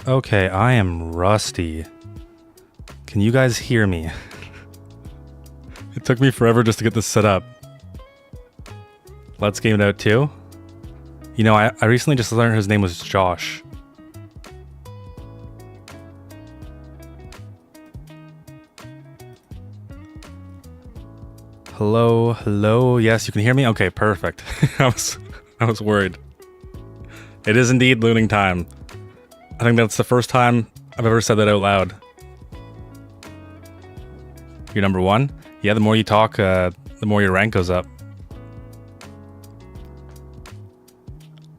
Okay, I am rusty. Can you guys hear me? It took me forever just to get this set up. Let's game it out too. You know, I recently just learned his name was Josh. Hello, hello. Yes, you can hear me? Okay, perfect. I was worried. It is indeed looting time. I think that's the first time I've ever said that out loud. You're number one? Yeah, the more you talk, the more your rank goes up.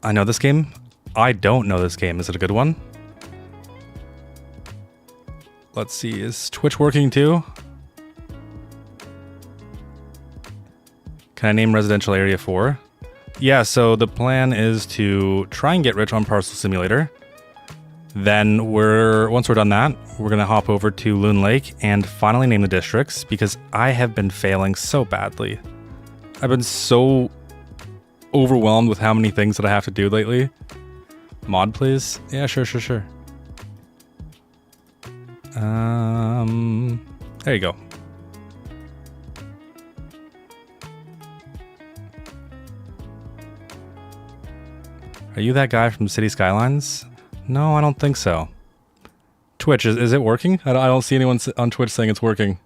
I know this game? I don't know this game. Is it a good one? Let's see, is Twitch working too? Can I name residential area 4? Yeah, so the plan is to try and get rich on Parcel Simulator. Then once we're done that, we're gonna hop over to Loon Lake and finally name the districts because I have been failing so badly. I've been so overwhelmed with how many things that I have to do lately. Mod, please? Yeah, sure. There you go. Are you that guy from City Skylines? No, I don't think so. Twitch, is it working? I don't see anyone on Twitch saying it's working.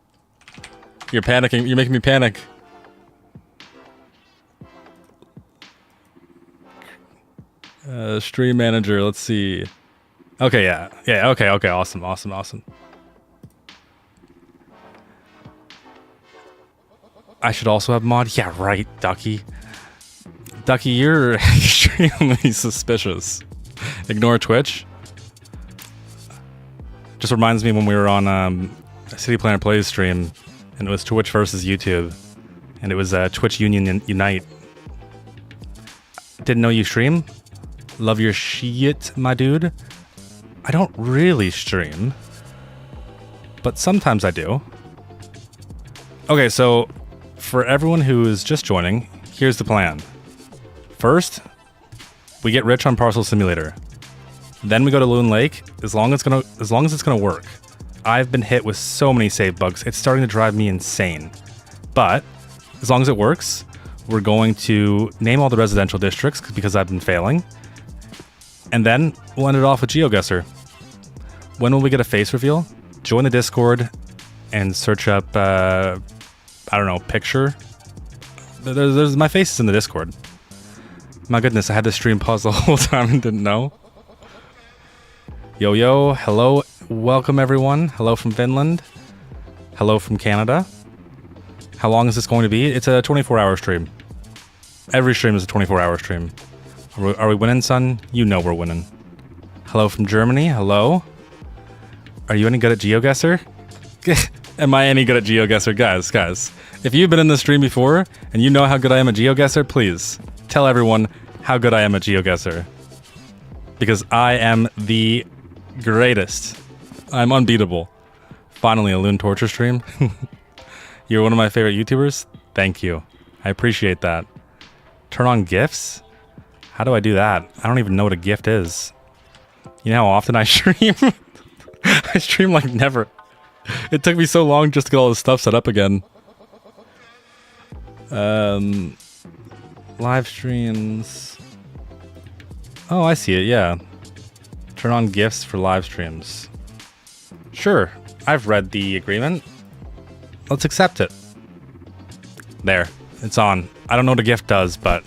You're panicking. You're making me panic. Stream manager, let's see. Okay, yeah, okay, awesome. I should also have mod? Yeah, right, Ducky. Ducky, you're extremely suspicious. Ignore Twitch. Just reminds me when we were on City Planner Plays stream, and it was Twitch versus YouTube, and it was Twitch Union Unite. Didn't know you stream? Love your shit, my dude. I don't really stream, but sometimes I do. Okay, so for everyone who is just joining, here's the plan. First, we get rich on Parcel Simulator. Then we go to Loon Lake, as long as it's gonna work. I've been hit with so many save bugs, it's starting to drive me insane. But as long as it works, we're going to name all the residential districts because I've been failing. And then we'll end it off with GeoGuessr. When will we get a face reveal? Join the Discord and search up, I don't know, picture. There's my face is in the Discord. My goodness, I had to stream pause the whole time and didn't know. Yo, hello, welcome everyone. Hello from Finland. Hello from Canada. How long is this going to be? It's a 24-hour stream. Every stream is a 24-hour stream. Are we winning, son? You know we're winning. Hello from Germany. Hello. Are you any good at GeoGuessr? Am I any good at GeoGuessr? Guys, if you've been in the stream before and you know how good I am at GeoGuessr, please tell everyone how good I am at GeoGuessr. Because I am the greatest. I'm unbeatable. Finally, a Loon Torture stream. You're one of my favorite YouTubers. Thank you. I appreciate that. Turn on GIFs? How do I do that? I don't even know what a gift is. You know how often I stream? I stream like never. It took me so long just to get all this stuff set up again. Live streams. Oh, I see it, yeah. Turn on gifts for live streams. Sure, I've read the agreement. Let's accept it. There, it's on. I don't know what a gift does, but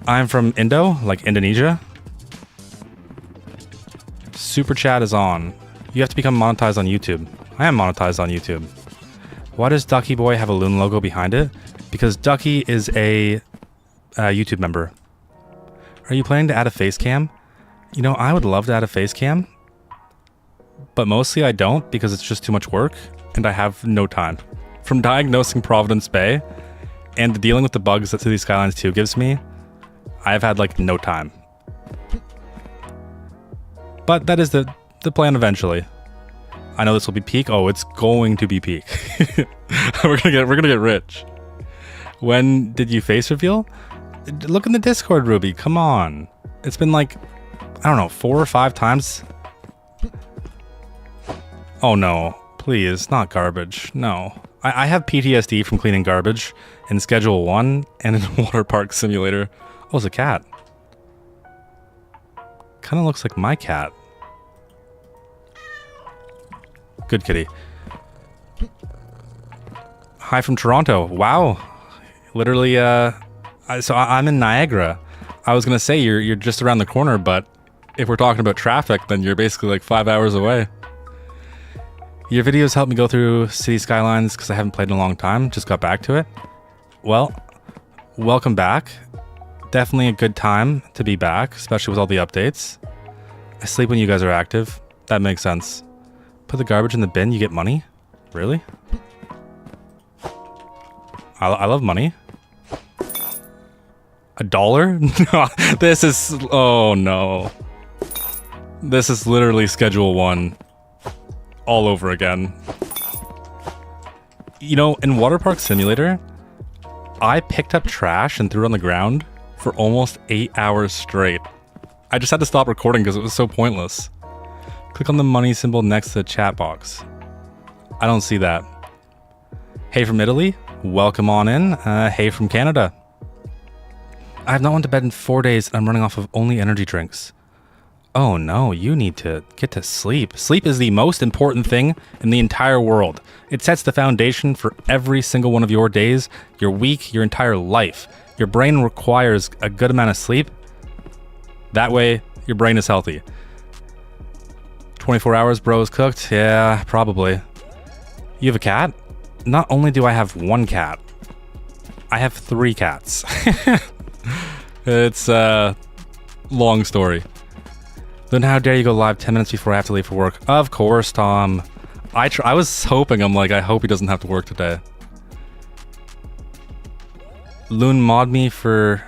I'm from Indo, like Indonesia. Super chat is on. You have to become monetized on YouTube. I am monetized on YouTube. Why does Ducky Boy have a Loon logo behind it? Because Ducky is a YouTube member. Are you planning to add a face cam? You know, I would love to add a face cam, but mostly I don't because it's just too much work and I have no time. From diagnosing Providence Bay and dealing with the bugs that City Skylines 2 gives me, I've had like no time. But that is the plan eventually. I know this will be peak. Oh, it's going to be peak. we're gonna get rich. When did you face reveal? Look in the Discord, Ruby. Come on. It's been like I don't know, 4 or 5 times. Oh no, please, not garbage. No. I have PTSD from cleaning garbage in Schedule 1 and in Water Park Simulator. Oh, it's a cat. Kind of looks like my cat. Good kitty. Hi from Toronto. Wow. Literally, so I'm in Niagara. I was gonna say you're just around the corner, but if we're talking about traffic, then you're basically like 5 hours away. Your videos help me go through city skylines because I haven't played in a long time. Just got back to it. Well, welcome back. Definitely a good time to be back, especially with all the updates. I sleep when you guys are active. That makes sense. Put the garbage in the bin, you get money? Really? I love money. $1? No, this is... Oh no. This is literally Schedule 1. All over again. You know, in Water Park Simulator, I picked up trash and threw it on the ground for almost 8 hours straight. I just had to stop recording because it was so pointless. Click on the money symbol next to the chat box. I don't see that. Hey from Italy, welcome on in. Hey from Canada. I have not went to bed in 4 days and I'm running off of only energy drinks. Oh no, you need to get to sleep. Sleep is the most important thing in the entire world. It sets the foundation for every single one of your days, your week, your entire life. Your brain requires a good amount of sleep. That way, your brain is healthy. 24 hours, bro, is cooked? Yeah, probably. You have a cat? Not only do I have 1 cat, I have 3 cats. It's a long story. Then how dare you go live 10 minutes before I have to leave for work? Of course, Tom. I was hoping, I'm like, I hope he doesn't have to work today. Loon mod me for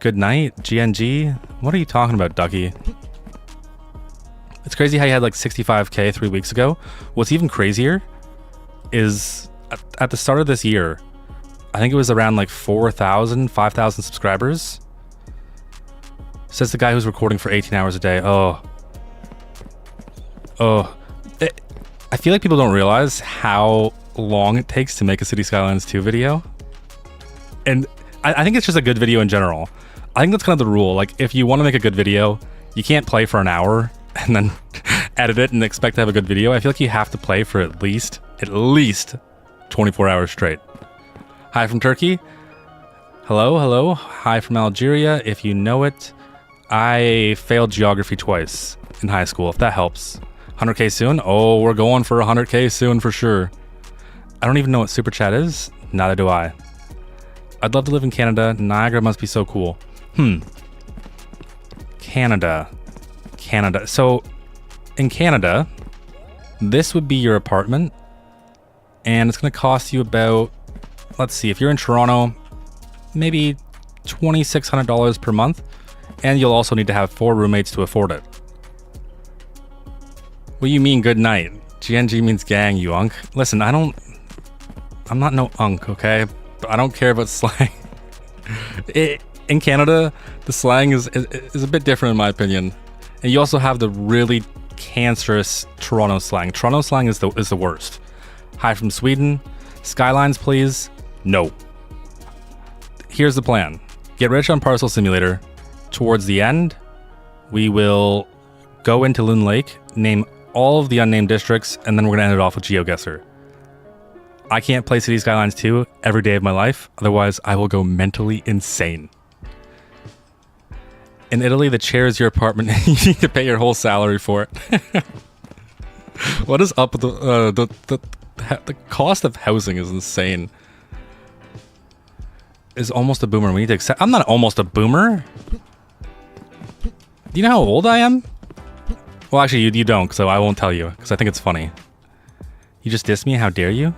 good night, GNG? What are you talking about, Ducky? It's crazy how you had like 65k 3 weeks ago. What's even crazier is at the start of this year, I think it was around like 4,000, 5,000 subscribers. Says the guy who's recording for 18 hours a day. Oh. I feel like people don't realize how long it takes to make a City Skylines 2 video. And I think it's just a good video in general. I think that's kind of the rule. Like, if you want to make a good video, you can't play for an hour and then edit it and expect to have a good video. I feel like you have to play for at least 24 hours straight. Hi from Turkey. Hello. Hi from Algeria. If you know it. I failed geography twice in high school, if that helps. 100k soon? Oh, we're going for 100k soon for sure. I don't even know what Super Chat is. Neither do I. I'd love to live in Canada. Niagara must be so cool. Canada. So, in Canada, this would be your apartment. And it's going to cost you about, let's see, if you're in Toronto, maybe $2,600 per month. And you'll also need to have 4 roommates to afford it. What do you mean good night? GNG means gang, you unk. Listen, I'm not no unk, okay? But I don't care about slang. In Canada, the slang is a bit different in my opinion. And you also have the really cancerous Toronto slang. Toronto slang is the worst. Hi from Sweden. Skylines, please? No. Here's the plan. Get rich on Parcel Simulator. Towards the end, we will go into Loon Lake, name all of the unnamed districts, and then we're going to end it off with GeoGuessr. I can't play City Skylines 2 every day of my life, otherwise I will go mentally insane. In Italy, the chair is your apartment and you need to pay your whole salary for it. What is up with the cost of housing is insane. Is almost a boomer. We need to accept. I'm not almost a boomer. Do you know how old I am? Well, actually, you don't, so I won't tell you, because I think it's funny. You just dissed me? How dare you?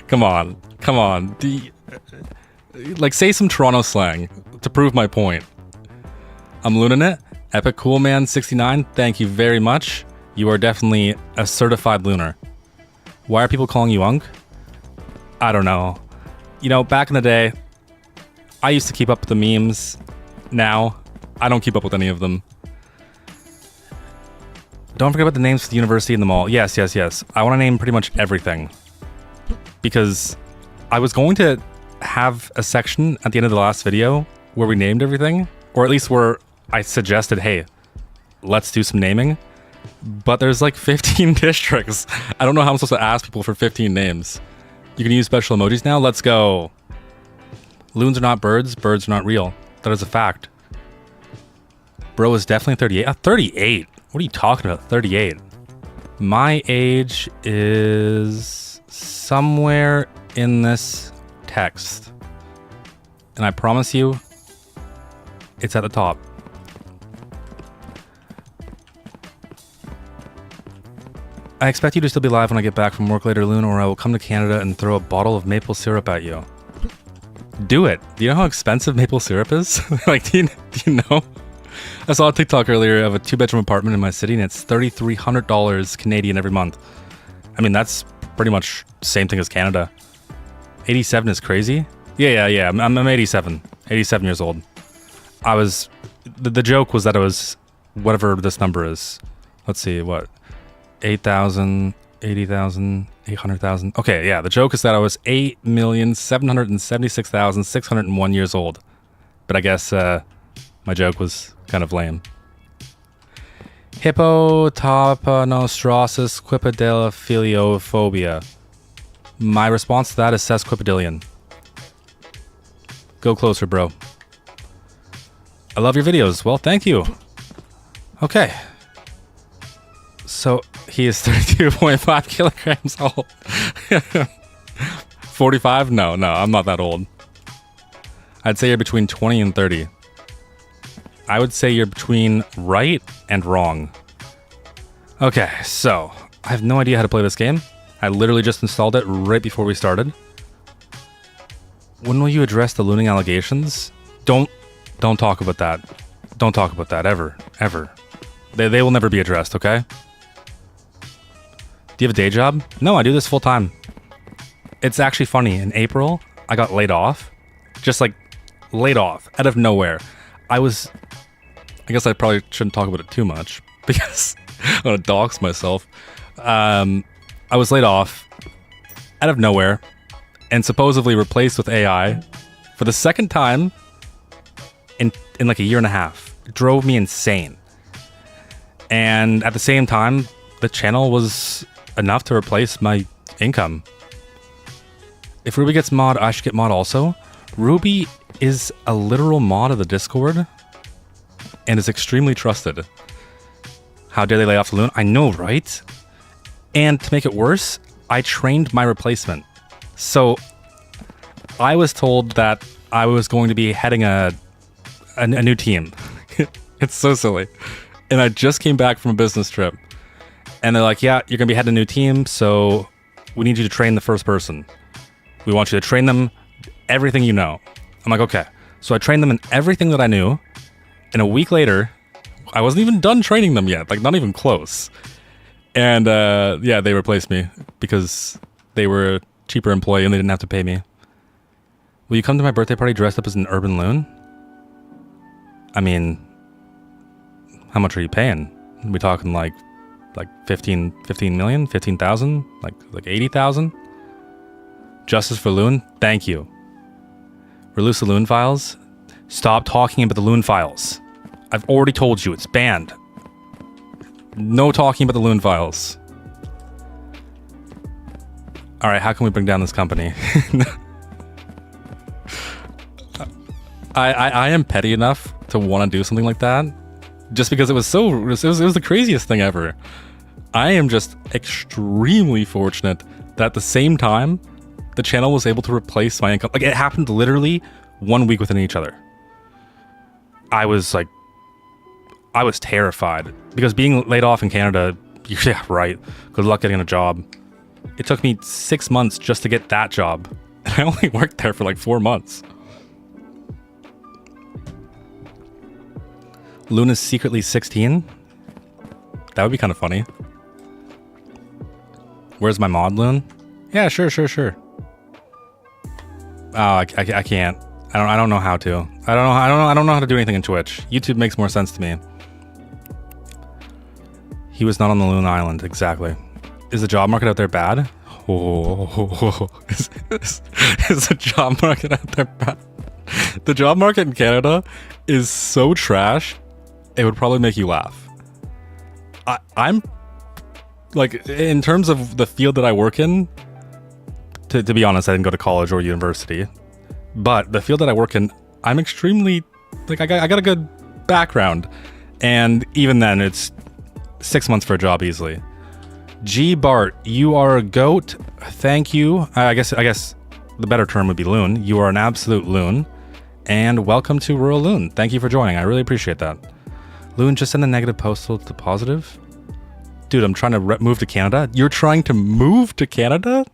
Come on. Like, say some Toronto slang to prove my point. I'm Lunanet. Epic Cool Man 69. Thank you very much. You are definitely a certified Lunar. Why are people calling you Unk? I don't know. You know, back in the day, I used to keep up with the memes. Now, I don't keep up with any of them. Don't forget about the names for the university and the mall. Yes. I want to name pretty much everything. Because I was going to have a section at the end of the last video where we named everything. Or at least where I suggested, hey, let's do some naming. But there's like 15 districts. I don't know how I'm supposed to ask people for 15 names. You can use special emojis now? Let's go. Loons are not birds. Birds are not real. That is a fact. Bro is definitely 38. 38? What are you talking about? 38. My age is somewhere in this text. And I promise you, it's at the top. I expect you to still be live when I get back from work later, Loon, or I will come to Canada and throw a bottle of maple syrup at you. Do it. Do you know how expensive maple syrup is? Like, do you know? I saw a TikTok earlier of a 2-bedroom apartment in my city, and it's $3,300 Canadian every month. I mean, that's pretty much the same thing as Canada. 87 is crazy. Yeah. I'm 87. 87 years old. I was... The joke was that I was... Whatever this number is. Let's see, what? 8,000, 80,000, 800,000. Okay, yeah, the joke is that I was 8,776,601 years old. But I guess my joke was kind of lame. Hippotapanostrasis quipadelphiliophobia. My response to that is sesquipedalian. Go closer, bro. I love your videos. Well, thank you. Okay. So, he is 32.5 kilograms old. 45? No, I'm not that old. I'd say you're between 20 and 30. I would say you're between right and wrong. Okay, so, I have no idea how to play this game. I literally just installed it right before we started. When will you address the looting allegations? Don't talk about that. Don't talk about that, ever. They will never be addressed, okay? Do you have a day job? No, I do this full time. It's actually funny. In April, I got laid off. Just like, laid off. Out of nowhere. I guess I probably shouldn't talk about it too much. Because I'm gonna dox myself. I was laid off. Out of nowhere. And supposedly replaced with AI. For the second time. In like a year and a half. It drove me insane. And at the same time, the channel was enough to replace my income. If Ruby gets mod, I should get mod also. Ruby is a literal mod of the Discord and is extremely trusted. How dare they lay off the Loon? I know, right? And to make it worse, I trained my replacement. So I was told that I was going to be heading a new team. It's so silly. And I just came back from a business trip. And they're like, yeah, you're going to be heading a new team, so we need you to train the first person. We want you to train them everything you know. I'm like, okay. So I trained them in everything that I knew. And a week later, I wasn't even done training them yet. Like, not even close. And, yeah, they replaced me because they were a cheaper employee and they didn't have to pay me. Will you come to my birthday party dressed up as an urban loon? I mean, how much are you paying? Are we talking like 15 million, 15,000, like 80,000? Justice for Loon? Thank you. Release the Loon files? Stop talking about the Loon files. I've already told you, it's banned. No talking about the Loon files. Alright, how can we bring down this company? I am petty enough to want to do something like that. Just because it was the craziest thing ever. I am just extremely fortunate that at the same time, the channel was able to replace my income. Like, it happened literally 1 week within each other. I was terrified. Because being laid off in Canada, yeah, right. Good luck getting a job. It took me 6 months just to get that job. And I only worked there for like 4 months. Luna's secretly 16? That would be kind of funny. Where's my mod, Loon? Yeah, sure. Oh, I can't. I don't know how to. I don't know how to do anything in Twitch. YouTube makes more sense to me. He was not on the Loon Island, exactly. Is the job market out there bad? Oh, is the job market out there bad? The job market in Canada is so trash, it would probably make you laugh. I'm like, in terms of the field that I work in, to be honest, I didn't go to college or university, but the field that I work in, I'm extremely, like, I got a good background, and even then, it's 6 months for a job easily. G Bart, you are a goat. Thank you. I guess the better term would be loon. You are an absolute loon, and welcome to Rural Loon. Thank you for joining. I really appreciate that. Loon, just send the negative postal to the positive. Dude, I'm trying to move to Canada. You're trying to move to Canada?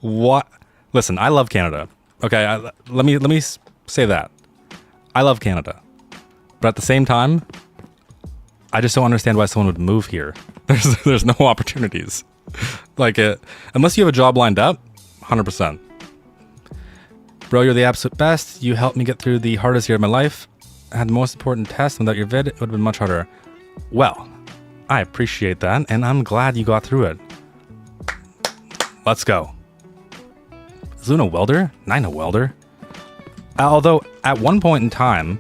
What? Listen, I love Canada. Okay, let me say that. I love Canada. But at the same time, I just don't understand why someone would move here. There's no opportunities. Like, unless you have a job lined up, 100%. Bro, you're the absolute best. You helped me get through the hardest year of my life. I had the most important test, and without your vid, it would have been much harder. Well, I appreciate that, and I'm glad you got through it. Let's go. Is Luna a welder? Nine a welder. Although, at one point in time,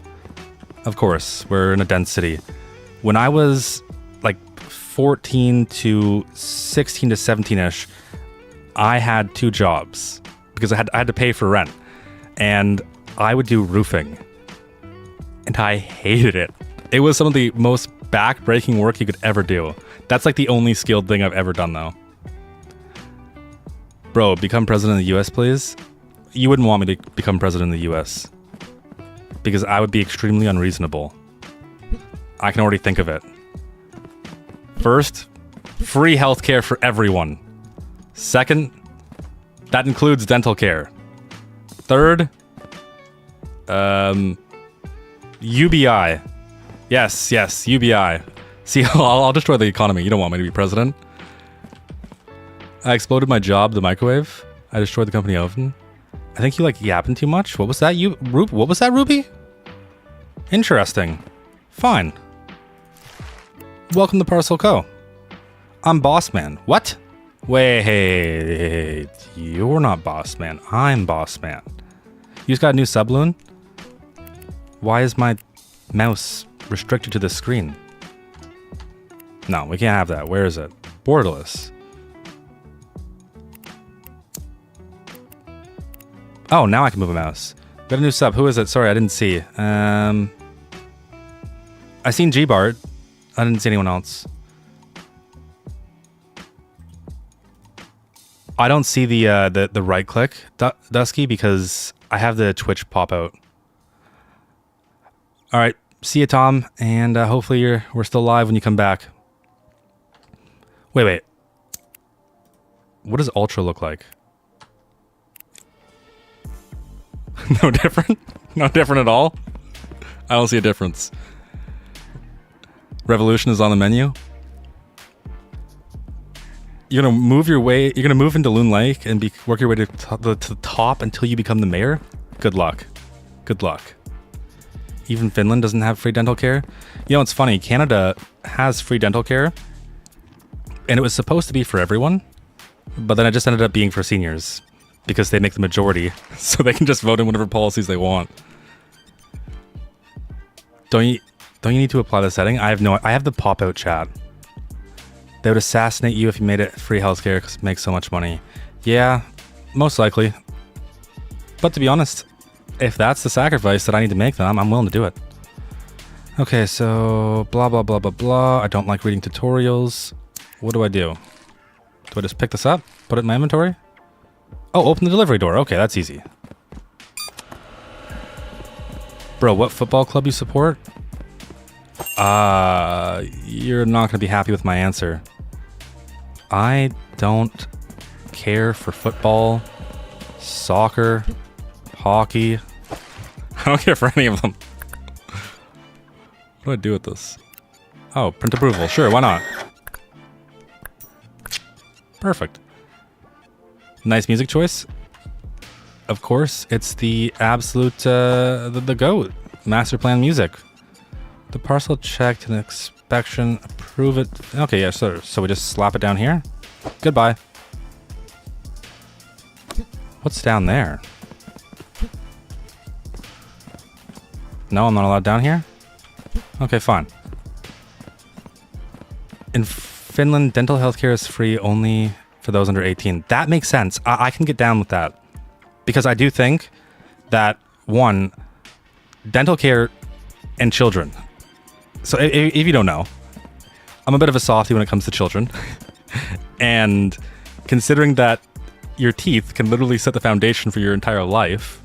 of course, we're in a dense city. When I was like 14 to 16 to 17-ish, I had 2 jobs because I had to pay for rent. And I would do roofing. And I hated it. It was some of the most back-breaking work you could ever do. That's like the only skilled thing I've ever done, though. Bro, become president of the US, please? You wouldn't want me to become president of the US. Because I would be extremely unreasonable. I can already think of it. First, free healthcare for everyone. Second, that includes dental care. Third, UBI. Yes, UBI. See, I'll destroy the economy. You don't want me to be president. I exploded my job, the microwave. I destroyed the company oven. I think you like yapping too much. What was that? What was that, Ruby? Interesting. Fine. Welcome to Parcel Co. I'm Boss Man. What? Wait, you're not Boss Man. I'm Boss Man. You just got a new subloon? Why is my mouse restricted to the screen? No, we can't have that. Where is it? Borderless. Oh, now I can move a mouse. Got a new sub. Who is it? Sorry, I didn't see. I seen G-Bart. I didn't see anyone else. I don't see the right click, Dusky, because I have the Twitch pop out. All right, see you, Tom, and hopefully we're still live when you come back. Wait. What does Ultra look like? No different? Not different at all? I don't see a difference. Revolution is on the menu. You're gonna move your way. You're gonna move into Loon Lake and work your way to the top until you become the mayor. Good luck. Good luck. Even Finland doesn't have free dental care. You know, it's funny. Canada has free dental care, and it was supposed to be for everyone, but then it just ended up being for seniors because they make the majority, so they can just vote in whatever policies they want. Don't you need to apply the setting? I have the pop-out chat. They would assassinate you if you made it free healthcare because it makes so much money. Yeah, most likely. But to be honest, if that's the sacrifice that I need to make, then I'm willing to do it. Okay, so blah, blah, blah, blah, blah. I don't like reading tutorials. What do? Do I just pick this up? Put it in my inventory? Oh, open the delivery door. Okay, that's easy. Bro, what football club you support? You're not going to be happy with my answer. I don't care for football, soccer, hockey. I don't care for any of them. What do I do with this? Oh, print approval. Sure, why not? Perfect. Nice music choice. Of course, it's the absolute, the GOAT. Masterplannedmusic. The parcel checked and inspection approved. Prove it. Okay, yeah, so we just slap it down here. Goodbye. What's down there? No, I'm not allowed down here? Okay, fine. In Finland, dental healthcare is free only for those under 18. That makes sense. I can get down with that. Because I do think that, one, dental care and children. So if you don't know, I'm a bit of a softie when it comes to children. And considering that your teeth can literally set the foundation for your entire life,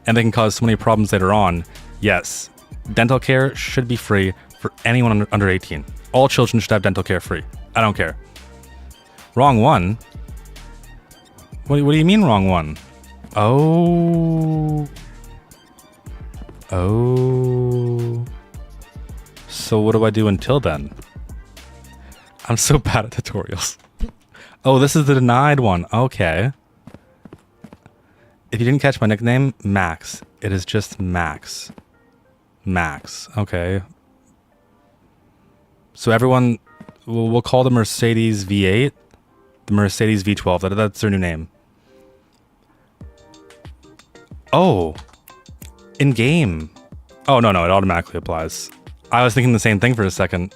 and they can cause so many problems later on, yes, dental care should be free for anyone under 18. All children should have dental care free. I don't care. Wrong one? What do you mean wrong one? Oh. Oh. So what do I do until then? I'm so bad at tutorials. Oh, this is the denied one. Okay. If you didn't catch my nickname, Max. It is just Max. Max. Okay. So everyone, we'll call the Mercedes V8 the Mercedes V12. That's their new name. Oh. In game. Oh, no, it automatically applies. I was thinking the same thing for a second.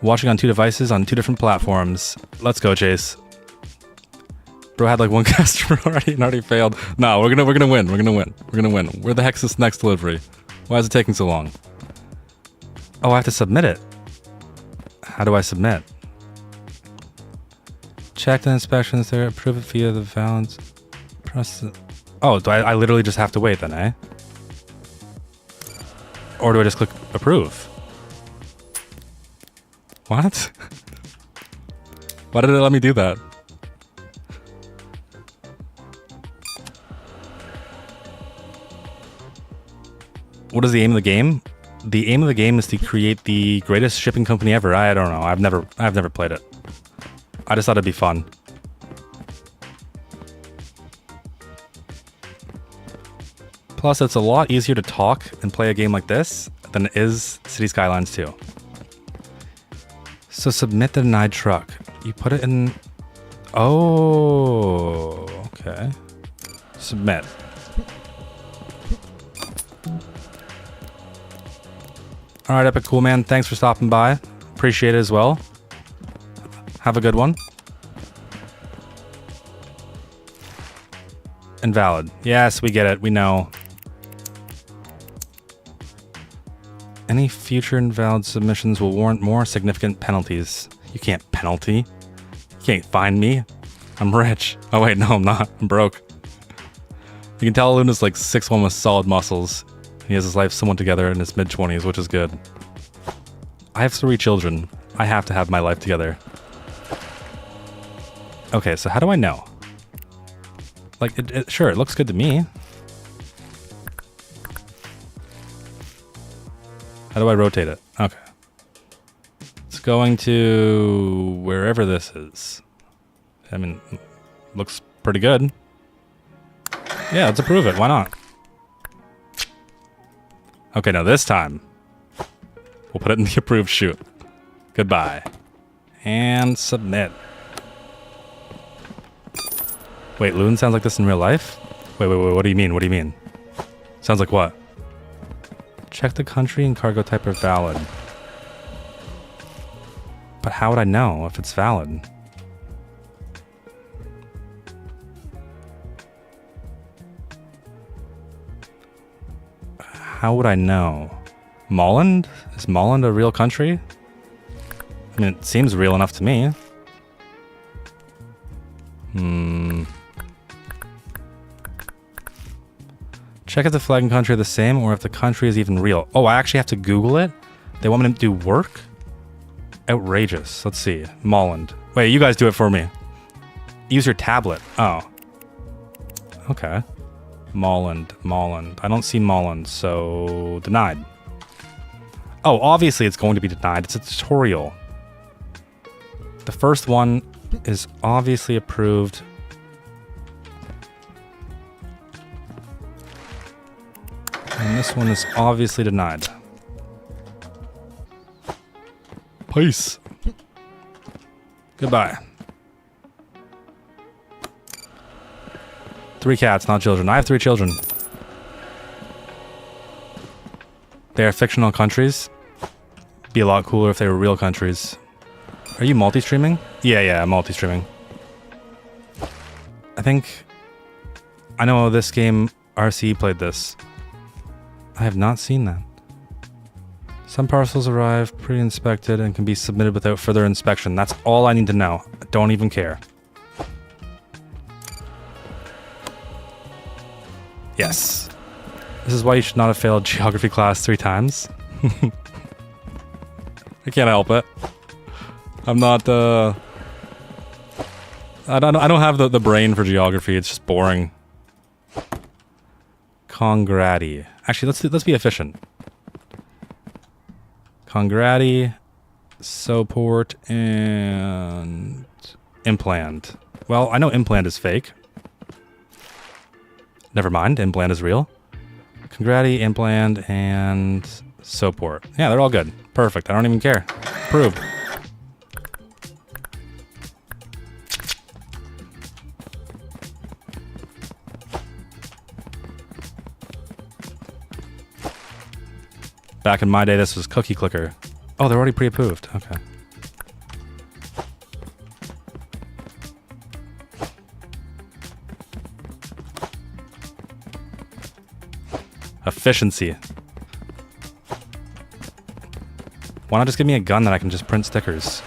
Watching on 2 devices on 2 different platforms. Let's go, Chase. Bro had like 1 customer already and already failed. No, we're gonna win. We're gonna win. Where the heck's this next delivery? Why is it taking so long? Oh, I have to submit it. How do I submit? Check the inspections there. Approve it via the balance. Process. Oh, do I literally just have to wait then, eh? Or do I just click approve? What? Why did it let me do that? What is the aim of the game? The aim of the game is to create the greatest shipping company ever. I don't know. I've never played it. I just thought it'd be fun. Plus, it's a lot easier to talk and play a game like this than it is City Skylines 2. So submit the denied truck. You put it in... Oh, okay. Submit. All right, Epic Cool Man. Thanks for stopping by. Appreciate it as well. Have a good one. Invalid. Yes, we get it. We know. Any future invalid submissions will warrant more significant penalties. You can't penalty. You can't find me. I'm rich. Oh wait, no, I'm not. I'm broke. You can tell Luna's like 6'1" with solid muscles. He has his life somewhat together in his mid-20s, which is good. I have 3 children. I have to have my life together. Okay, so how do I know? Like, sure, it looks good to me. How do I rotate it? Okay. It's going to wherever this is. I mean, looks pretty good. Yeah, let's approve it. Why not? Okay, now this time, we'll put it in the approved chute. Goodbye. And submit. Wait, Loon sounds like this in real life? Wait, what do you mean? What do you mean? Sounds like what? Check the country and cargo type are valid. But how would I know if it's valid? How would I know? Molland? Is Molland a real country? I mean, it seems real enough to me. Check if the flag and country are the same or if the country is even real. Oh, I actually have to Google it? They want me to do work? Outrageous. Let's see. Molland. Wait, you guys do it for me. Use your tablet. Oh. Okay. Molland. I don't see Molland, so denied. Oh, obviously it's going to be denied. It's a tutorial. The first one is obviously approved. And this one is obviously denied. Peace. Goodbye. 3 cats, not children. I have 3 children. They are fictional countries. Be a lot cooler if they were real countries. Are you multi-streaming? Yeah, I'm multi-streaming. I think... I know this game, RC played this. I have not seen that. Some parcels arrive pre-inspected and can be submitted without further inspection. That's all I need to know. I don't even care. Yes. This is why you should not have failed geography class 3 times. I can't help it. I'm not, I don't have the brain for geography. It's just boring. Congrati. Actually, let's be efficient. Congrati, support, and implant. Well, I know implant is fake. Never mind, implant is real. Congrati, implant, and support. Yeah, they're all good. Perfect. I don't even care. Approved. Back in my day, this was Cookie Clicker. Oh, they're already pre-approved. Okay. Efficiency. Why not just give me a gun that I can just print stickers?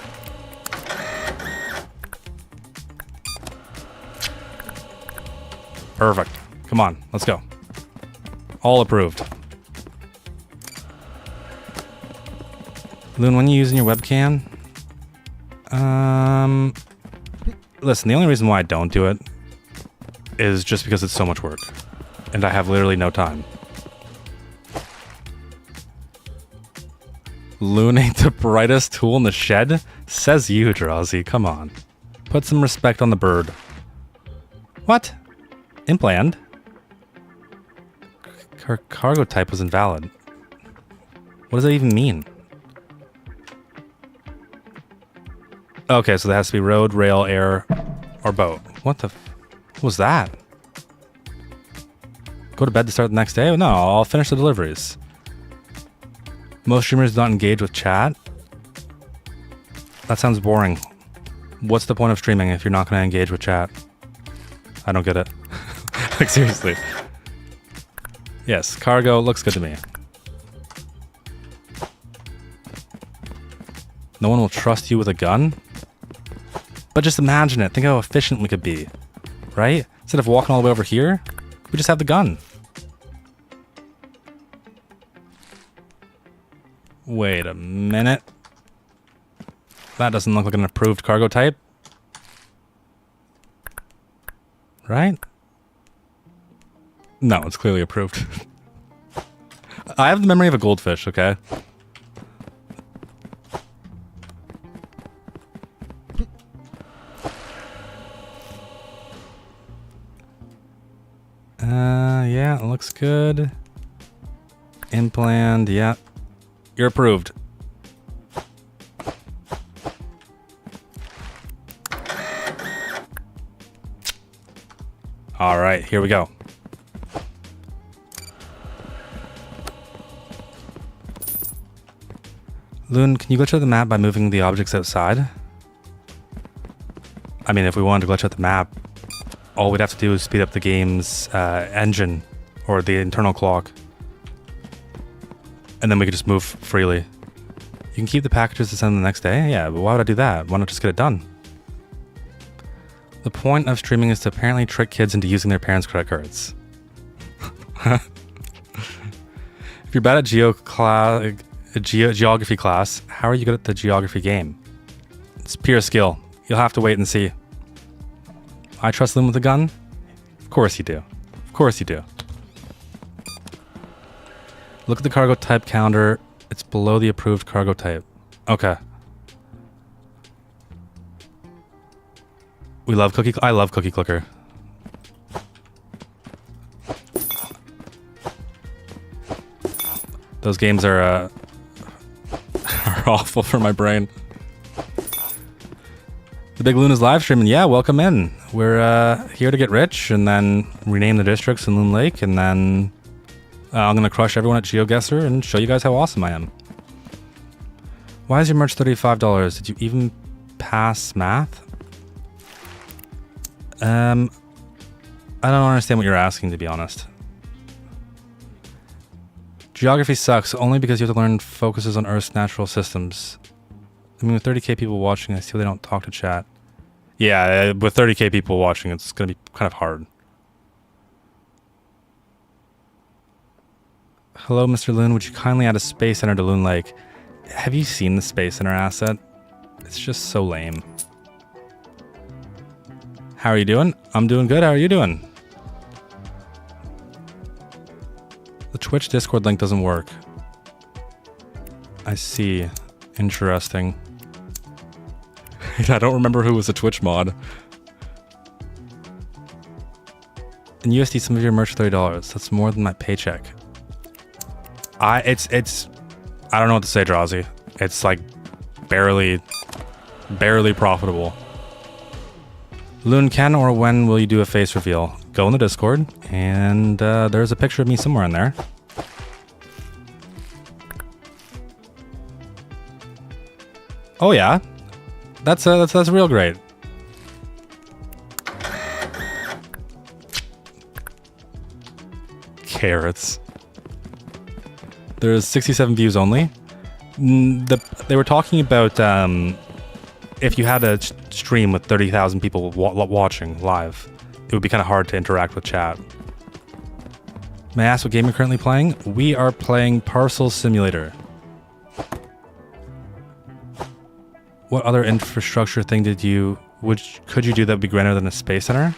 Perfect. Come on, let's go. All approved. Loon, when are you using your webcam? Listen, the only reason why I don't do it is just because it's so much work. And I have literally no time. Loon ain't the brightest tool in the shed? Says you, Drowsy. Come on. Put some respect on the bird. What? Implant? Cargo type was invalid. What does that even mean? Okay, so that has to be road, rail, air, or boat. What was that? Go to bed to start the next day? No, I'll finish the deliveries. Most streamers do not engage with chat. That sounds boring. What's the point of streaming if you're not going to engage with chat? I don't get it. Like, seriously. Yes, cargo looks good to me. No one will trust you with a gun? But just imagine it. Think how efficient we could be. Right? Instead of walking all the way over here, we just have the gun. Wait a minute. That doesn't look like an approved cargo type. Right? No, it's clearly approved. I have the memory of a goldfish, okay? Yeah, it looks good. Implant, yeah. You're approved. All right, here we go. Loon, can you glitch out the map by moving the objects outside? I mean, if we wanted to glitch out the map, all we'd have to do is speed up the game's engine or the internal clock. And then we could just move freely. You can keep the packages to send the next day? Yeah, but why would I do that? Why not just get it done? The point of streaming is to apparently trick kids into using their parents' credit cards. If you're bad at geography class, how are you good at the geography game? It's pure skill. You'll have to wait and see. I trust them with a gun? Of course you do. Of course you do. Look at the cargo type counter. It's below the approved cargo type. Okay. We love I love Cookie Clicker. Those games are awful for my brain. Big Loon is live streaming. Yeah, welcome in. We're here to get rich and then rename the districts in Loon Lake, and then I'm going to crush everyone at GeoGuessr and show you guys how awesome I am. Why is your merch $35? Did you even pass math? I don't understand what you're asking, to be honest. Geography sucks only because you have to learn focuses on Earth's natural systems. I mean, with 30k people watching, I see they don't talk to chat. Yeah, with 30k people watching, it's going to be kind of hard. Hello, Mr. Loon. Would you kindly add a Space Center to Loon Lake? Have you seen the Space Center asset? It's just so lame. How are you doing? I'm doing good. How are you doing? The Twitch Discord link doesn't work. I see. Interesting. I don't remember who was a Twitch mod. In USD, some of your merch $30. That's more than my paycheck. I don't know what to say, Drazi. It's like barely profitable. Loon, can or when will you do a face reveal? Go in the Discord, and there's a picture of me somewhere in there. Oh yeah, that's real great. Carrots. There's 67 views only. They were talking about if you had a stream with 30,000 people watching live, it would be kind of hard to interact with chat. May I ask what game you're currently playing? We are playing Parcel Simulator. What other infrastructure thing could you do that would be greater than a space center?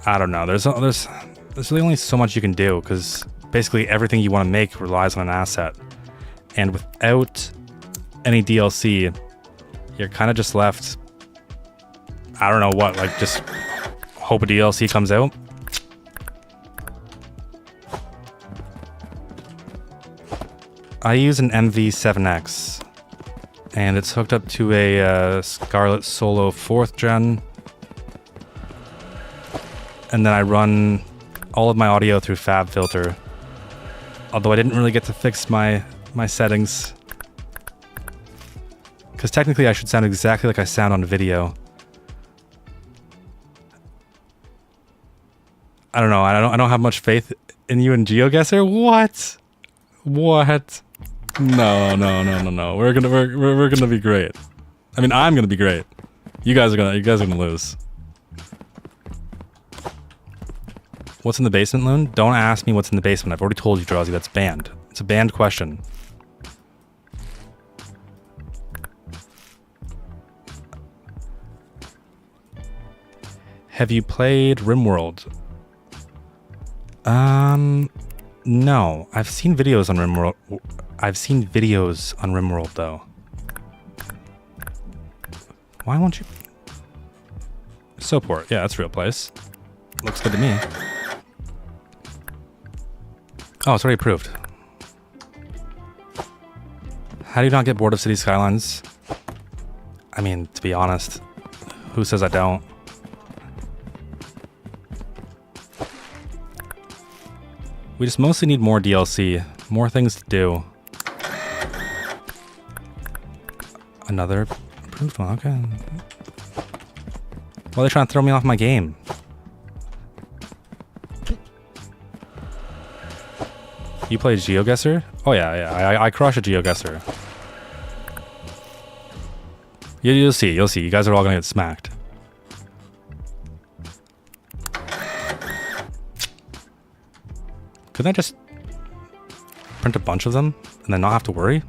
I don't know. There's really only so much you can do, because basically everything you want to make relies on an asset. And without any DLC, you're kind of just left, I don't know what, like just hope a DLC comes out. I use an MV7X, and it's hooked up to a Scarlett Solo 4th gen. And then I run all of my audio through FabFilter. Although I didn't really get to fix my settings. Because technically I should sound exactly like I sound on video. I don't know. I don't have much faith in you and GeoGuessr. What? What? No. We're gonna be great. I mean, I'm gonna be great. You guys are gonna lose. What's in the basement, Loon? Don't ask me what's in the basement. I've already told you, Drowsy. That's banned. It's a banned question. Have you played RimWorld? No. I've seen videos on RimWorld. I've seen videos on RimWorld, though. Why won't you? Soaport. Yeah, that's a real place. Looks good to me. Oh, it's already approved. How do you not get bored of City Skylines? I mean, to be honest, who says I don't? We just mostly need more DLC, more things to do. Another approved one, okay. Why are they trying to throw me off my game? You play GeoGuessr? Oh yeah, I crush a GeoGuessr. You'll see. You guys are all gonna get smacked. Couldn't I just print a bunch of them and then not have to worry?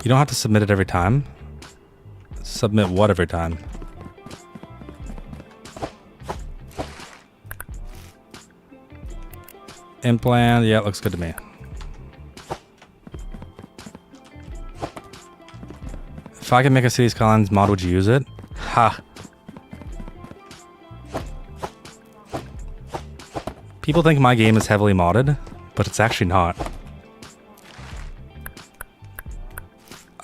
You don't have to submit it every time. Submit what every time? Implant, yeah, it looks good to me. If I could make a City Skylines mod, would you use it? Ha! People think my game is heavily modded, but it's actually not.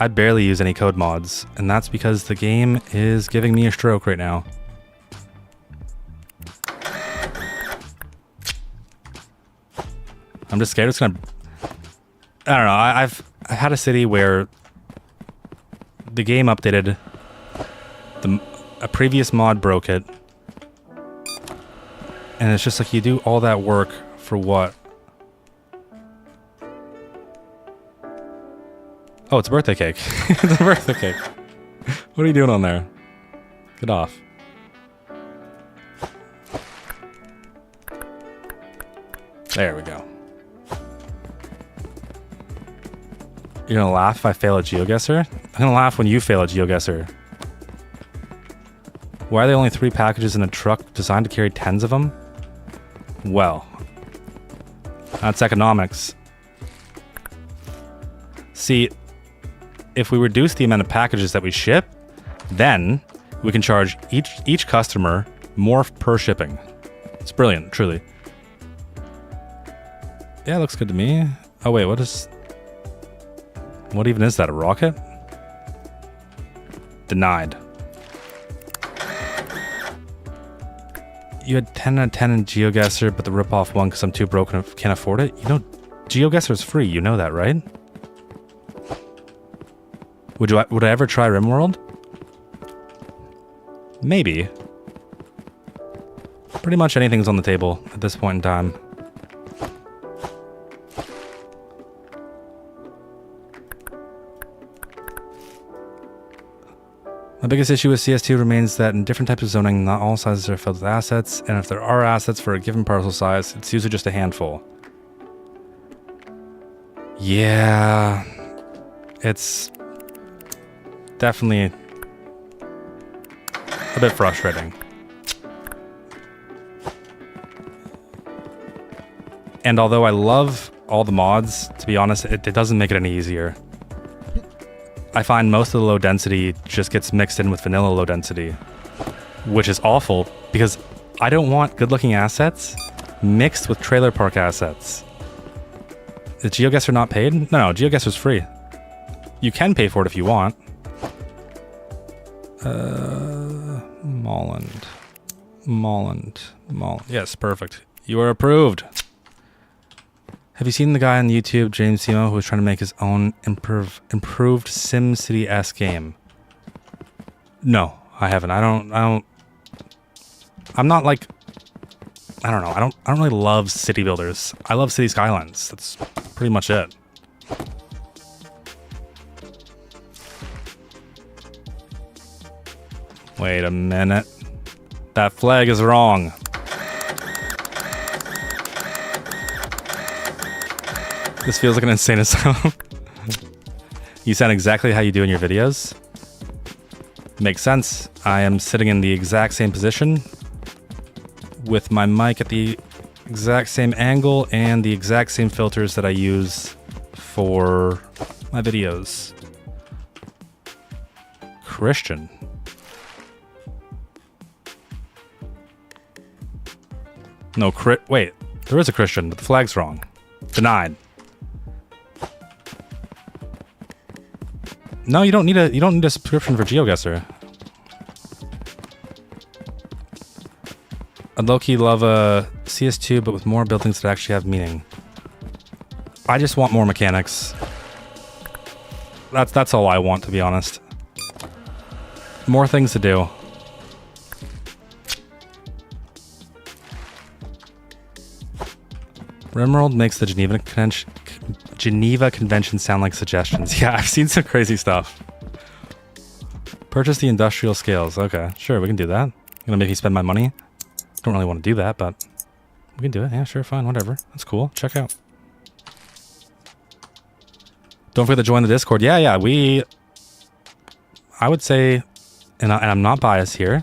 I barely use any code mods, and that's because the game is giving me a stroke right now. I'm just scared it's gonna... I don't know, I've had a city where the game updated, a previous mod broke it, and it's just like you do all that work for what? Oh, it's a birthday cake. It's a birthday cake. What are you doing on there? Get off. There we go. You're gonna laugh if I fail a GeoGuessr? I'm gonna laugh when you fail a GeoGuessr. Why are there only 3 packages in a truck designed to carry 10s of them? Well, that's economics. See, if we reduce the amount of packages that we ship, then we can charge each customer more per shipping. It's brilliant, truly. Yeah, it looks good to me. Oh wait, what even is that, a rocket? Denied. You had 10 out of 10 in GeoGuessr, but the rip-off one because I'm too broken and can't afford it? You know, GeoGuessr is free, you know that, right? Would I ever try RimWorld? Maybe. Pretty much anything's on the table at this point in time. My biggest issue with CS2 remains that in different types of zoning, not all sizes are filled with assets, and if there are assets for a given parcel size, it's usually just a handful. Yeah, it's definitely a bit frustrating. And although I love all the mods, to be honest, it doesn't make it any easier. I find most of the low density just gets mixed in with vanilla low density, which is awful because I don't want good looking assets mixed with trailer park assets. Is GeoGuessr not paid? No, GeoGuessr's free. You can pay for it if you want. Molland. Yes, perfect. You are approved. Have you seen the guy on YouTube, James Simo, who was trying to make his own improved SimCity-esque game? No, I haven't. I'm not like, I don't know. I don't really love city builders. I love city skylines. That's pretty much it. Wait a minute. That flag is wrong. This feels like an insane asylum. You sound exactly how you do in your videos. Makes sense. I am sitting in the exact same position with my mic at the exact same angle and the exact same filters that I use for my videos. Christian. No, wait. There is a Christian, but the flag's wrong. Denied. No, you don't need a subscription for GeoGuessr. I'd low-key love a CS2, but with more buildings that actually have meaning. I just want more mechanics. That's all I want, to be honest. More things to do. RimWorld makes the Geneva Convention sound like suggestions. Yeah, I've seen some crazy stuff. Purchase the industrial scales. Okay, sure, we can do that. You're gonna make me spend my money? Don't really want to do that, but we can do it. Yeah, sure, fine, whatever. That's cool. Check out. Don't forget to join the Discord. Yeah, I would say, and I'm not biased here,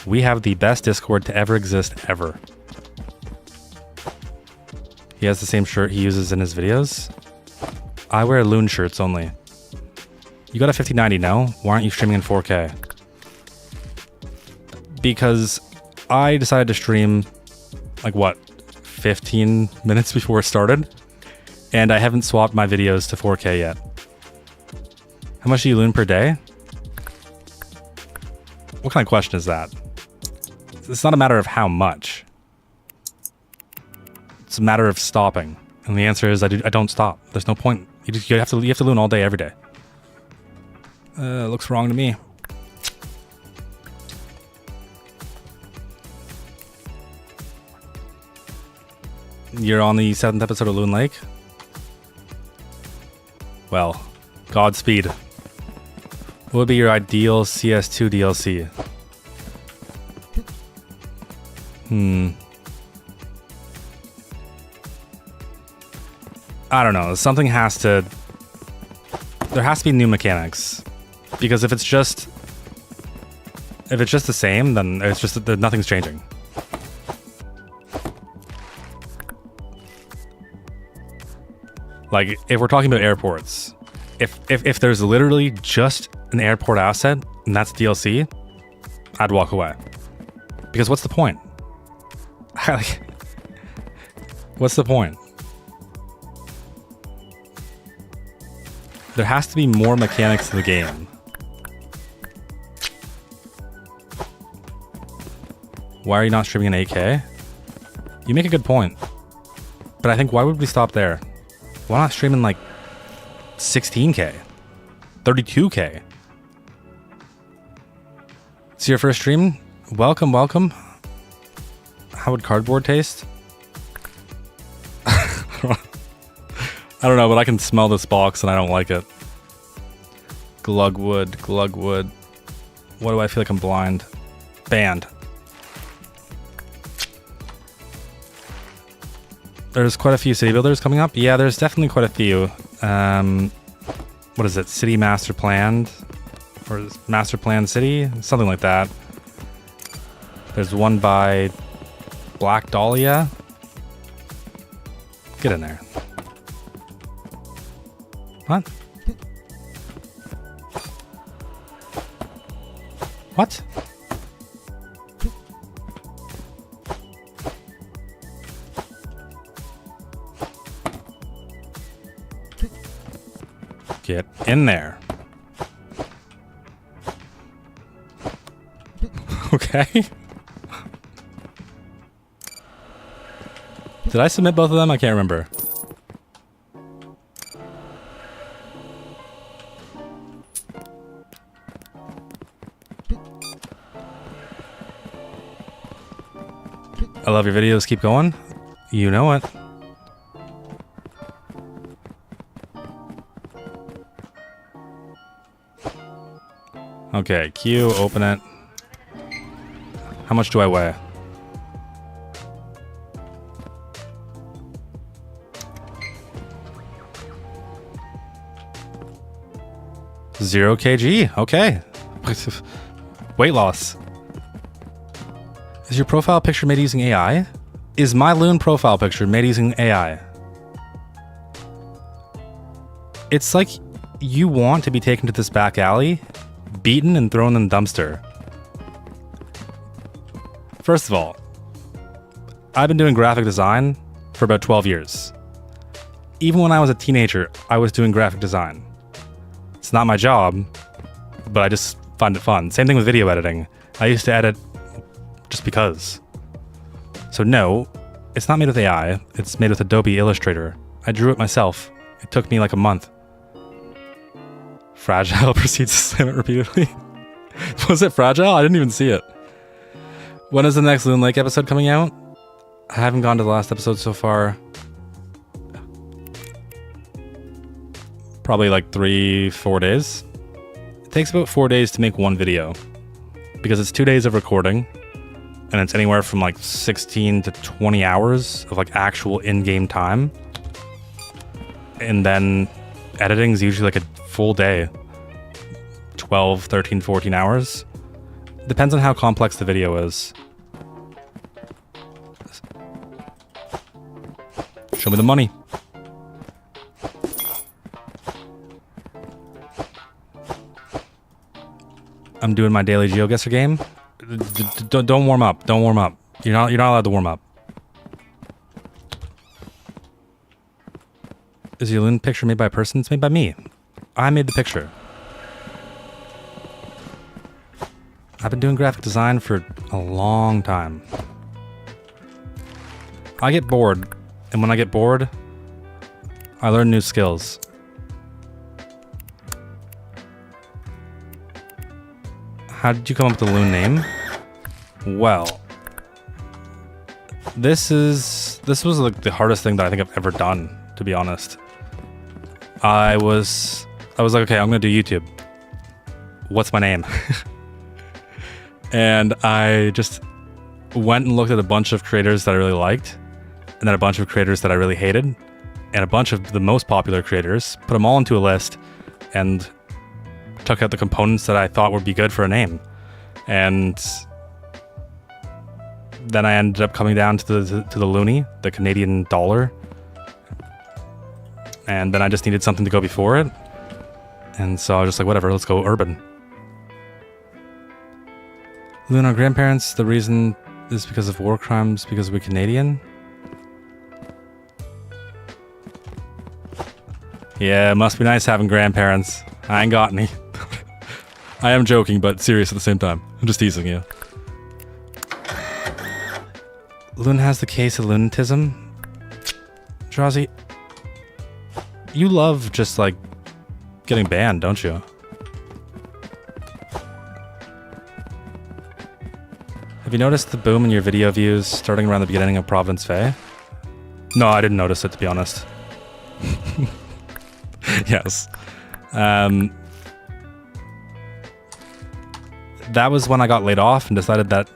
we have the best Discord to ever exist ever. He has the same shirt he uses in his videos. I wear loon shirts only. You got a 5090 now? Why aren't you streaming in 4K? Because I decided to stream, like what, 15 minutes before it started? And I haven't swapped my videos to 4K yet. How much do you loon per day? What kind of question is that? It's not a matter of how much. It's a matter of stopping. And the answer is I don't stop. There's no point. You have to loon all day, every day. Looks wrong to me. You're on the 7th episode of Loon Lake? Well, Godspeed. What would be your ideal CS2 DLC? I don't know. Something has to... There has to be new mechanics. Because if it's just the same, then it's just that nothing's changing. Like, if we're talking about airports, if there's literally just an airport asset and that's DLC, I'd walk away. Because what's the point? What's the point? There has to be more mechanics to the game. Why are you not streaming in 8K? You make a good point. But I think, why would we stop there? Why not stream in like 16K? 32K? It's your first stream? Welcome, welcome. How would cardboard taste? I don't know, but I can smell this box and I don't like it. Glugwood, glugwood. What do I feel like I'm blind? Banned. There's quite a few city builders coming up. Yeah, there's definitely quite a few. What is it? City Master Planned? Or Master Planned City? Something like that. There's one by Black Dahlia. Get in there. What? What? Get in there. Okay. Did I submit both of them? I can't remember. I love your videos. Keep going. You know it. Okay, Q, open it. How much do I weigh? Zero kg. Okay. Weight loss. Is your profile picture made using AI? Is my Loon profile picture made using AI? It's like you want to be taken to this back alley, beaten and thrown in the dumpster. First of all, I've been doing graphic design for about 12 years. Even when I was a teenager, I was doing graphic design. It's not my job, but I just find it fun. Same thing with video editing. I used to edit just because. So no, it's not made with AI. It's made with Adobe Illustrator. I drew it myself. It took me like a month. Fragile proceeds to slam it repeatedly. Was it fragile? I didn't even see it. When is the next Loon Lake episode coming out? I haven't gone to the last episode so far. Probably like 3-4 days. It takes about 4 days to make one video because it's 2 days of recording and it's anywhere from like 16 to 20 hours of like actual in-game time. And then editing is usually like a full day. 12, 13, 14 hours. Depends on how complex the video is. Show me the money. I'm doing my daily GeoGuessr game. Don't warm up. Don't warm up. You're not allowed to warm up. Is your Loon picture made by a person? It's made by me. I made the picture. I've been doing graphic design for a long time. I get bored, and when I get bored, I learn new skills. How did you come up with the Loon name? Well, this was like the hardest thing that I think I've ever done, to be honest. I was like, okay, I'm gonna do YouTube. What's my name? And I just went and looked at a bunch of creators that I really liked, and then a bunch of creators that I really hated, and a bunch of the most popular creators, put them all into a list, and took out the components that I thought would be good for a name. And then I ended up coming down to the loonie, the Canadian dollar. And then I just needed something to go before it. And so I was just like, whatever, let's go urban. Loon, our grandparents, the reason is because of war crimes, because we're Canadian. Yeah, it must be nice having grandparents. I ain't got any. I am joking, but serious at the same time. I'm just teasing you. Loon has the case of lunatism. Drazi, you love just like getting banned, don't you? Have you noticed the boom in your video views starting around the beginning of Providence Fae? No, I didn't notice it, to be honest. Yes. That was when I got laid off and decided that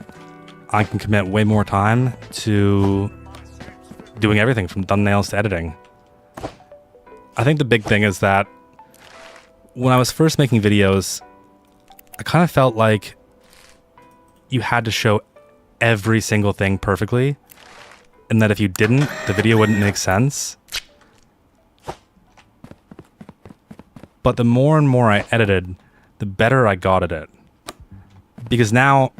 I can commit way more time to doing everything from thumbnails to editing. I think the big thing is that when I was first making videos, I kind of felt like you had to show every single thing perfectly, and that if you didn't, the video wouldn't make sense. But the more and more I edited, the better I got at it. Because now,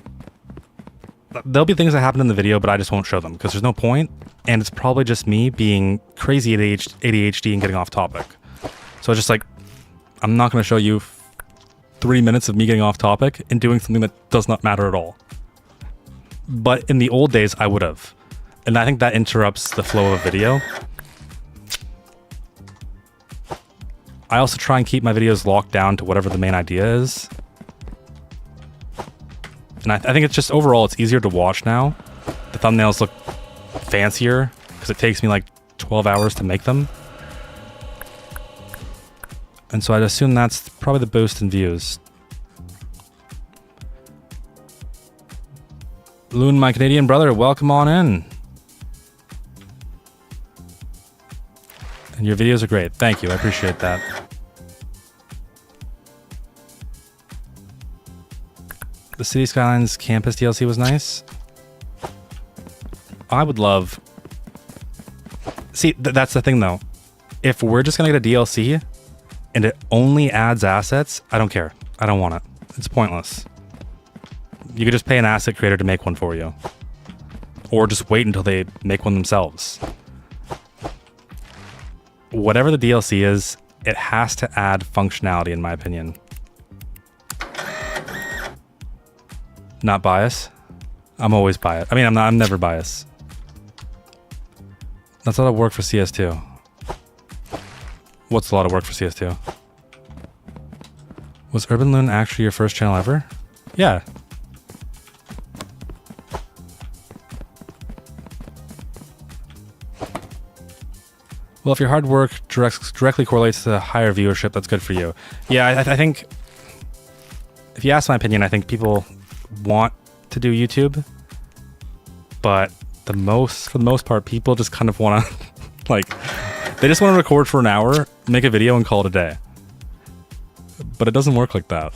there'll be things that happen in the video, but I just won't show them because there's no point, and it's probably just me being crazy ADHD and getting off topic. So it's just like, I'm not going to show you 3 minutes of me getting off topic and doing something that does not matter at all. But in the old days, I would have. And I think that interrupts the flow of a video. I also try and keep my videos locked down to whatever the main idea is. And I think it's just overall, it's easier to watch now. The thumbnails look fancier because it takes me like 12 hours to make them. And so I'd assume that's probably the boost in views. Loon, my Canadian brother, welcome on in. And your videos are great. Thank you. I appreciate that. The City Skylines campus DLC was nice. I would love... See, that's the thing though. If we're just gonna get a DLC and it only adds assets, I don't care. I don't want it. It's pointless. You could just pay an asset creator to make one for you. Or just wait until they make one themselves. Whatever the DLC is, it has to add functionality in my opinion. Not biased. I'm always biased. I mean, I'm never biased. That's a lot of work for CS2. What's a lot of work for CS2? Was Urban Loon actually your first channel ever? Yeah. Well, if your hard work directly correlates to higher viewership, that's good for you. Yeah, I think, if you ask my opinion, I think people want to do YouTube, but for the most part, people just kind of want to, like, they just want to record for an hour, make a video, and call it a day. But it doesn't work like that.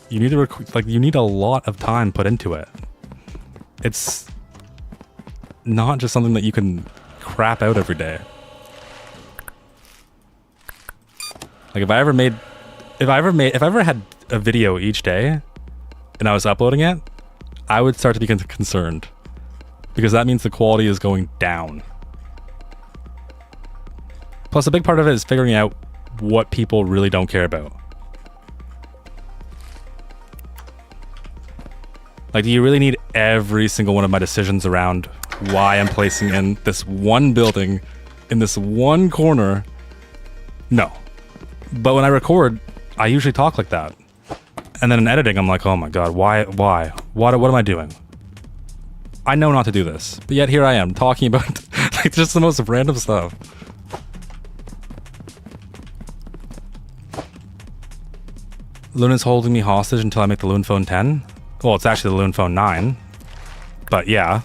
You need to you need a lot of time put into it. It's not just something that you can crap out every day. Like if I ever had a video each day and I was uploading it, I would start to be concerned because that means the quality is going down. Plus, a big part of it is figuring out what people really don't care about. Like, do you really need every single one of my decisions around why I'm placing in this one building in this one corner? No. But when I record, I usually talk like that. And then in editing, I'm like, oh my god, why? What am I doing? I know not to do this, but yet here I am talking about like just the most random stuff. Luna's holding me hostage until I make the Loon Phone 10. Well, it's actually the Loon Phone 9, but yeah.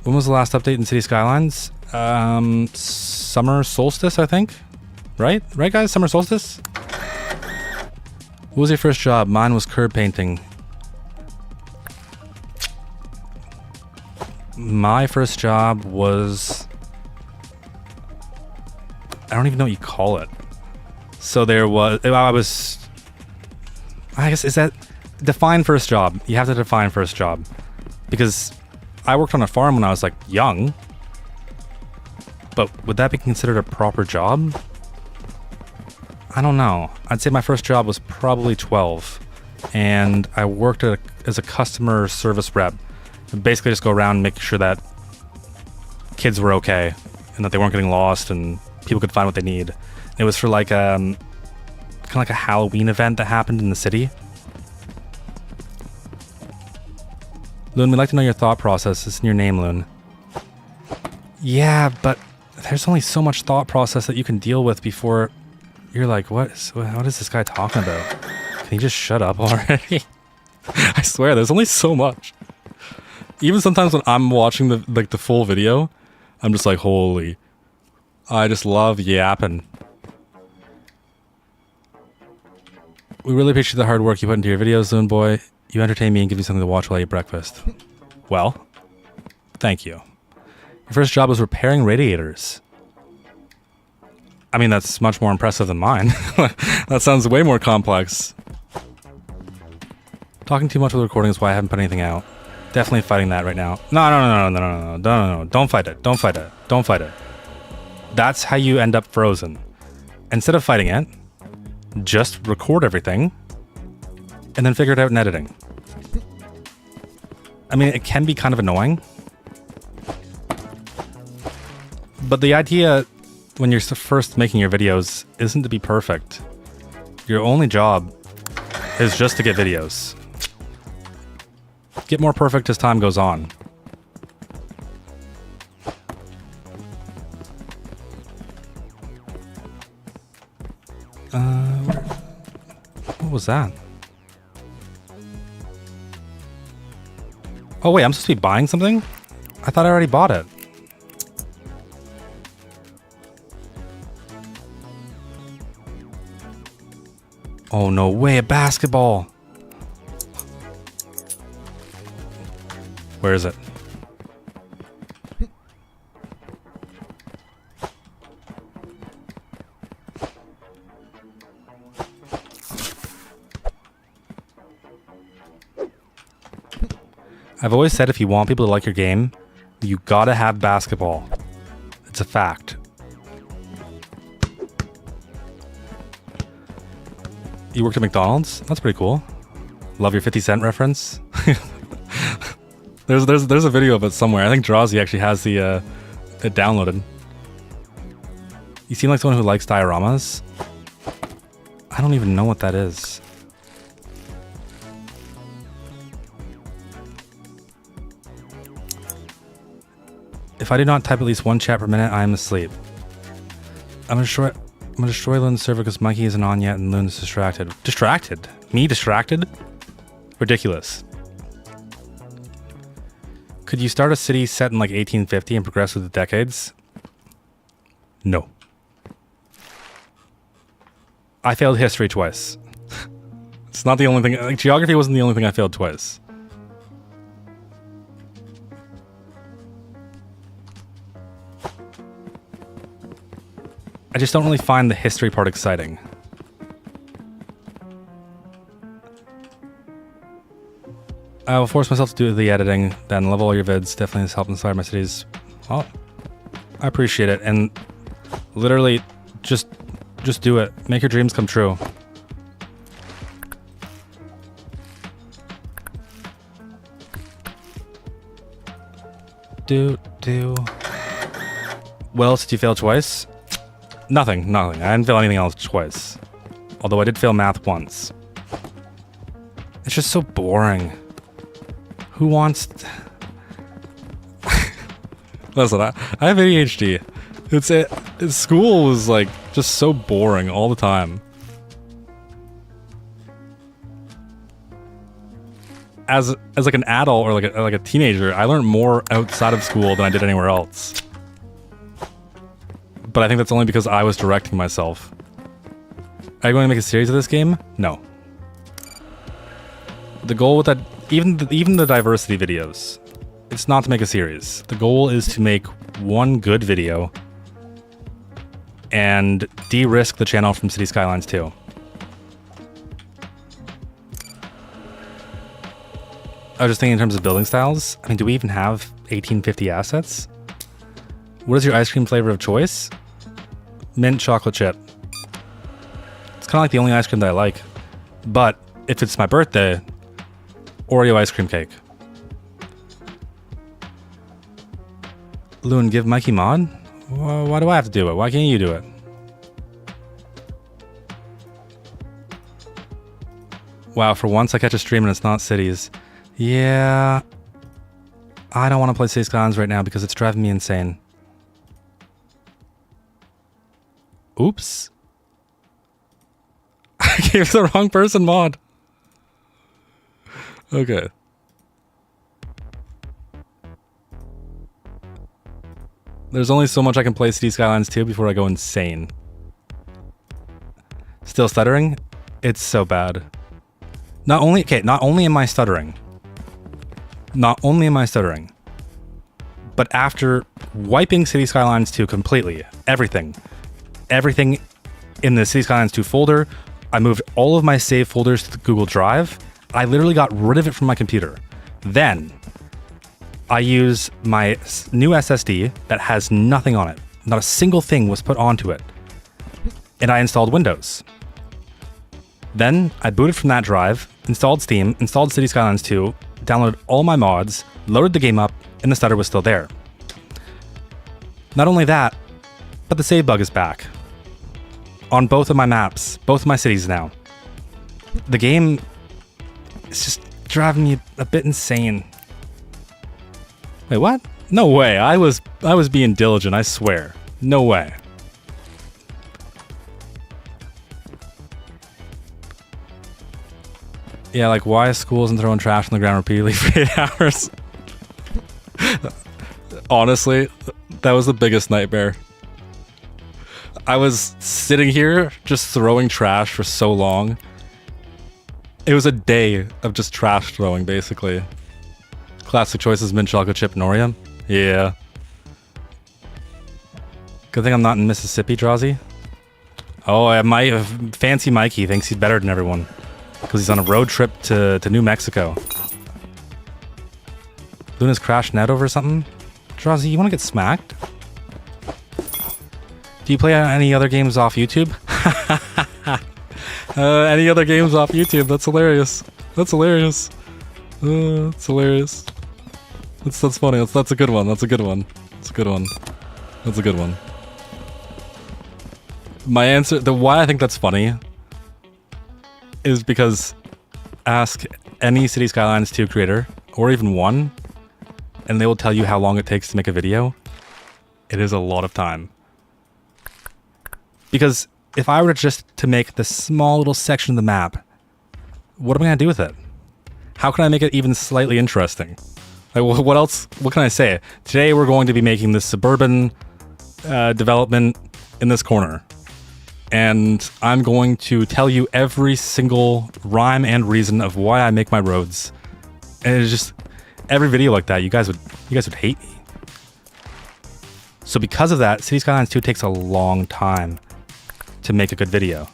When was the last update in City Skylines? Summer solstice, I think. Right, guys? Summer solstice. What was your first job? Mine was curb painting. My first job was... I don't even know what you call it. So there was... I guess, is that... Define first job. You have to define first job. Because I worked on a farm when I was, like, young. But would that be considered a proper job? I don't know. I'd say my first job was probably 12. And I worked as a customer service rep. Basically just go around and make sure that kids were okay and that they weren't getting lost and people could find what they need. It was for like kind of like a Halloween event that happened in the city. Loon, we'd like to know your thought process. It's in your name, Loon. Yeah, but there's only so much thought process that you can deal with before you're like, what is this guy talking about? Can you just shut up already? I swear, there's only so much. Even sometimes when I'm watching the full video, I'm just like, holy. I just love yapping. We really appreciate the hard work you put into your videos, Loon Boy. You entertain me and give me something to watch while I eat breakfast. Well, thank you. Your first job was repairing radiators. I mean, that's much more impressive than mine. That sounds way more complex. Talking too much with the recording is why I haven't put anything out. Definitely fighting that right now. No. Don't fight it. Don't fight it. Don't fight it. That's how you end up frozen. Instead of fighting it, just record everything and then figure it out in editing. I mean, it can be kind of annoying. But the idea when you're first making your videos isn't to be perfect. Your only job is just to get videos. Get more perfect as time goes on. What was that? Oh wait, I'm supposed to be buying something? I thought I already bought it. Oh no way, a basketball! Where is it? I've always said if you want people to like your game, you gotta have basketball. It's a fact. You worked at McDonald's? That's pretty cool. Love your 50 Cent reference. There's a video of it somewhere. I think Drazi actually has the it downloaded. You seem like someone who likes dioramas. I don't even know what that is. If I do not type at least one chat per minute, I am asleep. I'm gonna destroy Loon's server because Mikey isn't on yet and Loon's distracted. Distracted? Me distracted? Ridiculous. Could you start a city set in like 1850 and progress with the decades? No. I failed history twice. It's not the only thing. Like, geography wasn't the only thing I failed twice. I just don't really find the history part exciting. I will force myself to do the editing, then love all your vids. Definitely has helped inspire my cities. Well, I appreciate it, and literally, just do it. Make your dreams come true. What else did you fail twice? Nothing. I didn't fail anything else twice. Although I did fail math once. It's just so boring. Who wants... Listen, I have ADHD. School was like just so boring all the time. As like an adult or like a teenager, I learned more outside of school than I did anywhere else. But I think that's only because I was directing myself. Are you going to make a series of this game? No. The goal with that, even the diversity videos, it's not to make a series. The goal is to make one good video and de-risk the channel from City Skylines 2. I was just thinking in terms of building styles. I mean, do we even have 1850 assets? What is your ice cream flavor of choice? Mint chocolate chip. It's kind of like the only ice cream that I like. But if it's my birthday, Oreo ice cream cake. Loon, give Mikey mod? Why do I have to do it? Why can't you do it? Wow, for once I catch a stream and it's not cities. Yeah. I don't want to play City Skylines right now because it's driving me insane. Oops. I gave the wrong person mod. Okay. There's only so much I can play City Skylines 2 before I go insane. Still stuttering? It's so bad. Not only am I stuttering. Not only am I stuttering. But after wiping City Skylines 2 completely, everything in the City Skylines 2 folder, I moved all of my save folders to the Google Drive. I literally got rid of it from my computer. Then I use my new SSD that has nothing on it. Not a single thing was put onto it. And I installed Windows. Then I booted from that drive, installed Steam, installed City Skylines 2, downloaded all my mods, loaded the game up, and the stutter was still there. Not only that, but the save bug is back. On both of my maps, both of my cities now. The game is just driving me a bit insane. Wait, what? No way. I was being diligent, I swear. No way. Yeah, like why school isn't throwing trash on the ground repeatedly for 8 hours? Honestly, that was the biggest nightmare. I was sitting here just throwing trash for so long. It was a day of just trash throwing, basically. Classic choices, mint chocolate chip and Oreo. Yeah. Good thing I'm not in Mississippi, Drazi. Oh, Fancy Mikey thinks he's better than everyone. Because he's on a road trip to New Mexico. Luna's crashing out over something? Drazi, you want to get smacked? Do you play any other games off YouTube? Any other games off YouTube? That's hilarious. That's hilarious. That's hilarious. That's funny. That's a good one. That's a good one. That's a good one. That's a good one. My answer, why I think that's funny, is because ask any City Skylines 2 creator, or even one, and they will tell you how long it takes to make a video. It is a lot of time. Because if I were just to make this small little section of the map, what am I going to do with it? How can I make it even slightly interesting? Like, what else? What can I say? Today we're going to be making this suburban development in this corner. And I'm going to tell you every single rhyme and reason of why I make my roads. And it's just every video like that, you guys would hate me. So because of that, City Skylines 2 takes a long time to make a good video.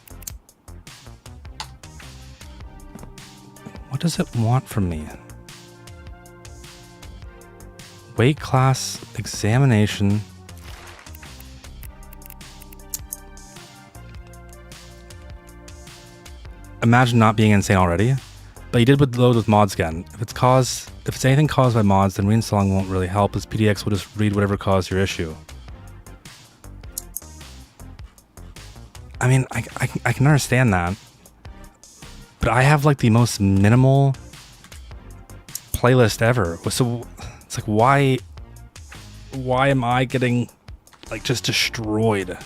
What does it want from me? Weight class examination. Imagine not being insane already. But you did load with mods again. If it's anything caused by mods, then reinstalling won't really help, as PDX will just read whatever caused your issue. I mean, I can understand that. But I have like the most minimal playlist ever. So it's like, why am I getting like just destroyed?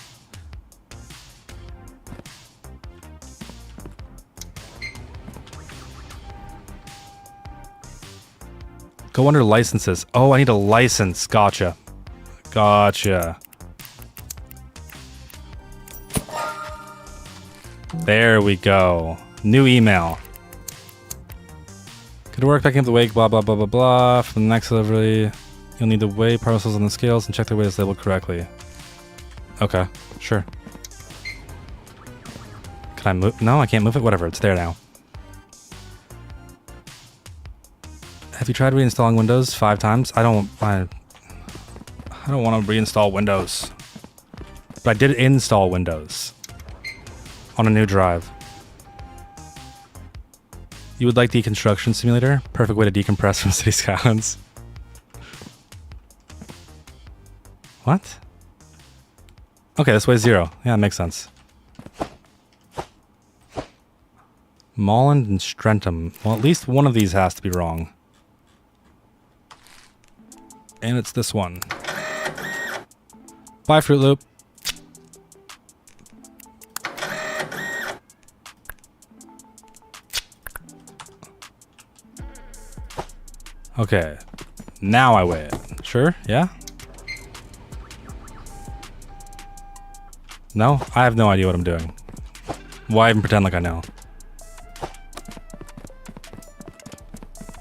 Go under licenses. Oh, I need a license. Gotcha. Gotcha. There we go. New email. Good work packing up the wake, blah, blah, blah, blah, blah. For the next delivery, you'll need to weigh parcels on the scales and check their weight is labeled correctly. Okay, sure. Can I move? No, I can't move it. Whatever, it's there now. Have you tried reinstalling Windows 5 times? I don't want to reinstall Windows. But I did install Windows on a new drive. You would like Deconstruction Simulator? Perfect way to decompress from City Skylines. What? Okay, this weighs 0. Yeah, it makes sense. Molland and Strentham. Well, at least one of these has to be wrong. And it's this one. Bye, Fruit Loop. Okay. Now I weigh it. Sure? Yeah? No? I have no idea what I'm doing. Why even pretend like I know?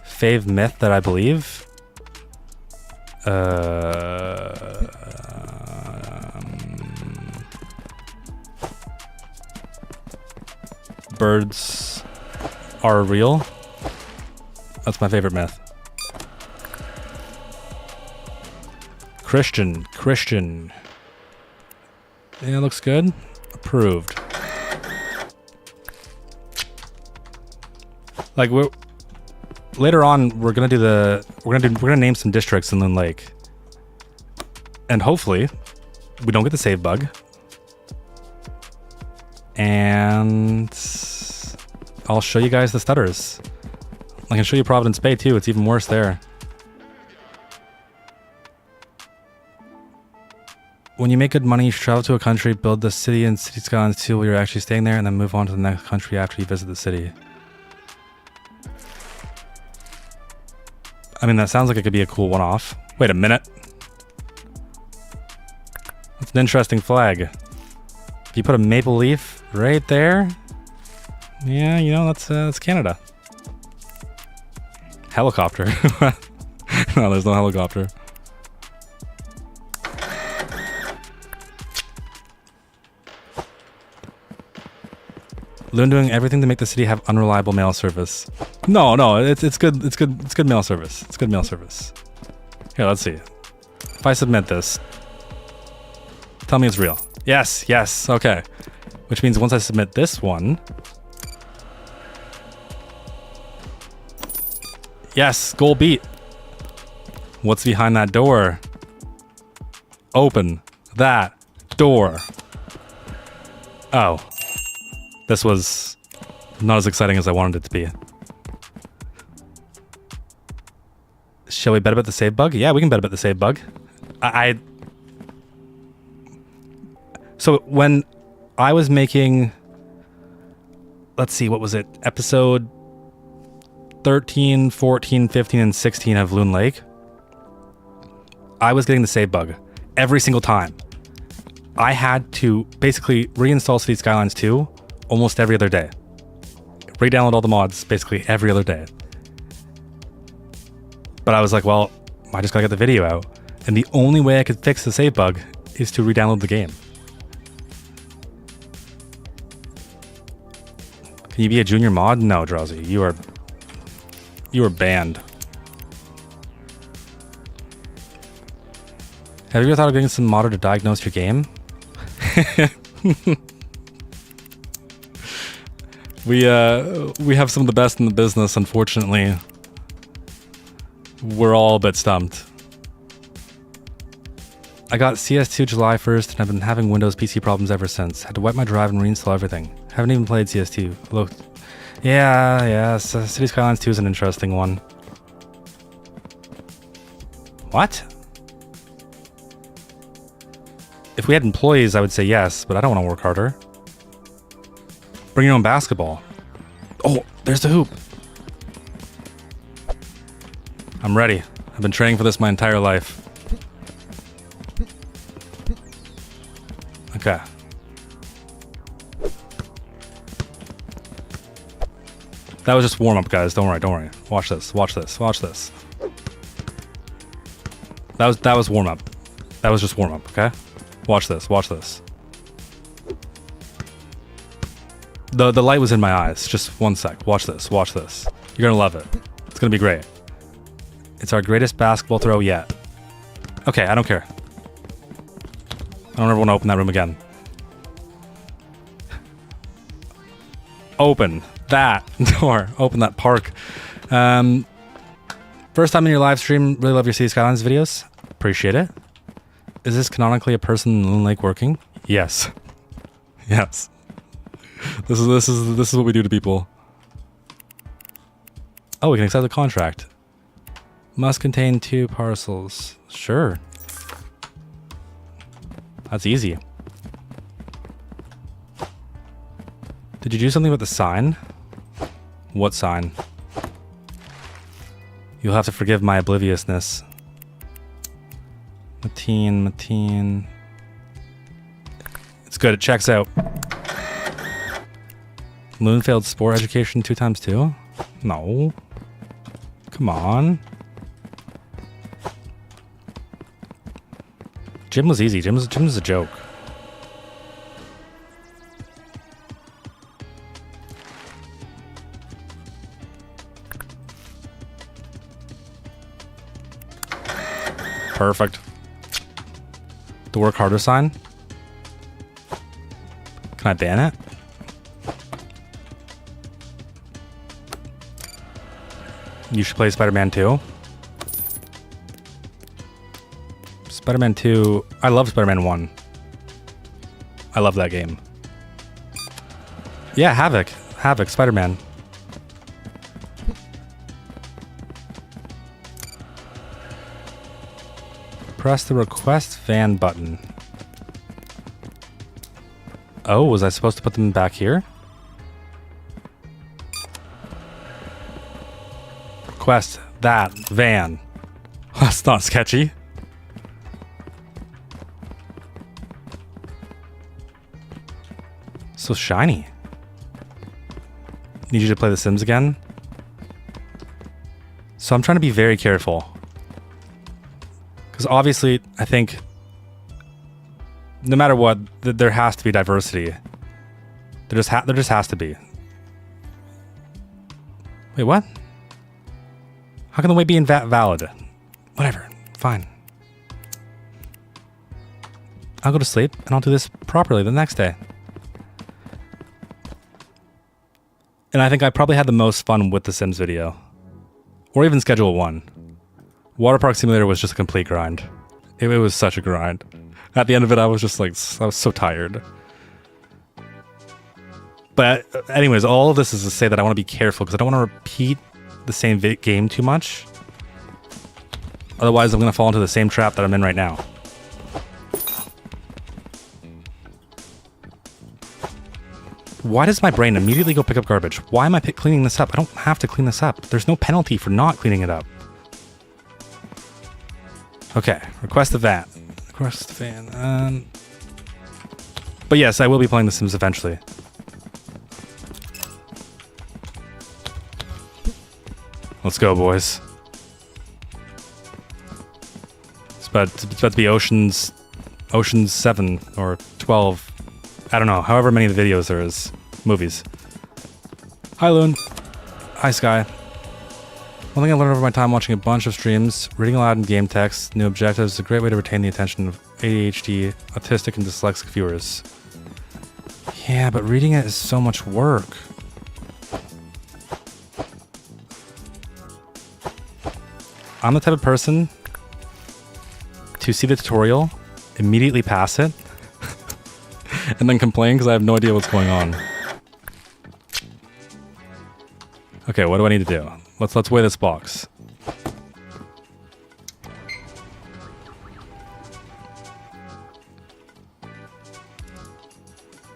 Fave myth that I believe? Birds are real? That's my favorite myth. Christian. Yeah, looks good. Approved. Like later on, we're gonna name some districts in Loon Lake, and hopefully, we don't get the save bug. And I'll show you guys the stutters. I can show you Providence Bay too. It's even worse there. When you make good money, you should travel to a country, build the city and City Skylines too while you're actually staying there, and then move on to the next country after you visit the city. I mean, that sounds like it could be a cool one-off. Wait a minute. That's an interesting flag. If you put a maple leaf right there, yeah, you know, that's Canada. Helicopter. No, there's no helicopter. Loon doing everything to make the city have unreliable mail service. No, it's good. It's good mail service. It's good mail service. Here, let's see. If I submit this, tell me it's real. Yes, okay. Which means once I submit this one, yes, goal beat. What's behind that door? Open that door. Oh. This was not as exciting as I wanted it to be. Shall we bet about the save bug? Yeah, we can bet about the save bug. So when I was making, let's see, what was it? Episode 13, 14, 15, and 16 of Loon Lake, I was getting the save bug every single time. I had to basically reinstall City Skylines 2 almost every other day. Re-download all the mods basically every other day. But I was like, well, I just gotta get the video out. And the only way I could fix the save bug is to re-download the game. Can you be a junior mod? No, Drowsy. You are banned. Have you ever thought of getting some modder to diagnose your game? We have some of the best in the business, unfortunately. We're all a bit stumped. I got CS2 July 1st, and I've been having Windows PC problems ever since. Had to wipe my drive and reinstall everything. Haven't even played CS2. Look. Yeah, City Skylines 2 is an interesting one. What? If we had employees, I would say yes, but I don't want to work harder. Bring your own basketball. Oh, there's the hoop. I'm ready. I've been training for this my entire life. Okay. That was just warm-up, guys. Don't worry. Watch this. That was warm-up. That was just warm-up, okay? Watch this. The light was in my eyes. Just 1 sec. Watch this. You're gonna love it. It's gonna be great. It's our greatest basketball throw yet. Okay, I don't care. I don't ever want to open that room again. Open that door. Open that park. First time in your live stream. Really love your City Skylines videos. Appreciate it. Is this canonically a person in Loon Lake working? Yes. Yes. This is what we do to people. Oh, we can accept the contract. Must contain 2 parcels. Sure. That's easy. Did you do something with the sign? What sign? You'll have to forgive my obliviousness. Mateen. It's good, it checks out. Loon failed sport education 2 times 2? No. Come on. Gym was easy. Gym was a joke. Perfect. The work harder sign. Can I ban it? You should play Spider-Man 2. Spider-Man 2... I love Spider-Man 1. I love that game. Yeah, Havoc, Spider-Man. Press the request van button. Oh, was I supposed to put them back here? Request that van. That's not sketchy. So shiny. Need you to play The Sims again? So I'm trying to be very careful. Because obviously, I think no matter what, there has to be diversity. There just has to be. Wait, what? How can the wait be invalid? Whatever, fine. I'll go to sleep and I'll do this properly the next day. And I think I probably had the most fun with the Sims video. Or even Schedule 1. Water Park Simulator was just a complete grind. It was such a grind. At the end of it, I was just like, I was so tired. But anyways, all of this is to say that I want to be careful because I don't want to repeat the same game too much. Otherwise, I'm going to fall into the same trap that I'm in right now. Why does my brain immediately go pick up garbage? Why am I cleaning this up? I don't have to clean this up. There's no penalty for not cleaning it up. Okay, request the van. Request the van. But yes, I will be playing The Sims eventually. Let's go, boys. It's about to be Ocean's 7 or 12. I don't know, however many of the videos there is. Movies. Hi, Loon. Hi, Sky. One thing I learned over my time watching a bunch of streams, reading aloud in game text, new objectives is a great way to retain the attention of ADHD, autistic, and dyslexic viewers. Yeah, but reading it is so much work. I'm the type of person to see the tutorial, immediately pass it, and then complain because I have no idea what's going on. Okay, what do I need to do? Let's weigh this box.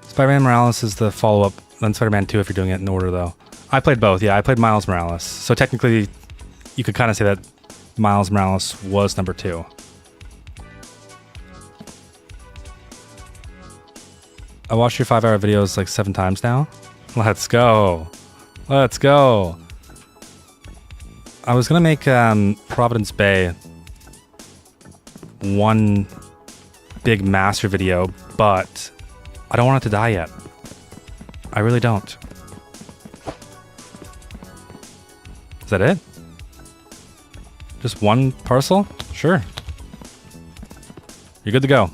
Spider-Man Morales is the follow-up, then Spider-Man 2 if you're doing it in order, though. I played both, yeah. I played Miles Morales. So technically, you could kind of say that Miles Morales was number 2. I watched your 5-hour videos like 7 times now. Let's go. Let's go. I was going to make Providence Bay one big master video, but I don't want it to die yet. I really don't. Is that it? Just one parcel? Sure. You're good to go.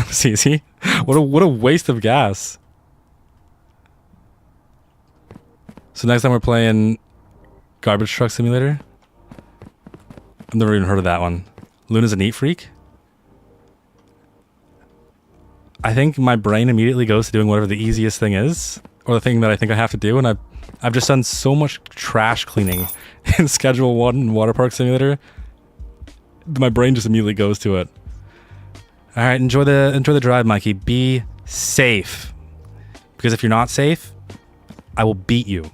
See? What a waste of gas. So next time we're playing Garbage Truck Simulator. I've never even heard of that one. Luna's a neat freak? I think my brain immediately goes to doing whatever the easiest thing is, or the thing that I think I have to do, and I've just done so much trash cleaning in Schedule 1 Water Park Simulator. My brain just immediately goes to it. All right, enjoy the drive, Mikey. Be safe, because if you're not safe, I will beat you.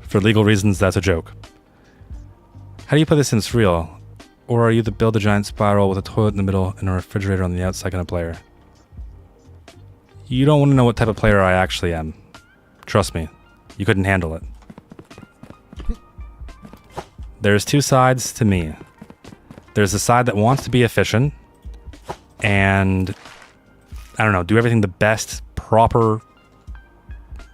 For legal reasons, that's a joke. How do you play this in surreal? Or are you the build a giant spiral with a toilet in the middle and a refrigerator on the outside kind of player? You don't want to know what type of player I actually am. Trust me, you couldn't handle it. There's 2 sides to me. There's the side that wants to be efficient and, I don't know, do everything the best, proper,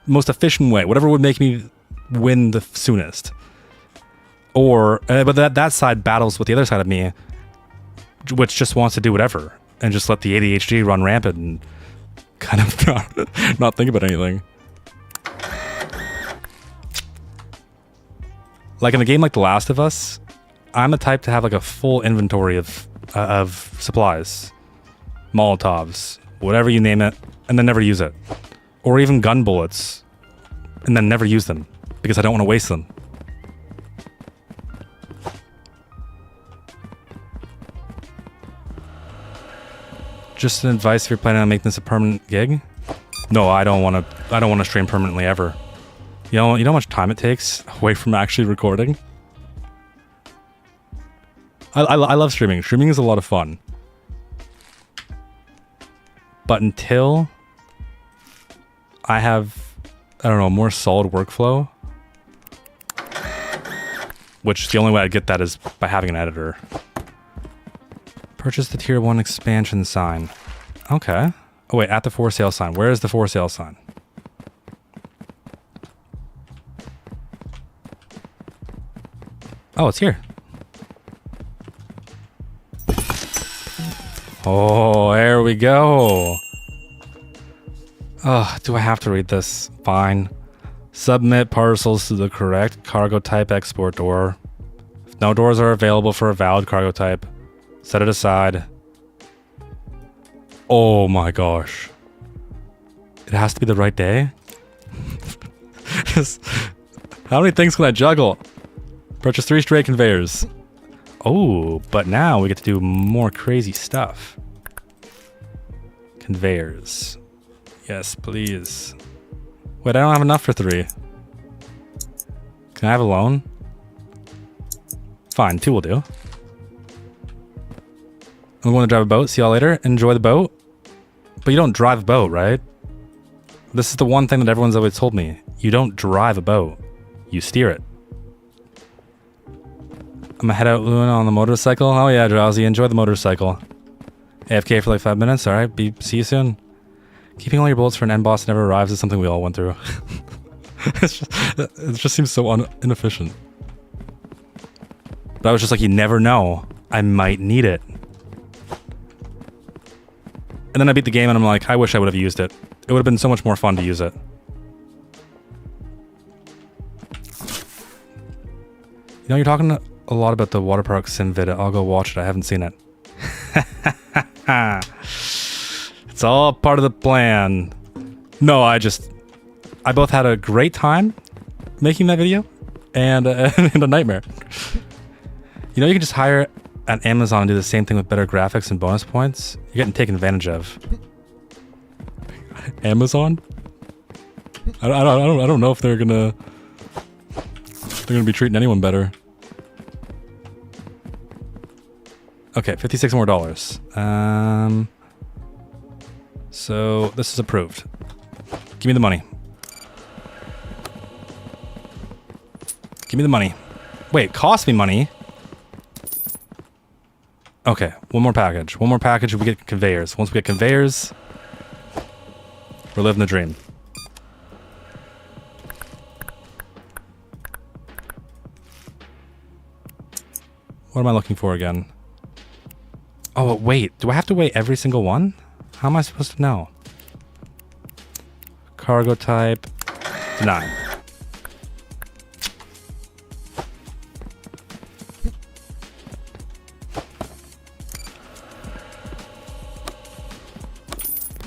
most efficient way, whatever would make me win the soonest. Or, but that side battles with the other side of me, which just wants to do whatever and just let the ADHD run rampant and kind of not think about anything. Like in a game like The Last of Us, I'm the type to have like a full inventory of supplies, Molotovs, whatever you name it, and then never use it. Or even gun bullets, and then never use them because I don't want to waste them. Just an advice if you're planning on making this a permanent gig. No, I don't want to stream permanently ever. You know how much time it takes away from actually recording? I love streaming. Streaming is a lot of fun. But until I have, I don't know, a more solid workflow, which the only way I get that is by having an editor. Purchase the tier 1 expansion sign. Okay. Oh wait, at the for sale sign. Where is the for sale sign? Oh, it's here. Oh, there we go. Oh, do I have to read this? Fine. Submit parcels to the correct cargo type export door. If no doors are available for a valid cargo type, set it aside. Oh my gosh. It has to be the right day? How many things can I juggle? Purchase 3 straight conveyors. Oh, but now we get to do more crazy stuff. Conveyors. Yes, please. Wait, I don't have enough for 3. Can I have a loan? Fine, 2 will do. I'm going to drive a boat. See y'all later. Enjoy the boat. But you don't drive a boat, right? This is the one thing that everyone's always told me. You don't drive a boat. You steer it. I'm gonna head out, Luna, on the motorcycle. Oh yeah, Drowsy. Enjoy the motorcycle. AFK for like 5 minutes. Alright, see you soon. Keeping all your bullets for an end boss that never arrives is something we all went through. It just seems so inefficient. But I was just like, you never know. I might need it. And then I beat the game and I'm like, I wish I would have used it. It would have been so much more fun to use it. know, you're talking a lot about the water park sim vid. I'll go watch it. I haven't seen it. It's all part of the plan. No, I both had a great time making that video and a nightmare. You know, you can just hire at Amazon and do the same thing with better graphics and bonus points. You're getting taken advantage of. Amazon? I don't know if they're gonna be treating anyone better. Okay, $56 more. So this is approved. Give me the money. Give me the money. Wait, cost me money? Okay, one more package. One more package, we get conveyors. Once we get conveyors, we're living the dream. What am I looking for again? Oh, wait. Do I have to weigh every single one? How am I supposed to know? Cargo type. Denied.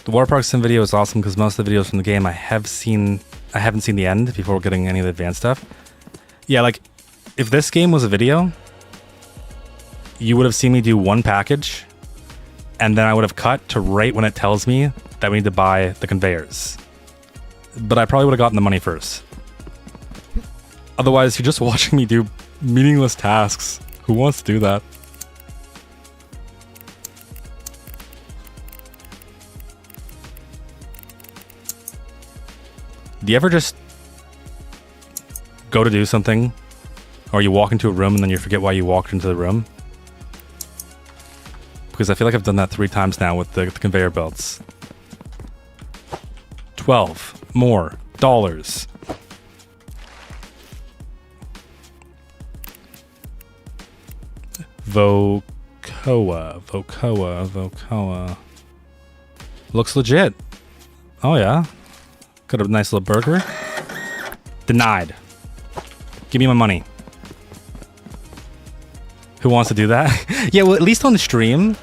The water park sim video is awesome because most of the videos from the game I haven't seen the end before getting any of the advanced stuff. Yeah, like if this game was a video, you would have seen me do one package and then I would have cut to right when it tells me that we need to buy the conveyors. But I probably would have gotten the money first. Otherwise, you're just watching me do meaningless tasks. Who wants to do that? Do you ever just go to do something, or you walk into a room and then you forget why you walked into the room? Because I feel like I've done that 3 times now with the conveyor belts. $12 more. Vocoa. Looks legit. Oh yeah. Got a nice little burger. Denied. Give me my money. Who wants to do that? Yeah, well, at least on the stream,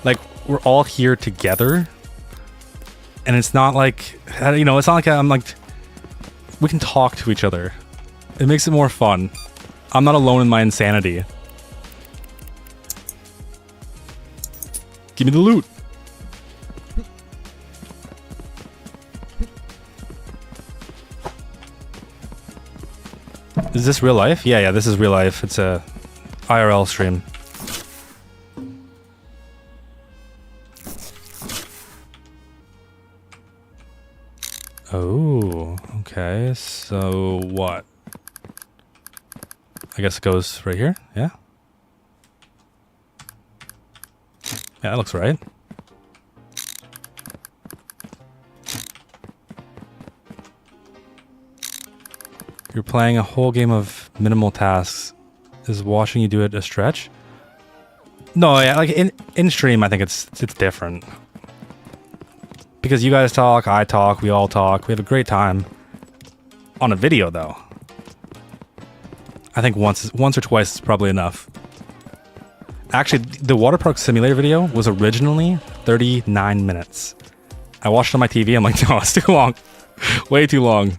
like, we're all here together. And it's not like, you know, it's not like I'm like, we can talk to each other. It makes it more fun. I'm not alone in my insanity. Give me the loot. Is this real life? Yeah, this is real life. It's a IRL stream. Oh, okay. So what? I guess it goes right here. Yeah. Yeah, that looks right. You're playing a whole game of minimal tasks. Is watching you do it a stretch? No, yeah, like in stream, I think it's different. Because you guys talk, I talk, we all talk, we have a great time. On a video, though, I think once or twice is probably enough. Actually, the water park simulator video was originally 39 minutes. I watched it on my TV. I'm like, no, it's too long, way too long.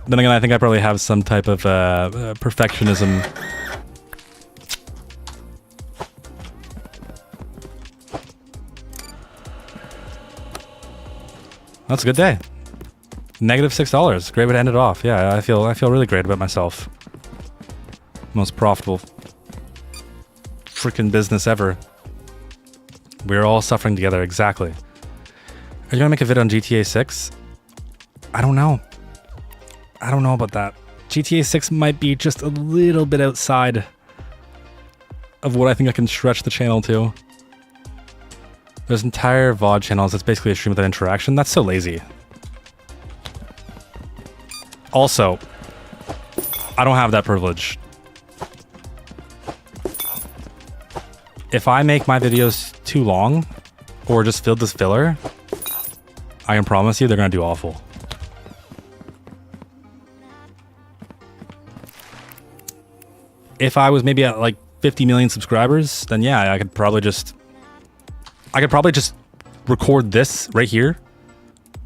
Then again, I think I probably have some type of perfectionism. That's a good day. -$6. Great way to end it off. Yeah, I feel really great about myself. Most profitable freaking business ever. We're all suffering together. Exactly. Are you gonna make a vid on GTA 6? I don't know. I don't know about that. GTA 6 might be just a little bit outside of what I think I can stretch the channel to. There's entire VOD channels that's basically a stream without interaction. That's so lazy. Also, I don't have that privilege. If I make my videos too long, or just filled with filler, I can promise you they're gonna do awful. If I was maybe at like 50 million subscribers, then yeah, I could probably just record this right here,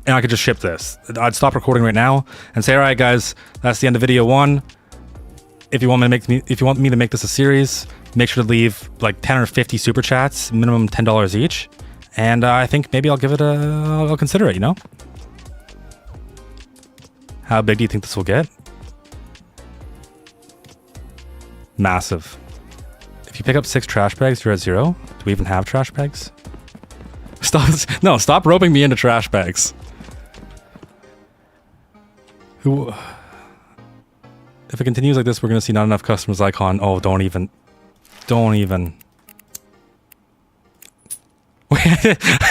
and I could just ship this. I'd stop recording right now and say, all right, guys, that's the end of video 1. If you want me to make this a series, make sure to leave like 10 or 50 super chats, minimum $10 each, and I think maybe I'll I'll consider it. You know, how big do you think this will get? Massive. If you pick up 6 trash bags, you're at 0. Do we even have trash bags? Stop roping me into trash bags. If it continues like this, we're gonna see not enough customers icon. Oh, don't even. I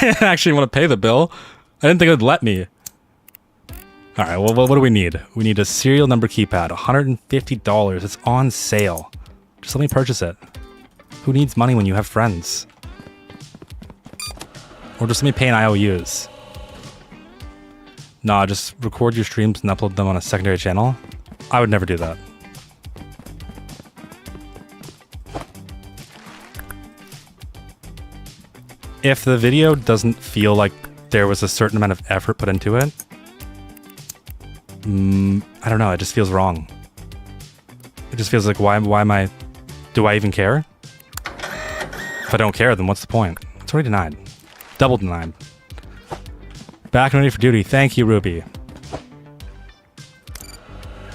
didn't actually want to pay the bill. I didn't think it would let me. All right, well, what do we need? We need a serial number keypad, $150. It's on sale. Just let me purchase it. Who needs money when you have friends? Or just let me pay in IOUs. Nah, just record your streams and upload them on a secondary channel. I would never do that. If the video doesn't feel like there was a certain amount of effort put into it, I don't know, it just feels wrong. It just feels like, why am I... Do I even care? If I don't care, then what's the point? It's already denied. Double denied. Back and ready for duty. Thank you, Ruby.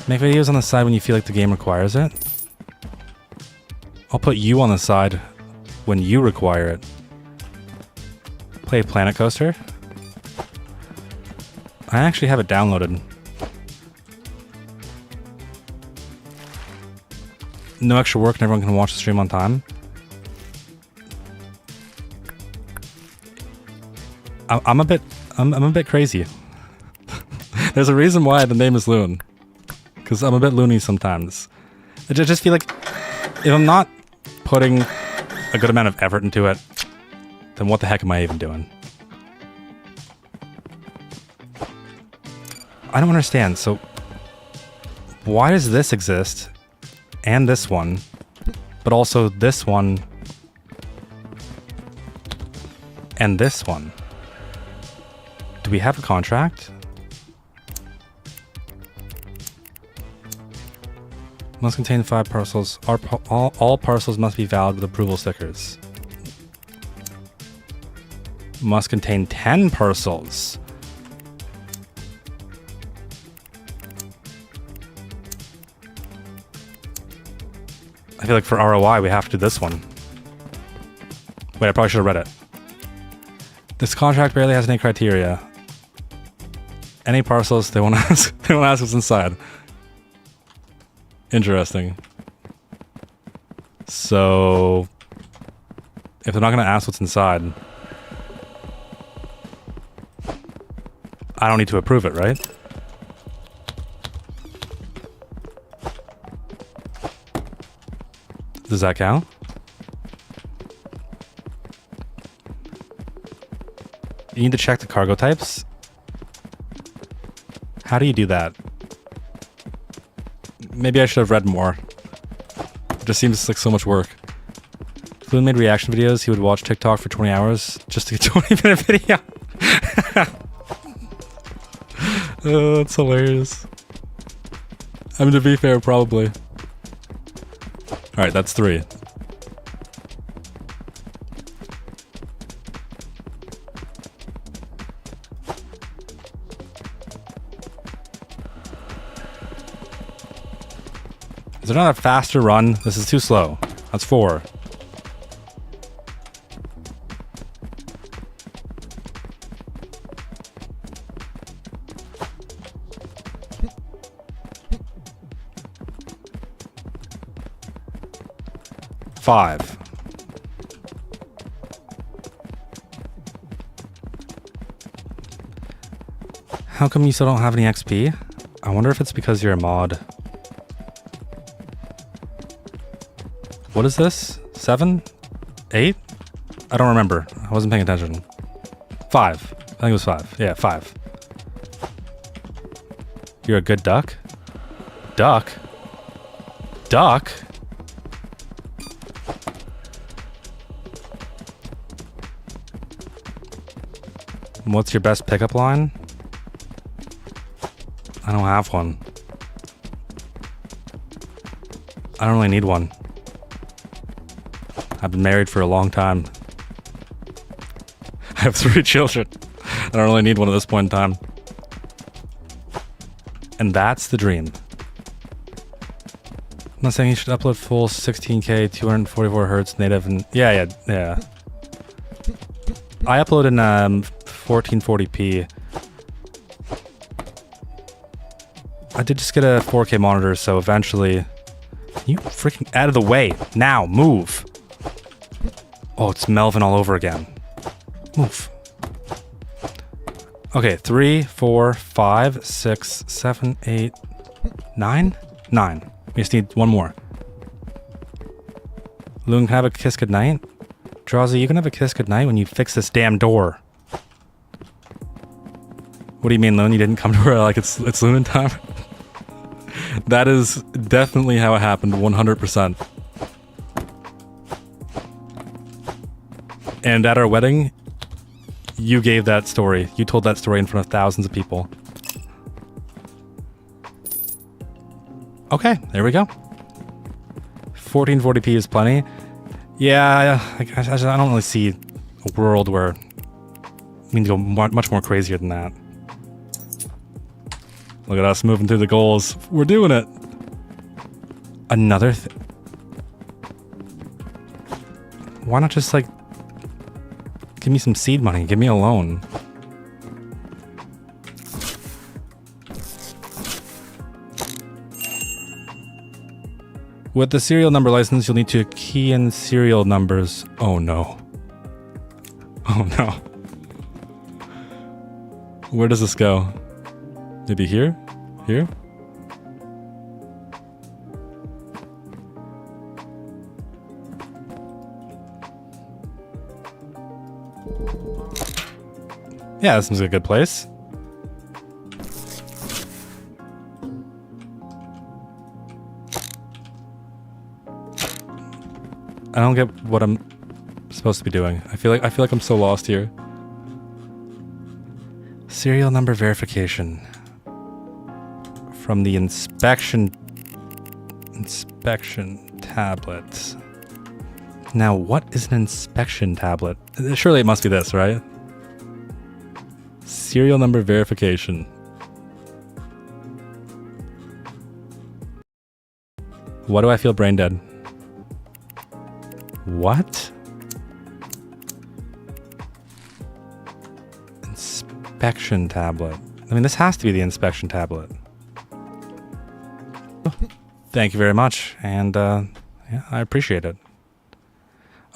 Make videos on the side when you feel like the game requires it. I'll put you on the side when you require it. Play Planet Coaster. I actually have it downloaded. No extra work and everyone can watch the stream on time. I'm a bit crazy. There's a reason why the name is Loon. Because I'm a bit loony sometimes. I just feel like if I'm not putting a good amount of effort into it, then what the heck am I even doing? I don't understand. So why does this exist and this one, but also this one and this one? Do we have a contract? Must contain 5 parcels. All parcels must be valid with approval stickers. Must contain 10 parcels. I feel like for ROI, we have to do this one. Wait, I probably should have read it. This contract barely has any criteria. Any parcels, they won't ask what's inside. Interesting. So, if they're not going to ask what's inside, I don't need to approve it, right? Does that count? You need to check the cargo types? How do you do that? Maybe I should have read more. It just seems like so much work. If Loon made reaction videos, he would watch TikTok for 20 hours just to get a 20-minute video. Oh, that's hilarious. I mean, to be fair, probably. Alright, that's 3. Is there not a faster run? This is too slow. That's 4. Five. How come you still don't have any XP? I wonder if it's because you're a mod. What is this? 7? 8? I don't remember. I wasn't paying attention. 5. I think it was 5. Yeah, 5. You're a good duck? Duck? Duck? What's your best pickup line? I don't have one. I don't really need one. I've been married for a long time. I have 3 children. I don't really need one at this point in time. And that's the dream. I'm not saying you should upload full 16K, 244 hertz native, and yeah. I upload in 1440p. I did just get a 4K monitor, so eventually... You freaking out of the way. Now, move. Oh, it's Melvin all over again. Move. Okay, 3, 4, 5, 6, 7, 8, 9? 9. We just need one more. Loon, can I have a kiss goodnight? Drazy, you can have a kiss goodnight when you fix this damn door. What do you mean, Loon? You didn't come to her like it's Loonin time? That is definitely how it happened, 100%. And at our wedding, you gave that story. You told that story in front of thousands of people. Okay, there we go. 1440p is plenty. Yeah, I don't really see a world where we need to go much more crazier than that. Look at us moving through the goals. We're doing it. Another thing. Why not just, like, give me some seed money? Give me a loan. With the serial number license, you'll need to key in serial numbers. Oh no. Oh no. Where does this go? Maybe here? Here? Yeah, this seems like a good place. I don't get what I'm supposed to be doing. I feel like I'm so lost here. Serial number verification. From the inspection tablet. Now, what is an inspection tablet? Surely it must be this, right? Serial number verification. Why do I feel brain dead? What? Inspection tablet. I mean, this has to be the inspection tablet. Thank you very much, and yeah, I appreciate it.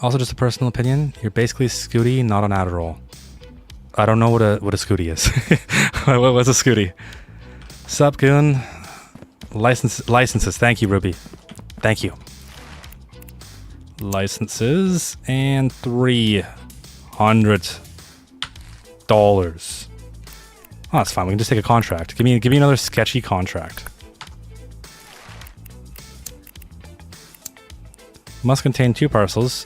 Also, just a personal opinion, you're basically Scooty, not on Adderall. I don't know what a Scooty is. What's a Scooty? Sup, Goon? Licenses, thank you, Ruby. Thank you. Licenses, and $300. Oh, that's fine, we can just take a contract. Give me another sketchy contract. Must contain 2 parcels.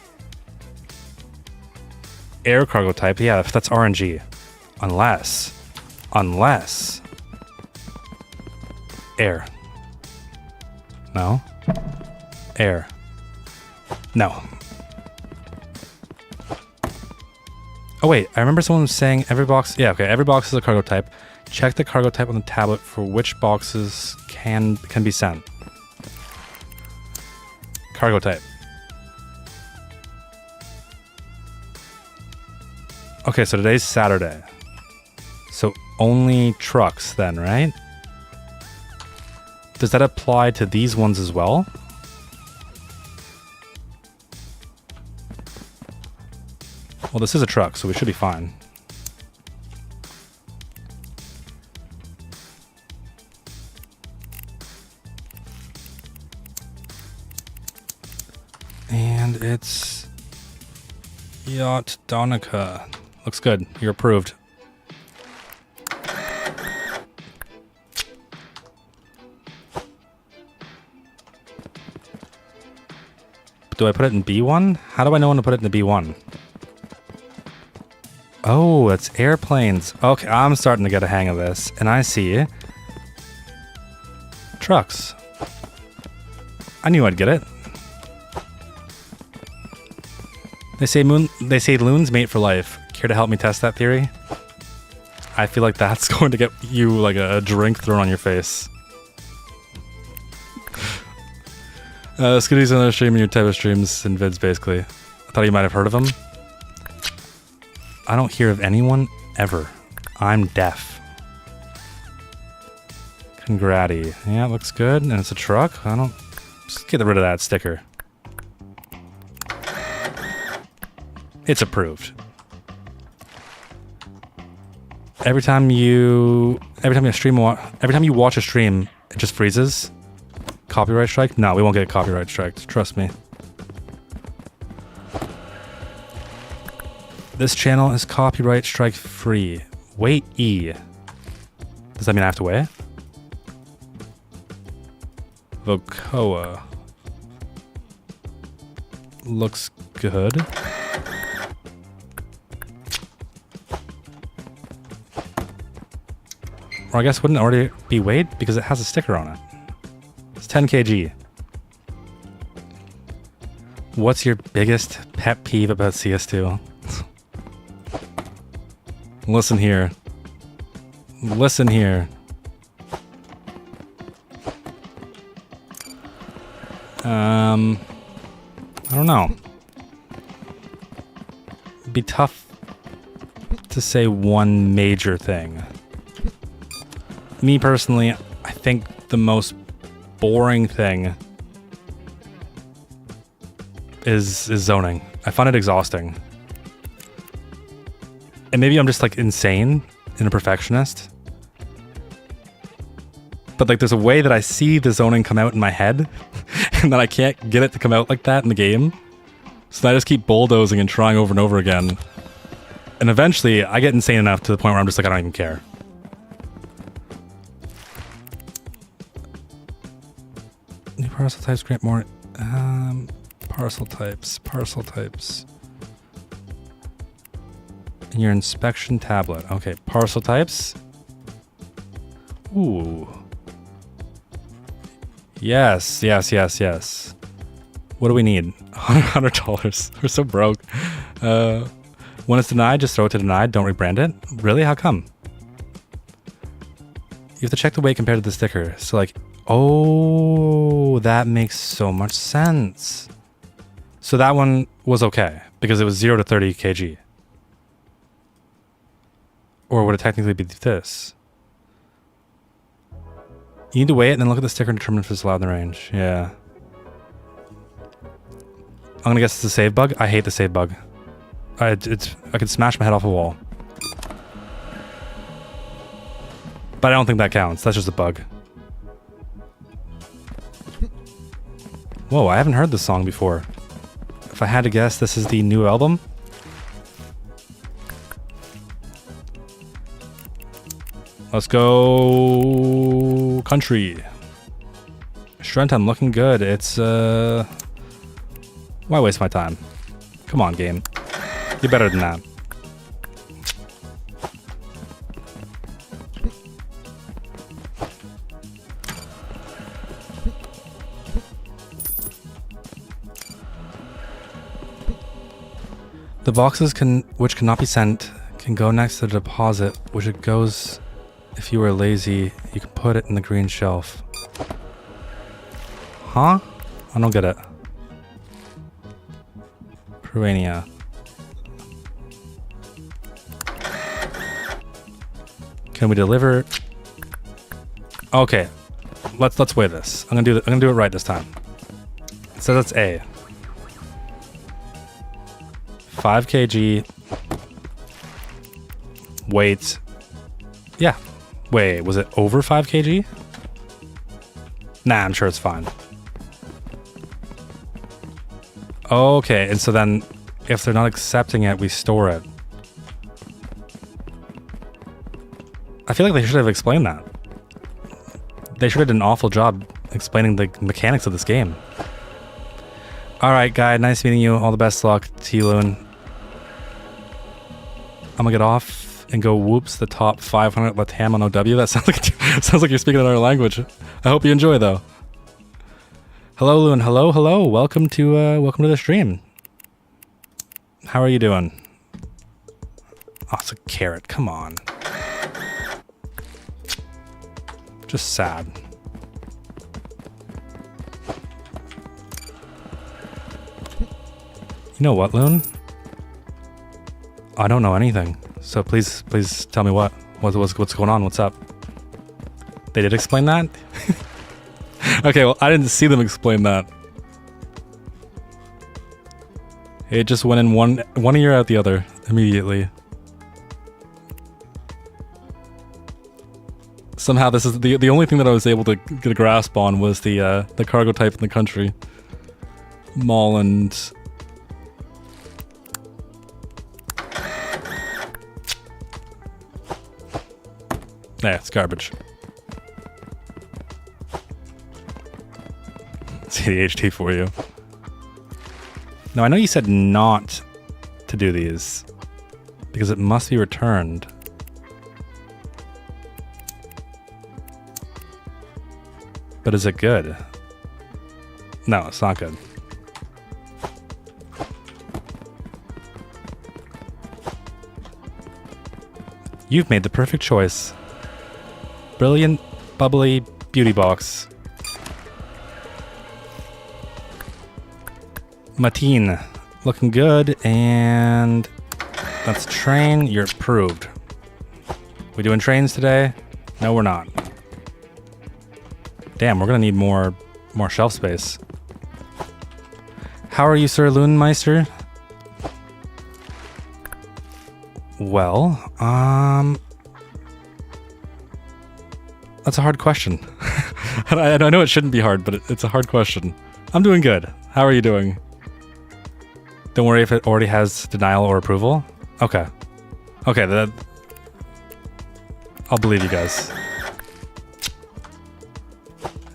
Air cargo type. Yeah, that's RNG. Unless. Air. No. Air. No. Oh wait, I remember someone was saying every box. Yeah, okay, every box is a cargo type. Check the cargo type on the tablet for which boxes can be sent. Cargo type. Okay, so today's Saturday. So only trucks then, right? Does that apply to these ones as well? Well, this is a truck, so we should be fine. And it's Yacht Donica. Looks good. You're approved. Do I put it in B1? How do I know when to put it in the B1? Oh, it's airplanes. Okay, I'm starting to get a hang of this. And I see trucks. I knew I'd get it. They say loons mate for life. Care to help me test that theory? I feel like that's going to get you like a drink thrown on your face. Skitty's another stream in your type of streams and vids, basically. I thought you might have heard of them. I don't hear of anyone ever. I'm deaf. Congratty. Yeah, it looks good. And it's a truck. I don't... Just get rid of that sticker. It's approved. Every time you watch a stream, it just freezes. Copyright strike? No, we won't get a copyright strike. Trust me. This channel is copyright strike free. Wait E. Does that mean I have to wait? Vocoa. Looks good. Or I guess wouldn't it already be weight because it has a sticker on it. It's 10 kg. What's your biggest pet peeve about CS2? Listen here. Listen here. I don't know. It'd be tough to say one major thing. Me personally, I think the most boring thing is zoning. I find it exhausting. And maybe I'm just like insane and a perfectionist. But like there's a way that I see the zoning come out in my head and then I can't get it to come out like that in the game. So then I just keep bulldozing and trying over and over again. And eventually I get insane enough to the point where I'm just like, I don't even care. New parcel types grant more. Parcel types. In your inspection tablet. Okay, parcel types. Ooh. Yes. What do we need? $100. We're so broke. When it's denied, just throw it to denied. Don't rebrand it. Really? How come? You have to check the weight compared to the sticker. So like, oh, that makes so much sense. So that one was okay because it was 0 to 30 kg. Or would it technically be this? You need to weigh it and then look at the sticker and determine if it's allowed in the range. Yeah. I'm gonna guess it's a save bug. I hate the save bug. I could smash my head off a wall. But I don't think that counts. That's just a bug. Whoa, I haven't heard this song before. If I had to guess, this is the new album. Let's go country. Shrent, I'm looking good. It's why waste my time? Come on, game. You're better than that. The boxes which cannot be sent can go next to the deposit, which it goes. If you were lazy, you could put it in the green shelf. Huh? I don't get it. Peruania. Can we deliver? Okay. Let's weigh this. I'm gonna do it right this time. It says it's A. 5 kg. Weight. Yeah. Wait, was it over 5 kg? Nah, I'm sure it's fine. Okay, and so then if they're not accepting it, we store it. I feel like they should have explained that. They should have done an awful job explaining the mechanics of this game. Alright, guy, nice meeting you. All the best luck to you, Loon. I'm gonna get off and go whoops the top 500 Latam on OW. That sounds like sounds like you're speaking another language. I hope you enjoy though. Hello, Loon. Hello. Welcome to the stream. How are you doing? Oh, it's a carrot. Come on. Just sad. You know what, Loon? I don't know anything. So please tell me what's going on. What's up? They did explain that? Okay, well, I didn't see them explain that. It just went in one ear out the other immediately. Somehow this is the only thing that I was able to get a grasp on was the cargo type in the country. Mall and... Yeah, it's garbage. It's ADHD for you. Now, I know you said not to do these because it must be returned. But is it good? No, it's not good. You've made the perfect choice. Brilliant, bubbly beauty box. Mateen, looking good, and that's train. You're approved. We doing trains today? No, we're not. Damn, we're gonna need more shelf space. How are you, Sir Loonmeister? Well, that's a hard question. I know it shouldn't be hard, but it's a hard question. I'm doing good. How are you doing? Don't worry if it already has denial or approval. Okay. Okay, I'll believe you guys.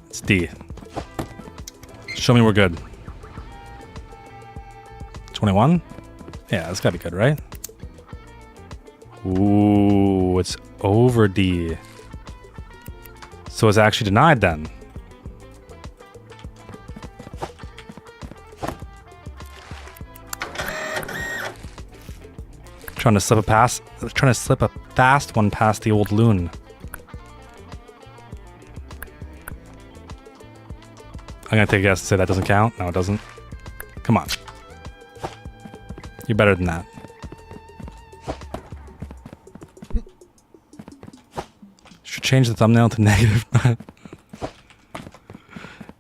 It's D. Show me we're good. 21? Yeah, that's gotta be good, right? Ooh, it's over D. So it's actually denied then. Trying to slip a fast one past the old loon. I'm gonna take a guess and say that doesn't count. No, it doesn't. Come on. You're better than that. Should change the thumbnail to negative.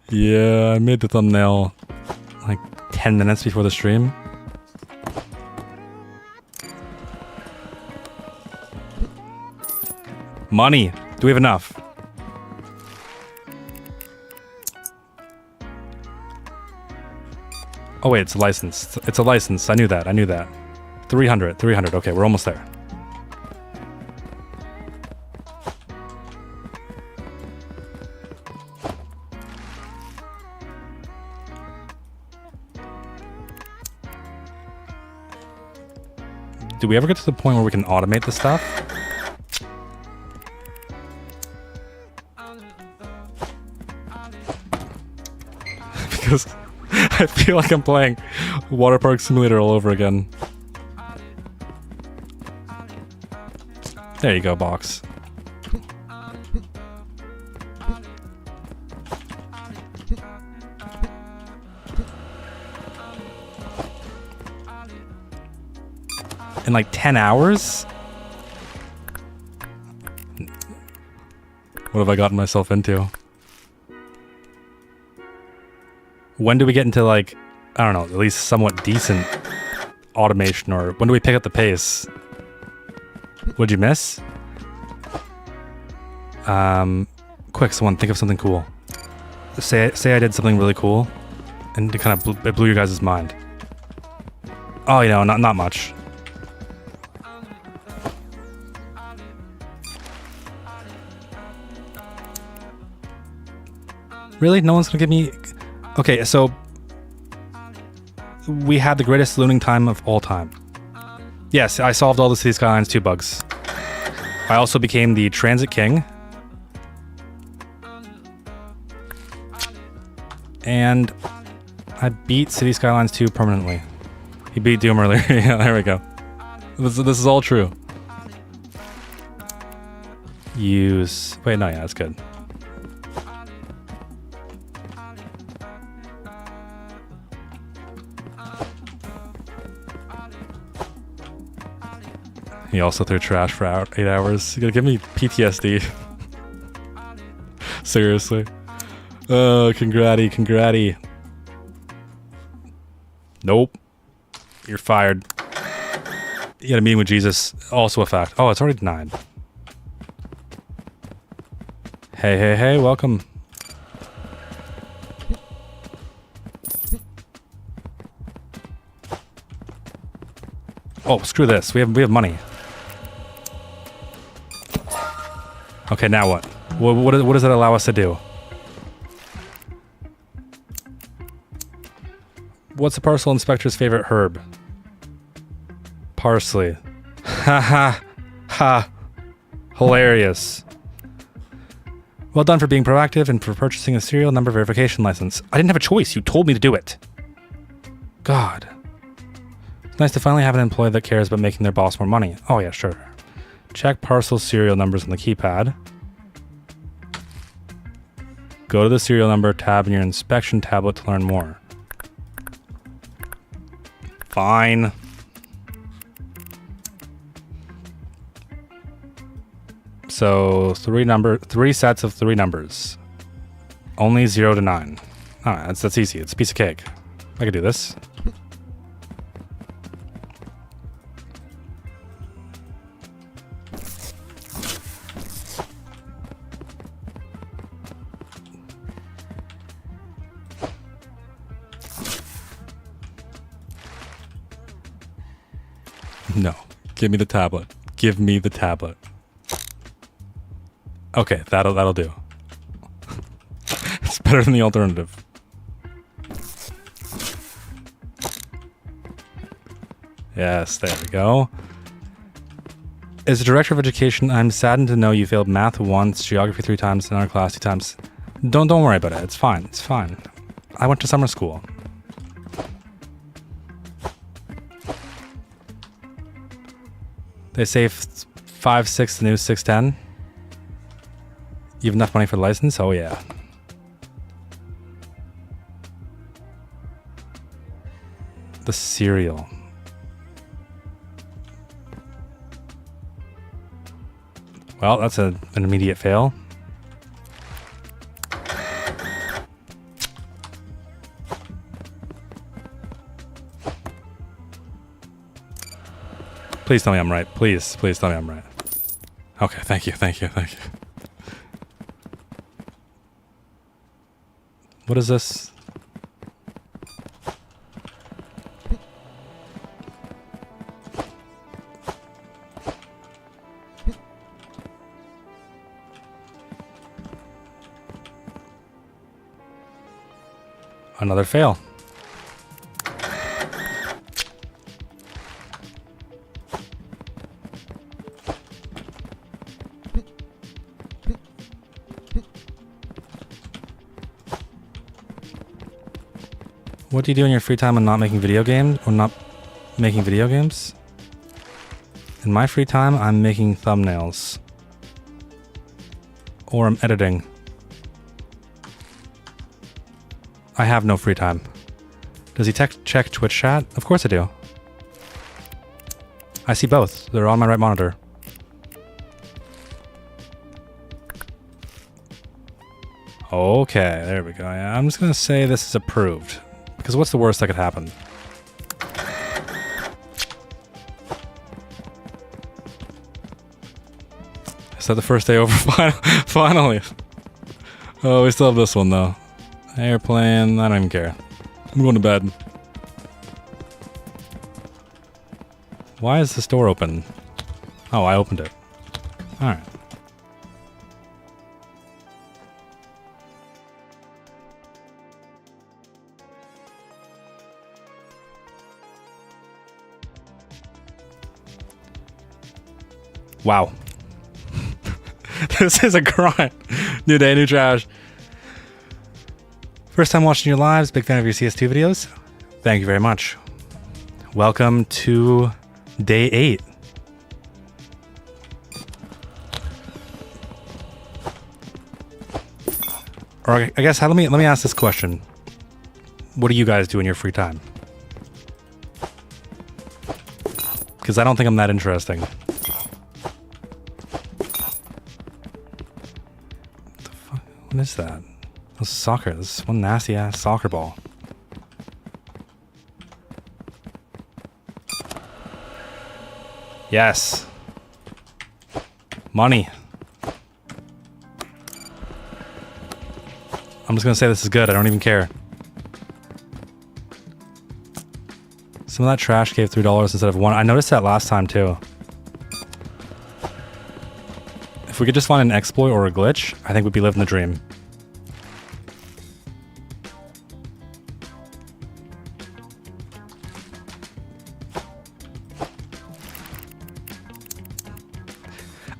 Yeah, I made the thumbnail like 10 minutes before the stream. Money. Do we have enough? Oh wait, it's a license. It's a license. I knew that. 300. Okay, we're almost there. Do we ever get to the point where we can automate the stuff? Because I feel like I'm playing Water Park Simulator all over again. There you go, box. In like 10 hours? What have I gotten myself into? When do we get into like, I don't know, at least somewhat decent automation, or when do we pick up the pace? What'd you miss? Quick, someone think of something cool. Say I did something really cool and it kind of blew your guys' mind. Oh, you know, not much. Really? No one's gonna give me... Okay, so... We had the greatest looning time of all time. Yes, I solved all the City Skylines 2 bugs. I also became the Transit King. And I beat City Skylines 2 permanently. He beat Doom earlier. Yeah, there we go. This is all true. Use... Wait, no, yeah, that's good. He also threw trash for 8 hours. You're gonna give me PTSD. Seriously. Oh, congratty. Nope. You're fired. You got a meeting with Jesus. Also a fact. Oh, it's already denied. Hey, welcome. Oh, screw this. We have money. Okay, now what? What does it allow us to do? What's the parcel inspector's favorite herb? Parsley. Ha. Hilarious. Well done for being proactive and for purchasing a serial number verification license. I didn't have a choice. You told me to do it. God. It's nice to finally have an employee that cares about making their boss more money. Oh yeah, sure. Check parcel serial numbers on the keypad. Go to the serial number tab in your inspection tablet to learn more. Fine. So 3 sets of 3 numbers. Only 0 to 9. Alright, that's easy. It's a piece of cake. I could do this. No. Give me the tablet. Give me the tablet. Okay, that'll do. It's better than the alternative. Yes, there we go. As a director of education, I'm saddened to know you failed math once, geography 3 times, and our class 2 times. Don't worry about it. It's fine. It's fine. I went to summer school. They say 5.6 the new 6.10. You have enough money for the license? Oh yeah. The cereal. Well, that's an immediate fail. Please tell me I'm right. Please tell me I'm right. Okay, thank you. What is this? Another fail. What do you do in your free time when not making video games? Or not making video games? In my free time, I'm making thumbnails. Or I'm editing. I have no free time. Does he check Twitch chat? Of course I do. I see both. They're on my right monitor. Okay, there we go. Yeah, I'm just gonna say this is approved. Because what's the worst that could happen? Is that the first day over? Finally. Oh, we still have this one though. Airplane, I don't even care. I'm going to bed. Why is this door open? Oh, I opened it. Alright. Wow. This is a grind. New day, new trash. First time watching your lives. Big fan of your CS2 videos. Thank you very much. Welcome to day 8. Or I guess let me ask this question. What do you guys do in your free time? Because I don't think I'm that interesting. What the fuck? What is that? This is soccer. This is one nasty ass soccer ball. Yes. Money. I'm just gonna say this is good. I don't even care. Some of that trash gave $3 instead of 1. I noticed that last time too. If we could just find an exploit or a glitch, I think we'd be living the dream.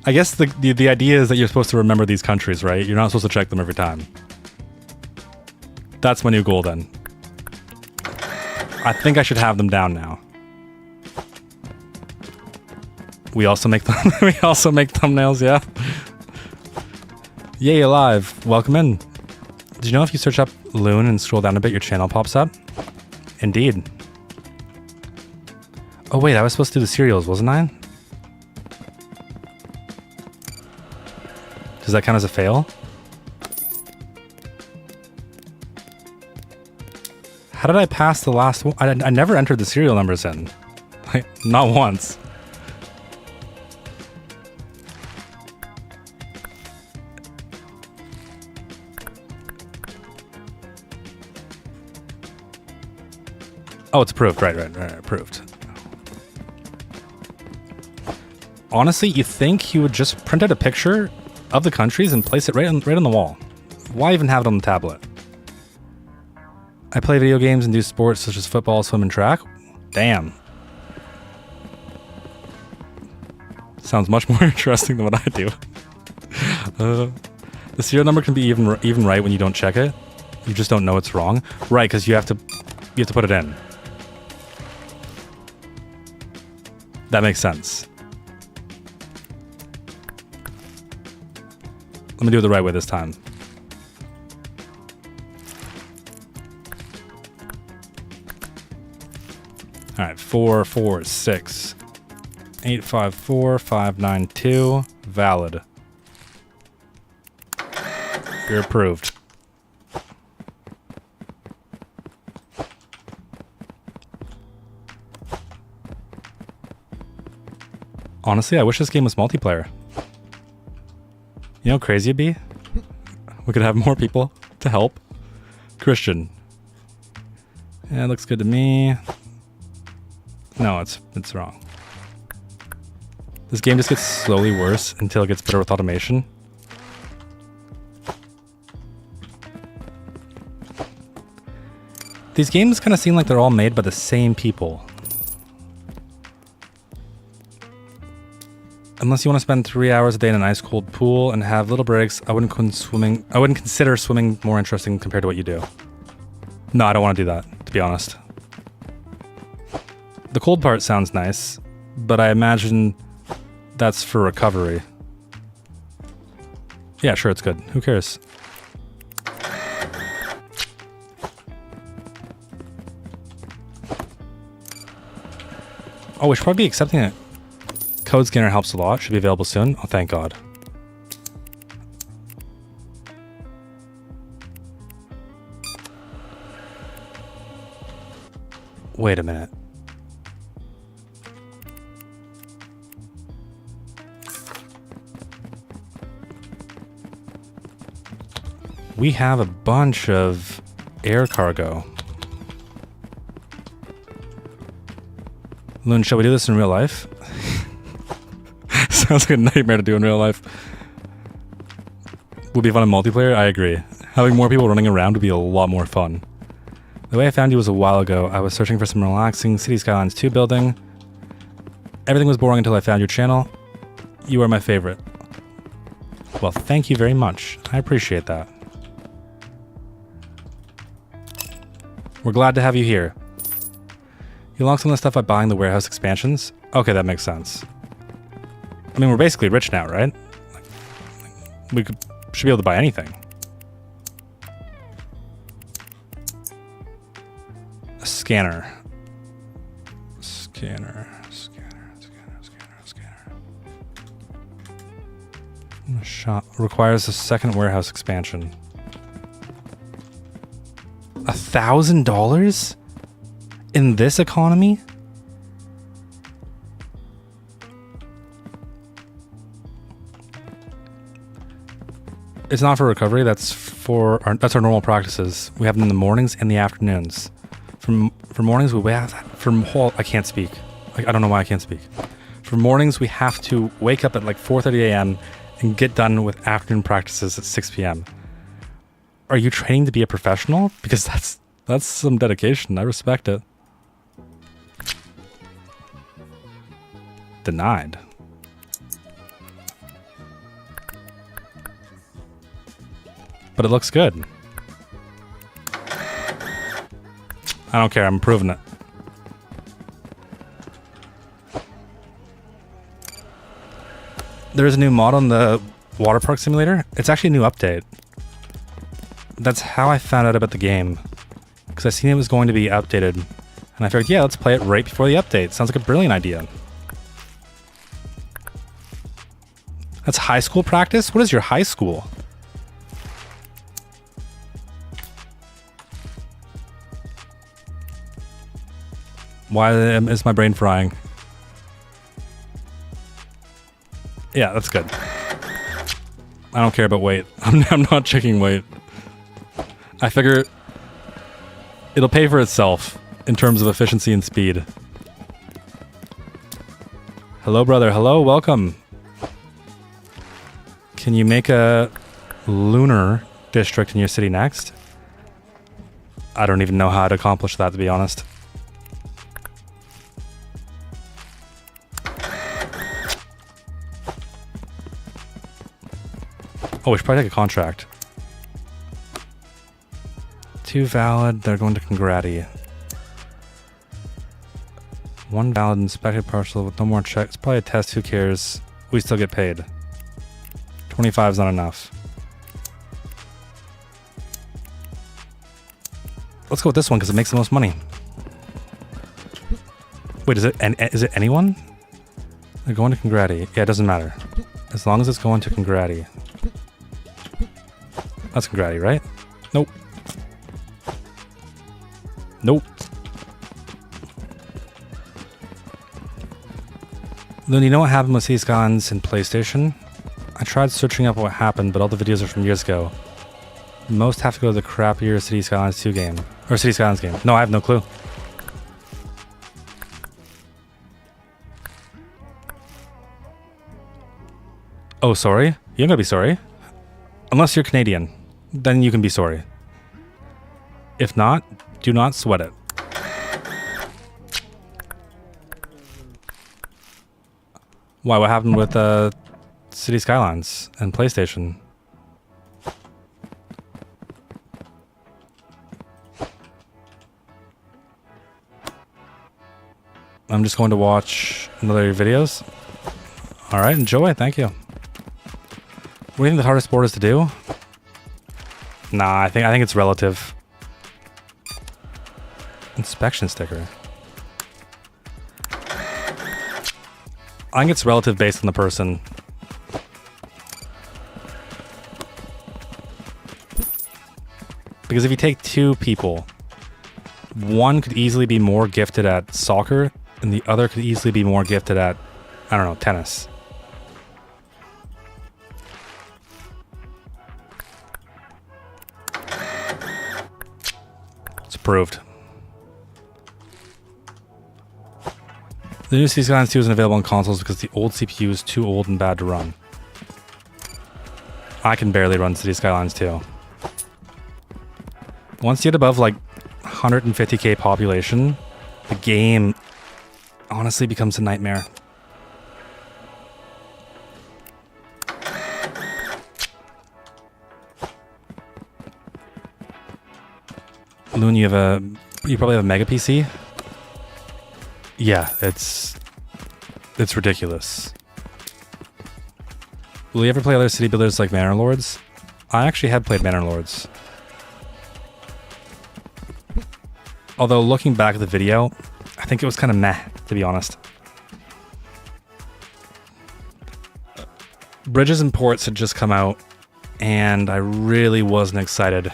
I guess the idea is that you're supposed to remember these countries, right? You're not supposed to check them every time. That's my new goal then. I think I should have them down now. We also make we also make thumbnails, yeah. Yay, alive. Welcome in. Did you know if you search up Loon and scroll down a bit, your channel pops up? Indeed. Oh wait, I was supposed to do the serials, wasn't I? Does that count as a fail? How did I pass the last one? I never entered the serial numbers in. Like, not once. Oh, it's approved. Right, approved. Honestly, you think he would just print out a picture of the countries and place it right on the wall? Why even have it on the tablet? I play video games and do sports such as football, swim, and track. Damn. Sounds much more interesting than what I do. The serial number can be even right when you don't check it. You just don't know it's wrong. Right, because you have to put it in. That makes sense. Let me do it the right way this time. All right, 446 854 592 valid. You're approved. Honestly, I wish this game was multiplayer. You know how crazy it'd be? We could have more people to help. Christian. Yeah, it looks good to me. No, it's wrong. This game just gets slowly worse until it gets better with automation. These games kind of seem like they're all made by the same people. Unless you want to spend 3 hours a day in an ice cold pool and have little breaks, I wouldn't consider swimming more interesting compared to what you do. No, I don't want to do that, to be honest. The cold part sounds nice, but I imagine that's for recovery. Yeah, sure, it's good. Who cares? Oh, we should probably be accepting it. Code scanner helps a lot. Should be available soon. Oh, thank God. Wait a minute. We have a bunch of air cargo. Loon, shall we do this in real life? Sounds like a nightmare to do in real life. Would be fun in multiplayer? I agree. Having more people running around would be a lot more fun. The way I found you was a while ago. I was searching for some relaxing City Skylines 2 building. Everything was boring until I found your channel. You are my favorite. Well, thank you very much. I appreciate that. We're glad to have you here. You launched some of the stuff by buying the warehouse expansions? Okay, that makes sense. I mean, we're basically rich now, right? Should be able to buy anything. A scanner. Scanner. Shop requires a second warehouse expansion. $1,000 in this economy? It's not for recovery. That's our normal practices. We have them in the mornings and the afternoons. For mornings we have I can't speak. I don't know why I can't speak. For mornings we have to wake up at like 4:30 a.m. and get done with afternoon practices at 6 p.m. Are you training to be a professional? Because that's some dedication. I respect it. Denied. But it looks good. I don't care. I'm improving it. There's a new mod on the water park simulator. It's actually a new update. That's how I found out about the game. Because I seen it was going to be updated. And I figured, yeah, let's play it right before the update. Sounds like a brilliant idea. That's high school practice? What is your high school? Why is my brain frying? Yeah, that's good. I don't care about weight. I'm not checking weight. I figure it'll pay for itself in terms of efficiency and speed. Hello, brother. Hello, welcome. Can you make a lunar district in your city next? I don't even know how to accomplish that, to be honest. Oh, we should probably take a contract. 2 valid, they're going to Congrati. 1 valid inspected parcel with no more checks. Probably a test, who cares? We still get paid. 25 is not enough. Let's go with this one because it makes the most money. Wait, is it anyone? They're going to Congrati. Yeah, it doesn't matter. As long as it's going to Congrati. That's Congrati, right? Nope. Nope. Then you know what happened with City Skylines in PlayStation? I tried searching up what happened, but all the videos are from years ago. Most have to go to the crappier City Skylines 2 game. Or City Skylines game. No, I have no clue. Oh, sorry? You don't gotta be sorry. Unless you're Canadian. Then you can be sorry. If not, do not sweat it. Why? What happened with City Skylines and PlayStation? I'm just going to watch another videos. All right, enjoy. Thank you. What do you think the hardest sport is to do? Nah, I think it's relative. Inspection sticker. I think it's relative based on the person. Because if you take 2 people, one could easily be more gifted at soccer, and the other could easily be more gifted at, I don't know, tennis. It's approved. The new City Skylines 2 isn't available on consoles because the old CPU is too old and bad to run. I can barely run City Skylines 2. Once you get above like 150k population, the game honestly becomes a nightmare. Loon, you probably have a mega PC? Yeah, it's ridiculous. Will you ever play other city builders like Manor Lords? I actually have played Manor Lords. Although looking back at the video, I think it was kind of meh, to be honest. Bridges and Ports had just come out, and I really wasn't excited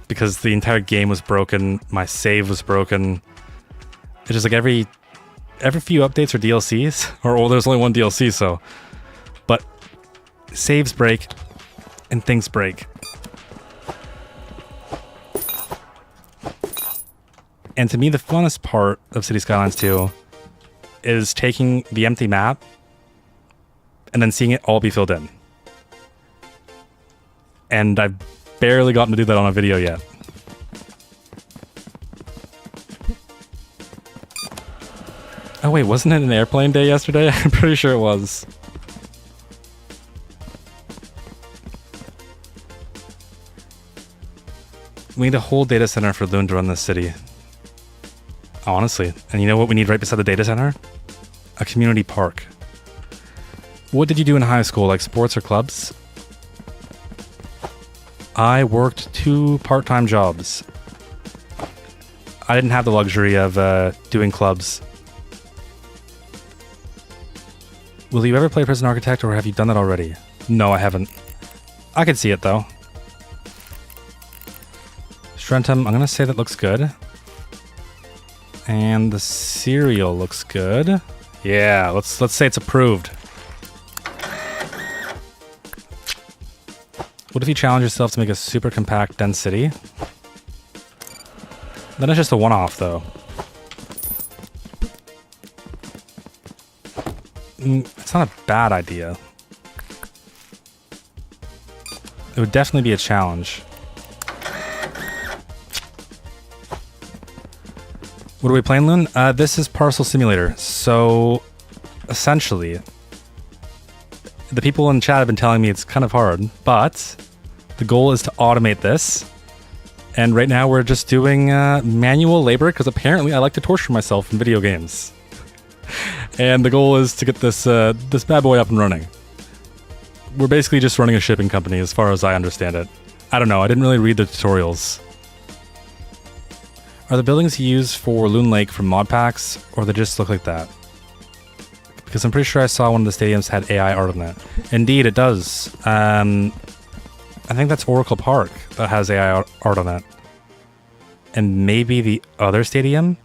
because the entire game was broken, my save was broken. It's just like every few updates or DLCs, or there's only one DLC, so. But saves break and things break. And to me, the funnest part of City Skylines 2 is taking the empty map and then seeing it all be filled in. And I've barely gotten to do that on a video yet. Oh wait, wasn't it an airplane day yesterday? I'm pretty sure it was. We need a whole data center for Loon to run this city. Honestly. And you know what we need right beside the data center? A community park. What did you do in high school, like sports or clubs? I worked 2 part-time jobs. I didn't have the luxury of doing clubs. Will you ever play Prison Architect, or have you done that already? No, I haven't. I could see it, though. Strentum, I'm going to say that looks good. And the cereal looks good. Yeah, let's say it's approved. What if you challenge yourself to make a super compact, dense city? Then it's just a one-off, though. It's not a bad idea. It would definitely be a challenge. What are we playing, Loon? This is Parcel Simulator. So, essentially, the people in chat have been telling me it's kind of hard, but the goal is to automate this. And right now we're just doing manual labor, because apparently I like to torture myself in video games. And the goal is to get this this bad boy up and running. We're basically just running a shipping company, as far as I understand it. I don't know, I didn't really read the tutorials. Are the buildings you use for Loon Lake from mod packs, or they just look like that? Because I'm pretty sure I saw one of the stadiums had AI art on it. Indeed, it does. I think that's Oracle Park that has AI art on it. And maybe the other stadium?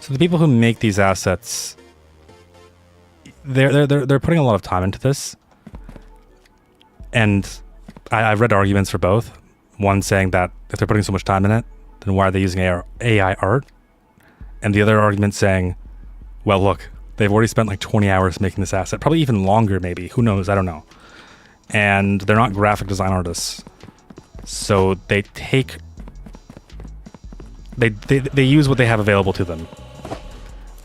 So the people who make these assets, they're putting a lot of time into this. And I've read arguments for both. One saying that if they're putting so much time in it, then why are they using AI art? And the other argument saying, well, look, they've already spent like 20 hours making this asset. Probably even longer, maybe. Who knows? I don't know. And they're not graphic design artists. So they take... They use what they have available to them.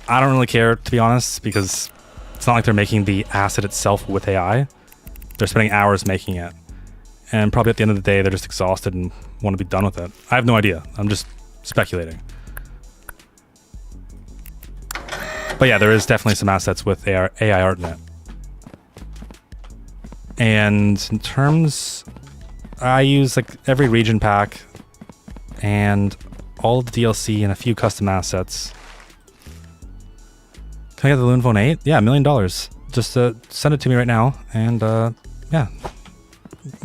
I don't really care, to be honest, because it's not like they're making the asset itself with AI. They're spending hours making it. And probably at the end of the day, they're just exhausted and want to be done with it. I have no idea. I'm just speculating. But yeah, there is definitely some assets with AI art in it. And in terms... I use like every region pack and all of the DLC and a few custom assets. Can I get the Loon Phone 8? Yeah, $1 million. Just send it to me right now, and yeah.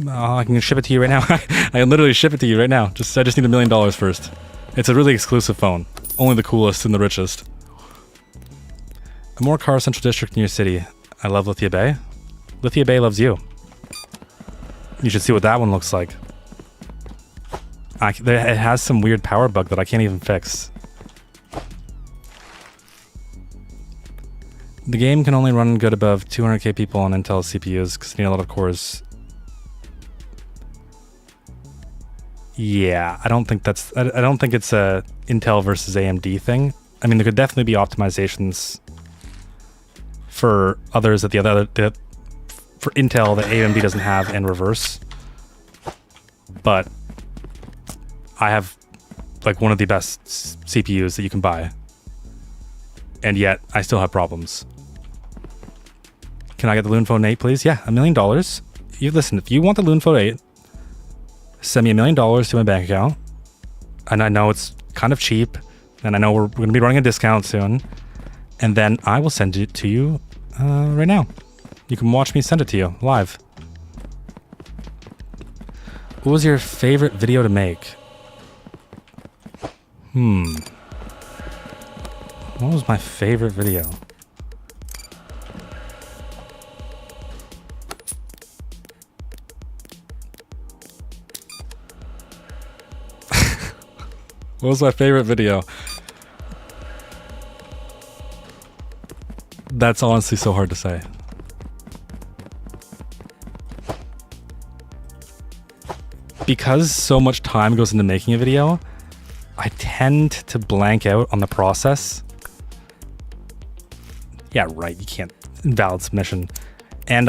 I can ship it to you right now. I can literally ship it to you right now. I just need $1 million first. It's a really exclusive phone. Only the coolest and the richest. A more car central district in your city. I love Lithia Bay. Lithia Bay loves you. You should see what that one looks like. It has some weird power bug that I can't even fix. The game can only run good above 200k people on Intel CPUs because they need a lot of cores. Yeah, I don't think it's a Intel versus AMD thing. I mean, there could definitely be optimizations for others that for Intel that AMD doesn't have in reverse. But I have like one of the best CPUs that you can buy. And yet I still have problems. Can I get the Loon Phone 8, please? Yeah, $1 million. You listen, if you want the Loon Phone 8, send me $1 million to my bank account. And I know it's kind of cheap, and I know we're going to be running a discount soon. And then I will send it to you right now. You can watch me send it to you live. What was your favorite video to make? What was my favorite video? What was my favorite video? That's honestly so hard to say. Because so much time goes into making a video, I tend to blank out on the process. Yeah, right, you can't. Invalid submission. And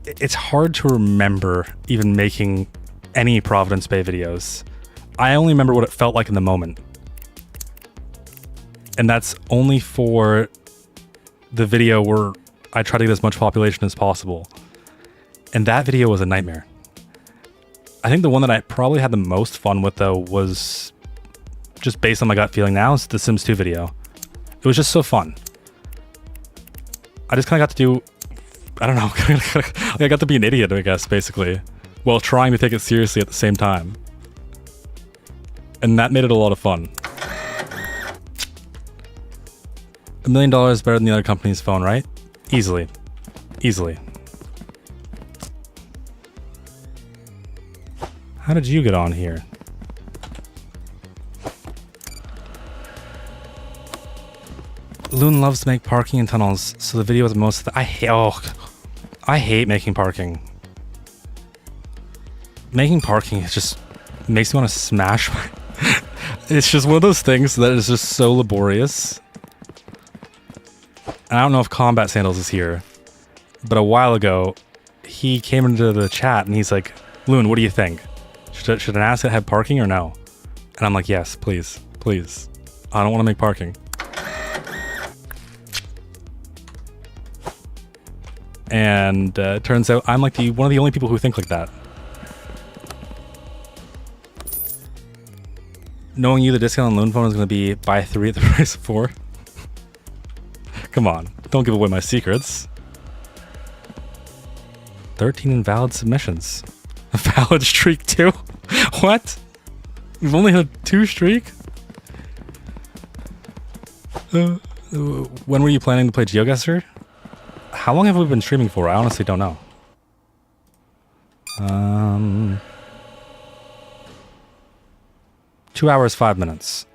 it's hard to remember even making any Providence Bay videos. I only remember what it felt like in the moment. And that's only for the video where I try to get as much population as possible. And that video was a nightmare. I think the one that I probably had the most fun with, though, was just based on my gut feeling now, is the Sims 2 video. It was just so fun. I just kind of got to do, I don't know, I got to be an idiot, I guess, basically, while trying to take it seriously at the same time. And that made it a lot of fun. $1 million is better than the other company's phone, right? Easily. Easily. How did you get on here? Loon loves to make parking in tunnels, so the video with the most... I hate making parking. Making parking just makes me want to smash my... It's just one of those things that is just so laborious. And I don't know if Combat Sandals is here, but a while ago, he came into the chat and he's like, Loon, what do you think? Should an asset have parking or no? And I'm like, yes, please, please. I don't want to make parking. And it turns out I'm like one of the only people who think like that. Knowing you, the discount on Loon Phone is going to be buy 3 at the price of 4. Come on, don't give away my secrets. 13 invalid submissions. A valid streak too? What? We've only had 2 streak? When were you planning to play GeoGuessr? How long have we been streaming for? I honestly don't know. 2 hours, 5 minutes.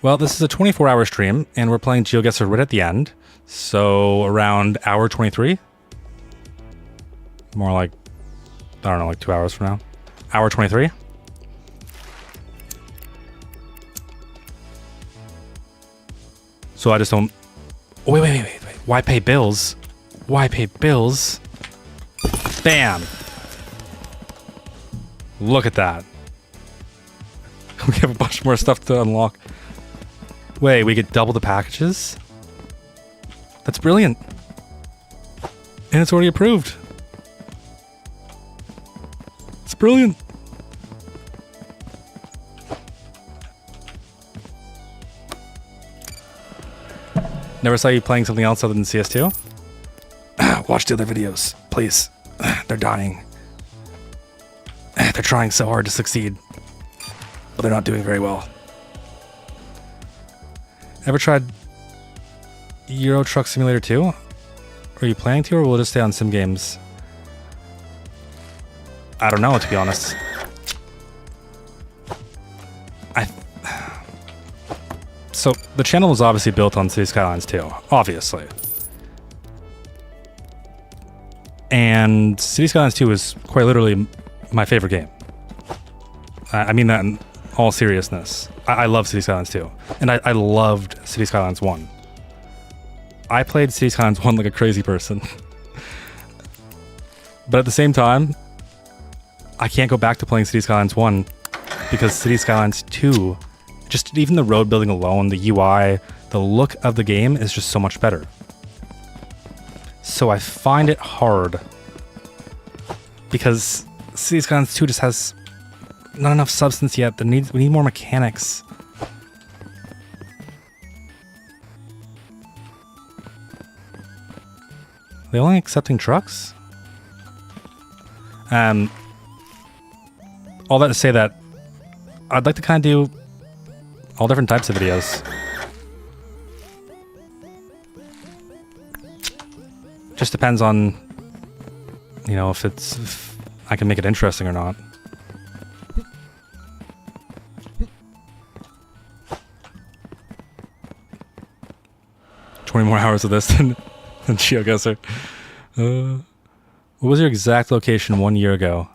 Well, this is a 24-hour stream, and we're playing GeoGuessr right at the end. So around hour 23? More like, I don't know, like 2 hours from now. Hour 23? So I just don't... Oh, wait. Why pay bills? Why pay bills? Bam! Look at that. We have a bunch more stuff to unlock. Wait, we get double the packages? That's brilliant. And it's already approved. It's brilliant. Never saw you playing something else other than CS2? Watch the other videos, please. They're dying. They're trying so hard to succeed, but they're not doing very well. Ever tried Euro Truck Simulator 2? Are you planning to, or will it just stay on sim games? I don't know, to be honest. So the channel was obviously built on City Skylines 2, obviously. And City Skylines 2 is quite literally my favorite game. I mean that in all seriousness. I love City Skylines 2. And I loved City Skylines 1. I played City Skylines 1 like a crazy person. But at the same time, I can't go back to playing City Skylines 1 because City Skylines 2, just even the road building alone, the UI, the look of the game is just so much better. So I find it hard because City Skylines 2 just has not enough substance yet. We need more mechanics. Are they only accepting trucks? All that to say that I'd like to kind of do all different types of videos. Just depends on, you know, if I can make it interesting or not. More hours of this than GeoGuessr. What was your exact location 1 year ago?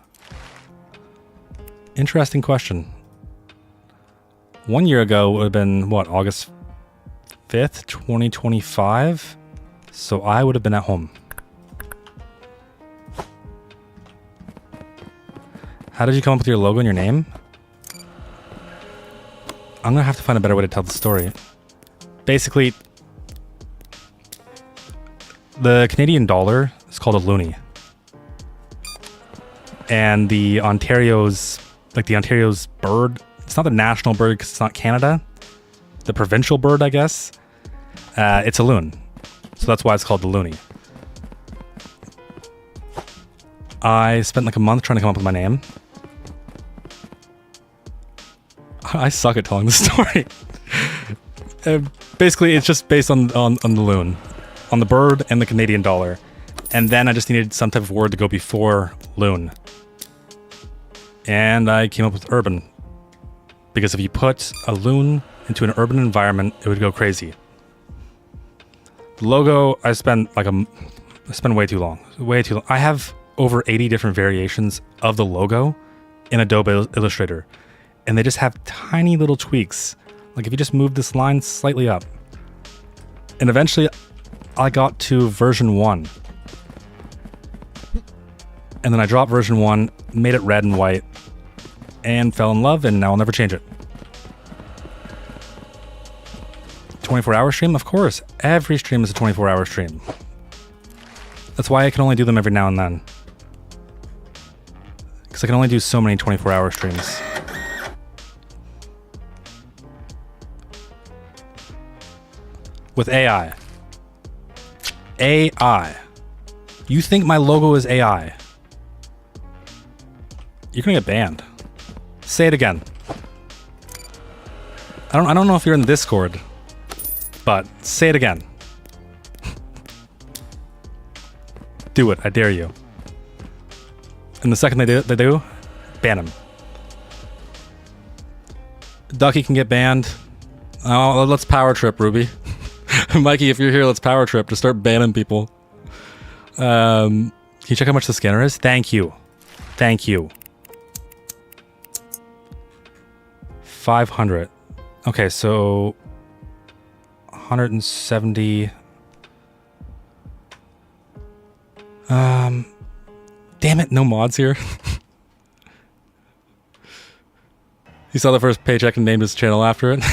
Interesting question. 1 year ago would have been, what, August 5th, 2025? So I would have been at home. How did you come up with your logo and your name? I'm gonna have to find a better way to tell the story. Basically, the Canadian dollar is called a loonie. And the Ontario's bird, it's not the national bird because it's not Canada. The provincial bird, I guess. It's a loon. So that's why it's called the loonie. I spent like a month trying to come up with my name. I suck at telling the story. Basically, it's just based on the loon. On the bird and the Canadian dollar. And then I just needed some type of word to go before loon. And I came up with urban. Because if you put a loon into an urban environment, it would go crazy. The logo, I spent way too long. Way too long. I have over 80 different variations of the logo in Adobe Illustrator. And they just have tiny little tweaks. Like if you just move this line slightly up. And eventually I got to version 1. And then I dropped version 1, made it red and white, and fell in love, and now I'll never change it. 24-hour stream? Of course. Every stream is a 24-hour stream. That's why I can only do them every now and then. Because I can only do so many 24-hour streams. With AI. AI. You think my logo is AI? You're gonna get banned. Say it again. I don't know if you're in the Discord, but say it again. Do it, I dare you. And the second they do, ban him. Ducky can get banned. Oh, let's power trip, Ruby. Mikey, if you're here, let's power trip to start banning people. Can you check how much the scanner is? Thank you. Thank you. 500. Okay, so 170. Damn it, no mods here. He saw the first paycheck and named his channel after it.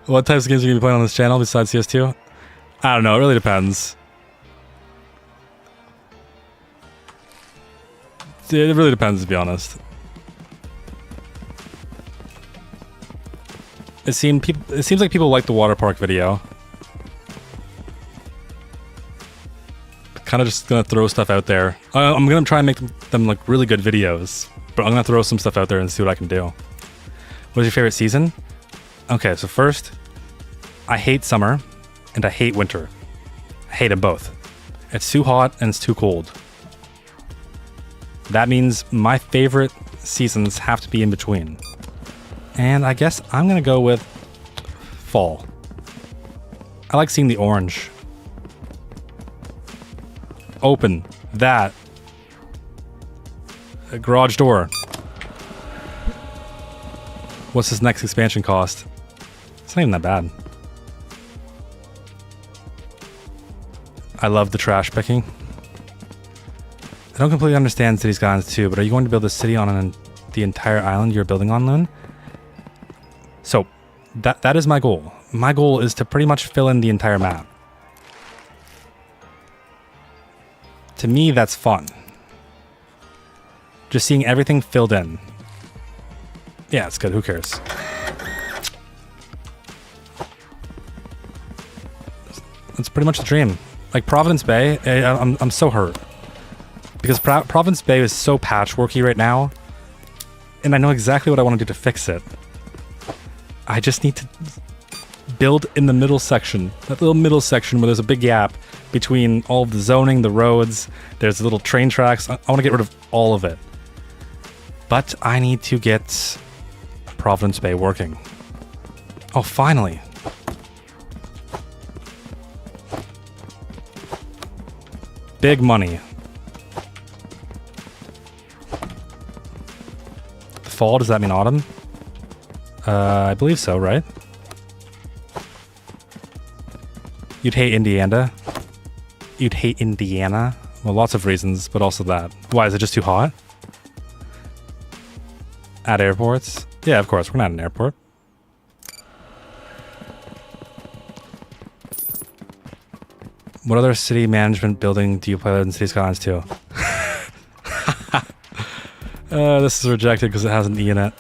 What types of games are you going to be playing on this channel besides CS2? I don't know, it really depends. It really depends, to be honest. It seems like people like the water park video. Kind of just gonna throw stuff out there. I'm gonna try and make them like really good videos, but I'm gonna throw some stuff out there and see what I can do. What's your favorite season? Okay, so first, I hate summer and I hate winter. I hate them both. It's too hot and it's too cold. That means my favorite seasons have to be in between. And I guess I'm gonna go with fall. I like seeing the orange. Open that. A garage door. What's this next expansion cost? It's not even that bad. I love the trash picking. I don't completely understand City Skylines 2, but are you going to build a city on an the entire island you're building on, Loon. So, that is my goal. My goal is to pretty much fill in the entire map. To me, that's fun. Just seeing everything filled in. Yeah, it's good. Who cares? That's pretty much the dream. Like Providence Bay, I'm so hurt. Because Providence Bay is so patchworky right now. And I know exactly what I want to do to fix it. I just need to build in the middle section. That little middle section where there's a big gap between all of the zoning, the roads, there's little train tracks. I want to get rid of all of it. But I need to get Providence Bay working. Oh, finally. Big money. Fall, does that mean autumn? I believe so, right? You'd hate Indiana. You'd hate Indiana. Well, lots of reasons, but also that. Why, is it just too hot? At airports? Yeah, of course, we're not at an airport. What other city management building do you play in City Skylines 2? This is rejected because it has an E in it.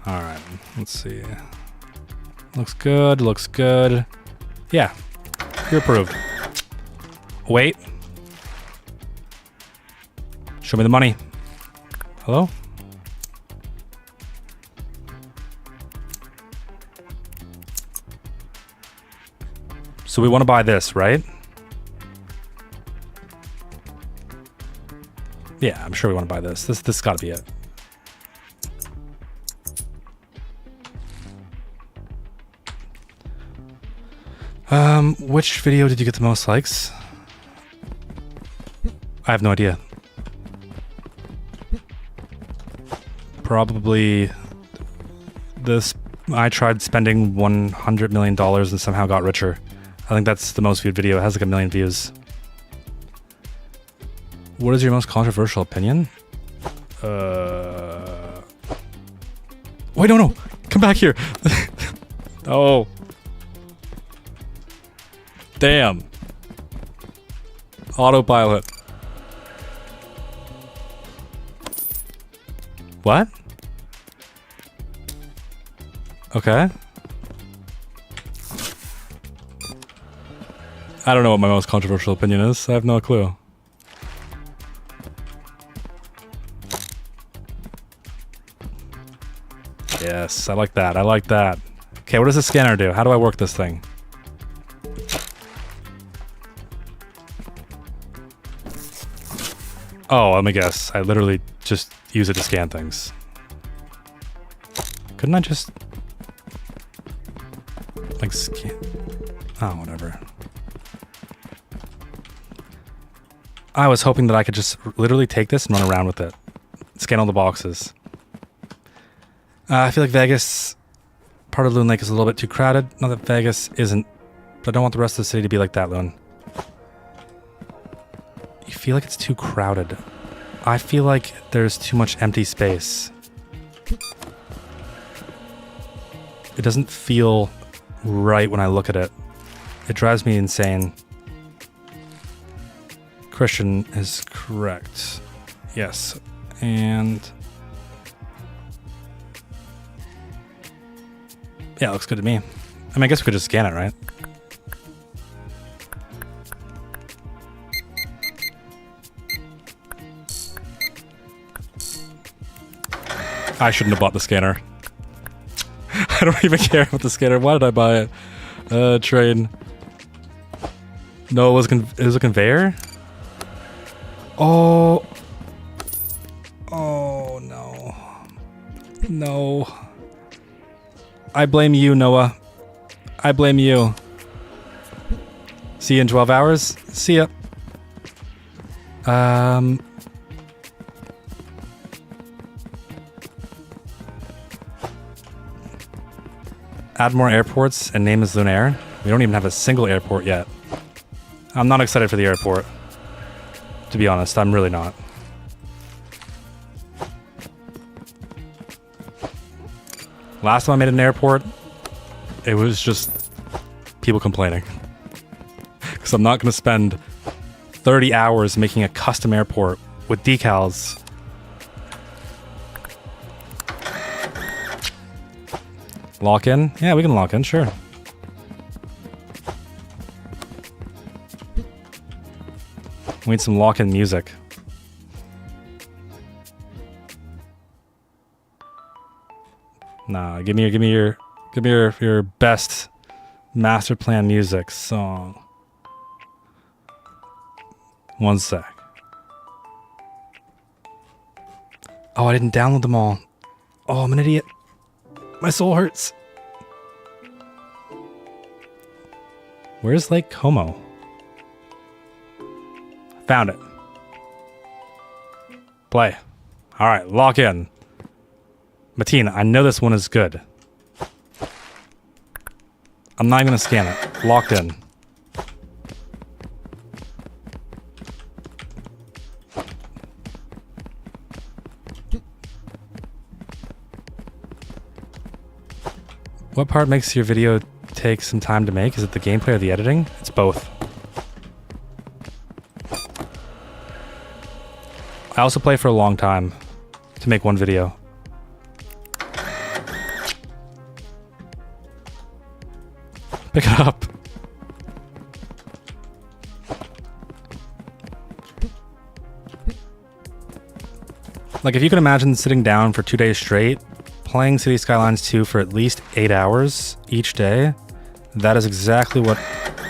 Alright, let's see. Looks good, looks good. Yeah, you're approved. Wait. Show me the money. Hello? So we want to buy this, right? Yeah, I'm sure we want to buy this. This got to be it. Which video did you get the most likes? I have no idea. Probably this. I tried spending $100 million and somehow got richer. I think that's the most viewed video. It has like 1 million views. What is your most controversial opinion? Wait, no. Come back here. Oh. Damn. Autopilot. What? Okay. I don't know what my most controversial opinion is. I have no clue. Yes, I like that. I like that. Okay, what does the scanner do? How do I work this thing? Oh, let me guess. I literally just use it to scan things. Couldn't I just... like scan... Oh, whatever. I was hoping that I could just literally take this and run around with it. Scan all the boxes. I feel like Vegas, part of Loon Lake, is a little bit too crowded. Not that Vegas isn't, but I don't want the rest of the city to be like that, Loon. You feel like it's too crowded. I feel like there's too much empty space. It doesn't feel right when I look at it. It drives me insane. Christian is correct. Yes. And... yeah, it looks good to me. I mean, I guess we could just scan it, right? I shouldn't have bought the scanner. I don't even care about the scanner. Why did I buy it? Train. No, it was a conveyor? Oh. Oh, no. No. I blame you, Noah. I blame you. See you in 12 hours. See ya. Add more airports and name is Lunaire. We don't even have a single airport yet. I'm not excited for the airport. To be honest, I'm really not. Last time I made an airport, it was just people complaining. Because I'm not going to spend 30 hours making a custom airport with decals. Lock in? Yeah, we can lock in, sure. We need some lock-in music. Nah, give me your best master plan music song. One sec. Oh, I didn't download them all. Oh, I'm an idiot. My soul hurts. Where's Lake Como? Found it. Play. All right, lock in. Mateen, I know this one is good. I'm not even gonna scan it. Locked in. What part makes your video take some time to make? Is it the gameplay or the editing? It's both. I also play for a long time to make one video. Pick it up. Like, if you can imagine sitting down for 2 days straight, playing City Skylines 2 for at least 8 hours each day, that is exactly what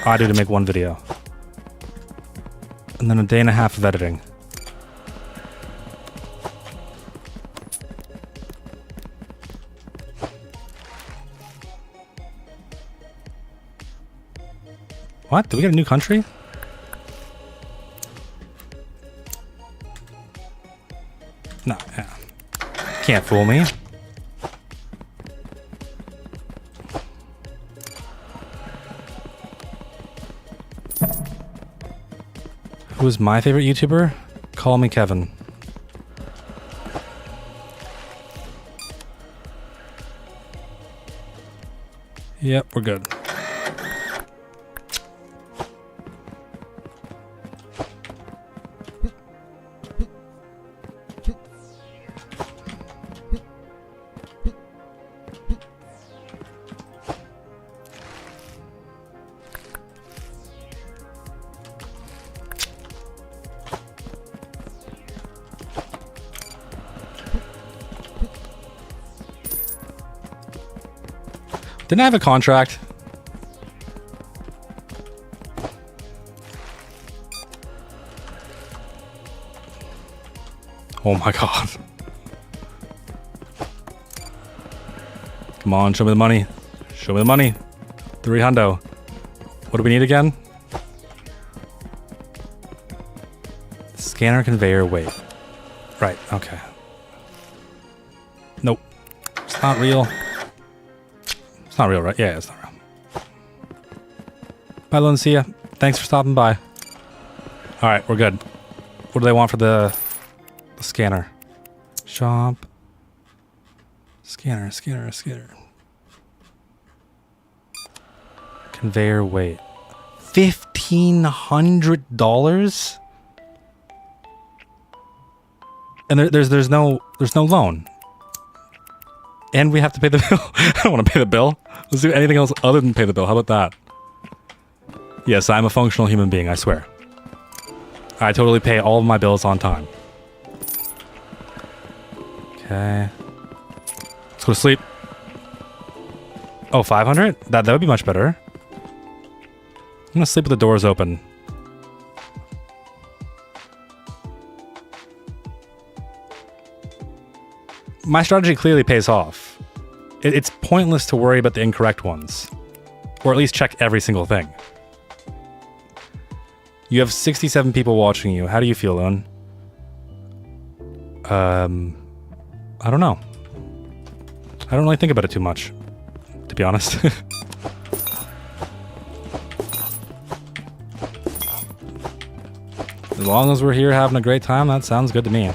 I do to make one video. And then a day and a half of editing. What? Did we get a new country? No, yeah. Can't fool me. Who's my favorite YouTuber? Call me Kevin. Yep, we're good. Didn't I have a contract? Oh my god. Come on, show me the money. Show me the money. 3 hundo. What do we need again? Scanner conveyor weight. Right, okay. Nope. It's not real. It's not real, right? Yeah, it's not real. Bye, Luncia. Thanks for stopping by. Alright, we're good. What do they want for the scanner? Shop. Scanner. Conveyor weight. $1,500? And there's no loan. And we have to pay the bill. I don't want to pay the bill. Let's do anything else other than pay the bill. How about that? Yes, I'm a functional human being, I swear. I totally pay all of my bills on time. Okay. Let's go to sleep. Oh, 500? That would be much better. I'm gonna sleep with the doors open. My strategy clearly pays off. It's pointless to worry about the incorrect ones. Or at least check every single thing. You have 67 people watching you. How do you feel, Lone? I don't know. I don't really think about it too much, to be honest. As long as we're here having a great time, that sounds good to me.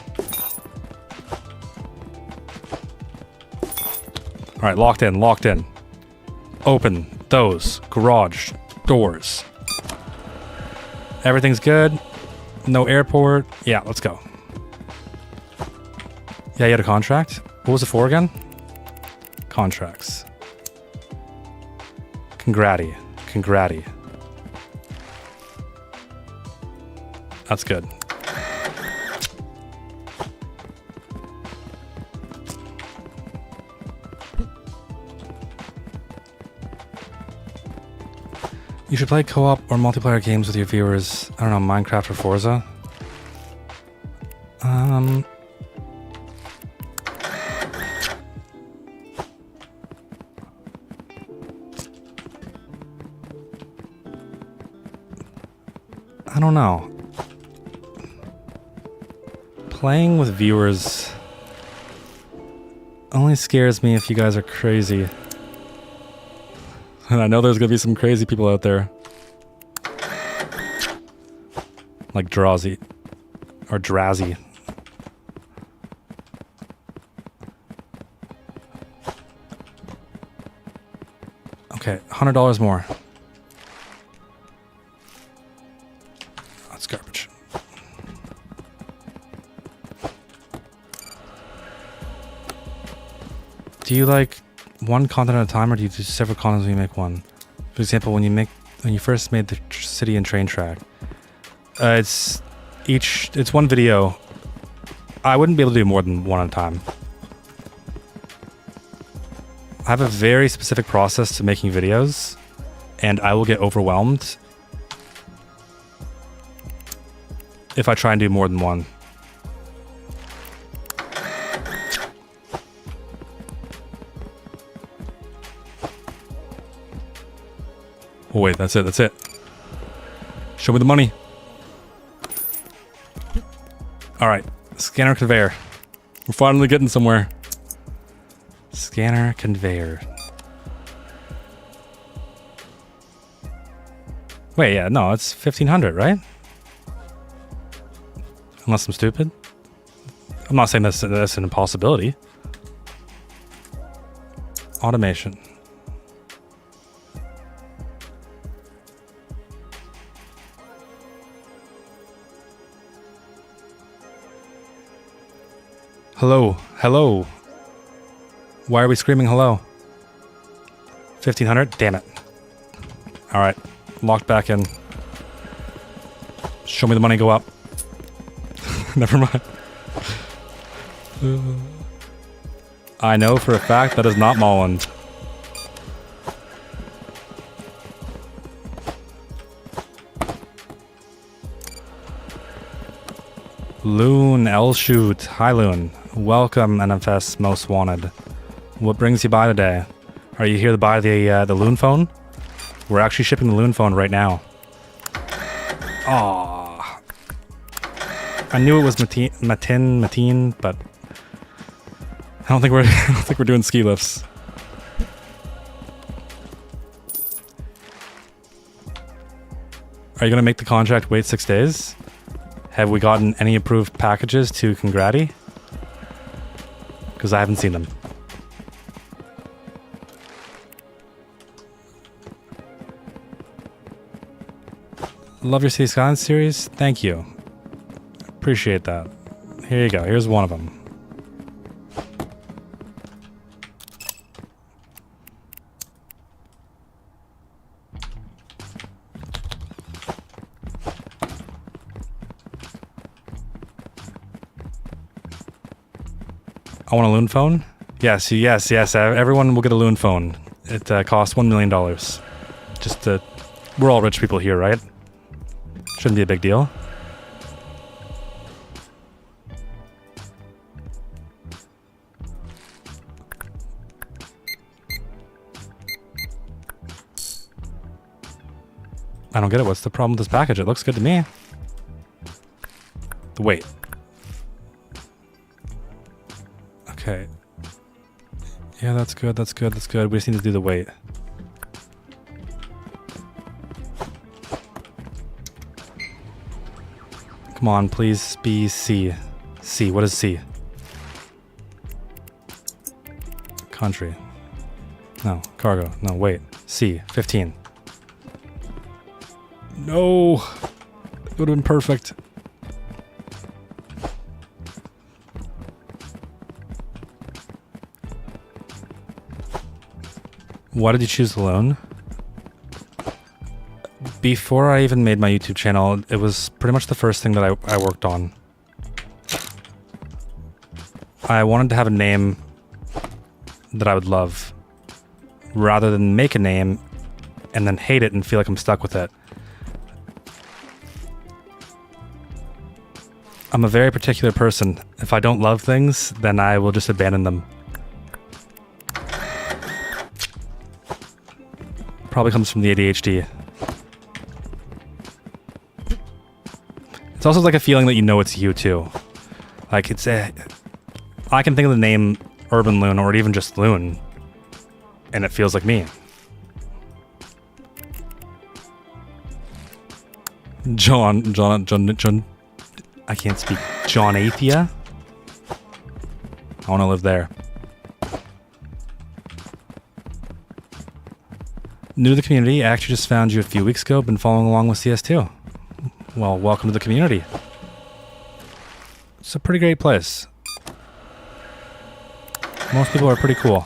Alright, locked in, locked in. Open those garage doors. Everything's good. No airport. Yeah, let's go. Yeah, you had a contract? What was it for again? Contracts. Congratty. Congratty. That's good. You should play co-op or multiplayer games with your viewers. I don't know, Minecraft or Forza. I don't know. Playing with viewers only scares me if you guys are crazy. And I know there's gonna be some crazy people out there. Like Drazy. Or Drazy. Okay, $100 more. That's garbage. Do you like one content at a time, or do you do several contents when you make one? For example, when you first made the city and train track, it's one video. I wouldn't be able to do more than one at a time. I have a very specific process to making videos, and I will get overwhelmed if I try and do more than one. Oh wait, that's it, that's it. Show me the money. Alright, scanner conveyor. We're finally getting somewhere. Scanner conveyor. Wait, yeah, no, it's 1500, right? Unless I'm stupid. I'm not saying that's an impossibility. Automation. Hello, hello. Why are we screaming hello? 1500? Damn it. Alright, locked back in. Show me the money go up. Never mind. I know for a fact that is not Molland. Loon L-Shoot. Hi, Loon. Welcome, NFS Most Wanted. What brings you by today? Are you here to buy the Loon phone? We're actually shipping the Loon phone right now. Aww. I knew it was Matin, but I don't think we're doing ski lifts. Are you gonna make the contract wait 6 days? Have we gotten any approved packages to Congratty? Because I haven't seen them. Love your City Skylines series. Thank you. Appreciate that. Here you go. Here's one of them. I want a Loon phone? Yes, yes, yes. Everyone will get a Loon phone. It costs $1 million. Just we're all rich people here, right? Shouldn't be a big deal. I don't get it. What's the problem with this package? It looks good to me. The weight. Okay. Yeah, that's good. That's good. That's good. We just need to do the weight. Come on, please be C. C. What is C? Country. No. Cargo. No, wait. C. 15. No! It would have been perfect. Why did you choose the loan? Before I even made my YouTube channel, it was pretty much the first thing that I worked on. I wanted to have a name that I would love, rather than make a name and then hate it and feel like I'm stuck with it. I'm a very particular person. If I don't love things, then I will just abandon them. Probably comes from the ADHD. It's also like a feeling that you know it's you too. Like it's a... I can think of the name Urban Loon or even just Loon, and it feels like me. John, I can't speak. John Athia? I want to live there. New to the community, I actually just found you a few weeks ago, been following along with CS2. Well, welcome to the community. It's a pretty great place. Most people are pretty cool.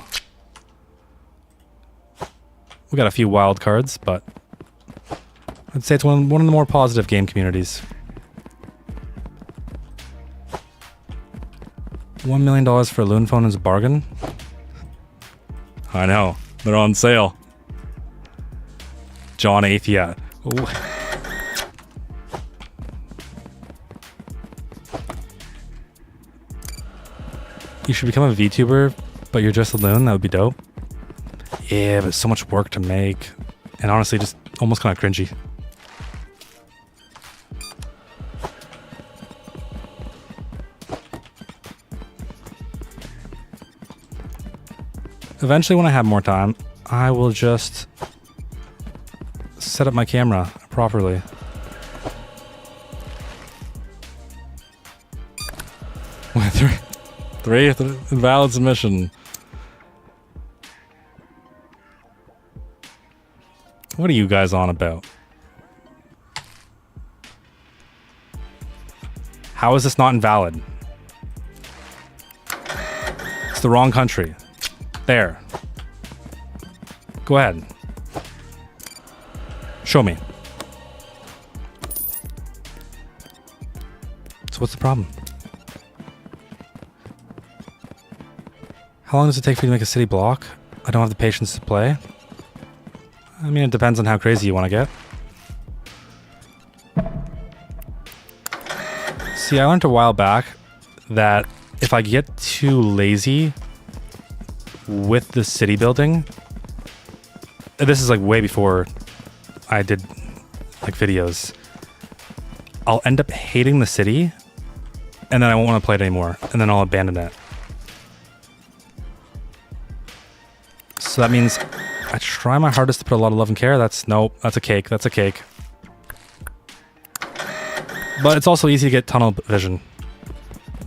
We got a few wild cards, but I'd say it's one of the more positive game communities. $1 million for a Loon phone is a bargain. I know, they're on sale. John Athia. Ooh. You should become a VTuber, but you're just a Loon. That would be dope. Yeah, but so much work to make, and honestly, just almost kind of cringy. Eventually, when I have more time, I will just set up my camera properly. Three invalid submission. What are you guys on about? How is this not invalid? It's the wrong country. There. Go ahead. Show me. So what's the problem? How long does it take for you to make a city block? I don't have the patience to play. I mean, it depends on how crazy you want to get. See, I learned a while back that if I get too lazy with the city building, this is like way before I did like videos, I'll end up hating the city and then I won't want to play it anymore and then I'll abandon it. So that means I try my hardest to put a lot of love and care. Nope, that's a cake. That's a cake. But it's also easy to get tunnel vision.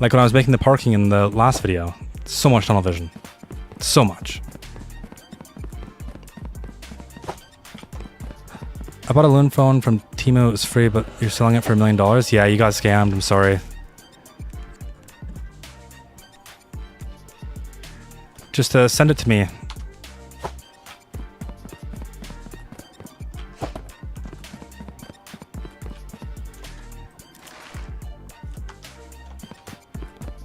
Like when I was making the parking in the last video, so much tunnel vision. So much. I bought a Loon phone from Temu. It was free, but you're selling it for $1 million? Yeah, you got scammed. I'm sorry. Just send it to me.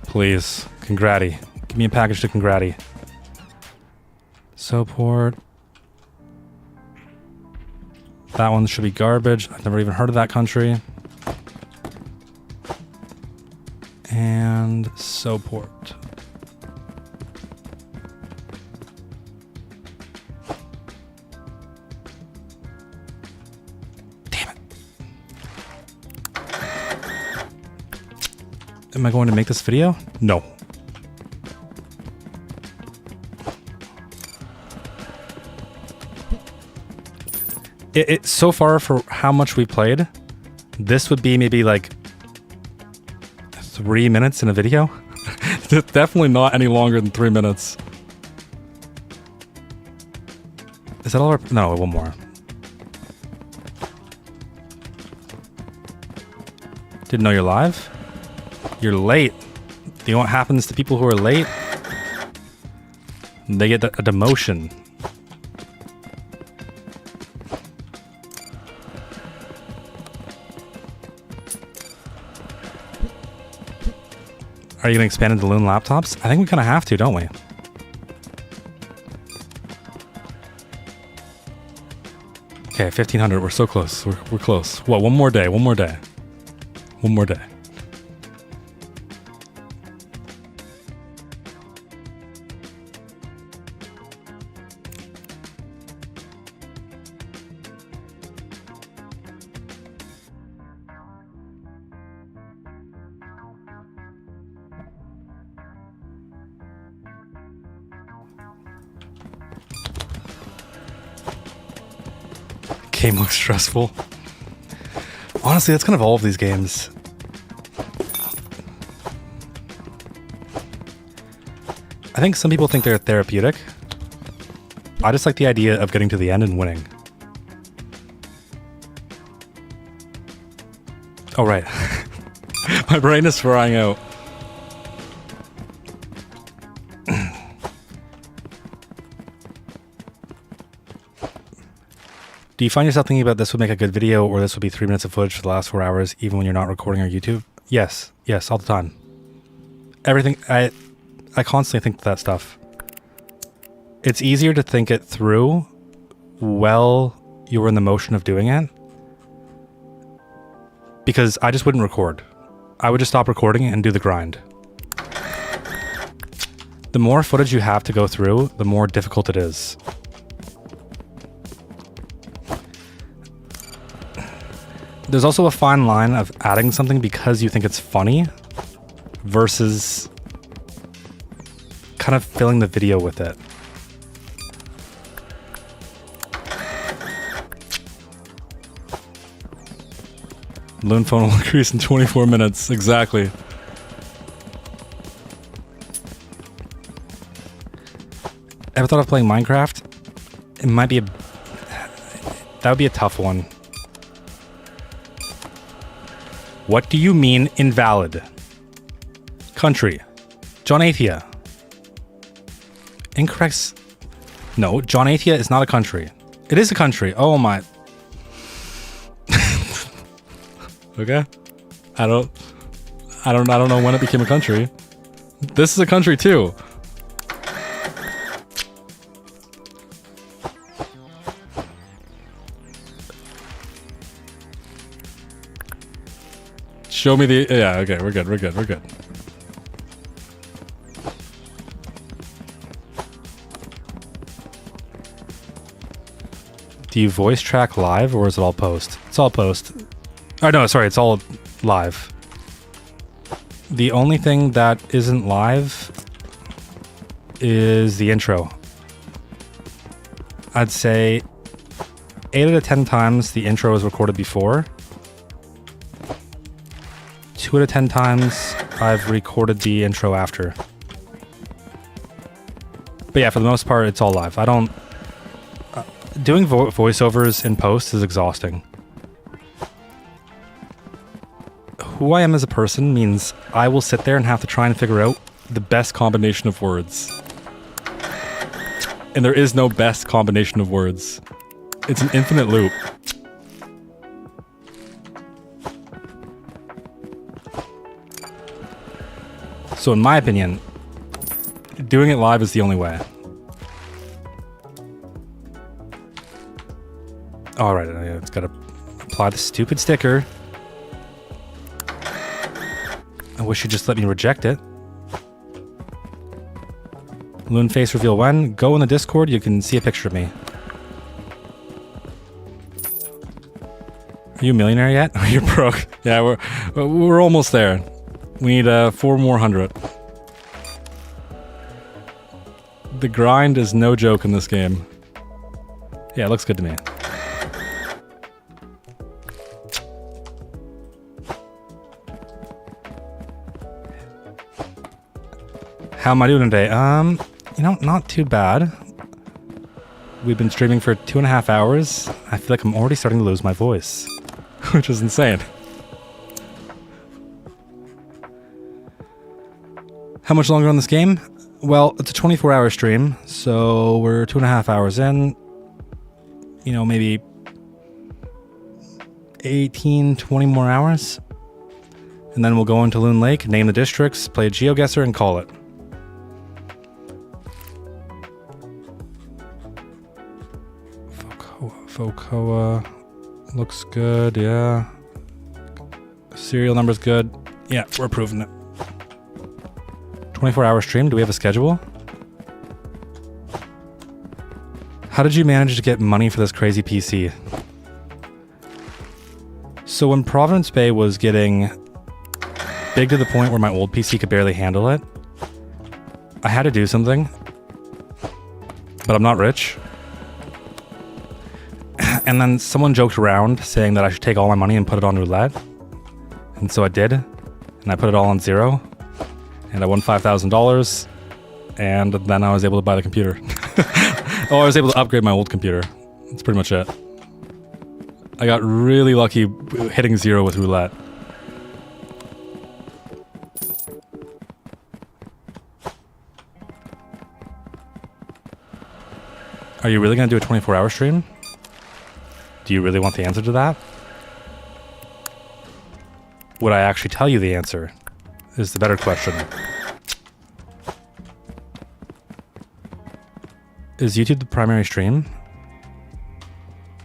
Please. Congrati. Give me a package to Congrati. Soport. That one should be garbage. I've never even heard of that country. And Soport. Am I going to make this video? No. It so far for how much we played, this would be maybe like 3 minutes in a video. Definitely not any longer than 3 minutes. Is that all our... No, one more. Didn't know you're live? You're late. Do you know what happens to people who are late? They get a demotion. Are you going to expand into Loon laptops? I think we kind of have to, don't we? Okay, 1500. We're so close. We're close. What? One more day. One more day. One more day. Game looks stressful. Honestly, that's kind of all of these games. I think some people think they're therapeutic. I just like the idea of getting to the end and winning. Oh, right. My brain is frying out. Do you find yourself thinking about this would make a good video, or this would be 3 minutes of footage for the last 4 hours, even when you're not recording on YouTube? Yes. Yes, all the time. Everything, I constantly think that stuff. It's easier to think it through while you were in the motion of doing it. Because I just wouldn't record. I would just stop recording and do the grind. The more footage you have to go through, the more difficult it is. There's also a fine line of adding something because you think it's funny versus kind of filling the video with it. Loon phone will increase in 24 minutes. Exactly. Ever thought of playing Minecraft? It might be a... That would be a tough one. What do you mean invalid? Country. John Athia. Incorrect. No, John Athia is not a country. It is a country. Oh my. Okay. I don't know when it became a country. This is a country too. Show me the... Yeah, okay, we're good. Do you voice track live, or is it all post? It's all post. Oh, no, sorry, it's all live. The only thing that isn't live is the intro. I'd say 8 out of 10 times the intro is recorded before. 2 out of 10 times I've recorded the intro after. But yeah, for the most part, it's all live. I don't... doing voiceovers in post is exhausting. Who I am as a person means I will sit there and have to try and figure out the best combination of words. And there is no best combination of words. It's an infinite loop. So in my opinion, doing it live is the only way. Alright, it's gotta apply the stupid sticker. I wish you'd just let me reject it. Loon face reveal when? Go in the Discord, you can see a picture of me. Are you a millionaire yet? You're broke. Yeah, we're almost there. We need 4 more 100. The grind is no joke in this game. Yeah, it looks good to me. How am I doing today? You know, not too bad. We've been streaming for 2.5 hours. I feel like I'm already starting to lose my voice, which is insane. How much longer on this game? Well, it's a 24-hour stream, so we're 2.5 hours in. You know, maybe 18, 20 more hours. And then we'll go into Loon Lake, name the districts, play a GeoGuessr, and call it. Focoa looks good, yeah. Serial number's good. Yeah, we're approving it. 24-hour stream, do we have a schedule? How did you manage to get money for this crazy PC? So when Providence Bay was getting big to the point where my old PC could barely handle it, I had to do something. But I'm not rich. And then someone joked around saying that I should take all my money and put it on roulette. And so I did. And I put it all on 0. And I won $5,000. And then I was able to buy the computer. Oh, I was able to upgrade my old computer. That's pretty much it. I got really lucky hitting 0 with roulette. Are you really going to do a 24-hour stream? Do you really want the answer to that? Would I actually tell you the answer? Is the better question. Is YouTube the primary stream?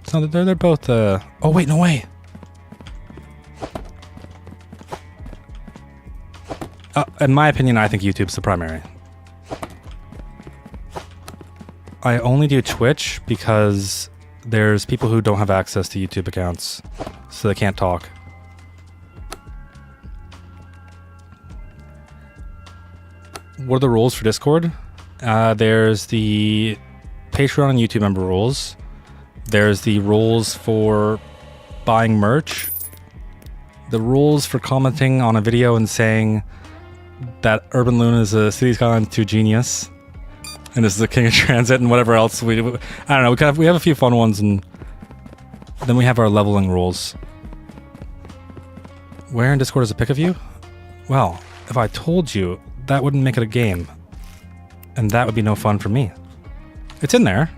So they're both, oh wait, no way! In my opinion, I think YouTube's the primary. I only do Twitch because there's people who don't have access to YouTube accounts, so they can't talk. What are the rules for Discord? There's the Patreon and YouTube member rules. There's the rules for buying merch. The rules for commenting on a video and saying that Urban Loon is a City Skyline 2 genius. And this is the king of transit and whatever else we do. I don't know, we have a few fun ones, and then we have our leveling rules. Where in Discord is a pic of you? Well, if I told you, that wouldn't make it a game. And that would be no fun for me. It's in there.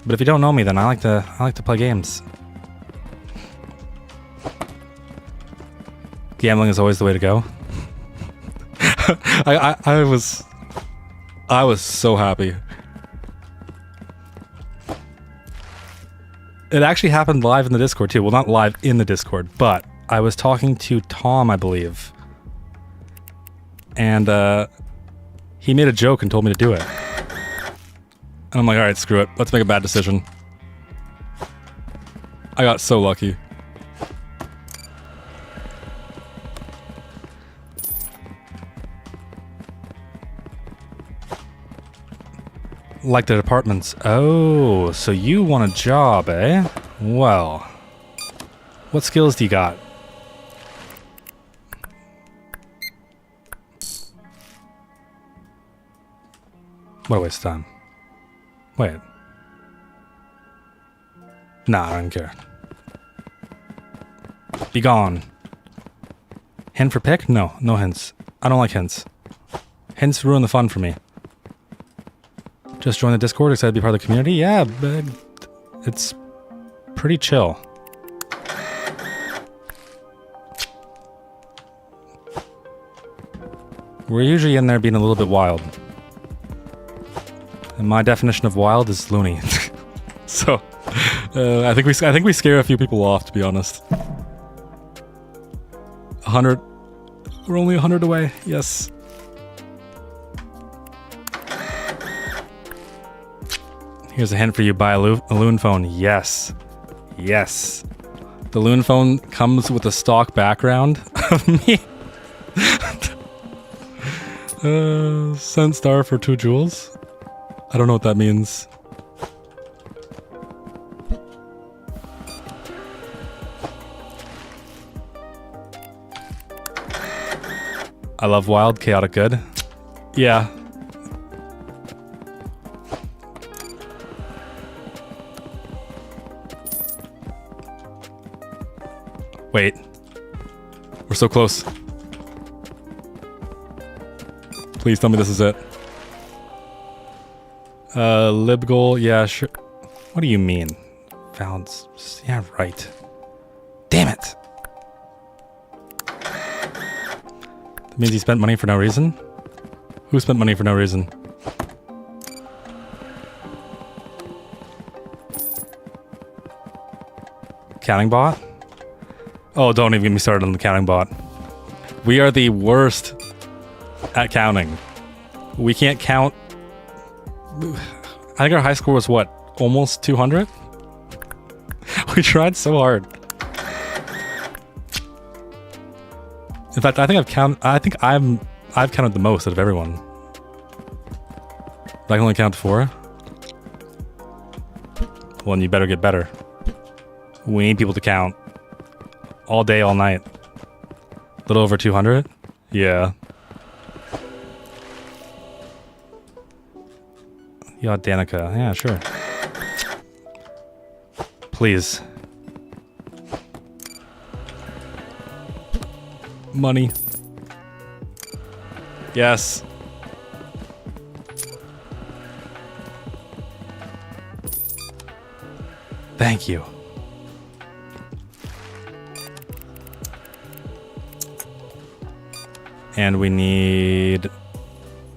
But if you don't know me, then I like to play games. Gambling is always the way to go. I was so happy. It actually happened live in the Discord too. Well, not live in the Discord, but I was talking to Tom, I believe. And he made a joke and told me to do it. And I'm like, alright, screw it. Let's make a bad decision. I got so lucky. Like the departments. Oh, so you want a job, eh? Well, what skills do you got? What a waste of time. Wait. Nah, I don't care. Be gone. Hint for pick? No, no hints. I don't like hints. Hints ruin the fun for me. Just join the Discord, excited to be part of the community? Yeah, but it's pretty chill. We're usually in there being a little bit wild. And my definition of wild is loony. So, I think we scare a few people off, to be honest. 100. We're only 100 away. Yes. Here's a hint for you. Buy a loon phone. Yes. Yes. The Loon phone comes with a stock background of me. Cent star for 2 jewels. I don't know what that means. I love wild, chaotic good. Yeah. Wait. We're so close. Please tell me this is it. Lib goal, yeah, sure. What do you mean? Found, yeah, right. Damn it! That means he spent money for no reason? Who spent money for no reason? Counting bot? Oh, don't even get me started on the counting bot. We are the worst at counting. We can't count. I think our high score was what? Almost 200? We tried so hard. In fact, I think I've counted the most out of everyone. But I can only count 4. Well, then you better get better. We need people to count. All day, all night. A little over 200? Yeah. Yeah, Danica. Yeah, sure. Please. Money. Yes. Thank you. And we need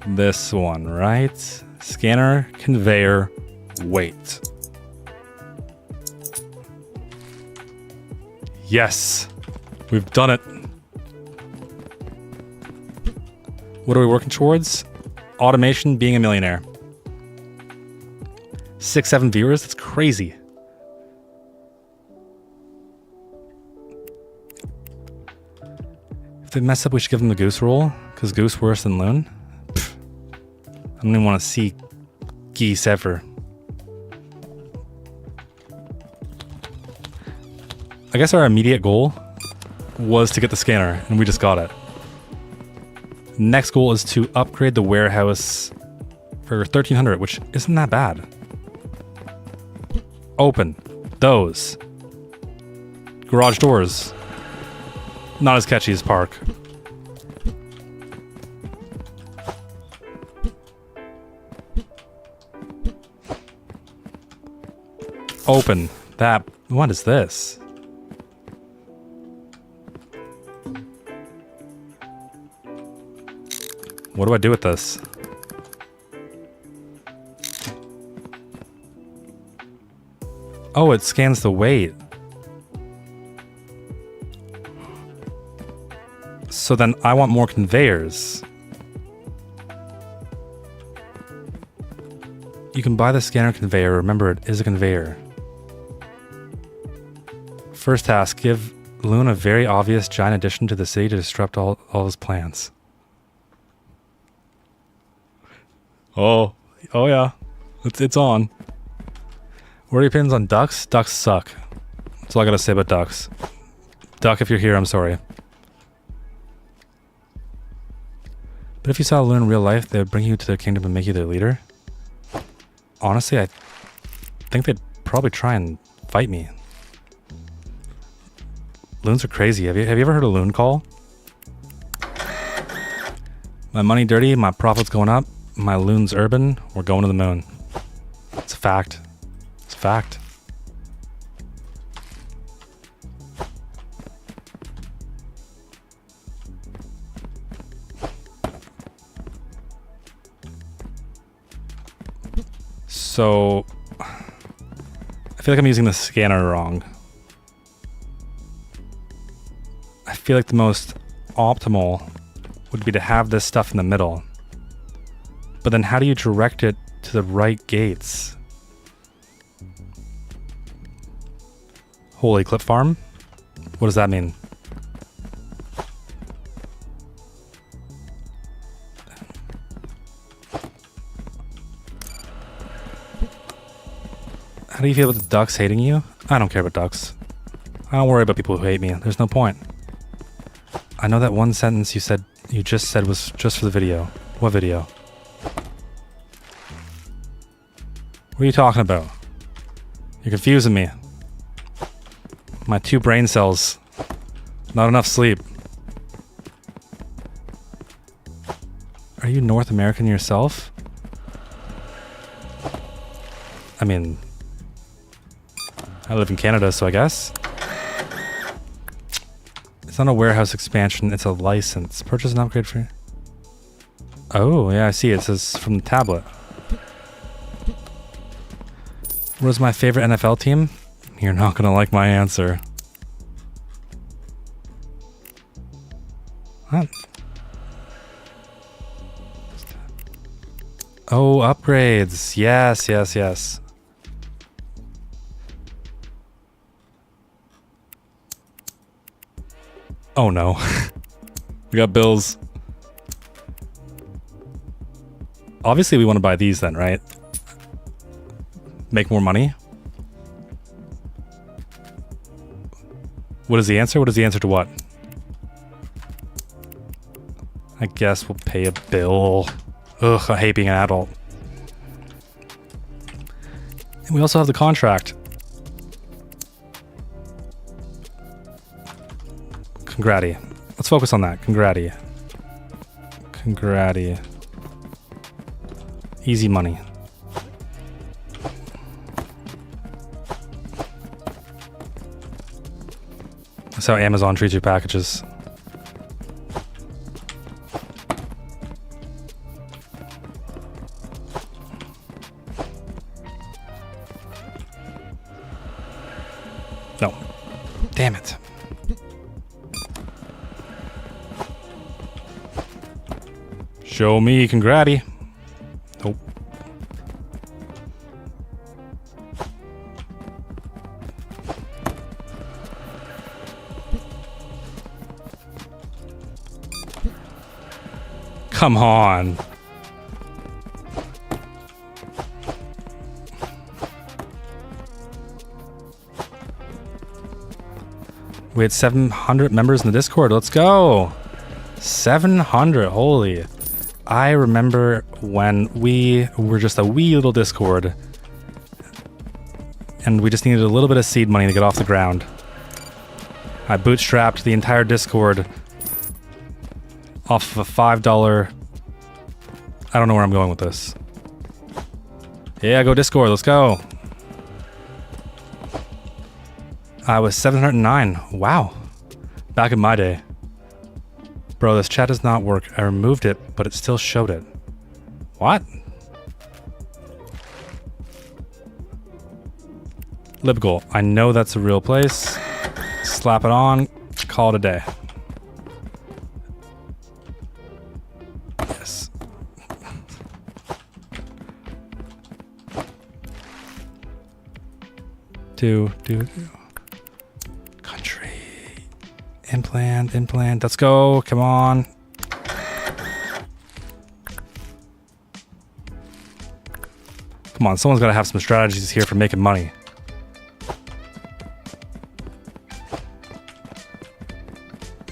this one, right? Scanner, conveyor, wait. Yes, we've done it. What are we working towards? Automation, being a millionaire. 6, 7 viewers, that's crazy. If they mess up, we should give them the goose roll, because goose worse than loon. Pfft. I don't even want to see geese ever. I guess our immediate goal was to get the scanner, and we just got it. Next goal is to upgrade the warehouse for 1300, which isn't that bad. Open those garage doors. Not as catchy as park. Open that. What is this? What do I do with this? Oh, it scans the weight. So then I want more conveyors. You can buy the scanner conveyor. Remember, it is a conveyor. First task, give Loon a very obvious giant addition to the city to disrupt all his plans. Oh yeah. It's on. What are your opinions on ducks? Ducks suck. That's all I gotta say about ducks. Duck, if you're here, I'm sorry. But if you saw a loon in real life, they would bring you to their kingdom and make you their leader? Honestly, I think they'd probably try and fight me. Loons are crazy. Have you ever heard a loon call? My money dirty, my profits going up, my loon's urban, we're going to the moon. It's a fact. It's a fact. So, I feel like I'm using the scanner wrong. I feel like the most optimal would be to have this stuff in the middle. But then how do you direct it to the right gates? Holy clip farm? What does that mean? How do you feel about the ducks hating you? I don't care about ducks. I don't worry about people who hate me. There's no point. I know that one sentence you just said was just for the video. What video? What are you talking about? You're confusing me. My 2 brain cells. Not enough sleep. Are you North American yourself? I mean, I live in Canada, so I guess. It's not a warehouse expansion, it's a license. Purchase and upgrade for... Oh, yeah, I see. It says from the tablet. What is my favorite NFL team? You're not gonna like my answer. What? Oh, upgrades. Yes, yes, yes. Oh no. We got bills. Obviously we want to buy these then, right? Make more money? What is the answer? What is the answer to what? I guess we'll pay a bill. Ugh, I hate being an adult. And we also have the contract. Congrati. Let's focus on that. Congrati. Congrati. Easy money. That's how Amazon treats your packages. No. Damn it. Show me congrati. Nope. Come on. We had 700 members in the Discord. Let's go. 700. Holy. I remember when we were just a wee little Discord and we just needed a little bit of seed money to get off the ground. I bootstrapped the entire Discord off of a $5. I don't know where I'm going with this. Yeah, go Discord. Let's go. I was 709. Wow. Back in my day. Bro, this chat does not work. I removed it, but it still showed it. What? LibGoal. I know that's a real place. Slap it on. Call it a day. Yes. Do. Country. Implant. Let's go. Come on. Come on, someone's got to have some strategies here for making money.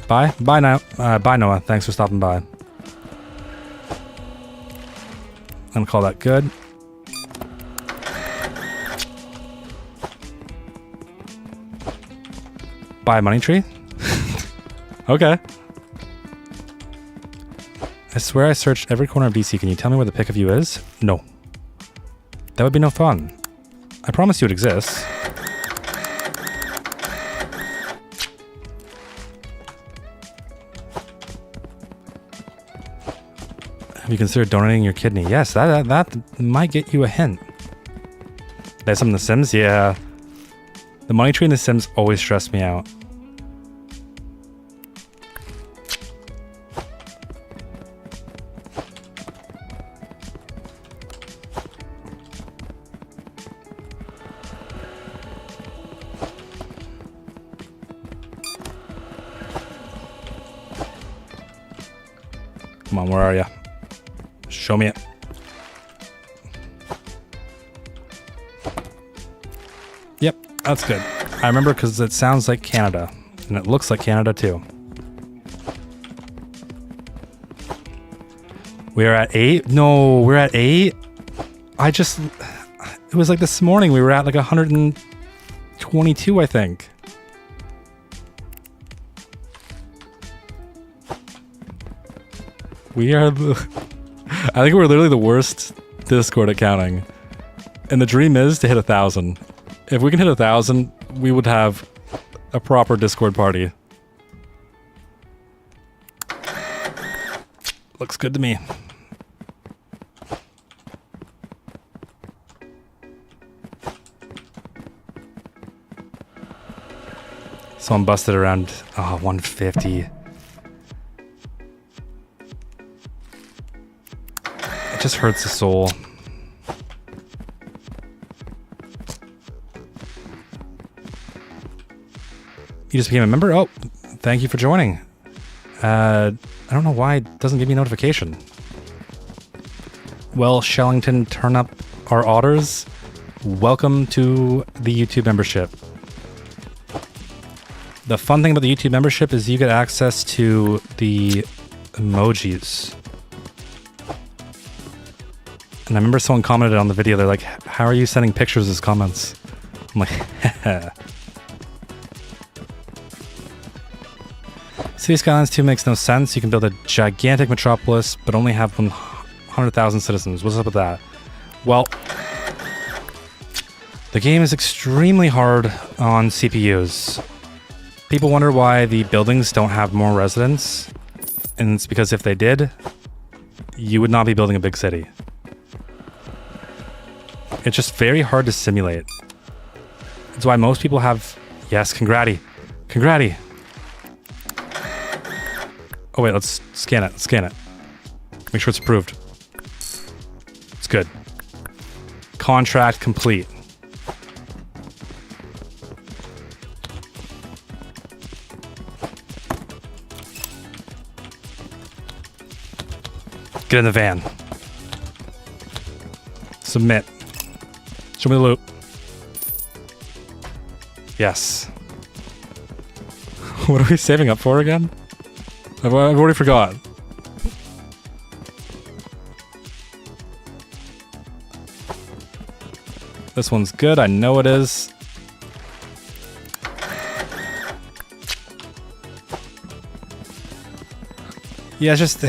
Bye. Bye now. Bye, Noah. Thanks for stopping by. I'm gonna call that good. Buy a money tree? Okay. I swear I searched every corner of DC. Can you tell me where the pick of you is? No. That would be no fun. I promise you it exists. Have you considered donating your kidney? Yes, that might get you a hint. There's some in The Sims? Yeah. The money tree in The Sims always stressed me out. Come on, where are you? Show me it. Yep, that's good. I remember because it sounds like Canada, and it looks like Canada too. We are at 8? No, we're at 8? It was like this morning we were at like 122, I think. We are I think we're literally the worst Discord at counting. And the dream is to hit 1,000. If we can hit 1,000, we would have a proper Discord party. Looks good to me. Someone busted around 150. It just hurts the soul. You just became a member? Oh, thank you for joining. I don't know why it doesn't give me a notification. Well, Shellington, turn up our otters. Welcome to the YouTube membership. The fun thing about the YouTube membership is you get access to the emojis. And I remember someone commented on the video, they're like, how are you sending pictures as comments? I'm like, City Skylines 2 makes no sense. You can build a gigantic metropolis, but only have 100,000 citizens. What's up with that? Well, the game is extremely hard on CPUs. People wonder why the buildings don't have more residents, and it's because if they did, you would not be building a big city. It's just very hard to simulate. That's why most people have... Yes, congrati. Congrati. Oh wait, let's scan it. Let's scan it. Make sure it's approved. It's good. Contract complete. Get in the van. Submit. Show me the loot. Yes. What are we saving up for again? I've already forgot. This one's good. I know it is. Yeah, it's just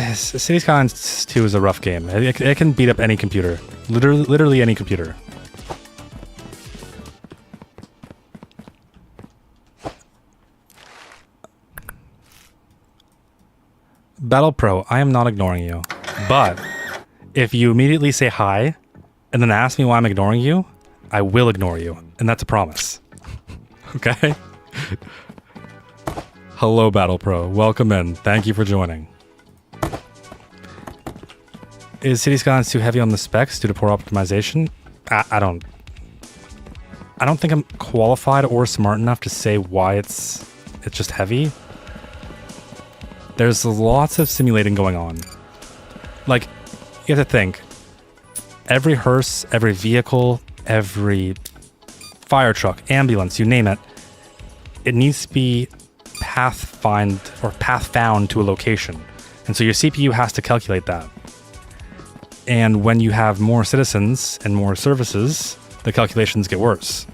City Skylines 2 is a rough game. It can beat up any computer. Literally any computer. Battle Pro, I am not ignoring you. But if you immediately say hi and then ask me why I'm ignoring you, I will ignore you. And that's a promise. Okay? Hello, Battle Pro. Welcome in. Thank you for joining. Is City Skylines too heavy on the specs due to poor optimization? I don't think I'm qualified or smart enough to say why it's just heavy. There's lots of simulating going on. Like, you have to think. Every hearse, every vehicle, every fire truck, ambulance, you name it, it needs to be path found to a location. And so your CPU has to calculate that. And when you have more citizens and more services, the calculations get worse.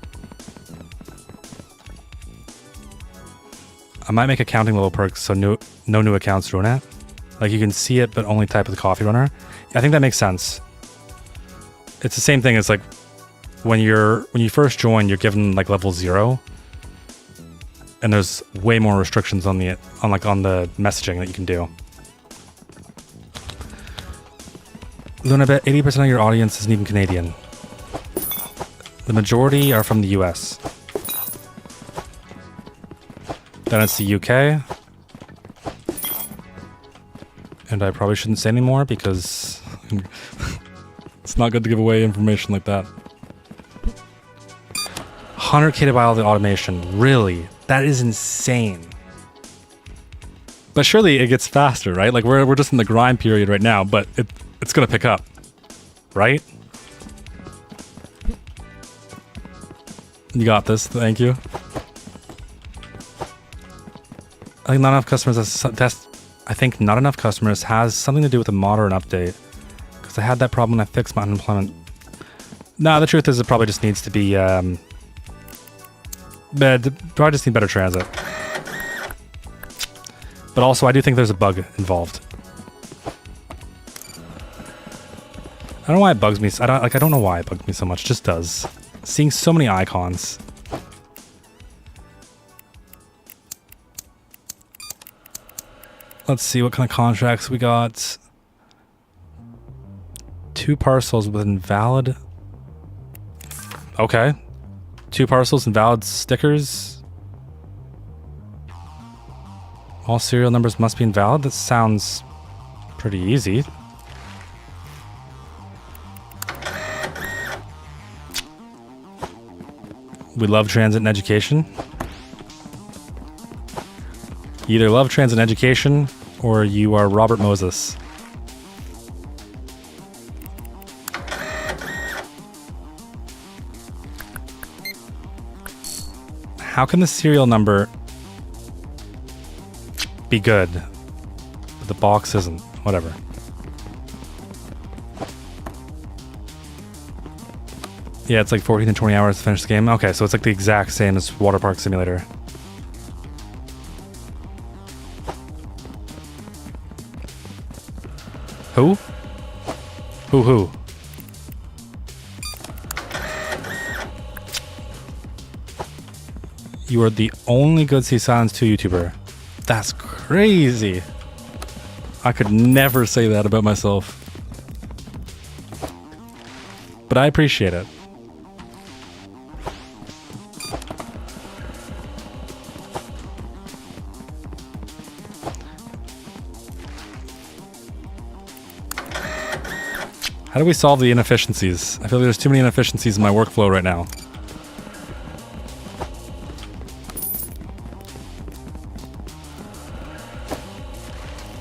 I might make accounting level perks so no new accounts ruin it. Like you can see it, but only type with the coffee runner. I think that makes sense. It's the same thing as like when you first join, you're given like level 0, and there's way more restrictions on the messaging that you can do. Luna, I bet 80% of your audience isn't even Canadian. The majority are from the US. Then it's the UK. And I probably shouldn't say anymore because it's not good to give away information like that. 100K to buy all the automation. Really? That is insane. But surely it gets faster, right? Like we're just in the grind period right now, but it's gonna pick up, right? You got this. Thank you. I think not enough customers. I think not enough customers has something to do with the modern update. Because I had that problem when I fixed my unemployment. No, the truth is it probably just needs to be. Probably just need better transit. But also, I do think there's a bug involved. I don't know why it bugs me. I don't know why it bugs me so much. It just does. Seeing so many icons. Let's see what kind of contracts we got. 2 parcels with invalid. Okay. 2 parcels, invalid stickers. All serial numbers must be invalid. That sounds pretty easy. We love transit and education. You either love transit and education or you are Robert Moses. How can the serial number be good, but the box isn't? Whatever. Yeah, it's like 14 to 20 hours to finish the game. Okay, so it's like the exact same as Water Park Simulator. Who? Who? You are the only Good Sea Silence 2 YouTuber. That's crazy. I could never say that about myself. But I appreciate it. How do we solve the inefficiencies? I feel like there's too many inefficiencies in my workflow right now.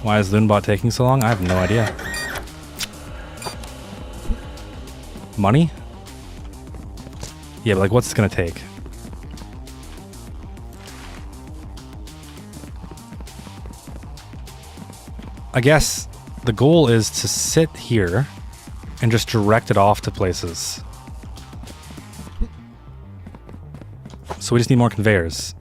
Why is Loonbot taking so long? I have no idea. Money? Yeah, but like what's it gonna take? I guess the goal is to sit here and just direct it off to places. So we just need more conveyors.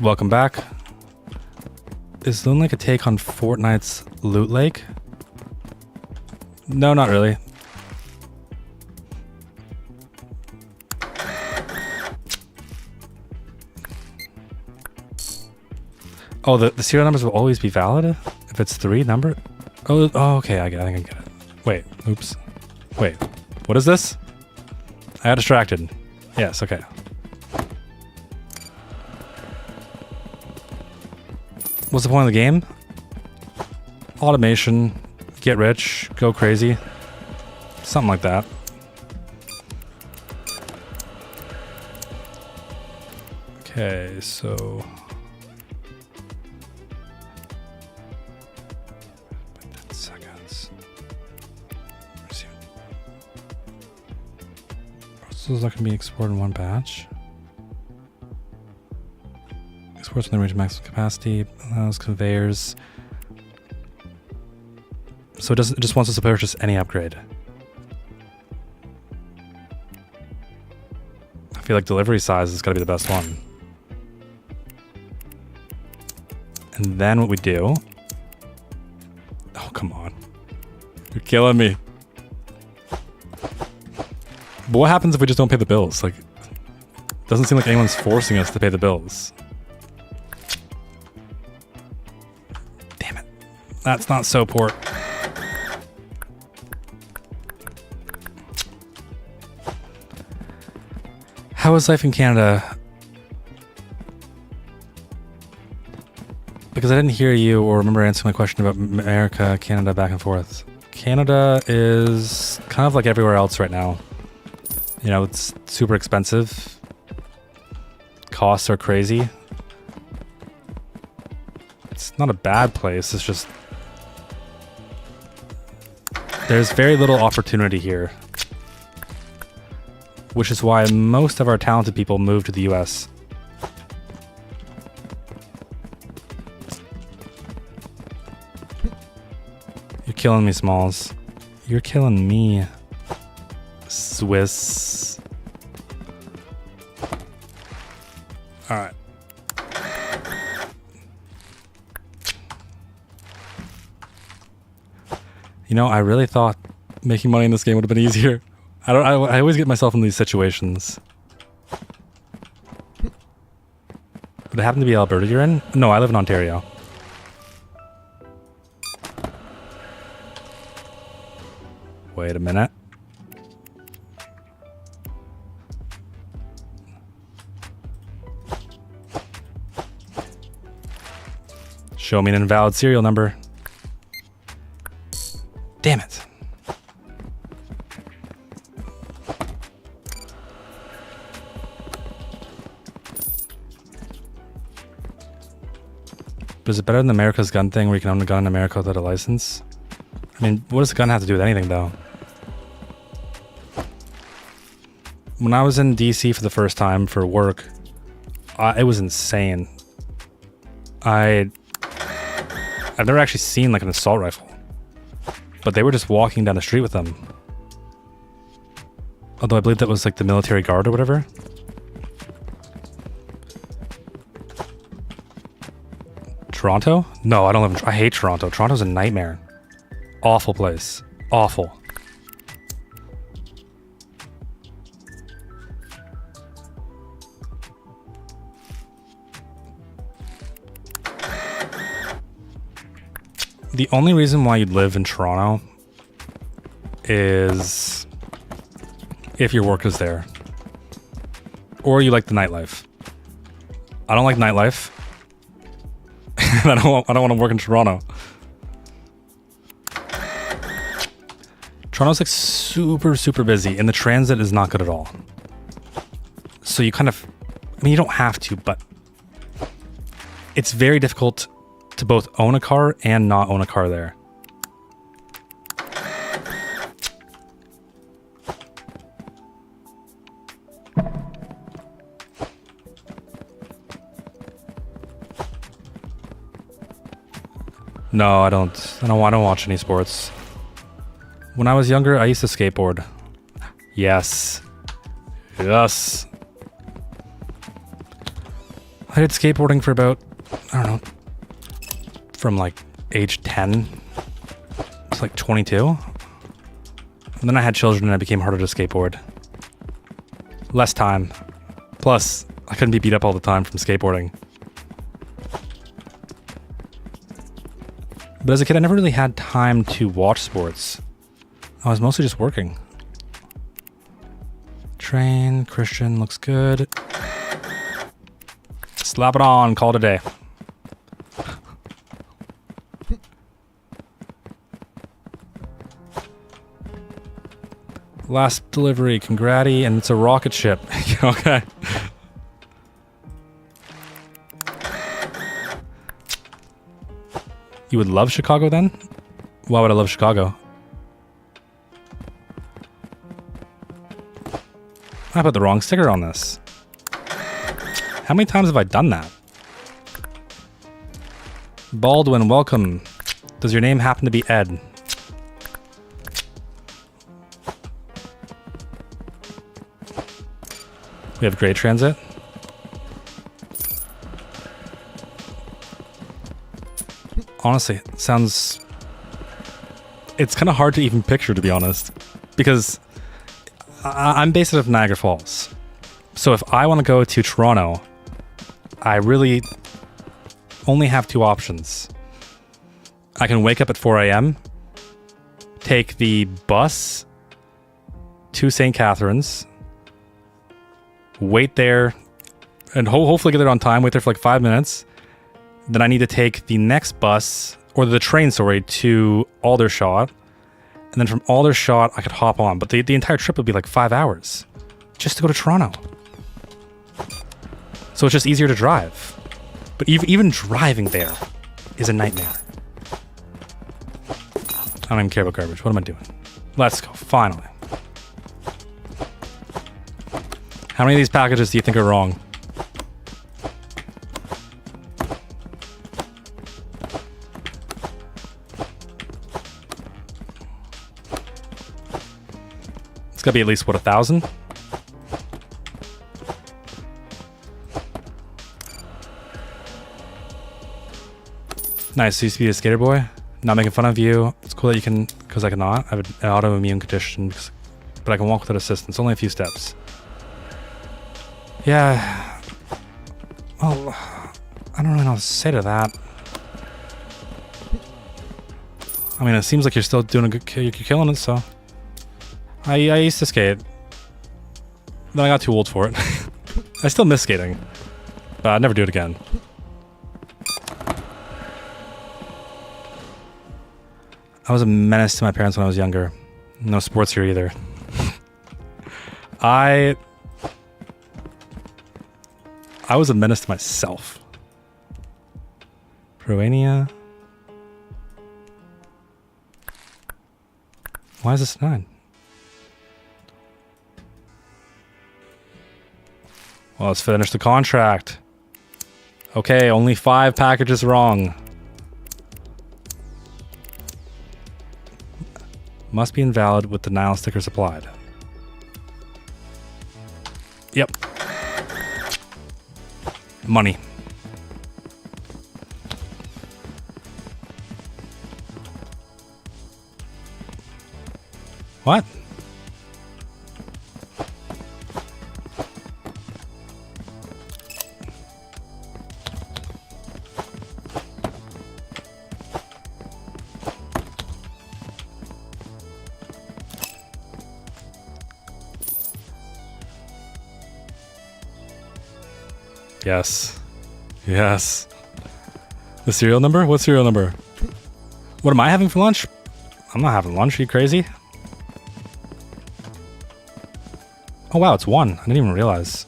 Welcome back. Is Loon Lake a take on Fortnite's Loot Lake? No, not really. Oh, the serial numbers will always be valid if it's 3 number? Oh, okay, I think I get it. Wait, oops. Wait, what is this? I got distracted. Yes, okay. What's the point of the game? Automation, get rich, go crazy. Something like that. Okay, so... 10 seconds. Parcels that can be exported in one batch. Exports when they reach maximum capacity, allows conveyors. So it just wants us to purchase any upgrade. I feel like delivery size is gotta be the best one. And then what we do... Oh, come on. You're killing me. But what happens if we just don't pay the bills? Like, doesn't seem like anyone's forcing us to pay the bills. Damn it. That's not so port. How is life in Canada? Because I didn't hear you or remember answering my question about America, Canada, back and forth. Canada is kind of like everywhere else right now. You know, it's super expensive. Costs are crazy. It's not a bad place, it's just... There's very little opportunity here. Which is why most of our talented people move to the US. You're killing me, Smalls. You're killing me, Swiss. Alright. You know, I really thought making money in this game would have been easier. I always get myself in these situations. Would it happen to be Alberta you're in? No, I live in Ontario. Wait a minute. Show me an invalid serial number. Damn it. But is it better than America's gun thing where you can own a gun in America without a license? I mean, what does a gun have to do with anything, though? When I was in DC for the first time for work, it was insane. I've never actually seen like an assault rifle, but they were just walking down the street with them. Although I believe that was like the military guard or whatever. Toronto? No, I don't live in... I hate Toronto. Toronto's a nightmare. Awful place. Awful. The only reason why you'd live in Toronto is if your work is there. Or you like the nightlife. I don't like nightlife. I don't want to work in Toronto. Toronto's like super busy, and the transit is not good at all. So you kind of... I mean, you don't have to, but it's very difficult to both own a car and not own a car there. No, I don't watch any sports. When I was younger, I used to skateboard. Yes. Yes. I did skateboarding for about, I don't know, from like age 10 to like 22. And then I had children and it became harder to skateboard. Less time. Plus, I couldn't be beat up all the time from skateboarding. But as a kid, I never really had time to watch sports. I was mostly just working. Train, Christian, looks good. Slap it on, call it a day. Last delivery, congratty, and it's a rocket ship. Okay. You would love Chicago then? Why would I love Chicago? I put the wrong sticker on this. How many times have I done that? Baldwin, welcome. Does your name happen to be Ed? We have great transit. Honestly, it sounds... It's kind of hard to even picture, to be honest. Because I'm based out of Niagara Falls. So if I want to go to Toronto, I really only have two options. I can wake up at 4 a.m., take the bus to St. Catharines, wait there, and hopefully get there on time, wait there for like 5 minutes, Then I need to take the next bus, or the train, sorry, to Aldershot. And then from Aldershot, I could hop on. But the entire trip would be like 5 hours just to go to Toronto. So it's just easier to drive. But even driving there is a nightmare. I don't even care about garbage. What am I doing? Let's go, finally. How many of these packages do you think are wrong? It's gotta be at least, what, 1,000? Nice, you used to be a skater boy. Not making fun of you. It's cool that you can, because I cannot. I have an autoimmune condition, but I can walk without assistance. Only a few steps. Yeah. Well, I don't really know what to say to that. I mean, it seems like you're still doing a good, you're killing it, so. I used to skate. Then I got too old for it. I still miss skating, but I'd never do it again. I was a menace to my parents when I was younger. No sports here either. I was a menace to myself. Peruania. Why is this 9? Well, let's finish the contract. Okay, only 5 packages wrong. Must be invalid with denial sticker supplied. Yep. Money. What? Yes. Yes. The serial number? What serial number? What am I having for lunch? I'm not having lunch. Are you crazy? Oh wow, it's 1. I didn't even realize.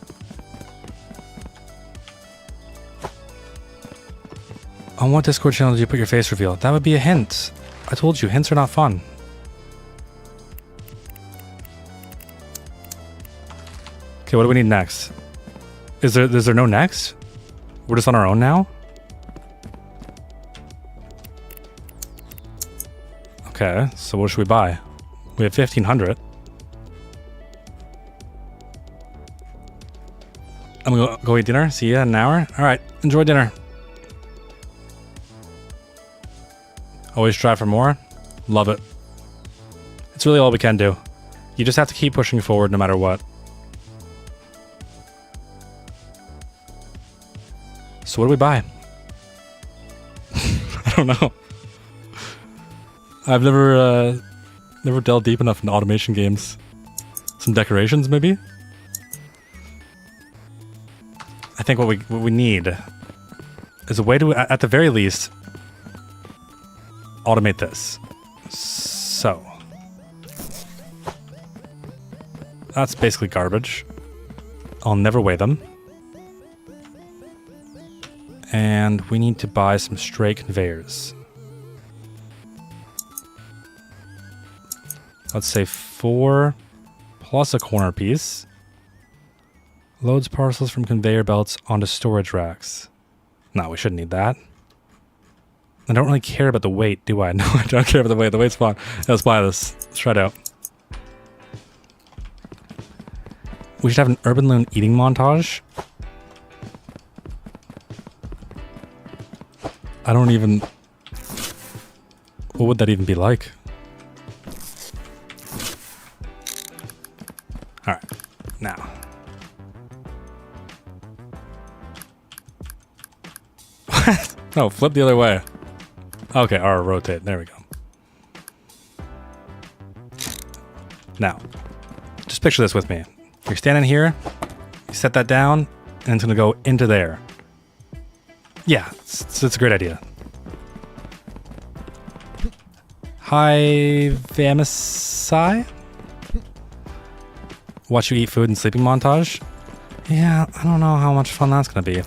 On what Discord channel did you put your face reveal? That would be a hint. I told you, hints are not fun. Okay, what do we need next? Is there no next? We're just on our own now? Okay, so what should we buy? We have 1,500. I'm gonna go eat dinner. See ya in an hour. Alright, enjoy dinner. Always strive for more. Love it. It's really all we can do. You just have to keep pushing forward no matter what. So what do we buy? I don't know. I've never delved deep enough into automation games. Some decorations, maybe? I think what we need is a way to, at the very least, automate this. So. That's basically garbage. I'll never weigh them. And we need to buy some stray conveyors. Let's say 4 plus a corner piece. Loads parcels from conveyor belts onto storage racks. No, we shouldn't need that. I don't really care about the weight, do I? No, I don't care about the weight. The weight's fine. Let's buy this. Let's try it out. We should have an Urban Loon eating montage. I don't even... What would that even be like? Alright, now. What? No, flip the other way. Okay, or rotate. There we go. Now, just picture this with me. You're standing here, you set that down, and it's going to go into there. Yeah, it's a great idea. Hi, Vamisai? Watch you eat food and sleeping montage? Yeah, I don't know how much fun that's gonna be.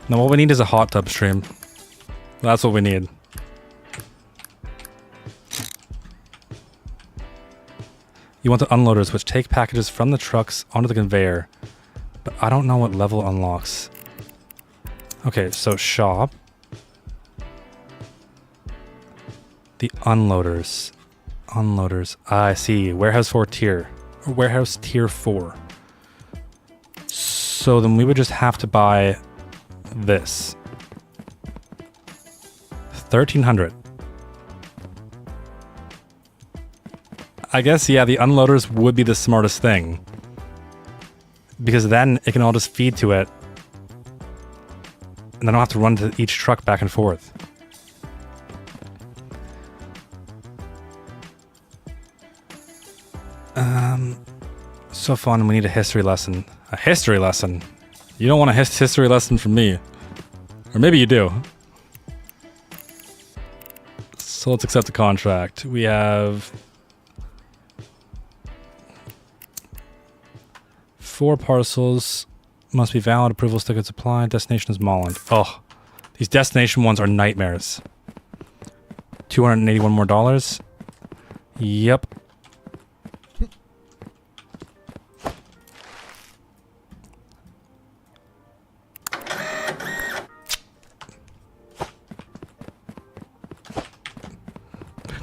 No, what we need is a hot tub stream. That's what we need. You want the unloaders, which take packages from the trucks onto the conveyor. But I don't know what level unlocks. Okay, so shop. The unloaders. Unloaders. I see. Warehouse 4 tier. Or warehouse tier 4. So then we would just have to buy this. 1,300. I guess, yeah, the unloaders would be the smartest thing. Because then it can all just feed to it. And I don't have to run to each truck back and forth. So fun, we need a history lesson. A history lesson? You don't want a history lesson from me. Or maybe you do. So let's accept the contract. We have 4 parcels. Must be valid. Approval tickets applied. Destination is Molland. Oh, these destination ones are nightmares. $281 more dollars. Yep.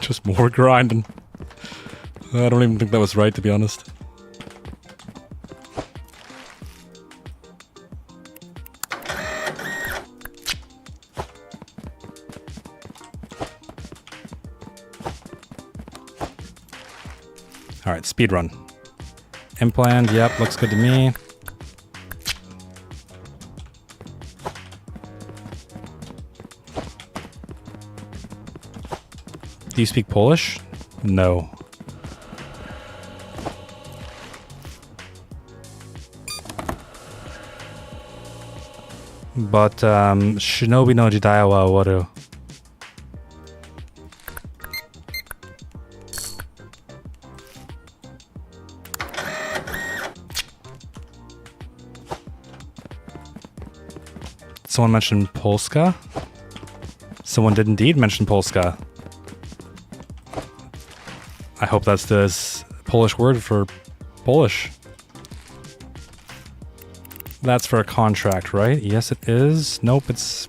Just more grinding. I don't even think that was right, to be honest. Alright, speedrun. Implant, yep, looks good to me. Do you speak Polish? No. But, Shinobi no Jidai wa Waru. Someone mentioned Polska? Someone did indeed mention Polska. I hope that's the Polish word for Polish. That's for a contract, right? Yes, it is. Nope, it's...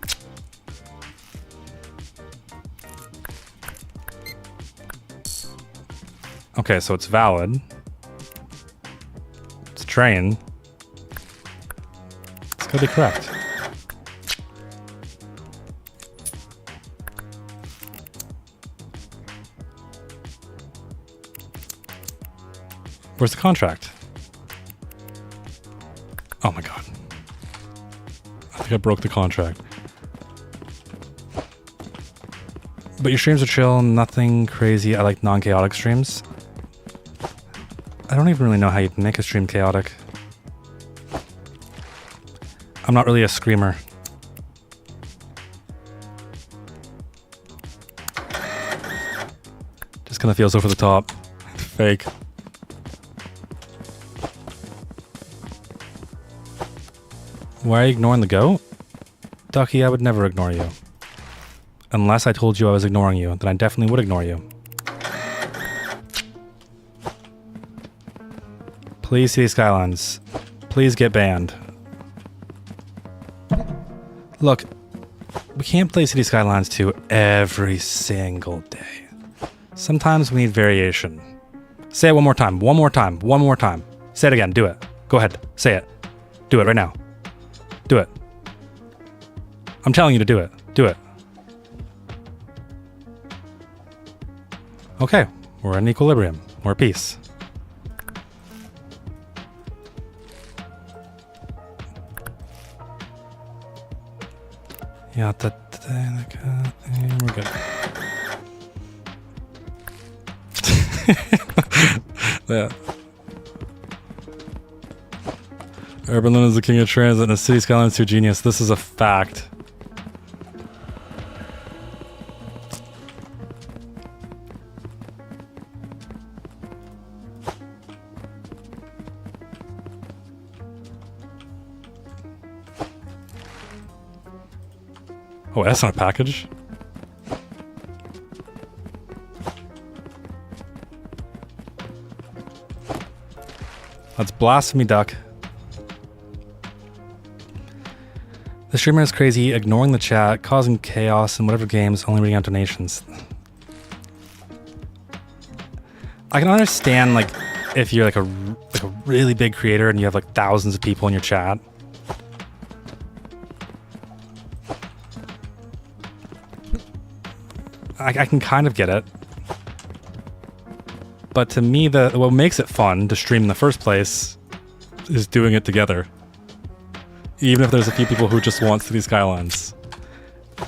Okay, so it's valid. It's a train. It's gotta be correct. Where's the contract? Oh my god. I think I broke the contract. But your streams are chill, nothing crazy. I like non-chaotic streams. I don't even really know how you'd make a stream chaotic. I'm not really a screamer. Just kind of feels over the top. Fake. Why are you ignoring the goat? Ducky, I would never ignore you. Unless I told you I was ignoring you, then I definitely would ignore you. Please, City Skylines. Please get banned. Look, we can't play City Skylines 2 every single day. Sometimes we need variation. Say it one more time, one more time, one more time. Say it again, do it. Go ahead, say it. Do it right now. Do it. I'm telling you to do it. Do it. Okay, we're in equilibrium. We're at peace. Yeah, we're good. Yeah. Urban Luna is the king of transit and a city skyline's too genius. This is a fact. Oh, that's not a package. That's Blasphemy Duck. The streamer is crazy, ignoring the chat, causing chaos in whatever games, only reading out donations. I can understand, like, if you're like a really big creator and you have like thousands of people in your chat. I can kind of get it. But to me, what makes it fun to stream in the first place is doing it together. Even if there's a few people who just want City Skylines.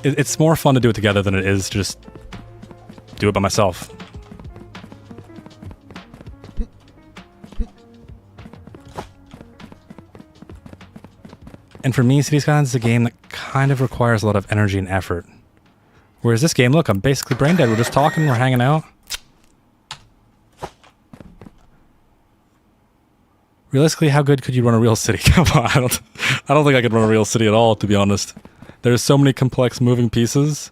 It's more fun to do it together than it is to just do it by myself. And for me, City Skylines is a game that kind of requires a lot of energy and effort. Whereas this game, look, I'm basically brain dead. We're just talking, we're hanging out. Realistically, how good could you run a real city? Come on, I don't think I could run a real city at all, to be honest. There's so many complex moving pieces.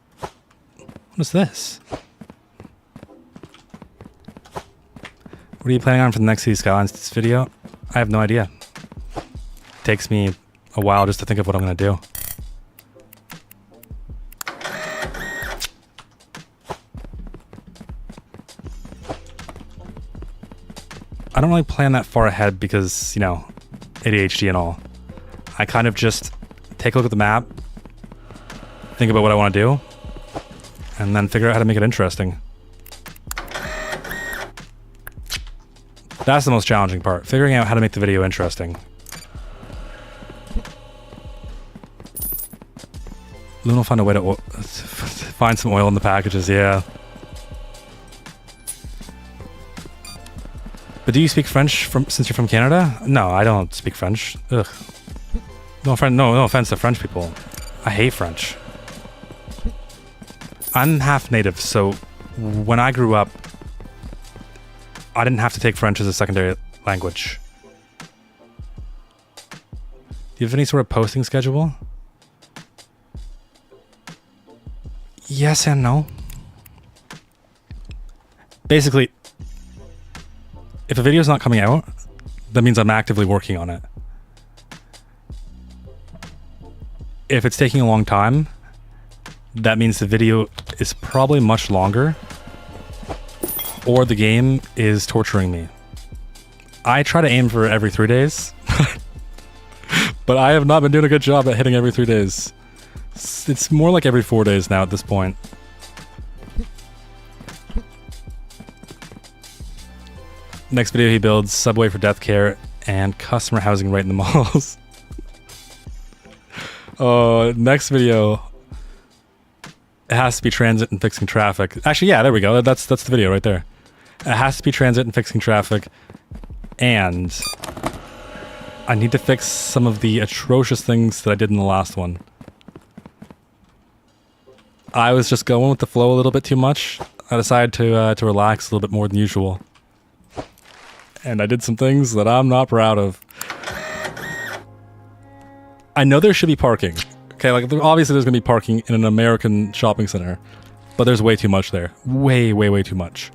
What is this? What are you planning on for the next City Skylines video? I have no idea. It takes me a while just to think of what I'm going to do. I don't really plan that far ahead because, you know, ADHD and all. I kind of just take a look at the map, think about what I want to do, and then figure out how to make it interesting. That's the most challenging part, figuring out how to make the video interesting. Luna will find a way to find some oil in the packages, yeah. But do you speak French since you're from Canada? No, I don't speak French. Ugh. No offense to French people. I hate French. I'm half native, so when I grew up, I didn't have to take French as a secondary language. Do you have any sort of posting schedule? Yes and no. Basically, if a video's not coming out, that means I'm actively working on it. If it's taking a long time, that means the video is probably much longer, or the game is torturing me. I try to aim for every 3 days, but I have not been doing a good job at hitting every 3 days. It's more like every 4 days now at this point. Next video he builds subway for death care and customer housing right in the malls. Next video, it has to be transit and fixing traffic. Actually, yeah, there we go. That's the video right there. It has to be transit and fixing traffic, and I need to fix some of the atrocious things that I did in the last one. I was just going with the flow a little bit too much. I decided to relax a little bit more than usual. And I did some things that I'm not proud of. I know there should be parking. Okay, like obviously there's gonna be parking in an American shopping center, but there's way too much there. Way, way, way too much.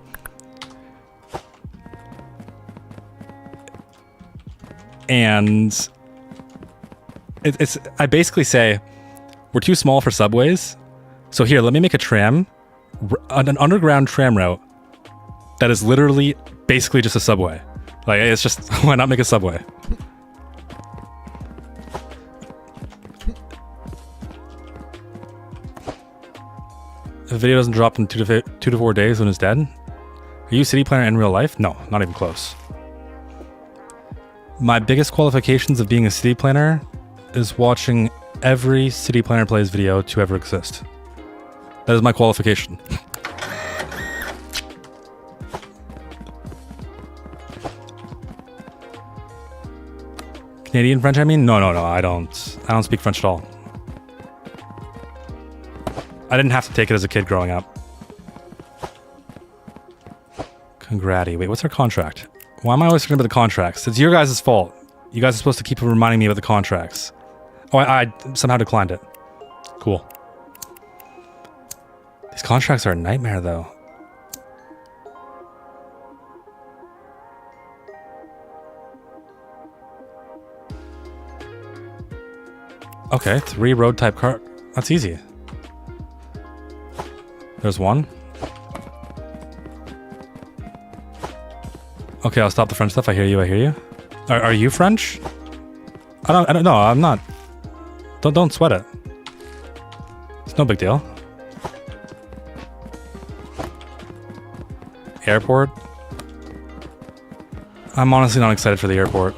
And I basically say, we're too small for subways. So here, let me make a tram, an underground tram route that is literally basically just a subway. Like, it's just, why not make a subway? If a video doesn't drop in 2 to 4 days when it's dead, are you a city planner in real life? No, not even close. My biggest qualifications of being a city planner is watching every city planner plays video to ever exist. That is my qualification. Canadian French, I mean? No, I don't speak French at all. I didn't have to take it as a kid growing up. Congrati. Wait, what's our contract? Why am I always forgetting about the contracts? It's your guys' fault. You guys are supposed to keep reminding me about the contracts. Oh, I somehow declined it. Cool. These contracts are a nightmare, though. Okay, 3 road type car. That's easy. There's one. Okay, I'll stop the French stuff. I hear you. Are you French? I don't know. I'm not. Don't sweat it. It's no big deal. Airport. I'm honestly not excited for the airport.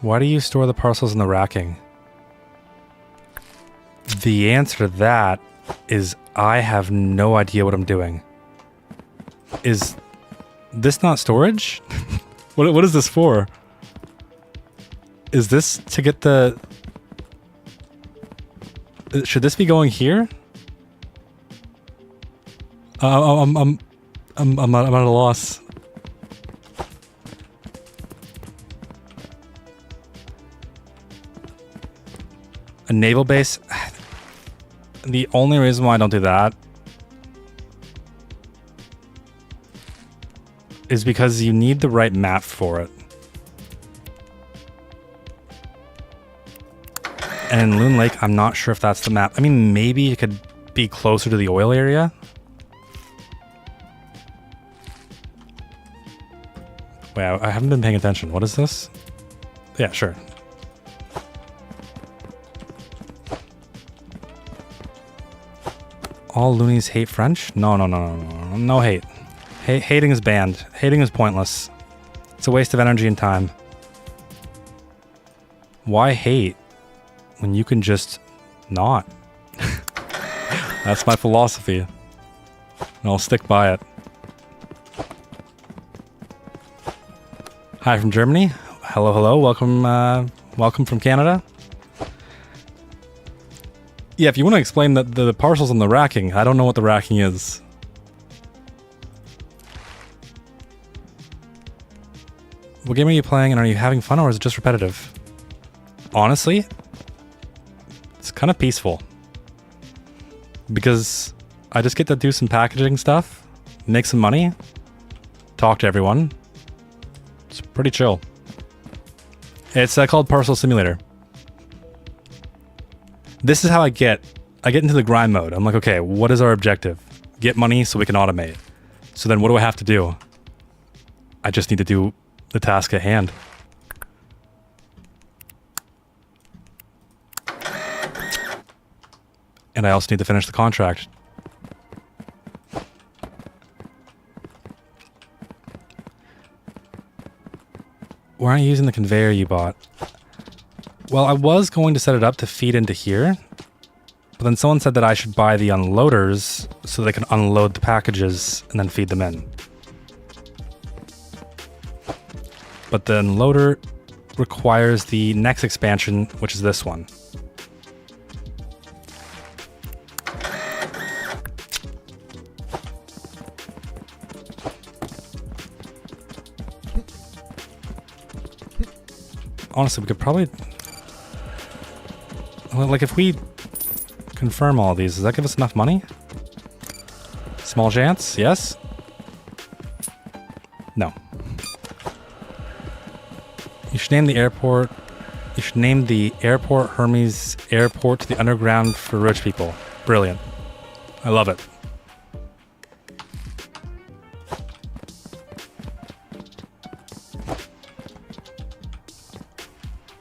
Why do you store the parcels in the racking? The answer to that is I have no idea what I'm doing. Is this not storage? What is this for? Is this to get the... Should this be going here? I'm at a loss. A naval base? The only reason why I don't do that is because you need the right map for it. And in Loon Lake, I'm not sure if that's the map. I mean, maybe it could be closer to the oil area. Wait, I haven't been paying attention. What is this? Yeah, sure. All loonies hate French? No hate. Hating is banned. Hating is pointless. It's a waste of energy and time. Why hate when you can just not? That's my philosophy. And I'll stick by it. Hi from Germany. Hello. Welcome from Canada. Yeah, if you want to explain the parcels on the racking, I don't know what the racking is. What game are you playing and are you having fun or is it just repetitive? Honestly, it's kind of peaceful. Because I just get to do some packaging stuff, make some money, talk to everyone. It's pretty chill. It's called Parcel Simulator. This is how I get into the grind mode. I'm like, okay, what is our objective? Get money so we can automate. So then what do I have to do? I just need to do the task at hand. And I also need to finish the contract. Why aren't you using the conveyor you bought? Well, I was going to set it up to feed into here, but then someone said that I should buy the unloaders so they can unload the packages and then feed them in. But the unloader requires the next expansion, which is this one. Honestly, we could probably... Well, like, if we confirm all of these, does that give us enough money? Small chance? Yes? No. You should name the airport... You should name the airport Hermes Airport to the underground for rich people. Brilliant. I love it.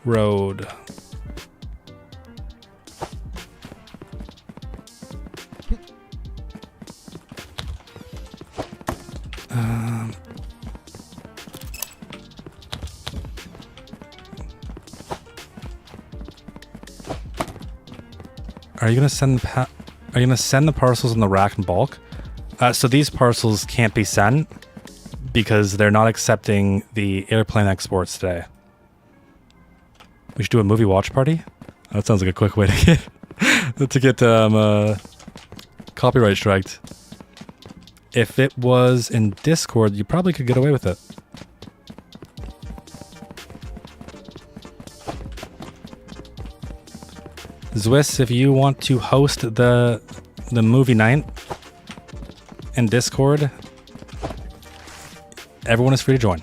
Road. Are you gonna send the parcels in the rack in bulk? So these parcels can't be sent because they're not accepting the airplane exports today. We should do a movie watch party. That sounds like a quick way to get copyright striked. If it was in Discord, you probably could get away with it. Zwiss, if you want to host the movie night in Discord, everyone is free to join.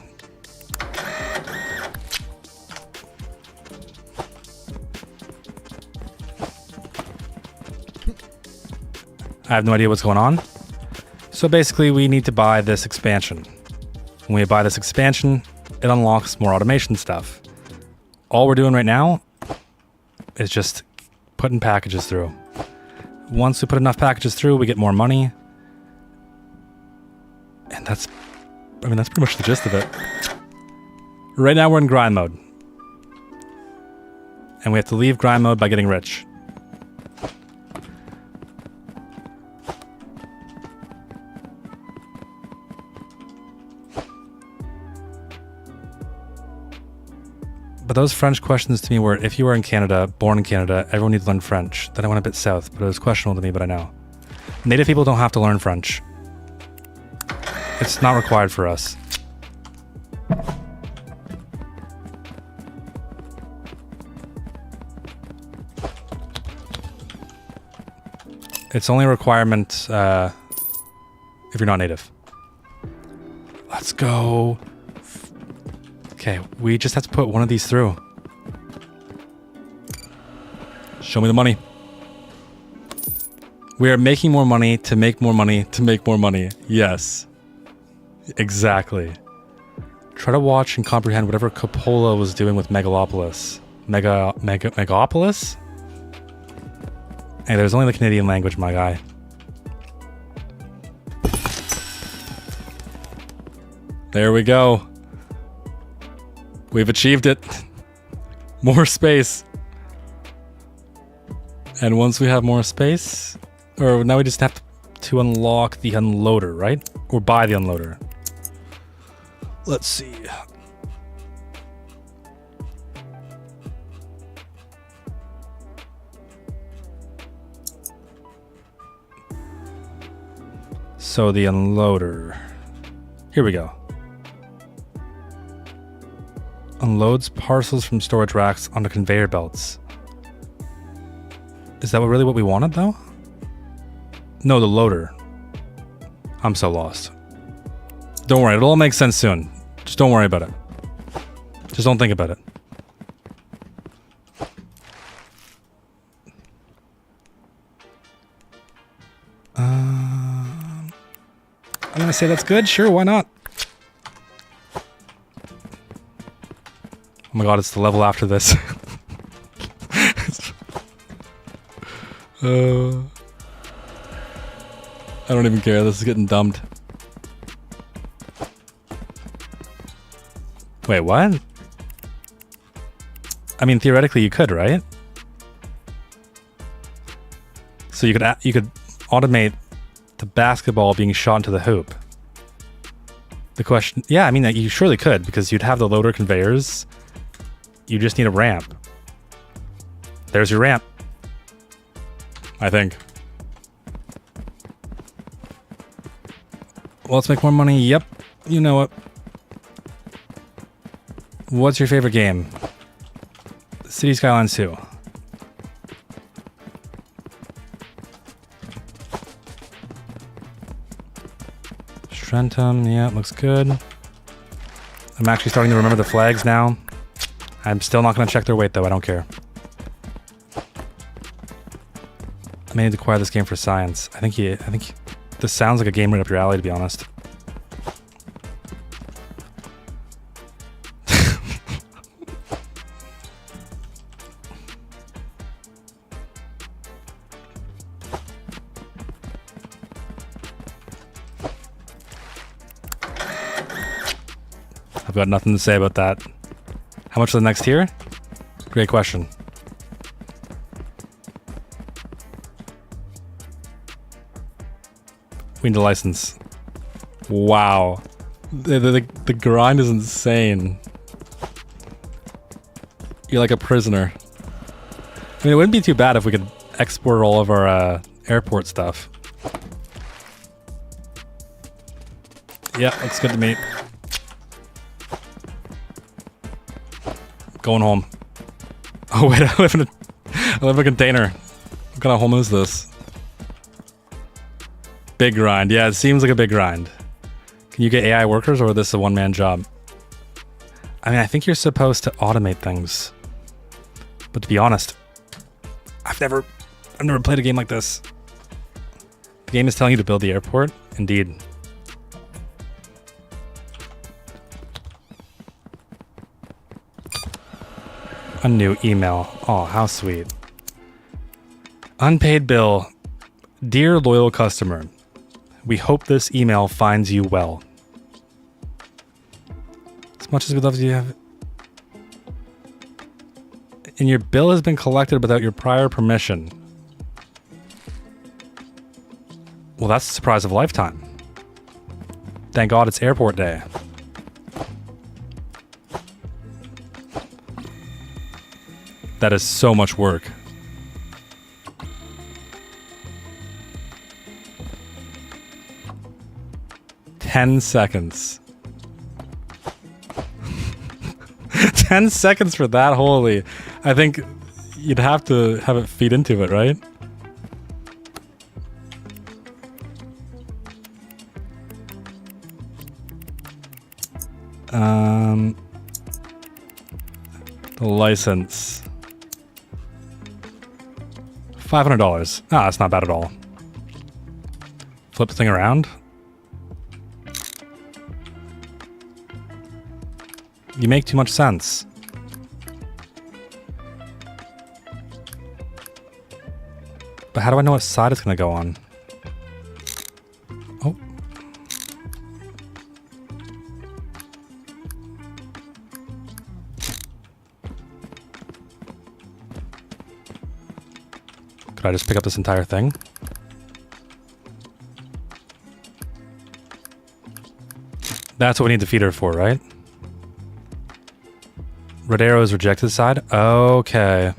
I have no idea what's going on. So basically, we need to buy this expansion. When we buy this expansion, it unlocks more automation stuff. All we're doing right now is just putting packages through. Once we put enough packages through, we get more money. And that's pretty much the gist of it. Right now we're in grind mode. And we have to leave grind mode by getting rich. But those French questions to me were, if you were in Canada, born in Canada, everyone needs to learn French. Then I went a bit south, but it was questionable to me, but I know. Native people don't have to learn French. It's not required for us. It's only a requirement if you're not native. Let's go. Okay, we just have to put one of these through. Show me the money. We are making more money to make more money to make more money. Yes. Exactly. Try to watch and comprehend whatever Coppola was doing with Megalopolis. Megapolis? Hey, there's only the Canadian language, my guy. There we go. We've achieved it. More space. And once we have more space, or now we just have to unlock the unloader, right? Or buy the unloader. Let's see. So the unloader. Here we go. Unloads parcels from storage racks onto conveyor belts. Is that really what we wanted, though? No, the loader. I'm so lost. Don't worry, it'll all make sense soon. Just don't worry about it. Just don't think about it. I'm gonna say that's good. Sure, why not? Oh my god, it's the level after this. I don't even care. This is getting dumped. Wait, what? I mean, theoretically, you could, right? So you could automate the basketball being shot into the hoop. The question, yeah, I mean, you surely could, because you'd have the loader conveyors. You just need a ramp. There's your ramp. I think. Well, let's make more money. Yep. You know it. What's your favorite game? City Skylines 2. Strentum, yeah, it looks good. I'm actually starting to remember the flags now. I'm still not going to check their weight, though. I don't care. I may need to acquire this game for science. I think this sounds like a game right up your alley, to be honest. I've got nothing to say about that. How much for the next tier? Great question. We need a license. Wow. The grind is insane. You're like a prisoner. I mean, it wouldn't be too bad if we could export all of our airport stuff. Yeah, looks good to me. Going home. Oh wait, I live in a container. What kind of home is this? Big grind. Yeah, it seems like a big grind. Can you get AI workers, or is this a one-man job? I mean, I think you're supposed to automate things. But to be honest, I've never played a game like this. The game is telling you to build the airport? Indeed. A new email. Oh, how sweet. Unpaid bill. Dear loyal customer, we hope this email finds you well. As much as we love you, have... And your bill has been collected without your prior permission. Well, that's the surprise of a lifetime. Thank God it's airport day. That is so much work. "10 seconds. 10 seconds for that? Holy. I think you'd have to have it feed into it, right? The license. $500. Ah, that's not bad at all. Flip the thing around. You make too much sense. But how do I know what side it's gonna go on? Oh. Could I just pick up this entire thing? That's what we need the feeder for, right? Red arrow is rejected side? Okay.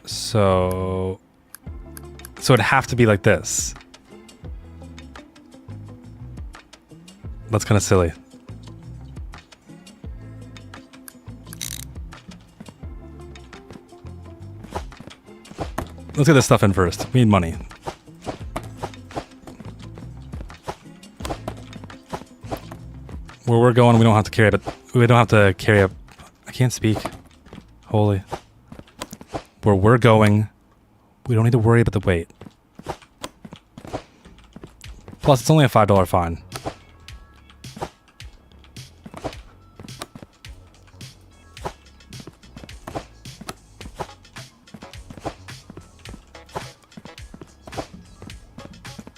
So it'd have to be like this. That's kind of silly. Let's get this stuff in first. We need money. Where we're going, we don't have to carry it. We don't have to carry up. I can't speak. Holy. Where we're going, we don't need to worry about the weight. Plus, it's only a $5 fine.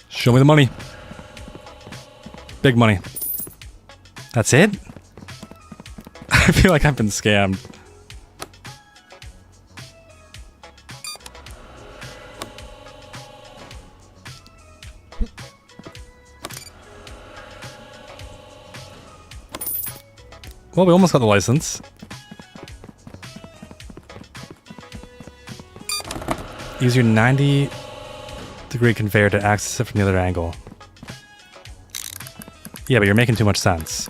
Show me the money. Big money. That's it? I feel like I've been scammed. Well, we almost got the license. Use your 90-degree conveyor to access it from the other angle. Yeah, but you're making too much sense.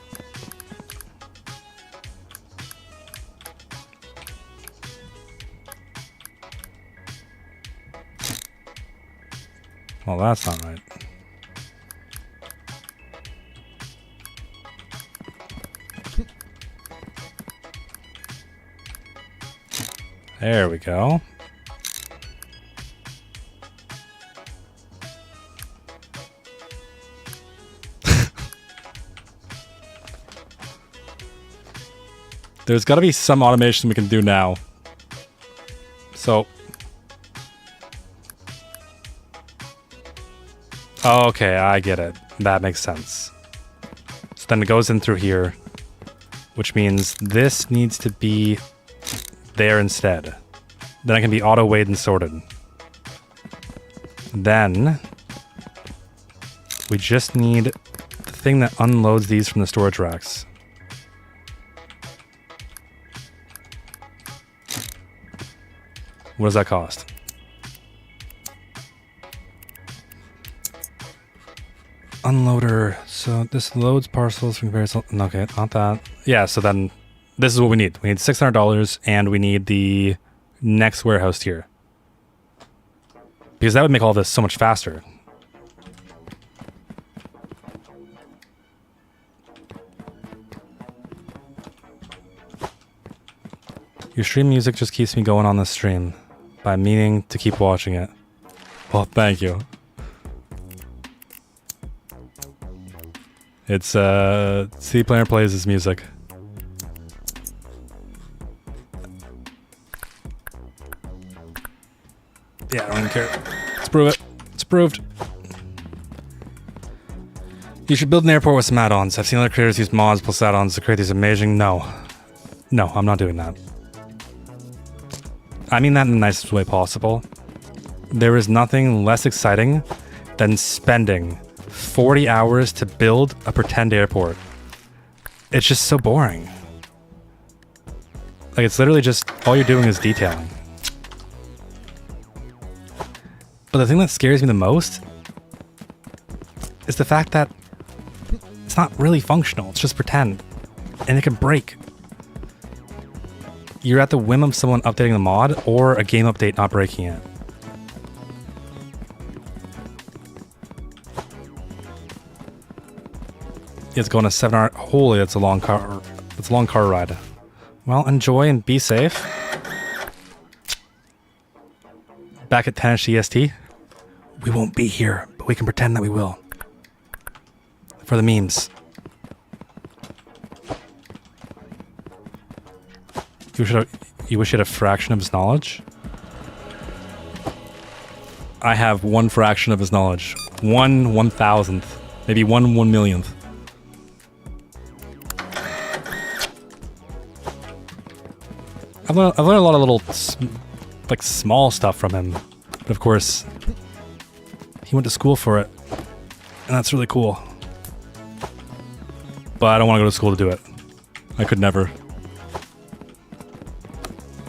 Well, that's not right. There we go. There's got to be some automation we can do now. So... Oh, okay, I get it. That makes sense. So then it goes in through here, which means this needs to be there instead. Then it can be auto-weighed and sorted. Then we just need the thing that unloads these from the storage racks. What does that cost? Unloader. So this loads parcels from various... Okay, not that. Yeah, so then this is what we need. We need $600 and we need the next warehouse tier. Because that would make all this so much faster. Your stream music just keeps me going on this stream by meaning to keep watching it. Well, thank you. It's C Player plays his music. Yeah, I don't even care. Let's prove it. It's proved. You should build an airport with some add-ons. I've seen other creators use mods plus add-ons to create these amazing... No, I'm not doing that. I mean that in the nicest way possible. There is nothing less exciting than spending 40 hours to build a pretend airport. It's just so boring. Like, it's literally just all you're doing is detailing. But the thing that scares me the most is the fact that it's not really functional. It's just pretend. And it can break. You're at the whim of someone updating the mod or a game update not breaking it. It's going a 7 hour... Holy, that's a long car. That's a long car ride. Well, enjoy and be safe. Back at 10ish EST. We won't be here, but we can pretend that we will. For the memes. You wish you had a fraction of his knowledge? I have one fraction of his knowledge. 1/1000th. Maybe 1/1,000,000th. I've learned a lot of little, like, small stuff from him. But of course, he went to school for it. And that's really cool. But I don't want to go to school to do it. I could never.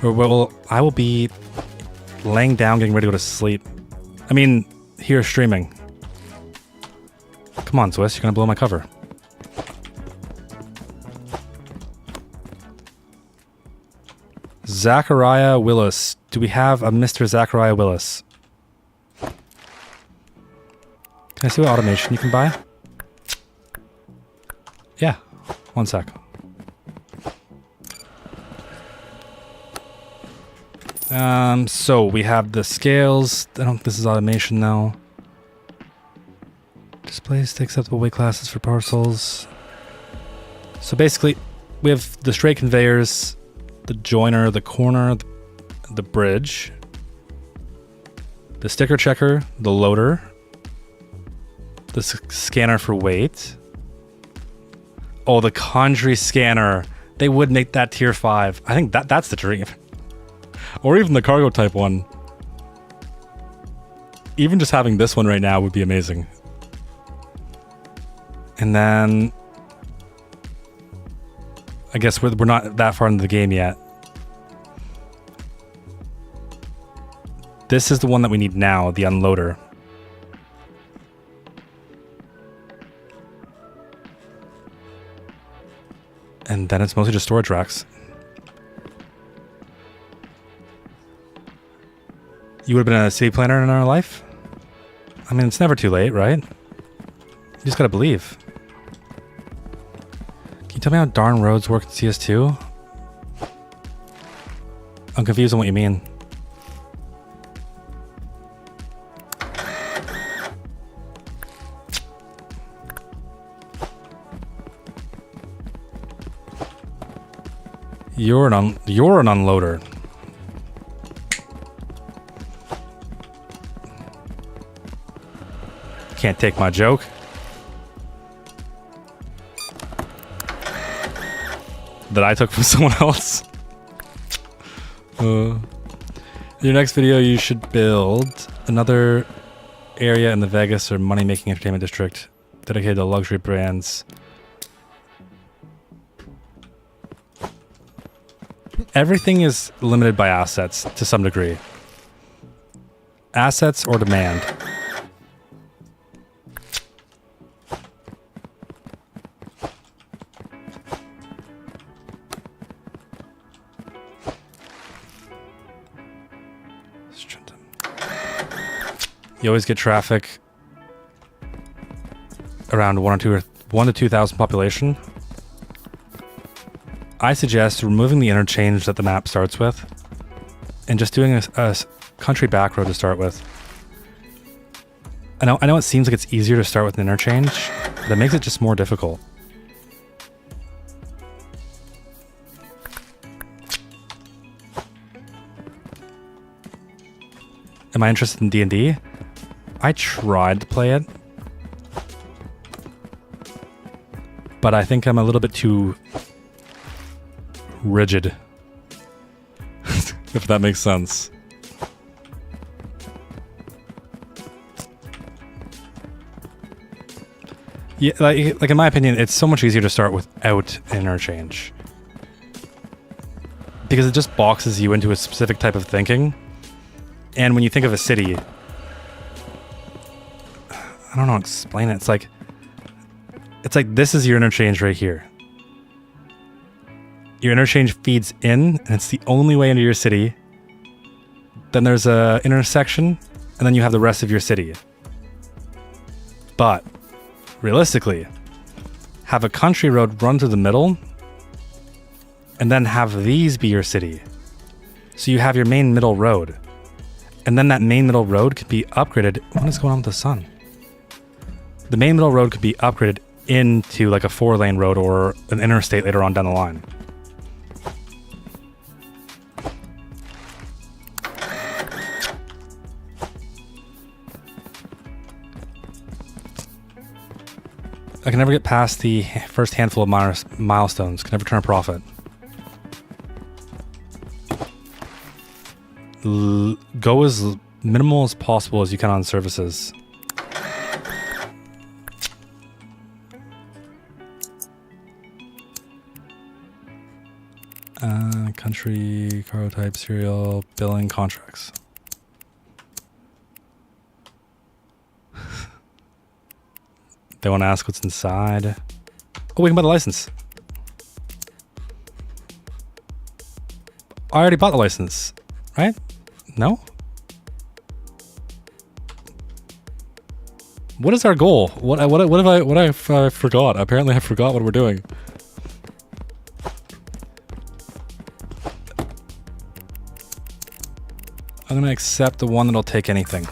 Or, well, I will be laying down, getting ready to go to sleep. I mean, here streaming. Come on, Swiss, you're gonna blow my cover. Zachariah Willis. Do we have a Mr. Zachariah Willis? Can I see what automation you can buy? Yeah, one sec. So we have the scales. I don't think this is automation now. Displays to acceptable weight classes for parcels. So basically, we have the straight conveyors, the joiner, the corner, the bridge, the sticker checker, the loader, the scanner for weight. Oh, the Conjury scanner. They would make that tier 5. I think that's the dream. Or even the cargo type one. Even just having this one right now would be amazing. And then I guess we're not that far into the game yet. This is the one that we need now, the unloader. And then it's mostly just storage racks. You would have been a city planner in our life? I mean, it's never too late, right? You just gotta believe. Can you tell me how darn roads work in CS2? I'm confused on what you mean. You're an unloader. Can't take my joke. That I took from someone else. In your next video, you should build another area in the Vegas or money-making entertainment district dedicated to luxury brands. Everything is limited by assets to some degree. Assets or demand. You always get traffic around 1 to 2,000 population. I suggest removing the interchange that the map starts with and just doing a country back road to start with. I know it seems like it's easier to start with an interchange, but it makes it just more difficult. Am I interested in D&D? I tried to play it, but I think I'm a little bit too rigid, if that makes sense. Yeah, like in my opinion, it's so much easier to start without an interchange, because it just boxes you into a specific type of thinking. And when you think of a city, I don't know how to explain it. It's like this is your interchange right here. Your interchange feeds in, and it's the only way into your city. Then there's a intersection, and then you have the rest of your city. But realistically, have a country road run through the middle, and then have these be your city. So you have your main middle road. And then that main middle road could be upgraded. What is going on with the sun? The main middle road could be upgraded into like a 4-lane road or an interstate later on down the line. I can never get past the first handful of milestones. Can never turn a profit. Go as minimal as possible as you can on services. Country, cargo type, serial, billing, contracts. They want to ask what's inside. Oh, we can buy the license. I already bought the license, right? No? What is our goal? What have I forgot? Apparently I forgot what we're doing. I'm gonna accept the one that'll take anything.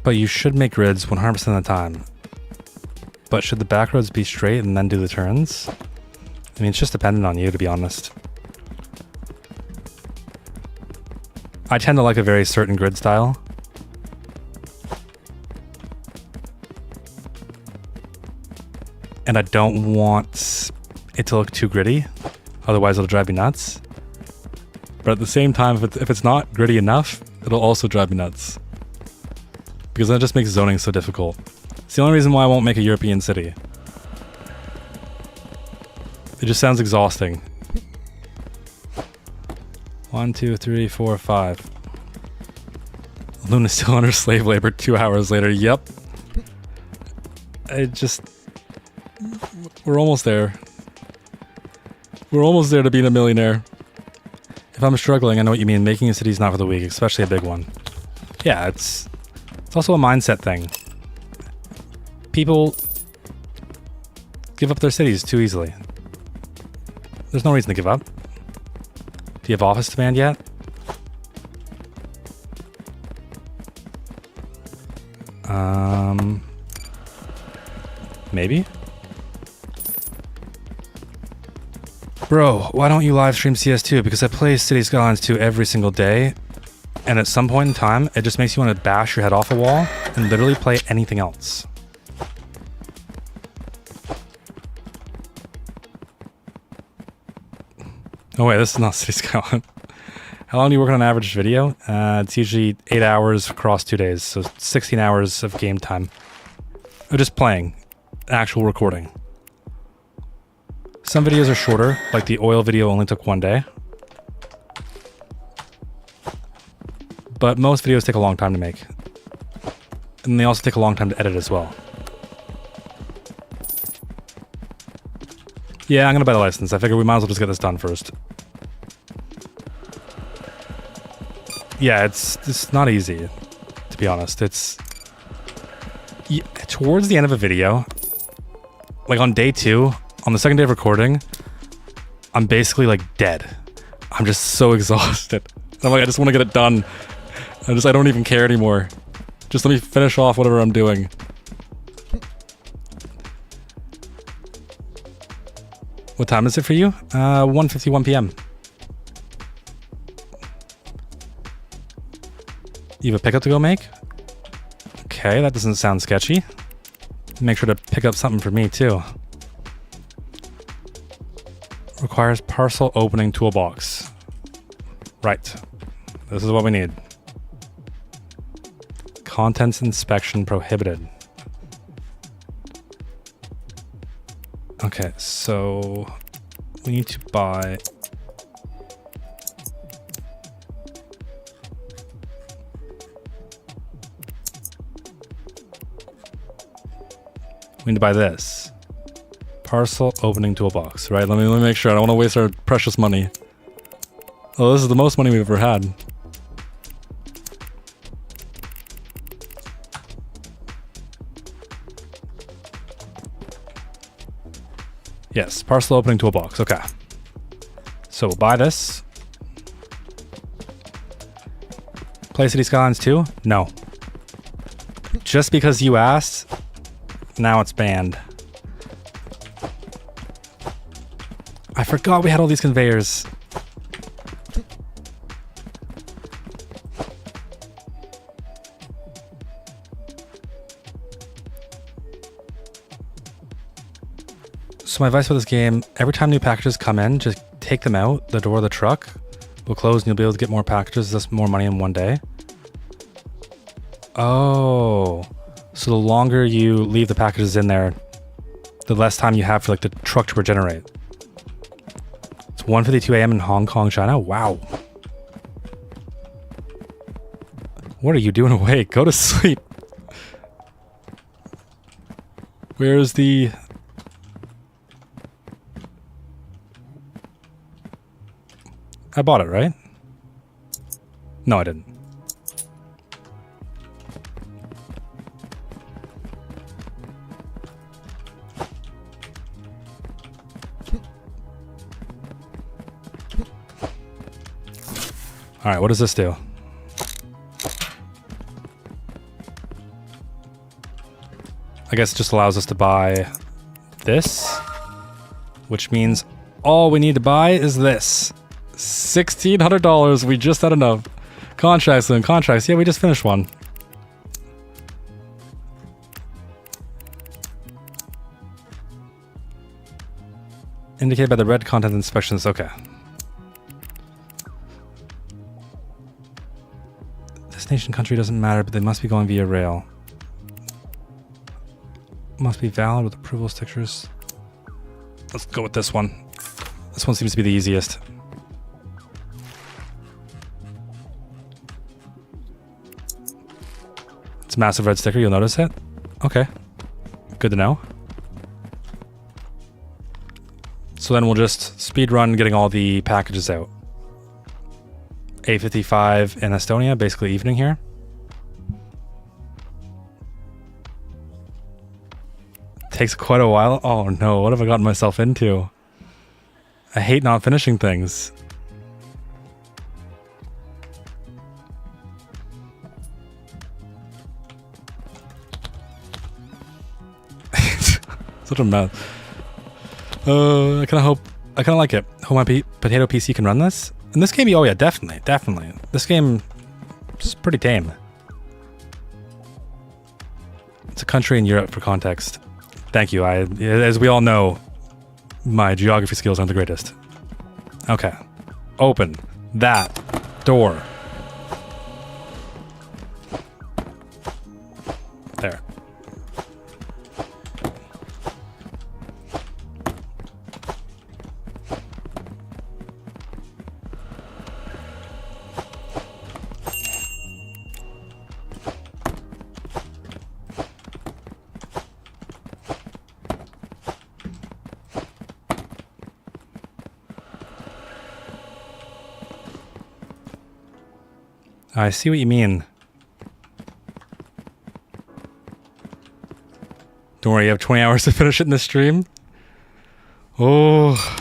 But you should make grids 100% of the time. But should the back roads be straight and then do the turns? I mean, it's just dependent on you, to be honest. I tend to like a very certain grid style. And I don't want it to look too gritty. Otherwise it'll drive me nuts. But at the same time, if it's not gritty enough, it'll also drive me nuts. Because that just makes zoning so difficult. It's the only reason why I won't make a European city. It just sounds exhausting. 1, 2, 3, 4, 5. Luna's still under slave labor 2 hours later. Yep. We're almost there. We're almost there to being a millionaire. If I'm struggling, I know what you mean. Making a city is not for the weak, especially a big one. Yeah, it's also a mindset thing. People give up their cities too easily. There's no reason to give up. Do you have office demand yet? Maybe? Bro, why don't you live stream CS2? Because I play City Skylines 2 every single day, and at some point in time, it just makes you want to bash your head off a wall and literally play anything else. Oh wait, this is not City Skylines. How long do you work on an average video? It's usually 8 hours across 2 days, so 16 hours of game time. Or just playing. Actual recording. Some videos are shorter, like the oil video only took 1 day. But most videos take a long time to make. And they also take a long time to edit as well. Yeah, I'm gonna buy the license. I figure we might as well just get this done first. Yeah, it's not easy, to be honest. It's... Yeah, towards the end of a video, like on day 2, on the second day of recording, I'm basically like dead. I'm just so exhausted. I'm like, I just want to get it done. I don't even care anymore. Just let me finish off whatever I'm doing. What time is it for you? 1:51 p.m. You have a pickup to go make? Okay, that doesn't sound sketchy. Make sure to pick up something for me too. Requires parcel opening toolbox. Right. This is what we need. Contents inspection prohibited. Okay, so we need to buy... We need to buy this. Parcel opening toolbox, right? Let me make sure. I don't want to waste our precious money. Oh, this is the most money we've ever had. Yes, parcel opening toolbox. Okay. So we'll buy this. Play City Skylines 2? No. Just because you asked, now it's banned. I forgot we had all these conveyors. So my advice for this game, every time new packages come in, just take them out. The door of the truck will close and you'll be able to get more packages. That's more money in one day. Oh, so the longer you leave the packages in there, the less time you have for like the truck to regenerate. It's 1:52 a.m. in Hong Kong, China. Wow. What are you doing awake? Go to sleep. Where's the... I bought it, right? No, I didn't. All right, what does this do? I guess it just allows us to buy this, which means all we need to buy is this. $1,600. We just had enough. Contracts and contracts. Yeah, we just finished one. Indicated by the red content inspections. Okay. Destination country doesn't matter, but they must be going via rail. Must be valid with approval stickers. Let's go with this one. This one seems to be the easiest. It's a massive red sticker, you'll notice it? Okay. Good to know. So then we'll just speed run getting all the packages out. 8:55 in Estonia, basically evening here. Takes quite a while. Oh no, what have I gotten myself into? I hate not finishing things. Such a mess. I kind of like it. Hope my potato PC can run this. In this game, oh yeah, definitely. This game is pretty tame. It's a country in Europe for context. Thank you. As we all know, my geography skills aren't the greatest. Okay. Open that door. There. I see what you mean. Don't worry, you have 20 hours to finish it in the stream. Oh.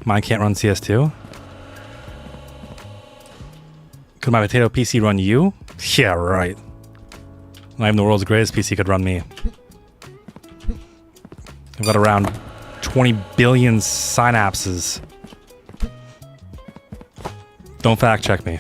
Mine can't run CS2. Could my potato PC run you? Yeah, right. Not even the world's greatest PC could run me. I've got around 20 billion synapses. Don't fact check me.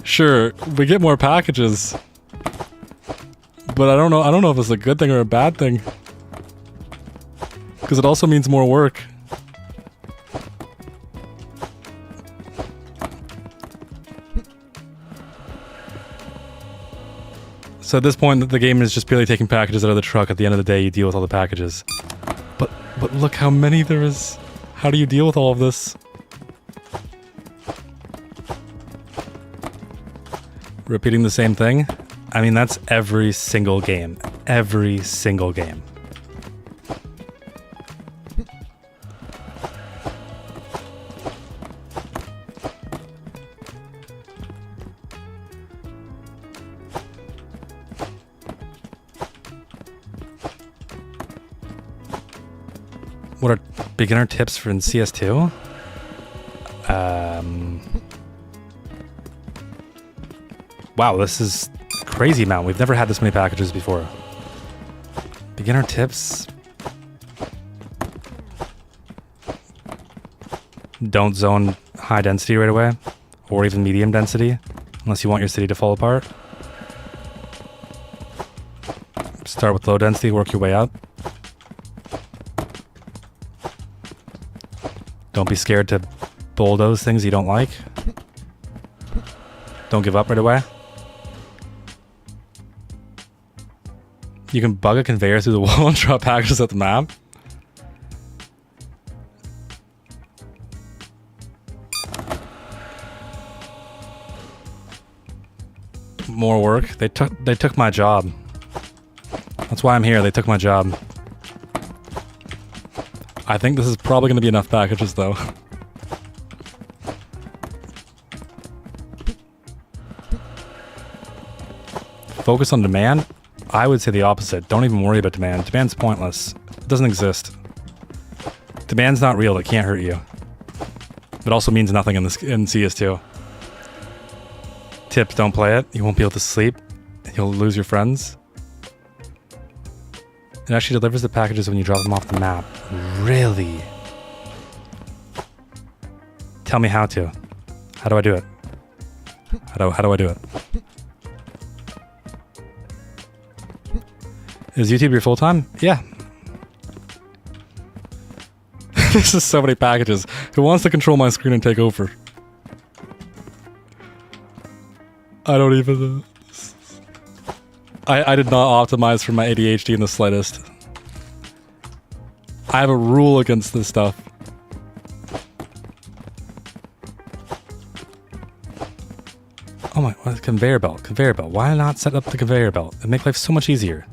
Sure, we get more packages, but I don't know if it's a good thing or a bad thing, because it also means more work. So at this point, the game is just purely taking packages out of the truck. At the end of the day, you deal with all the packages. But look how many there is. How do you deal with all of this? Repeating the same thing? I mean, that's every single game. Every single game. What are beginner tips for in CS2? Wow, this is a crazy amount. We've never had this many packages before. Beginner tips? Don't zone high density right away, or even medium density, unless you want your city to fall apart. Start with low density, work your way up. Don't be scared to bulldoze things you don't like. Don't give up right away. You can bug a conveyor through the wall and drop packages at the map. More work. They took my job. That's why I'm here. They took my job. I think this is probably going to be enough packages, though. Focus on demand? I would say the opposite. Don't even worry about demand. Demand's pointless. It doesn't exist. Demand's not real. It can't hurt you. It also means nothing in CS2. Tips, don't play it. You won't be able to sleep. You'll lose your friends. It actually delivers the packages when you drop them off the map. Really? Tell me how to. How do I do it? How do I do it? Is YouTube your full-time? Yeah. This is so many packages. Who wants to control my screen and take over? I don't even... I did not optimize for my ADHD in the slightest. I have a rule against this stuff. Oh my, what, conveyor belt, conveyor belt. Why not set up the conveyor belt? It'd make life so much easier.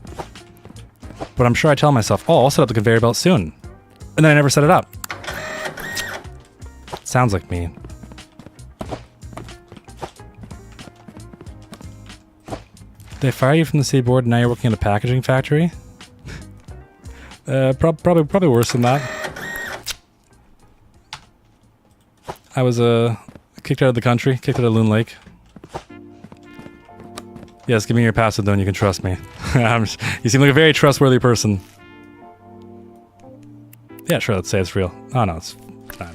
But I'm sure I tell myself, oh, I'll set up the conveyor belt soon. And then I never set it up. Sounds like me. They fire you from the seaboard and now you're working at a packaging factory? Probably worse than that. I was kicked out of the country, kicked out of Loon Lake. Yes, give me your password though and you can trust me. You seem like a very trustworthy person. Yeah, sure, let's say it's real. Oh no, it's fine.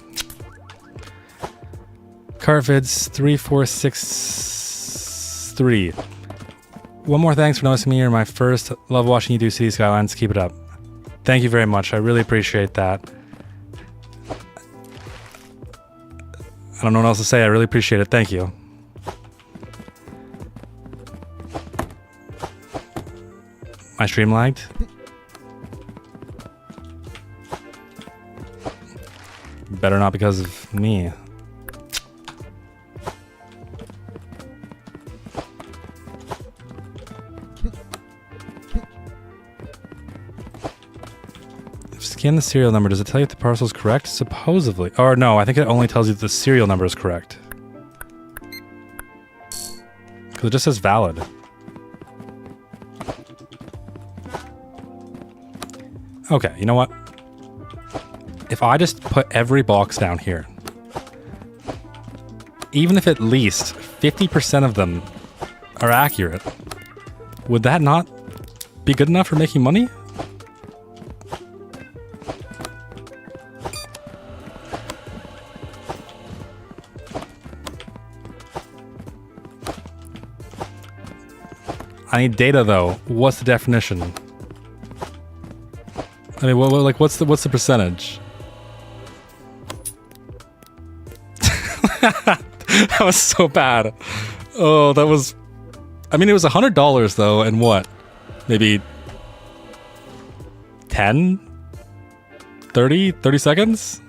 Carvids 3463. One more thanks for noticing me. You're my first. Love watching you do City Skylines. Keep it up. Thank you very much. I really appreciate that. I don't know what else to say. I really appreciate it. Thank you. My stream lagged. Better not because of me. Scan the serial number. Does it tell you if the parcel is correct? Supposedly. Or no, I think it only tells you if the serial number is correct. Because it just says valid. Okay, you know what? If I just put every box down here, even if at least 50% of them are accurate, would that not be good enough for making money? I need data though. What's the definition? I mean, what's the percentage? That was so bad. Oh, that was. I mean, it was $100 though, and what? Maybe 10, 30 seconds.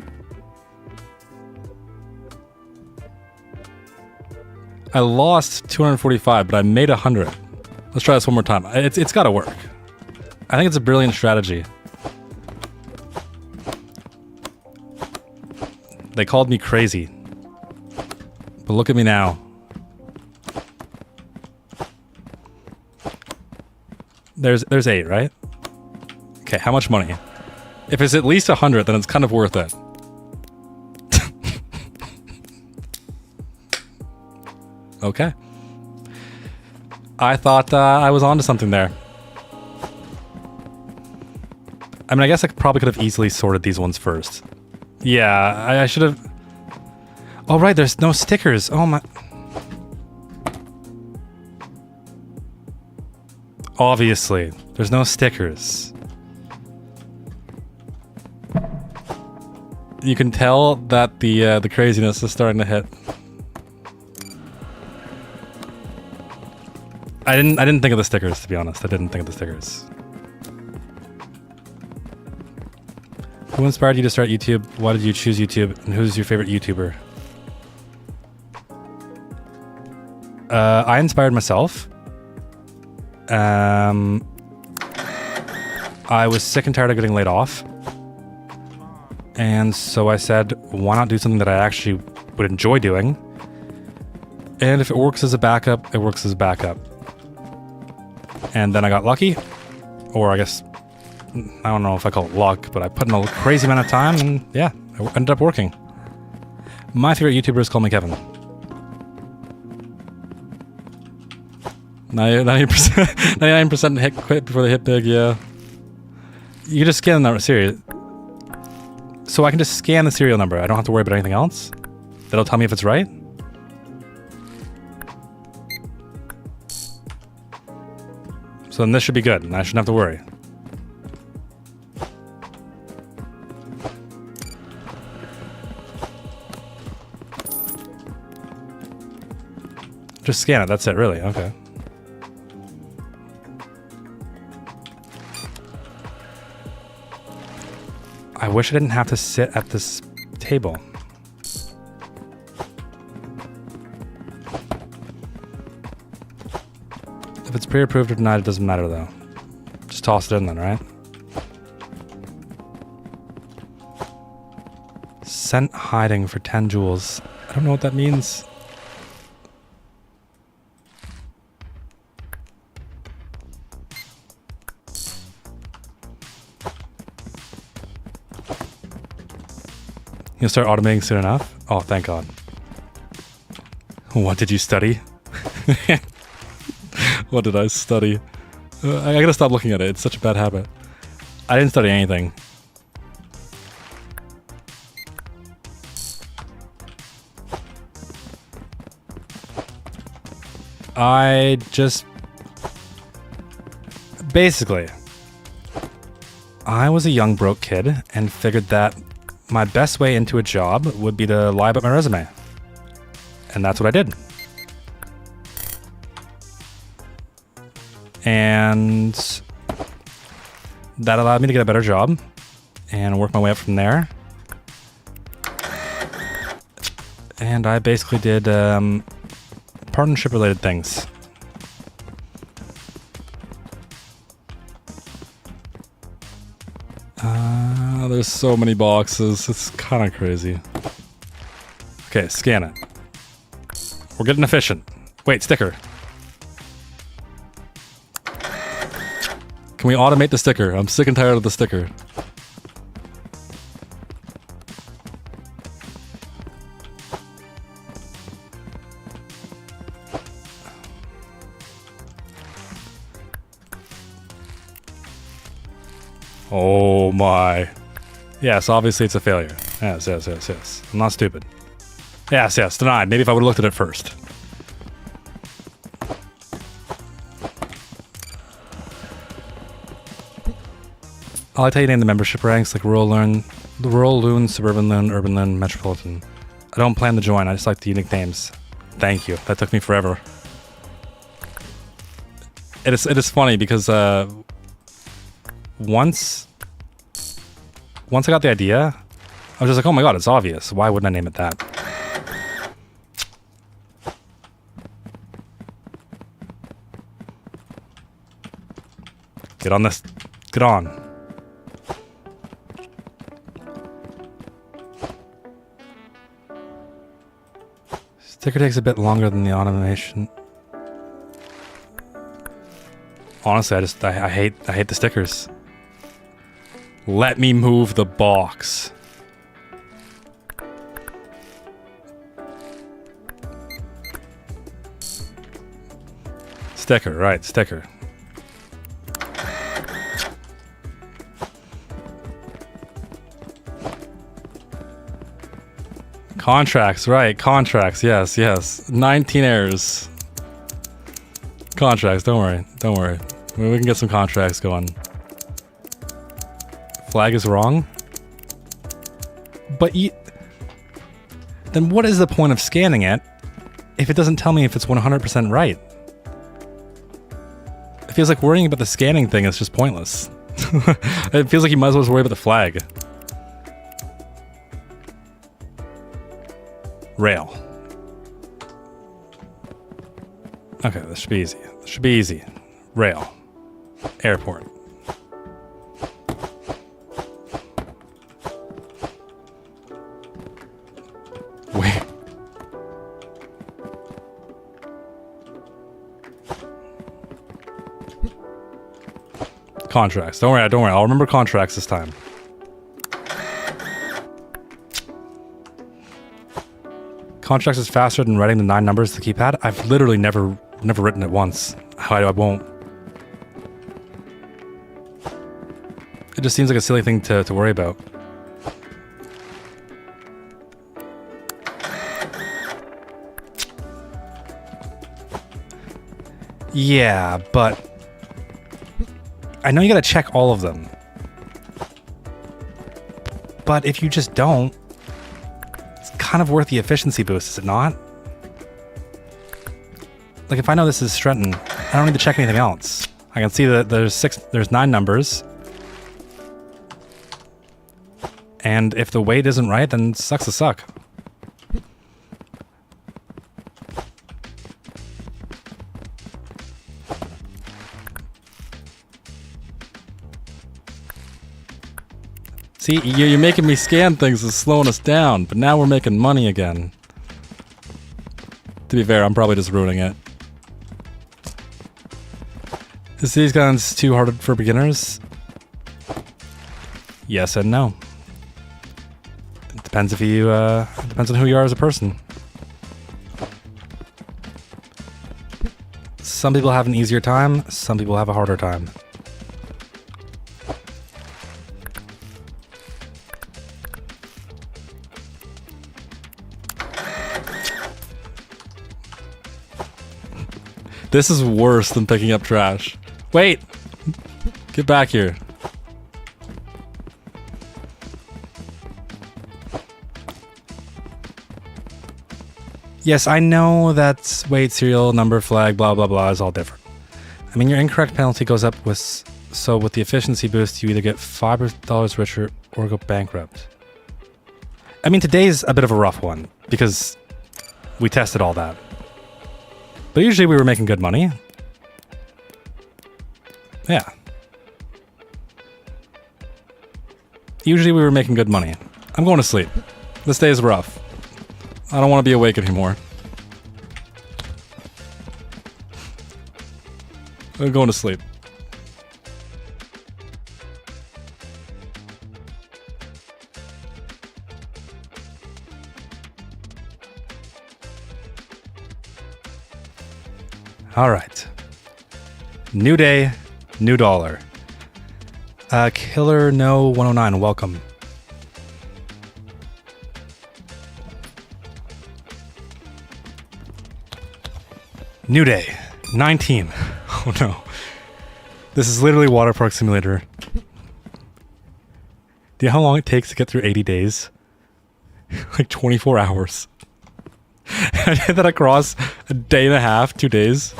I lost 245, but I made 100. Let's try this one more time. It's got to work. I think it's a brilliant strategy. They called me crazy. But look at me now. There's 8, right? Okay, how much money? If it's at least 100, then it's kind of worth it. Okay. I thought I was onto something there. I mean, I guess I probably could have easily sorted these ones first. Yeah, I should have... Oh, right, there's no stickers. Oh, my... Obviously, there's no stickers. You can tell that the craziness is starting to hit. I didn't think of the stickers, to be honest. I didn't think of the stickers. Who inspired you to start YouTube? Why did you choose YouTube? And who's your favorite YouTuber? I inspired myself. I was sick and tired of getting laid off. And so I said, why not do something that I actually would enjoy doing? And if it works as a backup, it works as a backup. And then I got lucky. Or I guess, I don't know if I call it luck, but I put in a crazy amount of time and yeah, it ended up working. My favorite YouTubers call me Kevin. 99% hit quit before they hit big, yeah. You can just scan the serial. So I can just scan the serial number. I don't have to worry about anything else. That'll tell me if it's right. So then this should be good, and I shouldn't have to worry. Just scan it, that's it, really, okay. I wish I didn't have to sit at this table. If it's pre-approved or denied, it doesn't matter though. Just toss it in then, right? Scent hiding for 10 joules. I don't know what that means. You'll start automating soon enough? Oh, thank God. What did you study? What did I study? I gotta stop looking at it. It's such a bad habit. I didn't study anything. I just... Basically, I was a young broke kid and figured that my best way into a job would be to lie about my resume. And that's what I did. And that allowed me to get a better job and work my way up from there. And I basically did partnership related things. There's so many boxes. It's kind of crazy. Okay, scan it. We're getting efficient. Wait, sticker. Can we automate the sticker? I'm sick and tired of the sticker. Oh my. Yes, obviously it's a failure. Yes, yes, yes, yes. I'm not stupid. Yes, yes, denied. Maybe if I would have looked at it first. I like how you name the membership ranks, like Rural Loon, Suburban Loon, Urban Loon, Metropolitan. I don't plan to join, I just like the unique names. Thank you. That took me forever. It is funny because once I got the idea, I was just like, oh my god, it's obvious. Why wouldn't I name it that? Get on this. Get on. Sticker takes a bit longer than the automation. Honestly, I hate the stickers. Let me move the box. Sticker, right, sticker. Contracts, right, contracts, yes, yes. 19 errors. Contracts, don't worry, don't worry. We can get some contracts going. Flag is wrong? But then what is the point of scanning it if it doesn't tell me if it's 100% right? It feels like worrying about the scanning thing is just pointless. It feels like you might as well just worry about the flag. Rail. Okay, this should be easy. This should be easy. Rail. Airport. Wait. Contracts. Don't worry, don't worry. I'll remember contracts this time. Contracts is faster than writing the 9 numbers to the keypad. I've literally never written it once. I won't. It just seems like a silly thing to worry about. Yeah, but I know you gotta check all of them. But if you just don't, it's kind of worth the efficiency boost, is it not? Like if I know this is Stretton, I don't need to check anything else. I can see that there's 9 numbers. And if the weight isn't right, then sucks to suck. See, you're making me scan things. It's slowing us down. But now we're making money again. To be fair, I'm probably just ruining it. Is these guns too hard for beginners? Yes and no. It depends if you, depends on who you are as a person. Some people have an easier time, some people have a harder time. This is worse than picking up trash. Wait! Get back here. Yes, I know that weight, serial, number, flag, blah, blah, blah is all different. I mean, your incorrect penalty goes up with... So with the efficiency boost, you either get $5 richer or go bankrupt. I mean, today's a bit of a rough one, because we tested all that. But usually we were making good money. Yeah. Usually we were making good money. I'm going to sleep. This day is rough. I don't want to be awake anymore. I'm going to sleep. All right. New day, new dollar. Killer No 109, welcome. New day, 19. Oh no. This is literally Water Park Simulator. Do you know how long it takes to get through 80 days? Like 24 hours. I did that across a day and a half, 2 days.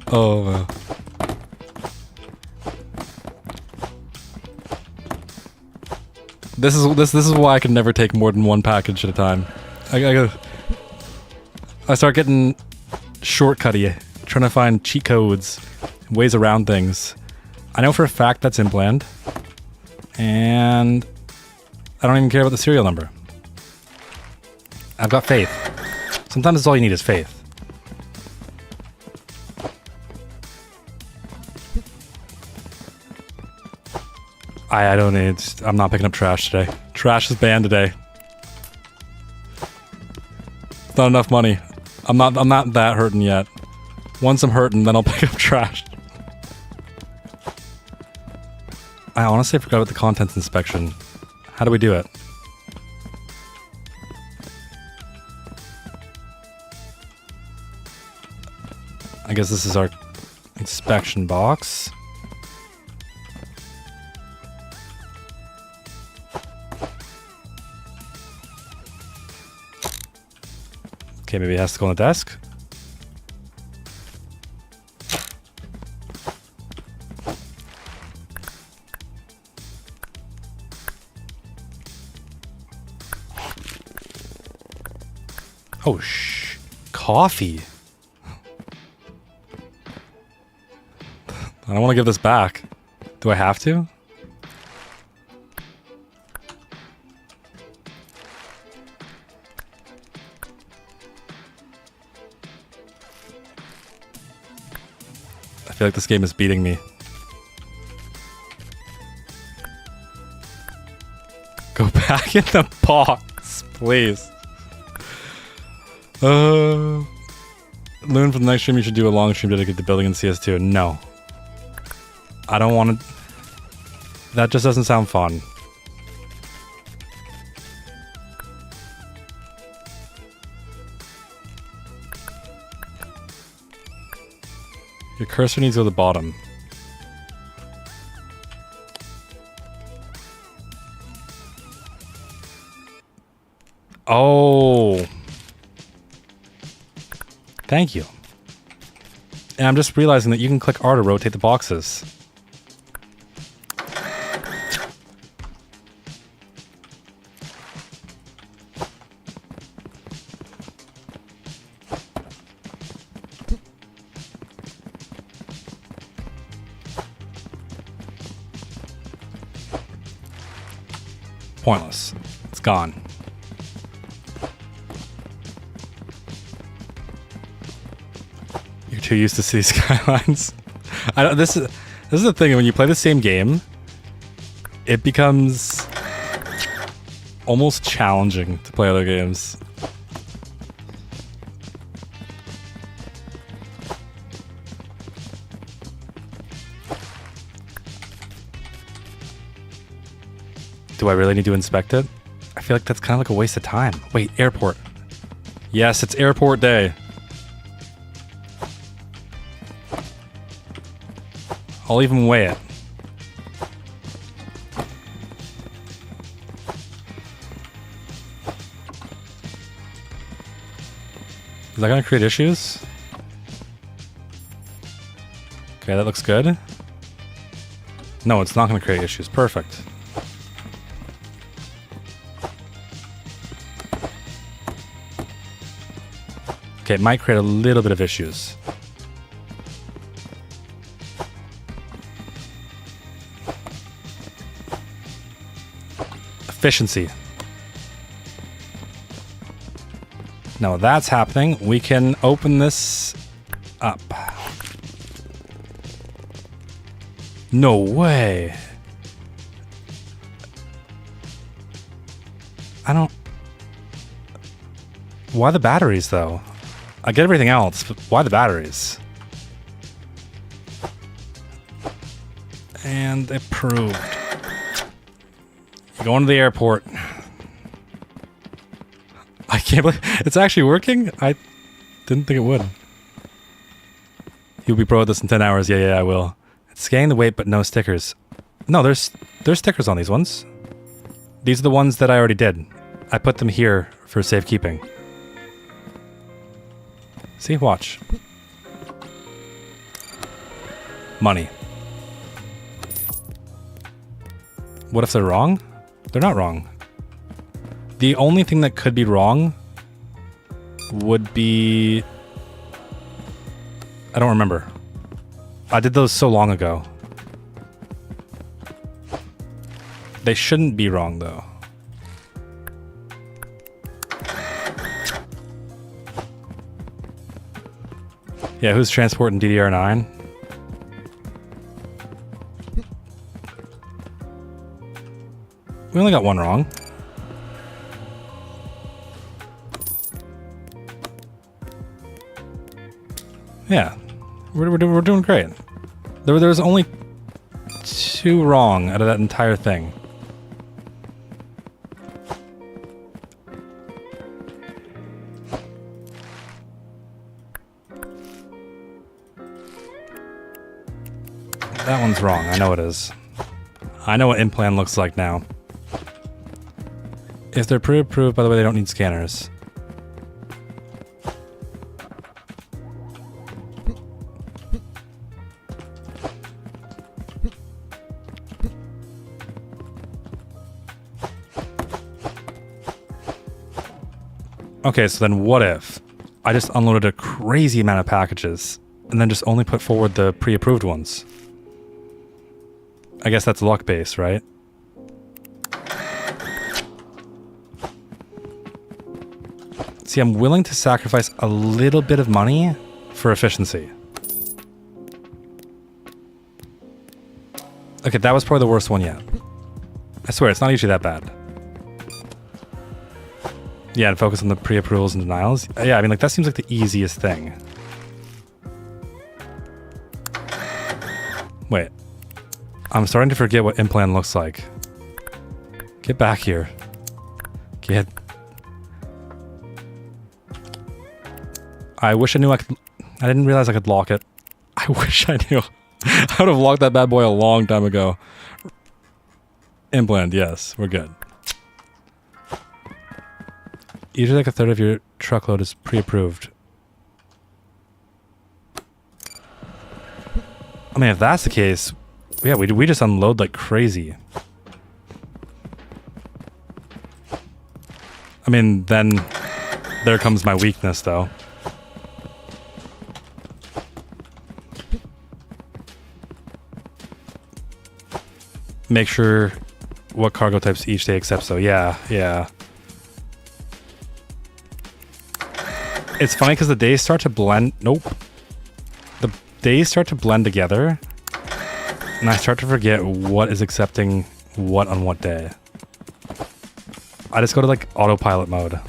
Oh. This is why I can never take more than one package at a time. I start getting shortcutty, trying to find cheat codes, ways around things. I know for a fact that's in-planned, and I don't even care about the serial number. I've got faith. Sometimes all you need is faith. I don't need... I'm not picking up trash today. Trash is banned today. It's not enough money. I'm not that hurting yet. Once I'm hurting, then I'll pick up trash. I honestly forgot about the contents inspection. How do we do it? I guess this is our inspection box. Okay, maybe it has to go on the desk. Oh, coffee. I don't want to give this back. Do I have to? I feel like this game is beating me. Go back in the box, please. Loon, for the next stream, you should do a long stream dedicated to building in CS2. No. I don't want to... That just doesn't sound fun. Your cursor needs to go to the bottom. Oh. Thank you. And I'm just realizing that you can click R to rotate the boxes. pointless. It's gone. You're too used to city skylines. This is the thing, when you play the same game, it becomes almost challenging to play other games. Do I really need to inspect it? I feel like that's kind of like a waste of time. Wait, airport. Yes, it's airport day. I'll even weigh it. Is that going to create issues? Okay, that looks good. No, it's not going to create issues. Perfect. Okay, it might create a little bit of issues. Efficiency. Now that's happening. We can open this up. No way. I don't... Why the batteries, though? I get everything else, but why the batteries? And approved. Going to the airport. I can't believe it's actually working. I didn't think it would. You'll be pro at this in 10 hours. Yeah, I will. It's scanning the weight, but no stickers. No, there's stickers on these ones. These are the ones that I already did. I put them here for safekeeping. See, watch. Money. What if they're wrong? They're not wrong. The only thing that could be wrong would be... I don't remember. I did those so long ago. They shouldn't be wrong, though. Yeah, who's transporting DDR9? We only got one wrong. Yeah, we're doing great. There was only 2 wrong out of that entire thing. That one's wrong. I know it is. I know what implant looks like now. If they're pre-approved, by the way, they don't need scanners. Okay, so then what if I just unloaded a crazy amount of packages and then just only put forward the pre-approved ones? I guess that's luck based, right? See, I'm willing to sacrifice a little bit of money for efficiency. Okay, that was probably the worst one yet. I swear, it's not usually that bad. Yeah, and focus on the pre-approvals and denials. Yeah, I mean, like, that seems like the easiest thing. Wait. I'm starting to forget what implant looks like. Get back here. Get... I wish I knew I could... I didn't realize I could lock it. I wish I knew. I would have locked that bad boy a long time ago. Implant, yes. We're good. Usually like a third of your truckload is pre-approved. I mean, if that's the case, yeah, we just unload like crazy. I mean, then there comes my weakness, though. Make sure what cargo types each day accepts, though. Yeah, yeah. It's funny because the days start to blend. Nope. The days start to blend together, and I start to forget what is accepting what on what day. I just go to like autopilot mode.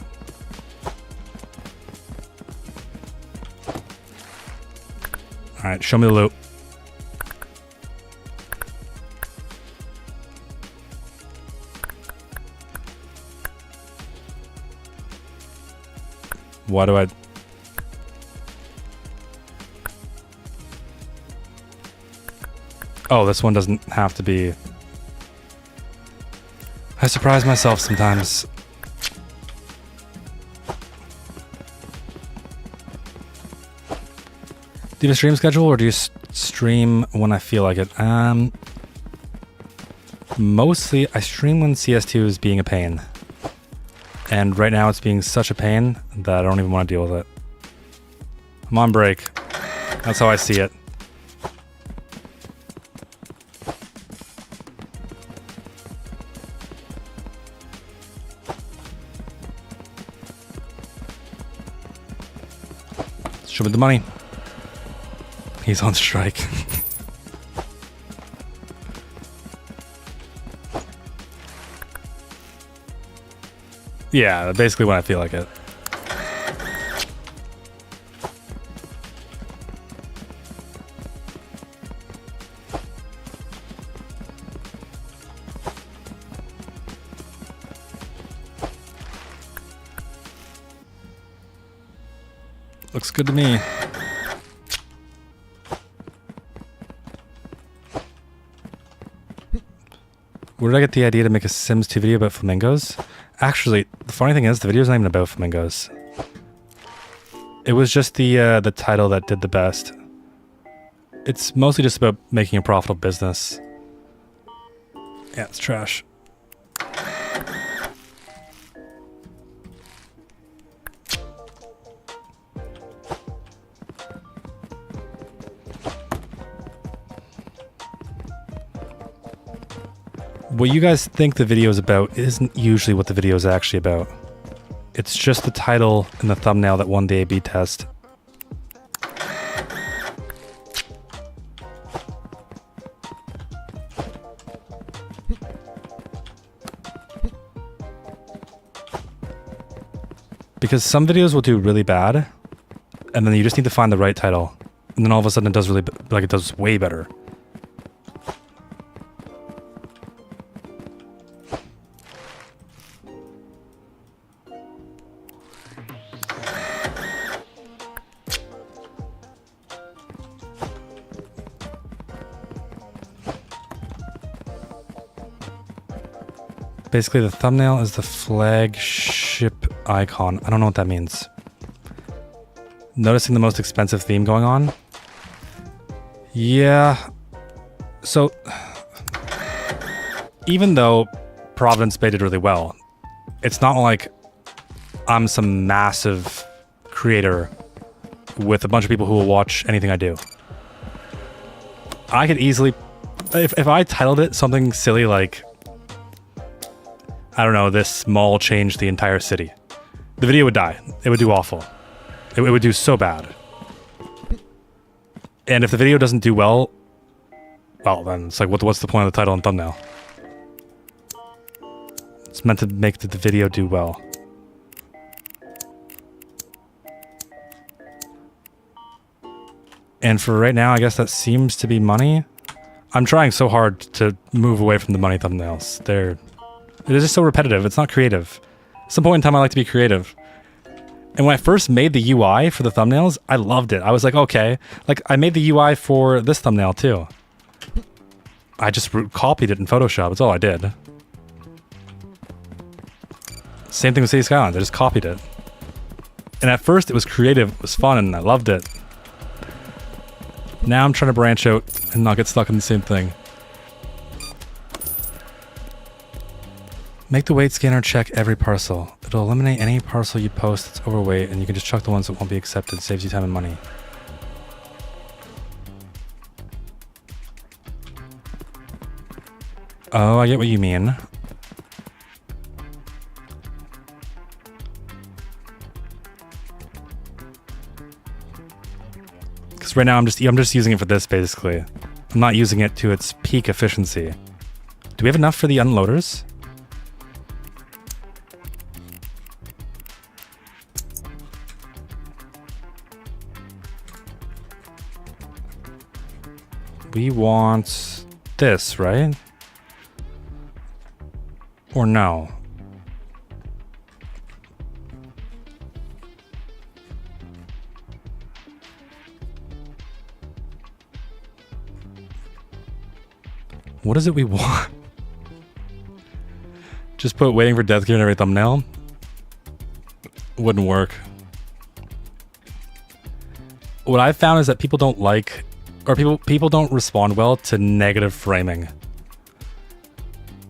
All right, show me the loot. Why do I... Oh, this one doesn't have to be... I surprise myself sometimes. Do you have a stream schedule, or do you stream when I feel like it? Mostly, I stream when CS2 is being a pain. And right now it's being such a pain that I don't even want to deal with it. I'm on break. That's how I see it. Show me the money. He's on strike. Yeah, basically when I feel like it. Looks good to me. Where did I get the idea to make a Sims 2 video about flamingos? Actually, the funny thing is, the video's not even about flamingos. It was just the title that did the best. It's mostly just about making a profitable business. Yeah, it's trash. What you guys think the video is about isn't usually what the video is actually about. It's just the title and the thumbnail that won the A/B test. Because some videos will do really bad, and then you just need to find the right title, and then all of a sudden it does it does way better. Basically, the thumbnail is the flagship icon. I don't know what that means. Noticing the most expensive theme going on? Yeah. So, even though Providence Bay did really well, it's not like I'm some massive creator with a bunch of people who will watch anything I do. I could easily... If I titled it something silly like... I don't know, this mall changed the entire city. The video would die. It would do awful. It would do so bad. And if the video doesn't do well, then it's like, what's the point of the title and thumbnail? It's meant to make the video do well. And for right now, I guess that seems to be money. I'm trying so hard to move away from the money thumbnails. It is just so repetitive. It's not creative. At some point in time, I like to be creative. And when I first made the UI for the thumbnails, I loved it. I was like, okay. Like, I made the UI for this thumbnail, too. I just copied it in Photoshop. That's all I did. Same thing with City Skylines. I just copied it. And at first, it was creative. It was fun, and I loved it. Now I'm trying to branch out and not get stuck in the same thing. Make the weight scanner check every parcel. It'll eliminate any parcel you post that's overweight, and you can just chuck the ones that won't be accepted. Saves you time and money. Oh, I get what you mean. Because right now I'm just using it for this basically. I'm not using it to its peak efficiency. Do we have enough for the unloaders? We want this, right? Or no? What is it we want? Just put waiting for death gear in every thumbnail? Wouldn't work. What I've found is that people don't like, or people don't respond well to negative framing.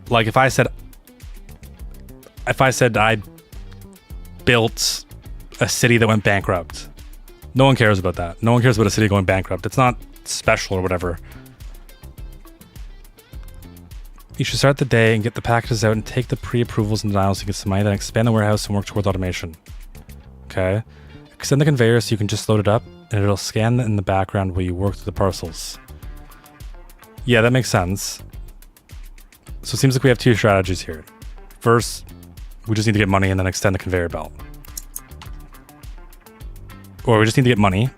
Like if I said I built a city that went bankrupt, no one cares about that. No one cares about a city going bankrupt. It's not special or whatever. You should start the day and get the packages out and take the pre-approvals and denials to get some money, then expand the warehouse and work towards automation. Okay. Extend the conveyor so you can just load it up and it'll scan in the background while you work through the parcels. Yeah, that makes sense. So it seems like we have two strategies here. First, we just need to get money and then extend the conveyor belt. Or we just need to get money,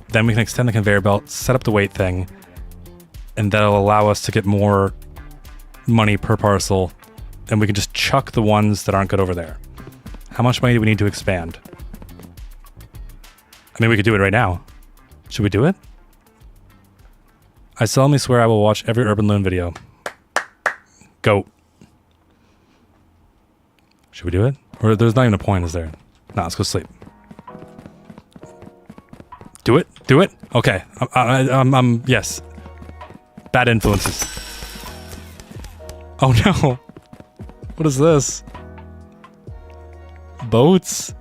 then we can extend the conveyor belt, set up the weight thing, and that'll allow us to get more money per parcel, and we can just chuck the ones that aren't good over there. How much money do we need to expand? I mean, we could do it right now. Should we do it? I solemnly swear I will watch every Urban Loon video. Go. Should we do it? Or there's not even a point, is there? Nah, let's go sleep. Do it? Do it? Okay. Yes. Bad influences. Oh no. What is this? Boats?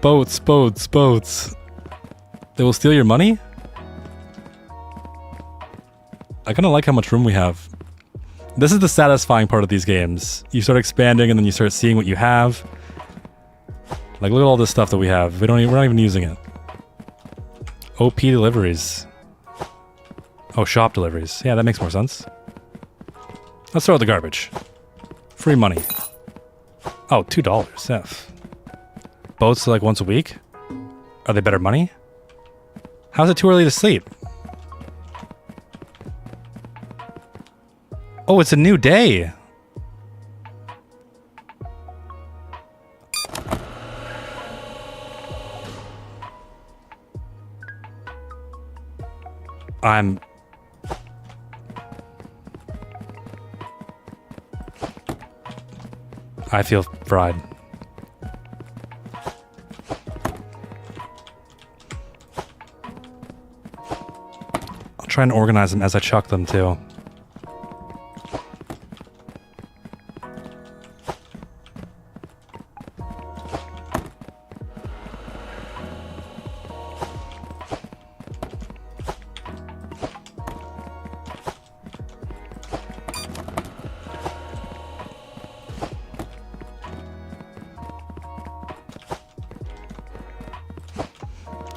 Boats, boats, boats. They will steal your money? I kind of like how much room we have. This is the satisfying part of these games. You start expanding and then you start seeing what you have. Like, look at all this stuff that we have. We're not even using it. OP deliveries. Oh, shop deliveries. Yeah, that makes more sense. Let's throw out the garbage. Free money. Oh, $2. F. Boats like once a week? Are they better money? How's it too early to sleep? Oh, it's a new day. I feel fried. I'll try and organize them as I chuck them too.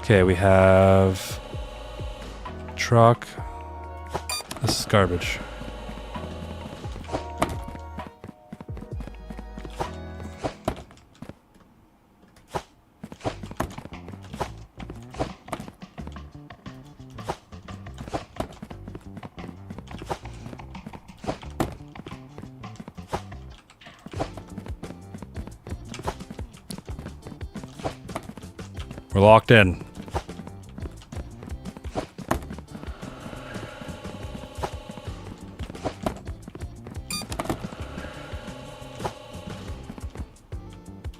Okay, we have truck. This is garbage. We're locked in.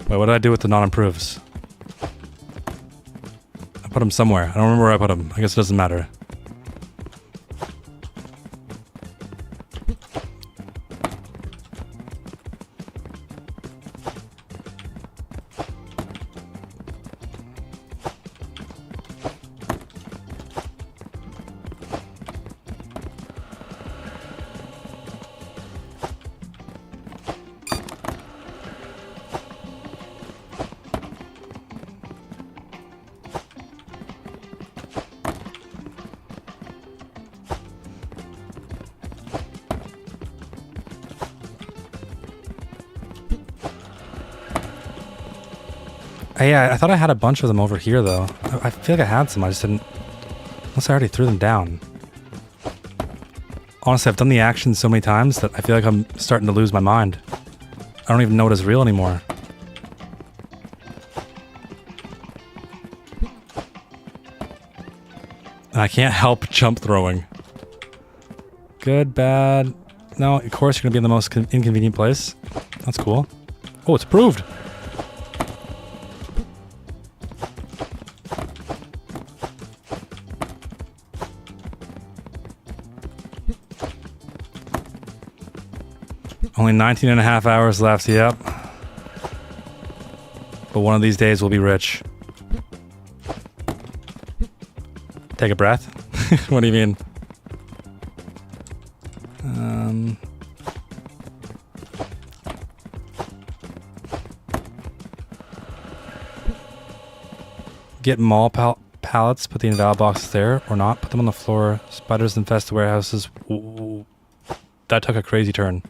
Wait, what did I do with the non-improves? I put them somewhere. I don't remember where I put them. I guess it doesn't matter. Yeah, I thought I had a bunch of them over here, though. I feel like I had some. I just didn't... Unless I already threw them down. Honestly, I've done the action so many times that I feel like I'm starting to lose my mind. I don't even know what is real anymore. And I can't help jump throwing. Good, bad... No, of course you're going to be in the most inconvenient place. That's cool. Oh, it's approved! Only 19 and a half hours left, yep. But one of these days we'll be rich. Take a breath? What do you mean? Get mall pallets, put the invalid boxes there, or not. Put them on the floor. Spiders infest the warehouses. Ooh, that took a crazy turn.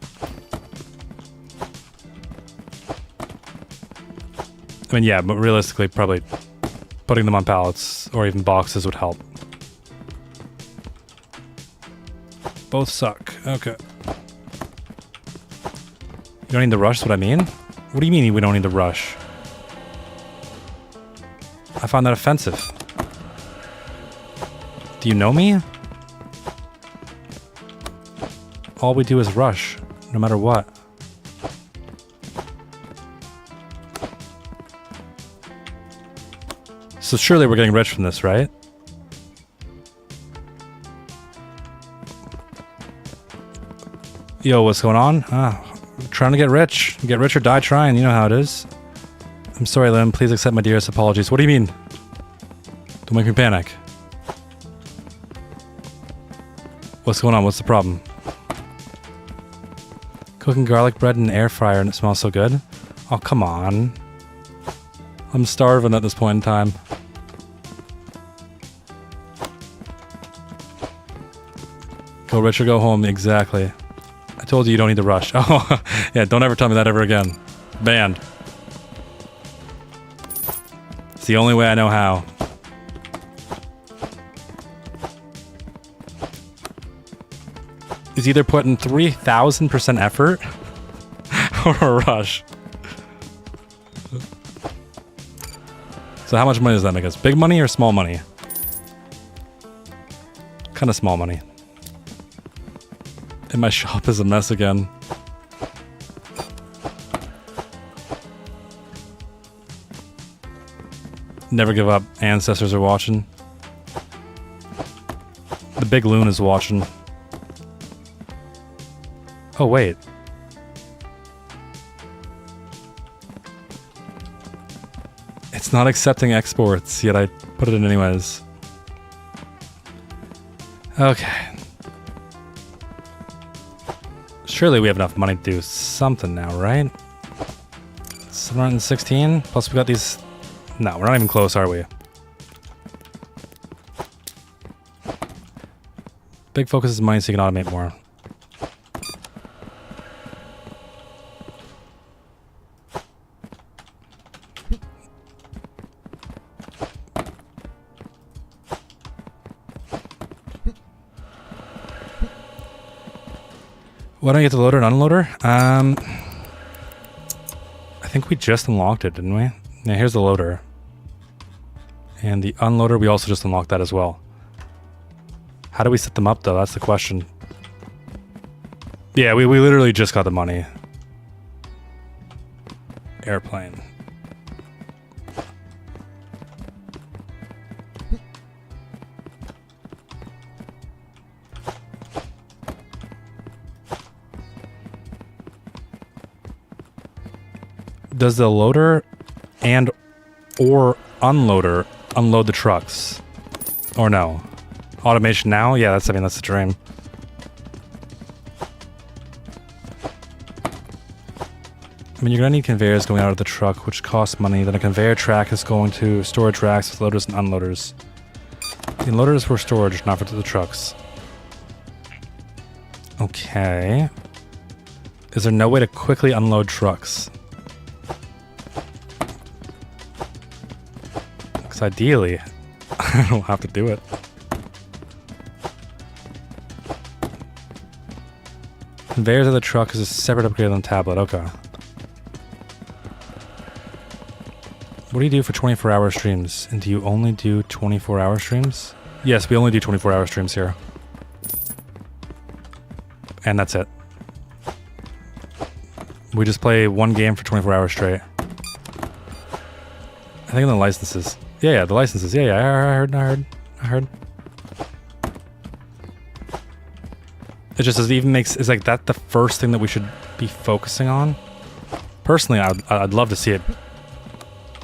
I mean, yeah, but realistically, probably putting them on pallets or even boxes would help. Both suck. Okay. You don't need the rush, is what I mean? What do you mean we don't need the rush? I find that offensive. Do you know me? All we do is rush, no matter what. So surely we're getting rich from this, right? Yo, what's going on? Trying to get rich. Get rich or die trying, you know how it is. I'm sorry, Lim. Please accept my dearest apologies. What do you mean? Don't make me panic. What's going on? What's the problem? Cooking garlic bread in an air fryer and it smells so good? Oh, come on. I'm starving at this point in time. Go rich or go home, exactly. I told you you don't need to rush. Oh, yeah, don't ever tell me that ever again. Banned. It's the only way I know how. Is either put in 3,000% effort or a rush. So how much money does that make us? Big money or small money? Kind of small money. And my shop is a mess again. Never give up. Ancestors are watching. The big loon is watching. Oh, wait. It's not accepting exports, yet I put it in anyways. Okay. Surely we have enough money to do something now, right? 716? Plus we got these... No, we're not even close, are we? Big focus is money so you can automate more. Why don't you get the loader and unloader? I think we just unlocked it, didn't we? Yeah, here's the loader. And the unloader, we also just unlocked that as well. How do we set them up, though? That's the question. Yeah, we literally just got the money. Airplane. Does the loader and or unloader unload the trucks? Or no? Automation now? Yeah, that's the dream. I mean, you're gonna need conveyors going out of the truck, which costs money. Then a conveyor track is going to storage racks with loaders and unloaders. The unloaders is for storage, not for the trucks. Okay. Is there no way to quickly unload trucks? Because ideally, I don't have to do it. Conveyors of the truck is a separate upgrade on the tablet. Okay. What do you do for 24-hour streams? And do you only do 24-hour streams? Yes, we only do 24-hour streams here. And that's it. We just play one game for 24 hours straight. I think in the licenses. Yeah, the licenses. Yeah, I heard. It just doesn't even make... Is like that the first thing that we should be focusing on? Personally, I'd love to see it.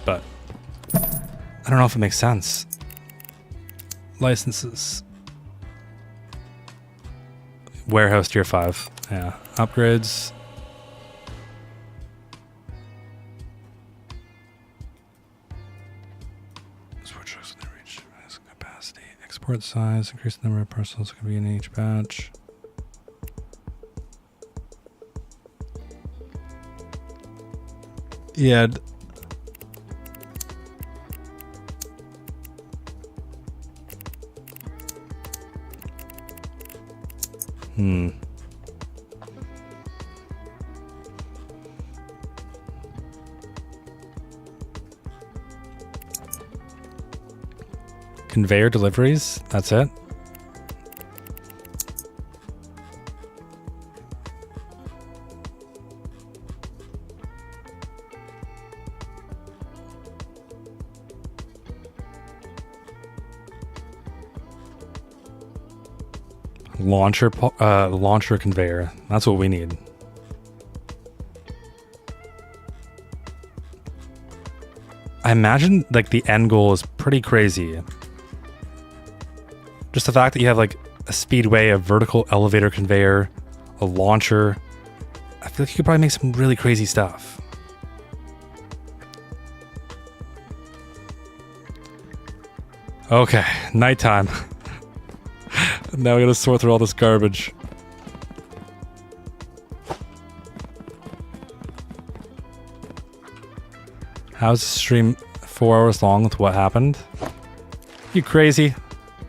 But I don't know if it makes sense. Licenses. Warehouse tier 5. Yeah. Upgrades. Capacity. Export size. Increase the number of parcels can be in each batch. Yeah. Conveyor deliveries, that's it. Launcher conveyor. That's what we need. I imagine like the end goal is pretty crazy. Just the fact that you have like a speedway, a vertical elevator conveyor, a launcher. I feel like you could probably make some really crazy stuff. Okay, nighttime. Now we gotta sort through all this garbage. How's the stream 4 hours long with what happened? You crazy?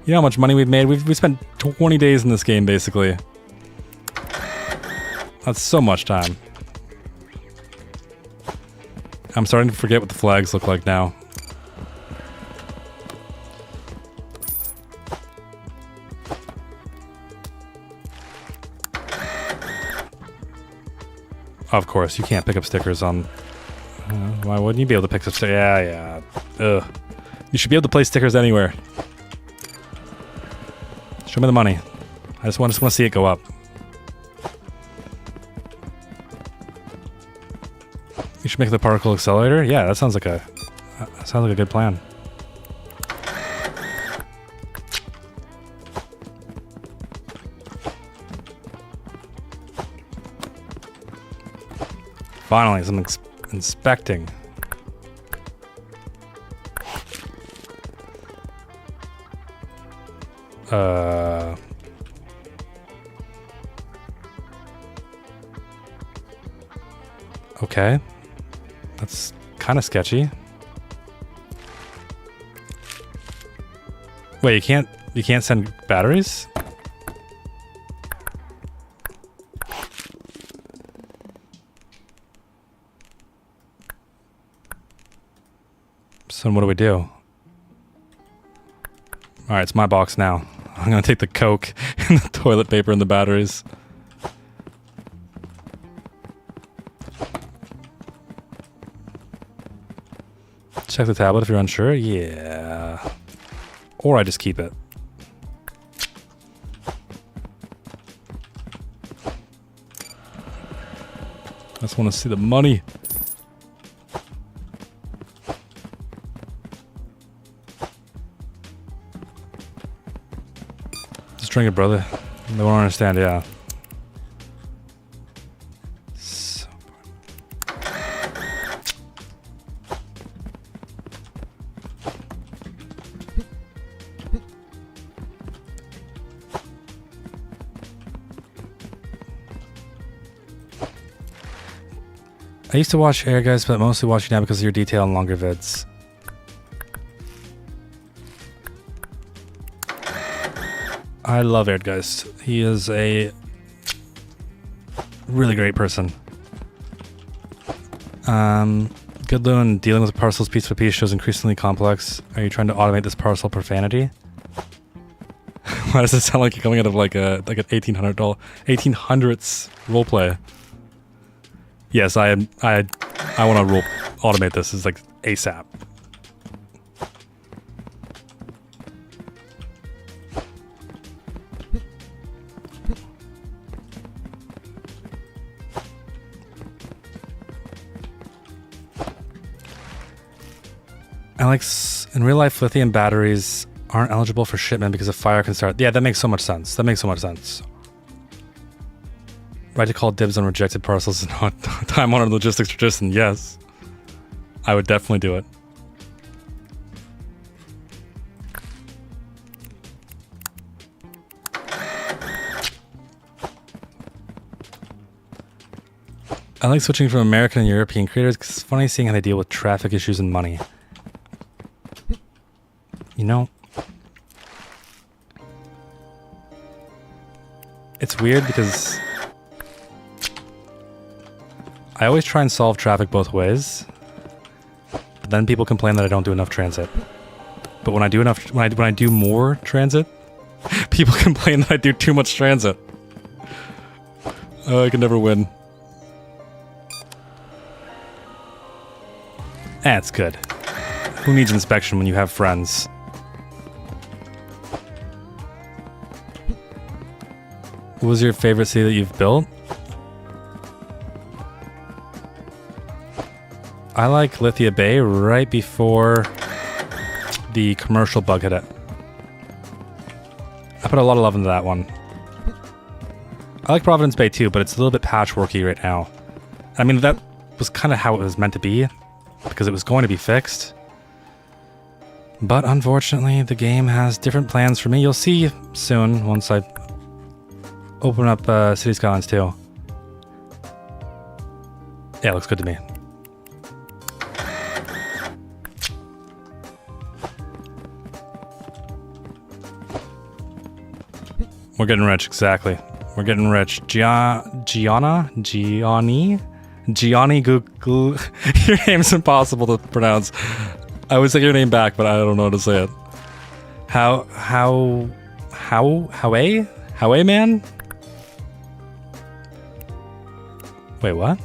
You know how much money we've made? We spent 20 days in this game, basically. That's so much time. I'm starting to forget what the flags look like now. Of course, you can't pick up stickers on... why wouldn't you be able to pick up stickers? Yeah. Ugh. You should be able to place stickers anywhere. Show me the money. I just want to see it go up. You should make the particle accelerator? Yeah, that sounds like a good plan. Finally, some inspecting. Okay. That's kind of sketchy. Wait, you can't send batteries? So what do we do? Alright, it's my box now. I'm gonna take the Coke and the toilet paper and the batteries. Check the tablet if you're unsure. Yeah. Or I just keep it. I just want to see the money. Just drink it, brother. They won't understand, yeah. I used to watch Air Guys, but mostly watch you now because of your detail and longer vids. I love Erdgeist. He is a really great person. Goodloon, dealing with parcels piece by piece shows increasingly complex. Are you trying to automate this parcel profanity? Why does it sound like you're coming out of like an $1800s roleplay? Yes, I want to automate this. It's like ASAP. Alex, in real life, lithium batteries aren't eligible for shipment because a fire can start. Yeah, that makes so much sense. That makes so much sense. Right to call dibs on rejected parcels is not time-honored logistics tradition. Yes, I would definitely do it. I like switching from American and European creators because it's funny seeing how they deal with traffic issues and money. You know, it's weird because I always try and solve traffic both ways, but then people complain that I don't do enough transit. But when I do enough, when I do more transit, people complain that I do too much transit. I can never win. That's good. Who needs inspection when you have friends? What was your favorite city that you've built? I like Lithia Bay right before the commercial bug hit it. I put a lot of love into that one. I like Providence Bay too, but it's a little bit patchworky right now. I mean, that was kind of how it was meant to be, because it was going to be fixed. But unfortunately, the game has different plans for me. You'll see soon once I open up City Skylines 2. Yeah, it looks good to me. We're getting rich, exactly. We're getting rich. Gianni? Google. Your name's impossible to pronounce. I would say your name back, but I don't know how to say it. How man? Wait, what?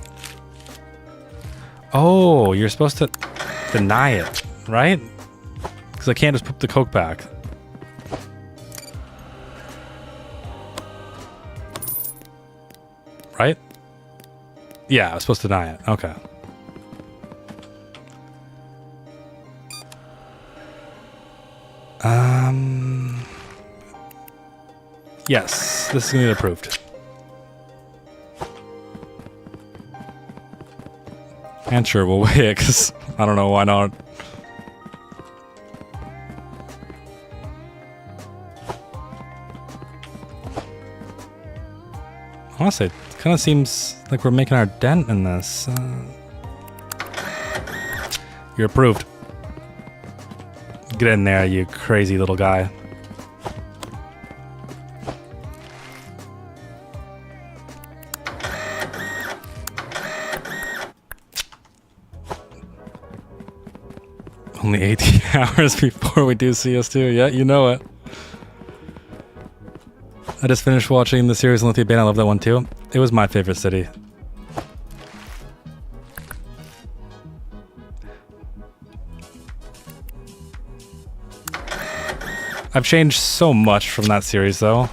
Oh, you're supposed to deny it, right? Because I can't just put the Coke back. Right? Yeah, I was supposed to deny it. Okay. Yes, this is going to get approved. And sure, we'll weigh it, because I don't know why not. Honestly, it kind of seems like we're making our dent in this. You're approved. Get in there, you crazy little guy. Only 18 hours before we do CS2. Yeah, you know it. I just finished watching the series on Lithia Bay. I love that one too. It was my favorite city. I've changed so much from that series though.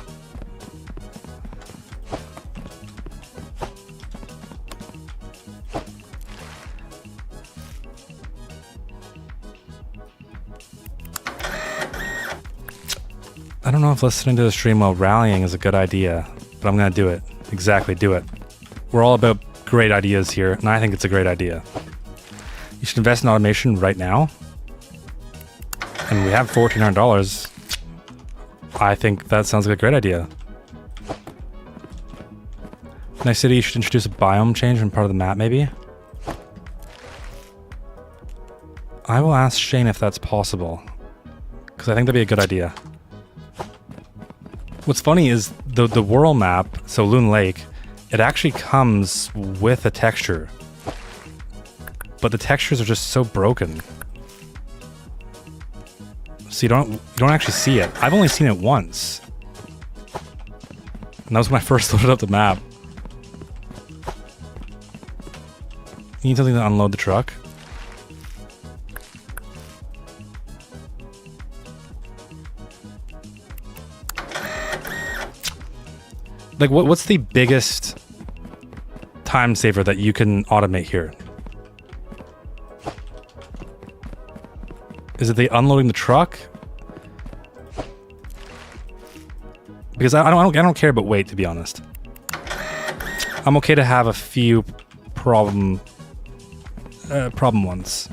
I don't know if listening to the stream while rallying is a good idea, but I'm gonna do it. Exactly, do it. We're all about great ideas here, and I think it's a great idea. You should invest in automation right now. And we have $1,400. I think that sounds like a great idea. Next city, you should introduce a biome change in part of the map, maybe? I will ask Shane if that's possible, because I think that'd be a good idea. What's funny is the whirl map, so Loon Lake, it actually comes with a texture. But the textures are just so broken. So you don't actually see it. I've only seen it once. And that was when I first loaded up the map. You need something to unload the truck? Like, what's the biggest time saver that you can automate here? Is it the unloading the truck? Because I don't care about weight, to be honest. I'm okay to have a few problem ones.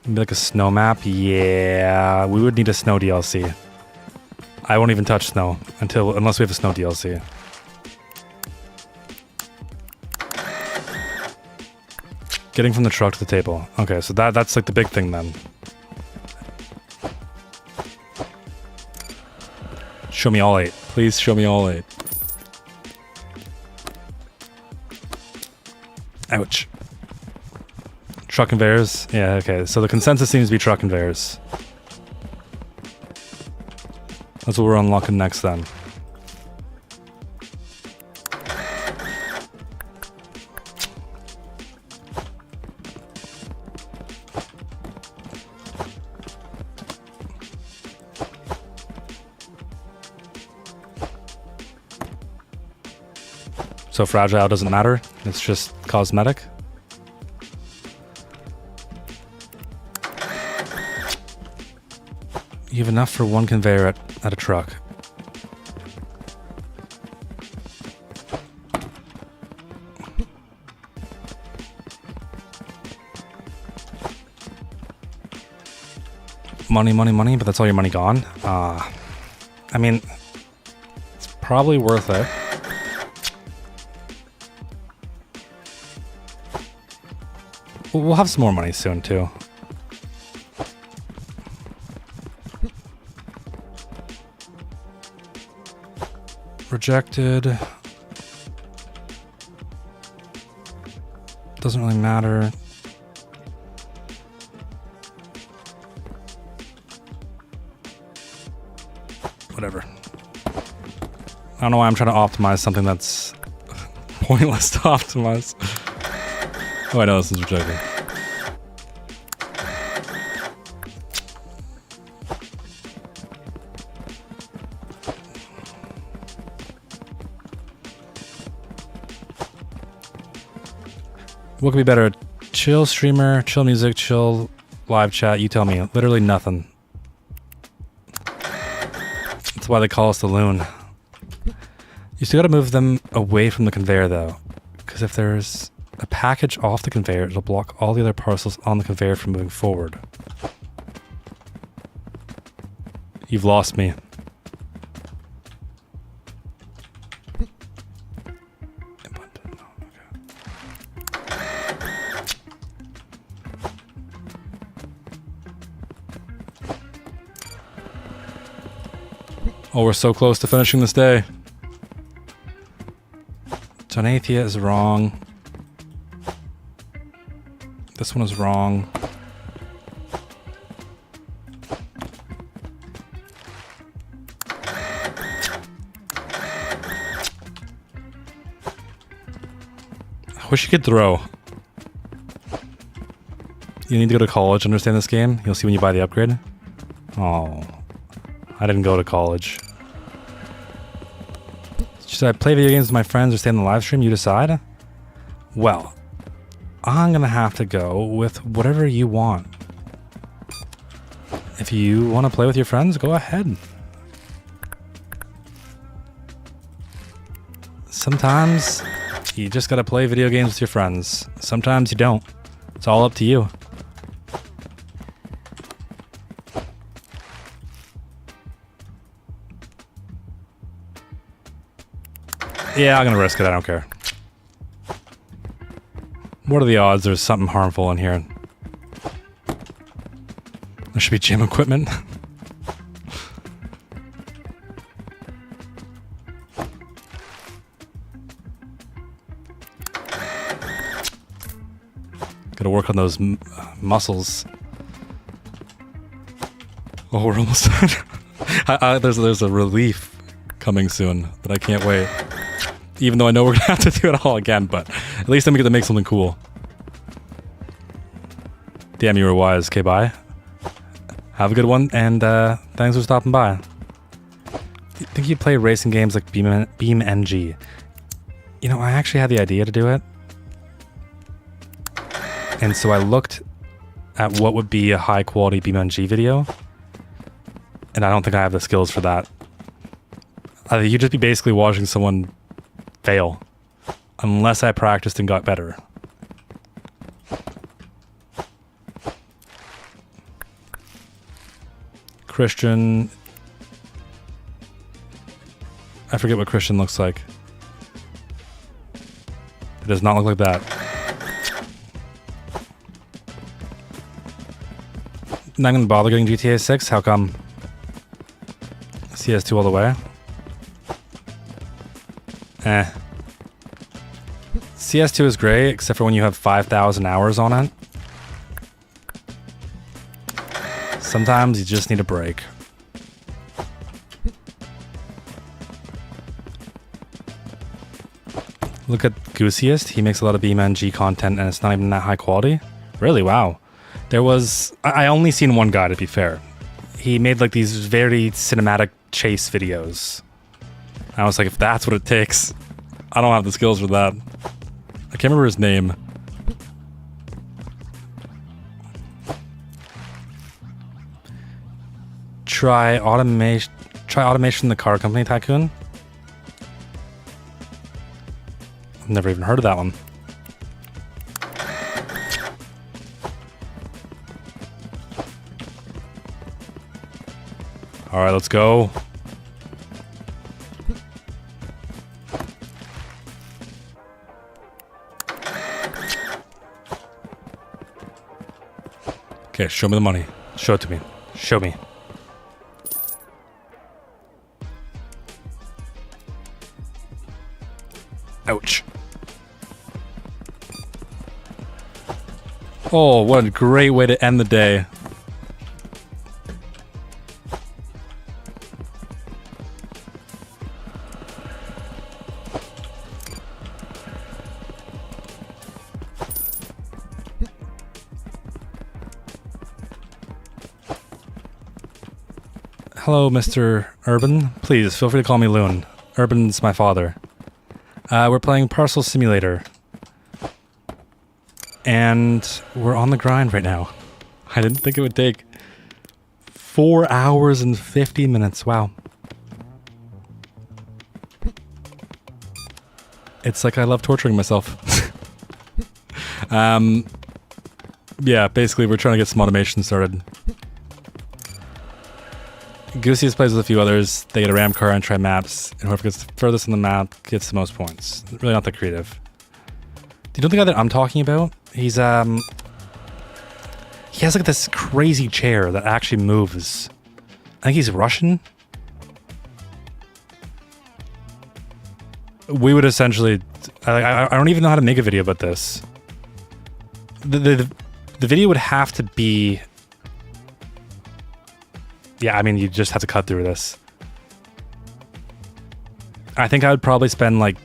Maybe like a snow map? Yeah, we would need a snow DLC. I won't even touch snow unless we have a snow DLC. Getting from the truck to the table. Okay, so that's like the big thing then. Show me all 8. Please show me all 8. Ouch. Truck conveyors? Yeah, okay. So the consensus seems to be truck conveyors. That's what we're unlocking next then. So fragile doesn't matter? It's just cosmetic? You have enough for one conveyor at a truck. Money, money, money, but that's all your money gone? I mean, it's probably worth it. We'll have some more money soon, too. Rejected. Doesn't really matter. Whatever. I don't know why I'm trying to optimize something that's pointless to optimize. Oh, I know this is rejected. What could be better? Chill streamer, chill music, chill live chat. You tell me. Literally nothing. That's why they call us the Loon. You still gotta move them away from the conveyor though. Because if there's a package off the conveyor, it'll block all the other parcels on the conveyor from moving forward. You've lost me. Oh, we're so close to finishing this day. Donathia is wrong. This one is wrong. I wish you could throw. You need to go to college to understand this game. You'll see when you buy the upgrade. Oh, I didn't go to college. Should I play video games with my friends or stay in the live stream? You decide. Well, I'm gonna have to go with whatever you want. If you want to play with your friends, go ahead. Sometimes you just gotta play video games with your friends. Sometimes you don't. It's all up to you. Yeah, I'm gonna risk it. I don't care. What are the odds there's something harmful in here? There should be gym equipment. Gotta work on those muscles. Oh, we're almost done. There's a relief coming soon, but I can't wait. Even though I know we're gonna have to do it all again, but at least then we get to make something cool. Damn, you were wise. Okay, bye. Have a good one, and thanks for stopping by. I think you play racing games like BeamNG. You know, I actually had the idea to do it. And so I looked at what would be a high quality BeamNG video. And I don't think I have the skills for that. You'd just be basically watching someone fail. Unless I practiced and got better. Christian. I forget what Christian looks like. It does not look like that. Not gonna bother getting GTA 6? How come? CS2 all the way? Eh. CS2 is great, except for when you have 5,000 hours on it. Sometimes you just need a break. Look at Goosiest. He makes a lot of BeamNG content and it's not even that high quality. Really? Wow. There was... I only seen one guy, to be fair. He made like these very cinematic chase videos. I was like, if that's what it takes, I don't have the skills for that. I can't remember his name. Try automation the car company tycoon. I've never even heard of that one. All right, let's go. Okay, show me the money. Show it to me. Show me. Ouch. Oh, what a great way to end the day. Hello, Mr. Urban. Please, feel free to call me Loon. Urban's my father. We're playing Parcel Simulator. And we're on the grind right now. I didn't think it would take 4 hours and 50 minutes. Wow. It's like I love torturing myself. Yeah, basically we're trying to get some automation started. Goosiest plays with a few others. They get a ram car and try maps, and whoever gets the furthest on the map gets the most points. Really not that creative. Do you know the guy that I'm talking about? He's he has like this crazy chair that actually moves. I think he's Russian. We would essentially... I don't even know how to make a video about this. The video would have to be... Yeah, I mean, you just have to cut through this. I think I would probably spend like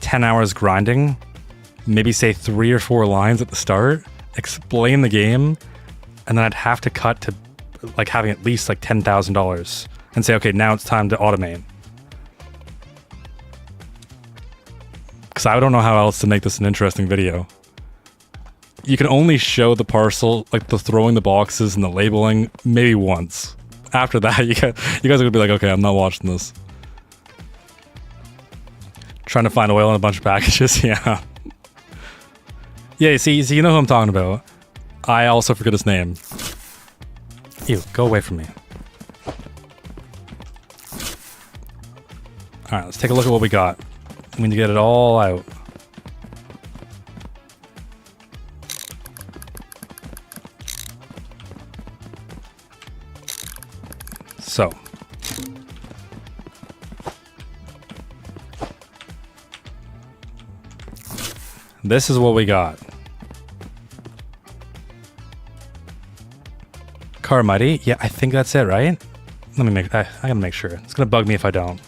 10 hours grinding, maybe say 3 or 4 lines at the start, explain the game, and then I'd have to cut to like having at least like $10,000 and say, okay, now it's time to automate. Because I don't know how else to make this an interesting video. You can only show the parcel, like the throwing the boxes and the labeling, maybe once. After that, you guys are gonna be like, okay, I'm not watching this. Trying to find oil in a bunch of packages, yeah. Yeah, see, you know who I'm talking about. I also forget his name. Ew, go away from me. Alright, let's take a look at what we got. We need to get it all out. So. This is what we got. Carmody. Yeah, I think that's it, right? Let me make... I gotta make sure. It's gonna bug me if I don't.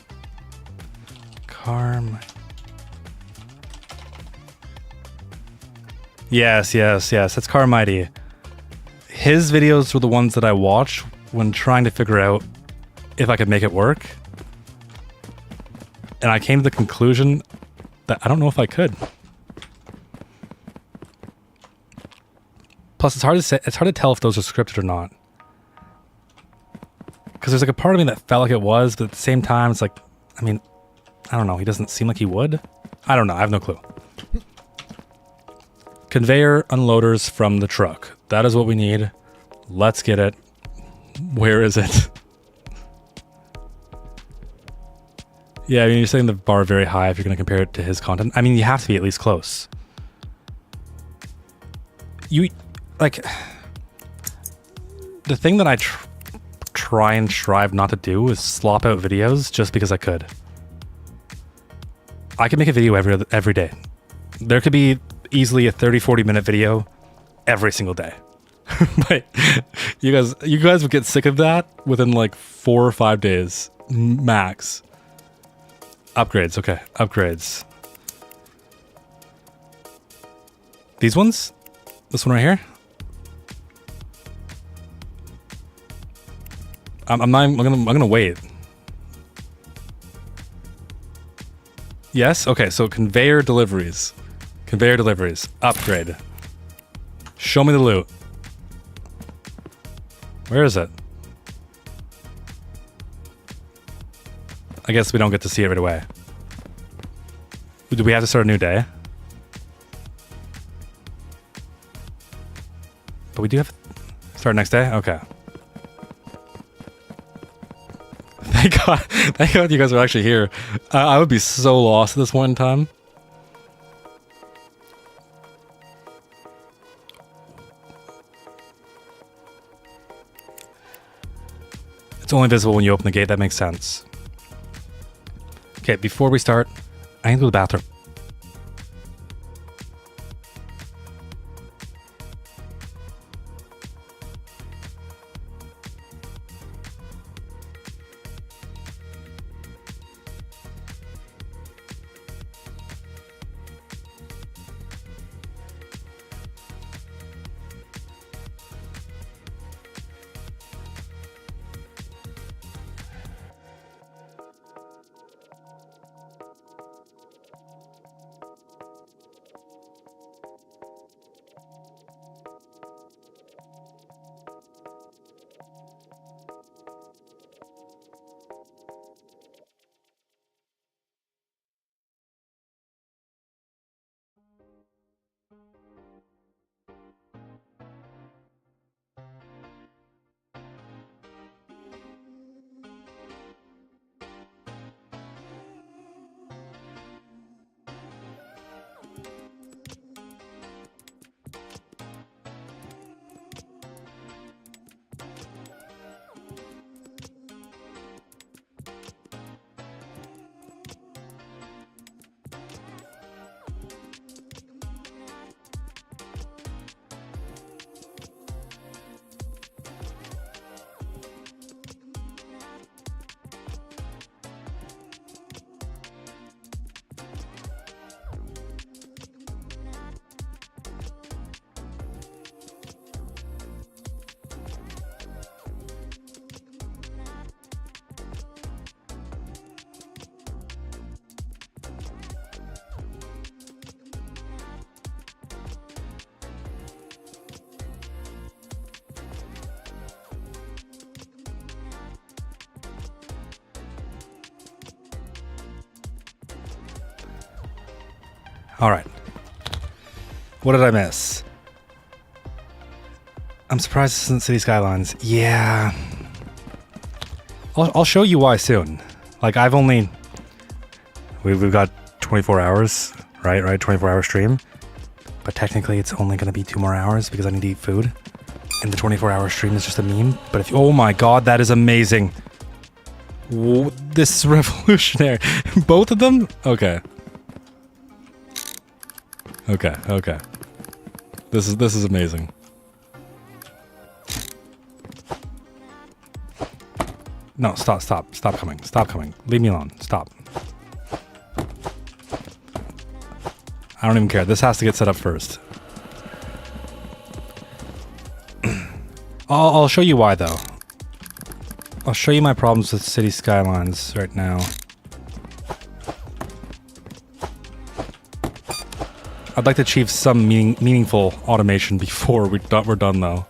Yes. That's Carmody. His videos were the ones that I watched when trying to figure out if I could make it work. And I came to the conclusion that I don't know if I could. Plus, it's hard to say, it's hard to tell if those are scripted or not. Because there's like a part of me that felt like it was, but at the same time, it's like, I mean, I don't know. He doesn't seem like he would. I don't know. I have no clue. Conveyor unloaders from the truck. That is what we need. Let's get it. Where is it? Yeah, I mean, you're setting the bar very high if you're going to compare it to his content. I mean, you have to be at least close. Like, the thing that I try and strive not to do is slop out videos just because I could. I can make a video every day. There could be easily a 30-40 minute video every single day. But you guys would get sick of that within like 4 or 5 days max. Upgrades, okay, upgrades. These ones? This one right here? I'm gonna wait. Yes? Okay, so conveyor deliveries. Conveyor deliveries. Upgrade. Show me the loot. Where is it? I guess we don't get to see it right away. Do we have to start a new day? But we do have to start next day? Okay. Thank God you guys are actually here. I would be so lost at this point in time. It's only visible when you open the gate. That makes sense. Okay, before we start, I need to go to the bathroom. All right. What did I miss? I'm surprised this isn't City Skylines. Yeah. I'll show you why soon. Like, I've only... We've got 24 hours, right? 24-hour stream. But technically, it's only going to be 2 more hours because I need to eat food. And the 24-hour stream is just a meme. But if... Oh my god, that is amazing. This is revolutionary. Both of them? Okay. Okay, okay. This is amazing. No, stop coming. Stop coming. Leave me alone. Stop. I don't even care. This has to get set up first. I'll show you why, though. I'll show you my problems with city skylines right now. I'd like to achieve some meaningful automation before we're done, though.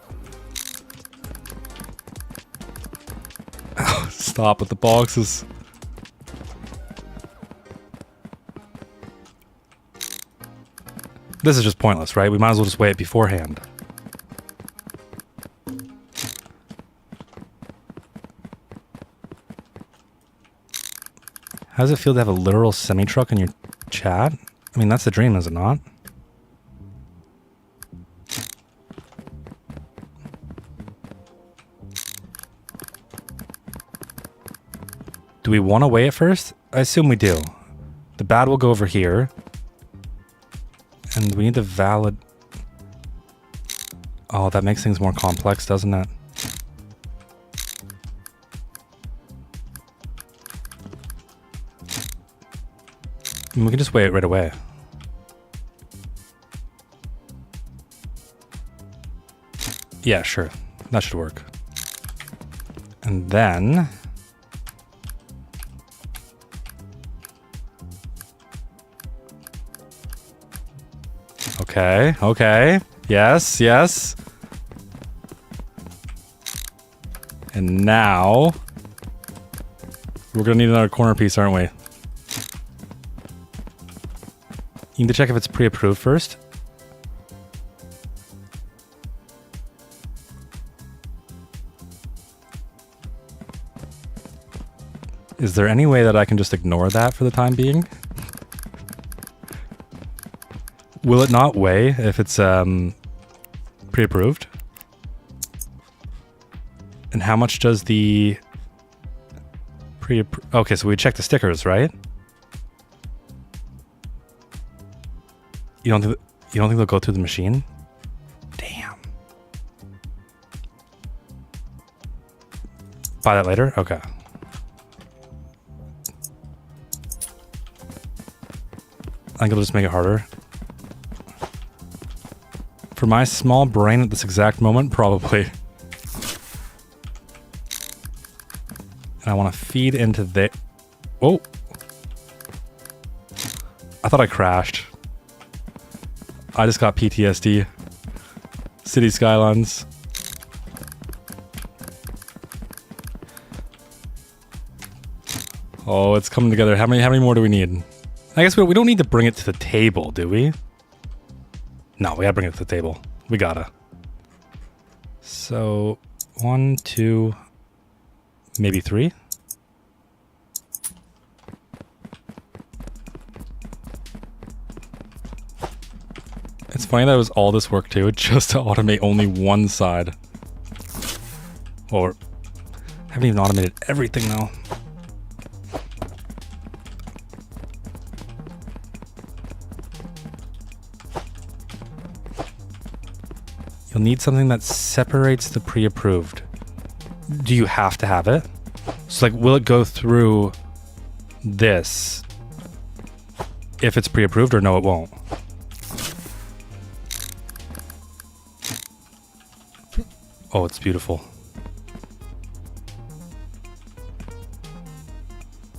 Stop with the boxes. This is just pointless, right? We might as well just weigh it beforehand. How does it feel to have a literal semi-truck in your chat? I mean, that's the dream, is it not? Do we want to weigh it first? I assume we do. The bad will go over here. And we need the valid... Oh, that makes things more complex, doesn't it? I mean, we can just weigh it right away. Yeah, sure. That should work. And then... Okay, okay. Yes, yes. And now... We're gonna need another corner piece, aren't we? You need to check if it's pre-approved first. Is there any way that I can just ignore that for the time being? Will it not weigh if it's pre-approved? And how much does the okay, so we check the stickers, right? You don't think they'll go through the machine? Damn. Buy that later? Okay. I think it'll just make it harder. For my small brain at this exact moment, probably. And I want to feed into the... Oh! I thought I crashed. I just got PTSD. City skylines. Oh, it's coming together. How many more do we need? I guess we don't need to bring it to the table, do we? No, we gotta bring it to the table. We gotta. So, 1, 2, maybe 3? It's funny that it was all this work too, just to automate only one side. Or, haven't even automated everything though. You'll need something that separates the pre-approved. Do you have to have it? So like, will it go through this if it's pre-approved, or no, it won't? Oh, it's beautiful.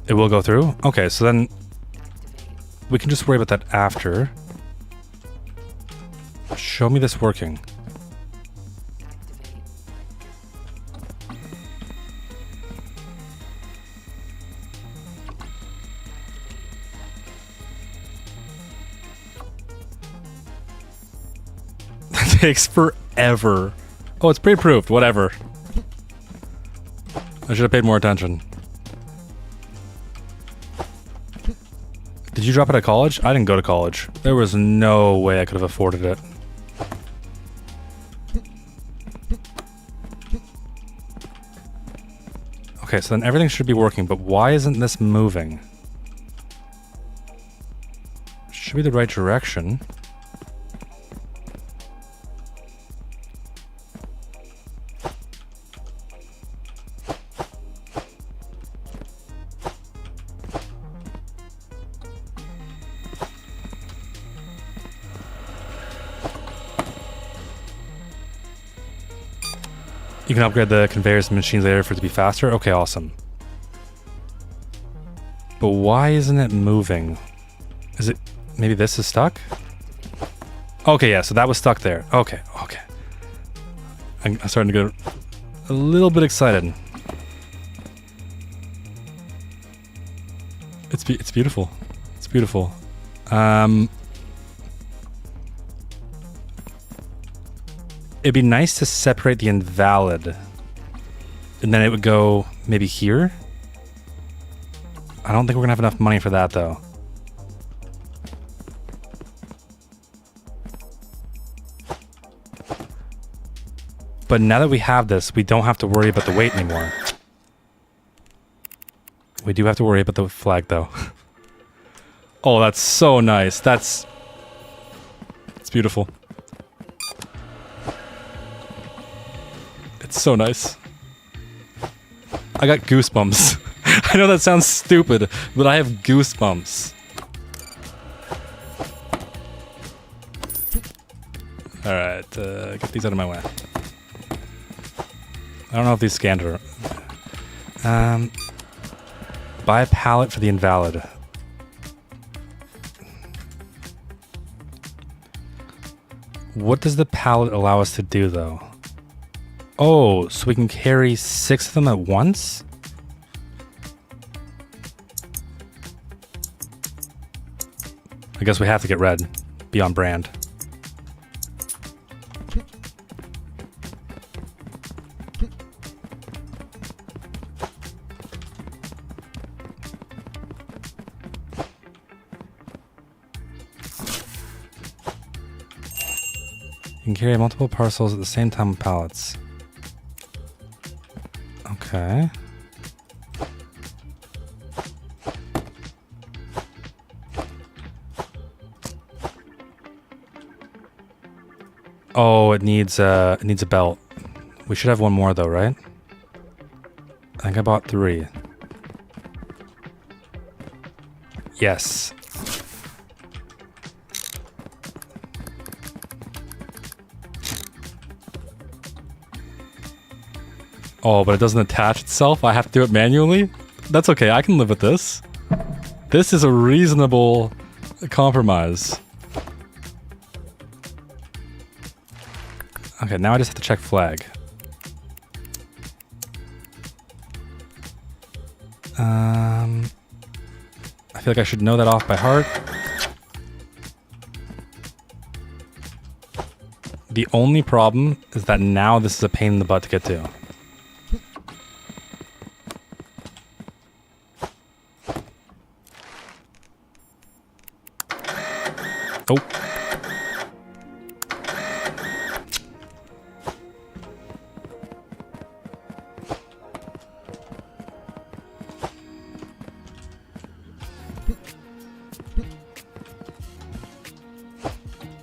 It will go through? Okay, so then we can just worry about that after. Show me this working. That takes forever. Oh, it's pre-approved. Whatever. I should have paid more attention. Did you drop out of college? I didn't go to college. There was no way I could have afforded it. Okay, so then everything should be working, but why isn't this moving? Should be the right direction. You can upgrade the conveyors and machines later for it to be faster? Okay, awesome. But why isn't it moving? Is it... maybe this is stuck? Okay, yeah, so that was stuck there. Okay, okay. I'm starting to get a little bit excited. It's beautiful. It's beautiful. It'd be nice to separate the invalid. And then it would go maybe here? I don't think we're gonna have enough money for that though. But now that we have this, we don't have to worry about the weight anymore. We do have to worry about the flag though. Oh, that's so nice. It's beautiful. It's so nice. I got goosebumps. I know that sounds stupid, but I have goosebumps. Alright, get these out of my way. I don't know if these scanned or... buy a pallet for the invalid. What does the pallet allow us to do, though? Oh, so we can carry 6 of them at once? I guess we have to get red. Be on brand. You can carry multiple parcels at the same time with pallets. Okay. Oh, it needs a belt. We should have one more though, right? I think I bought 3. Yes. Oh, but it doesn't attach itself? I have to do it manually? That's okay, I can live with this. This is a reasonable compromise. Okay, now I just have to check flag. I feel like I should know that off by heart. The only problem is that now this is a pain in the butt to get to. Oh.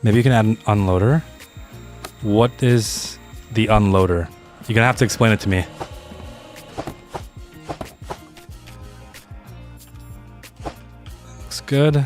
Maybe you can add an unloader. What is the unloader? You're gonna have to explain it to me. Looks good.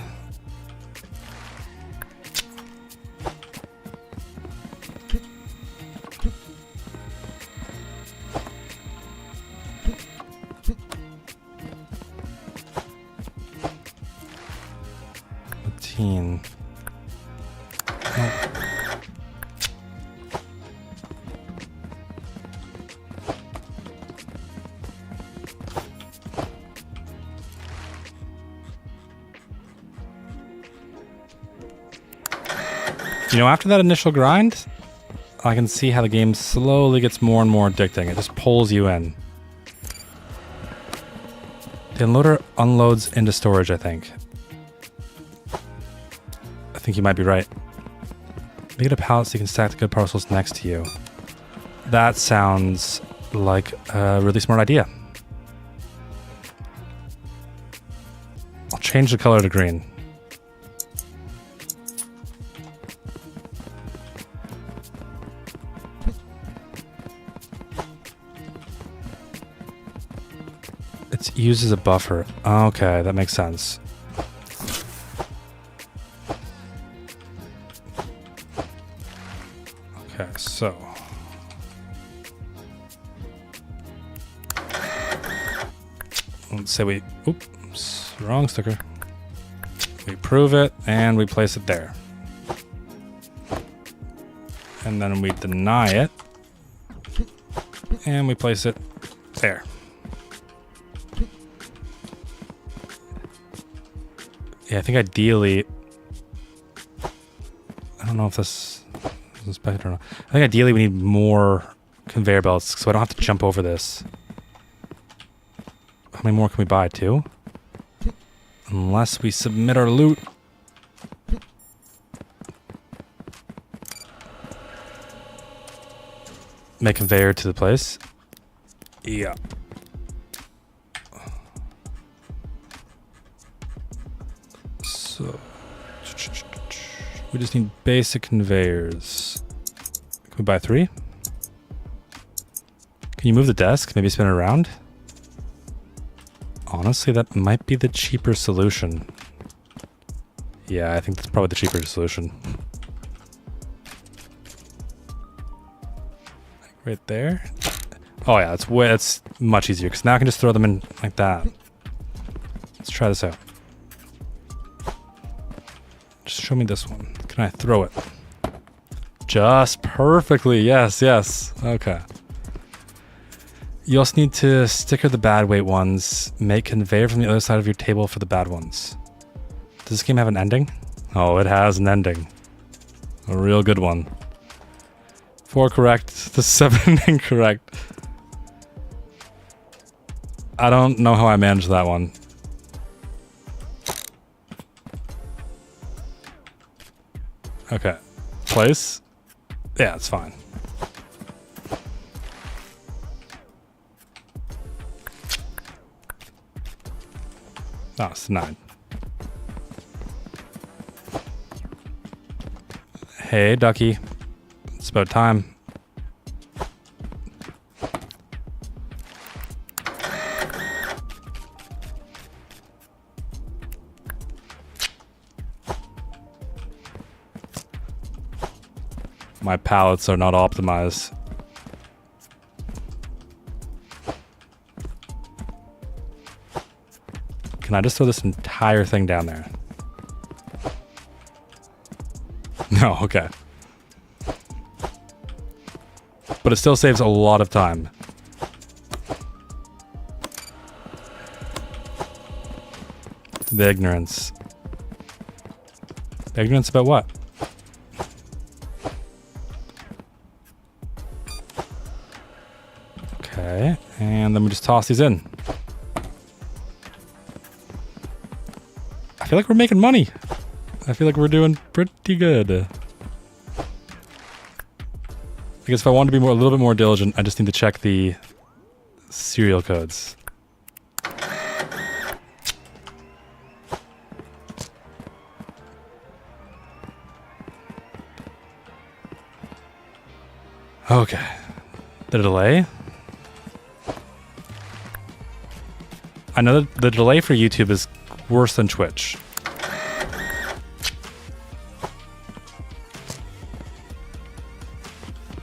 You know, after that initial grind, I can see how the game slowly gets more and more addicting. It just pulls you in. The unloader unloads into storage, I think. I think you might be right. Make it a pallet so you can stack the good parcels next to you. That sounds like a really smart idea. change the color to green. It's used as a buffer. Okay, that makes sense. Okay, so let's say we, oops, wrong sticker. We prove it and we place it there. And then we deny it and we place it there. Yeah, I think ideally, I don't know if this is better or not. I think ideally we need more conveyor belts so I don't have to jump over this. How many more can we buy? 2? Unless we submit our loot. Make conveyor to the place. Yeah. So we just need basic conveyors. Can we buy 3? Can you move the desk? Maybe spin it around? Honestly, that might be the cheaper solution. Yeah, I think that's probably the cheaper solution. Right there. Oh yeah, it's much easier because now I can just throw them in like that. Let's try this out. Just show me this one. Can I throw it? Just perfectly. Yes, yes. Okay. You also need to sticker the bad weight ones. Make conveyor from the other side of your table for the bad ones. Does this game have an ending? Oh, it has an ending. A real good one. 4 correct. The 7 incorrect. I don't know how I managed that one. Okay. Place? Yeah, it's fine. Oh, it's 9. Hey, ducky. It's about time. My pallets are not optimized. Can I just throw this entire thing down there? No, okay. But it still saves a lot of time. The ignorance. The ignorance about what? Okay, and then we just toss these in. I feel like we're making money. I feel like we're doing pretty good. I guess if I want to be a little bit more diligent, I just need to check the serial codes. Okay. The delay? I know that the delay for YouTube is worse than Twitch.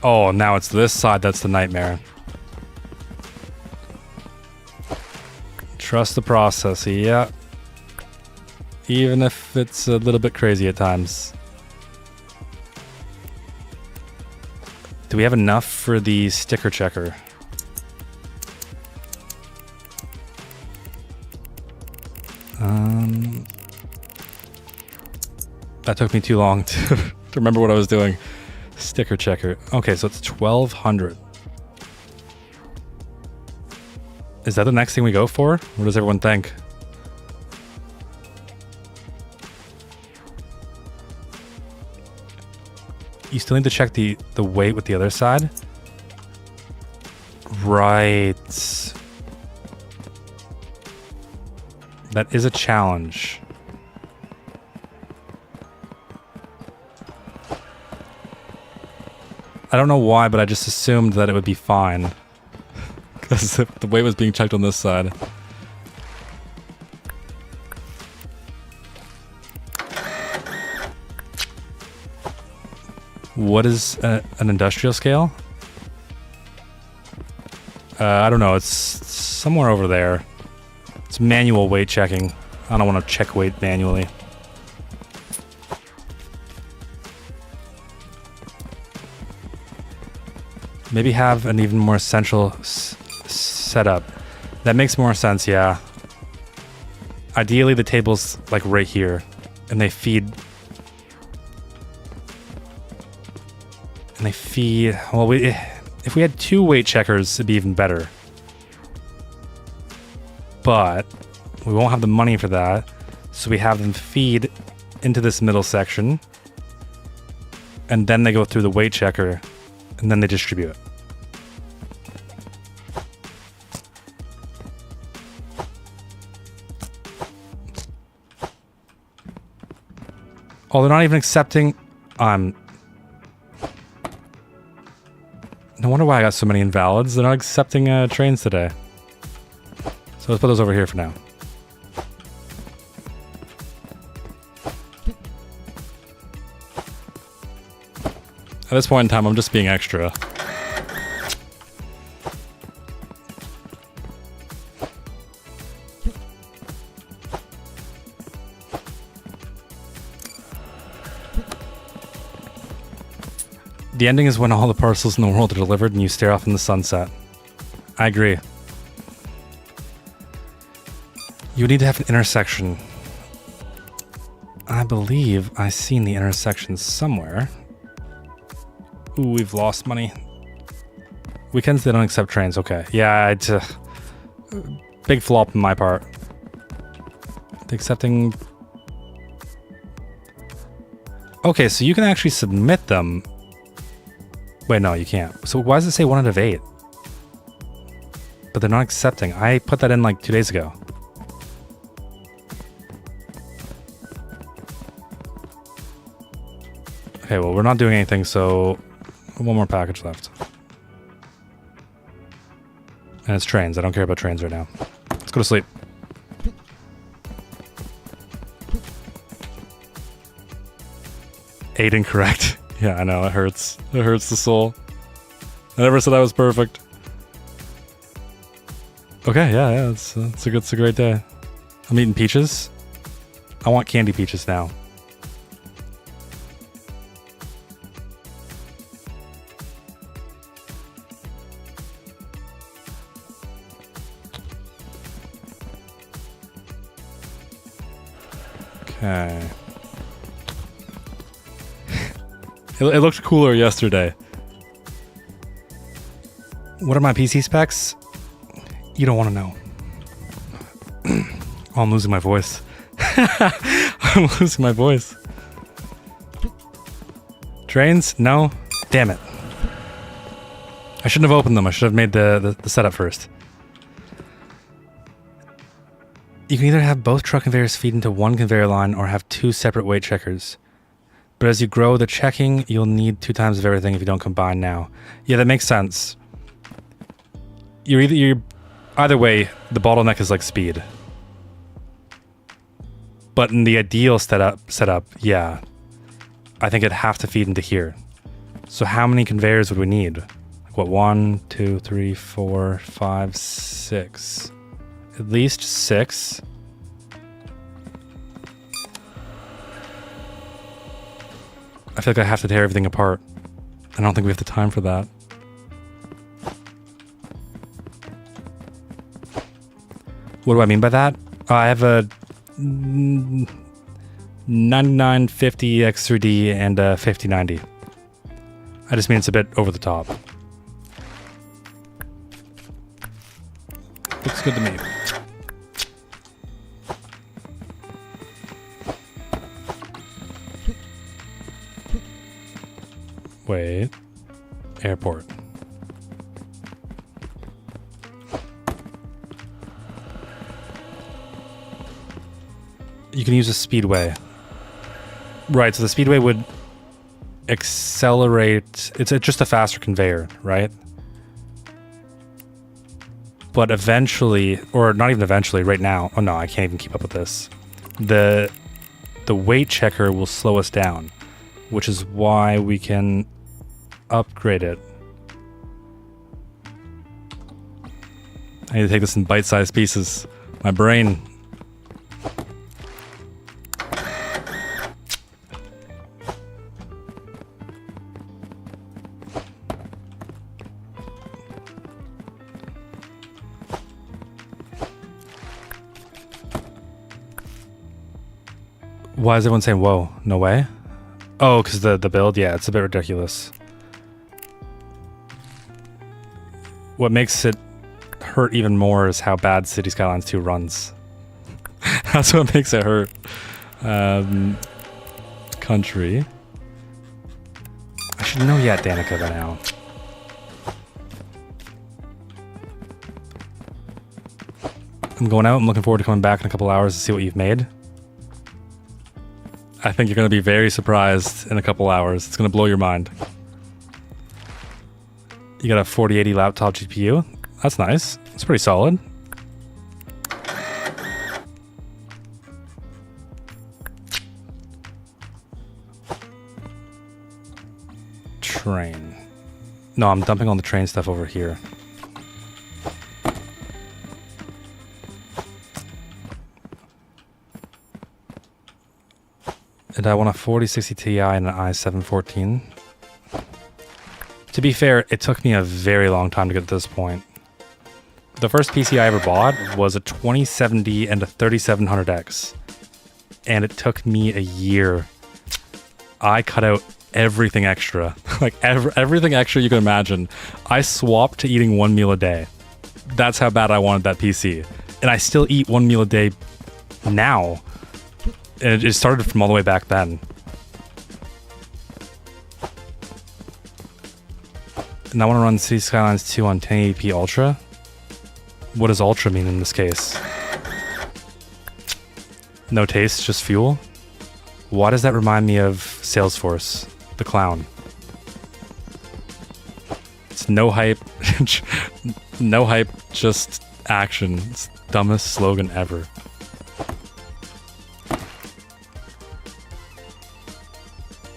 Oh, now it's this side that's the nightmare. Trust the process, yeah. Even if it's a little bit crazy at times. Do we have enough for the sticker checker? That took me too long to remember what I was doing. Sticker checker. Okay, so it's 1,200. Is that the next thing we go for? What does everyone think? You still need to check the weight with the other side? Right. That is a challenge. I don't know why, but I just assumed that it would be fine. Because the weight was being checked on this side. What is an industrial scale? I don't know. It's somewhere over there. It's manual weight checking. I don't want to check weight manually. Maybe have an even more essential setup. That makes more sense, yeah. Ideally, the table's like right here, and they feed. Well, if we had 2 weight checkers, it'd be even better. But we won't have the money for that, so we have them feed into this middle section, and then they go through the weight checker, and then they distribute. Oh, they're not even accepting. No wonder why I got so many invalids. They're not accepting trains today. So let's put those over here for now. At this point in time, I'm just being extra. The ending is when all the parcels in the world are delivered and you stare off in the sunset. I agree. You need to have an intersection. I believe I've seen the intersection somewhere. Ooh, we've lost money. Weekends, they don't accept trains. Okay. Yeah, it's a big flop on my part. The accepting... Okay, so you can actually submit them. Wait, no, you can't. So why does it say 1 out of 8? But they're not accepting. I put that in like 2 days ago. Okay, well, we're not doing anything, so 1 more package left. And it's trains. I don't care about trains right now. Let's go to sleep. Eight incorrect. Yeah, I know, it hurts. It hurts the soul. I never said I was perfect. Okay, yeah, it's a great day. I'm eating peaches. I want candy peaches now. Okay. It looked cooler yesterday. What are my PC specs? You don't want to know. Oh, I'm losing my voice. I'm losing my voice. Trains? No? Damn it. I shouldn't have opened them. I should have made the setup first. You can either have both truck conveyors feed into one conveyor line or have 2 separate weight checkers. But as you grow the checking, you'll need 2 times of everything if you don't combine now. Yeah, that makes sense. Either way, the bottleneck is like speed. But in the ideal setup, yeah, I think it'd have to feed into here. So how many conveyors would we need? Like what, 1, 2, 3, 4, 5, 6. At least 6. I feel like I have to tear everything apart. I don't think we have the time for that. What do I mean by that? I have a 9950 X3D and a 5090. I just mean it's a bit over the top. Looks good to me. Wait. Airport. You can use a speedway. Right, so the speedway would accelerate. It's just a faster conveyor, right? But eventually, or not even eventually, right now. Oh no, I can't even keep up with this. The weight checker will slow us down, which is why we can upgrade it. I need to take this in bite-sized pieces. My brain. Why is everyone saying, whoa, no way? Oh, because the build? Yeah, it's a bit ridiculous. What makes it hurt even more is how bad City Skylines 2 runs. That's what makes it hurt. Country. I should know yet, Danica, by now. I'm going out. I'm looking forward to coming back in a couple hours to see what you've made. I think you're going to be very surprised in a couple hours. It's going to blow your mind. You got a 4080 laptop GPU. That's nice. It's pretty solid. Train. No, I'm dumping all the train stuff over here. And I want a 4060 Ti and an i7-14. To be fair, it took me a very long time to get to this point. The first PC I ever bought was a 2070 and a 3700X. And it took me a year. I cut out everything extra. Like everything extra you can imagine. I swapped to eating one meal a day. That's how bad I wanted that PC. And I still eat one meal a day now. And it started from all the way back then. And I want to run City Skylines 2 on 1080p Ultra. What does Ultra mean in this case? No taste, just fuel? Why does that remind me of Salesforce, the clown? It's no hype. No hype, just action. It's the dumbest slogan ever.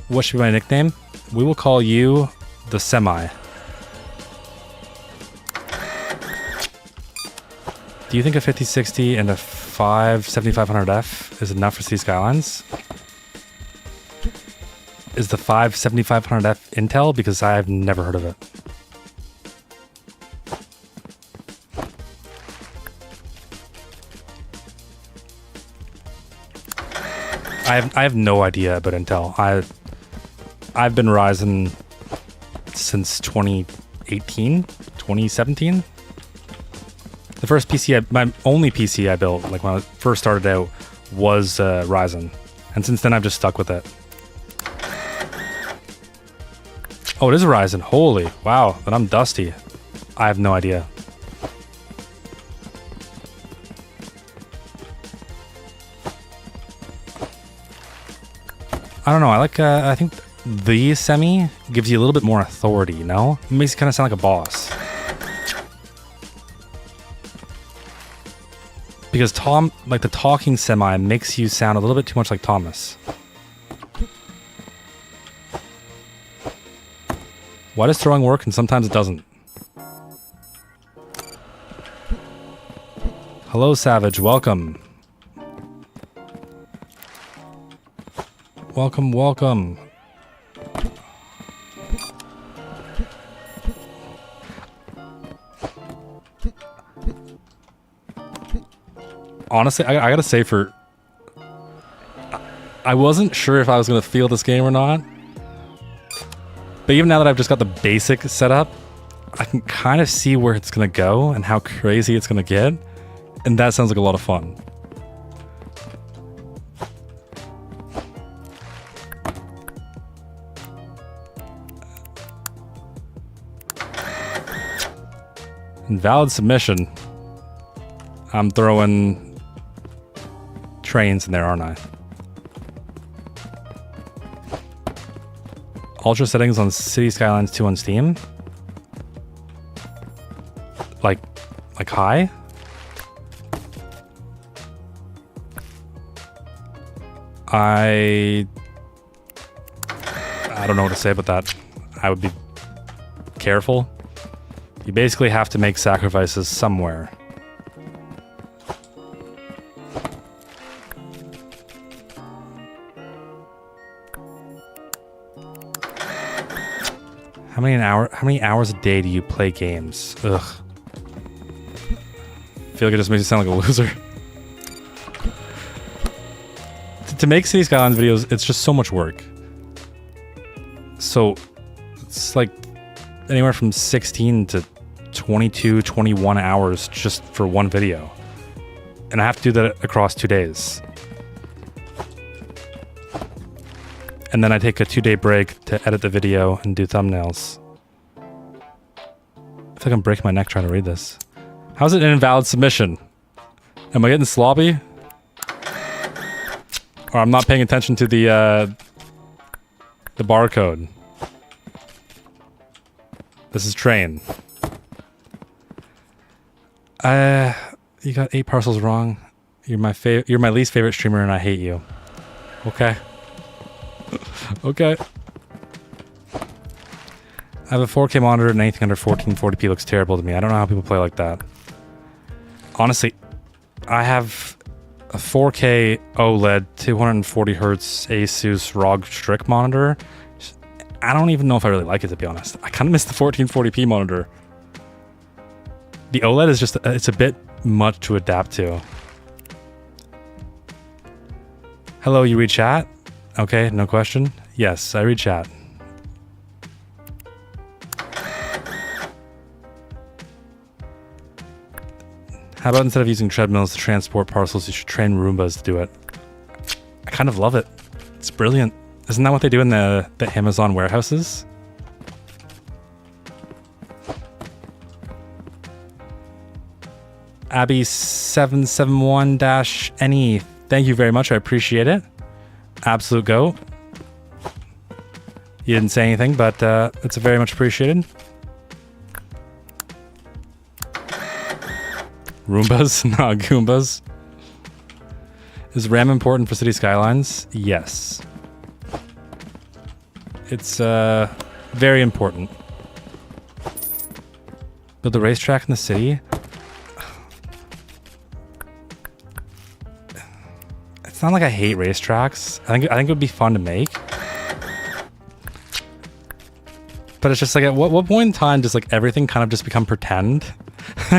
What should be my nickname? We will call you the Semi. Do you think a 5060 and a 7500F is enough for City Skylines? Is the 7500F Intel? Because I've never heard of it. I have no idea about Intel. I've been Ryzen since 2018, 2017. The first PC, my only PC I built, like when I first started out, was Ryzen. And since then I've just stuck with it. Oh, it is a Ryzen. Holy, wow, then I'm dusty. I have no idea. I don't know, I think the Semi gives you a little bit more authority, you know? It makes you kind of sound like a boss. Because the talking Semi makes you sound a little bit too much like Thomas. Why does throwing work and sometimes it doesn't? Hello, Savage. Welcome. Welcome, welcome. Honestly, I gotta say I wasn't sure if I was gonna feel this game or not. But even now that I've just got the basic set up, I can kind of see where it's gonna go and how crazy it's gonna get. And that sounds like a lot of fun. Invalid submission. I'm throwing trains in there, aren't I? Ultra settings on City Skylines 2 on Steam? Like high? I don't know what to say about that. I would be careful. You basically have to make sacrifices somewhere. How many hours a day do you play games? Ugh. I feel like it just makes you sound like a loser. To make City Skylines videos, it's just so much work. So it's like anywhere from 16 to 22, 21 hours just for one video. And I have to do that across 2 days. And then I take a 2-day break to edit the video and do thumbnails. I feel like I'm breaking my neck trying to read this. How's it an invalid submission? Am I getting sloppy? Or I'm not paying attention to the barcode. This is train. You got 8 parcels wrong. You're my least favorite streamer and I hate you. Okay. Okay. I have a 4K monitor and anything under 1440p looks terrible to me. I don't know how people play like that. Honestly, I have a 4K OLED 240 Hz Asus ROG Strix monitor. I don't even know if I really like it, to be honest. I kind of miss the 1440p monitor. The OLED is just, it's a bit much to adapt to. Hello, you read chat? Okay, no question. Yes, I read chat. How about instead of using treadmills to transport parcels, you should train Roombas to do it? I kind of love it. It's brilliant. Isn't that what they do in the Amazon warehouses? Abby771-NE. Thank you very much. I appreciate it. Absolute go. You didn't say anything, but it's very much appreciated. Roombas, not Goombas. Is RAM important for City Skylines? Yes. It's very important. But the racetrack in the city? It's not like I hate racetracks. I think it would be fun to make. But it's just like, at what point in time does like everything kind of just become pretend?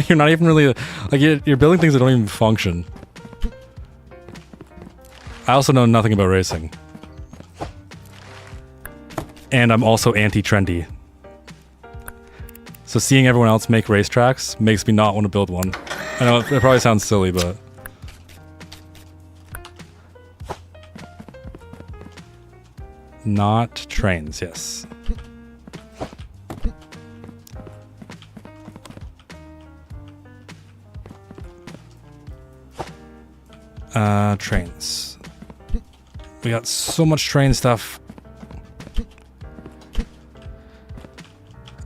You're not even really like you're building things that don't even function. I also know nothing about racing. And I'm also anti-trendy. So seeing everyone else make racetracks makes me not want to build one. I know it probably sounds silly, but not trains, yes. Trains. We got so much train stuff.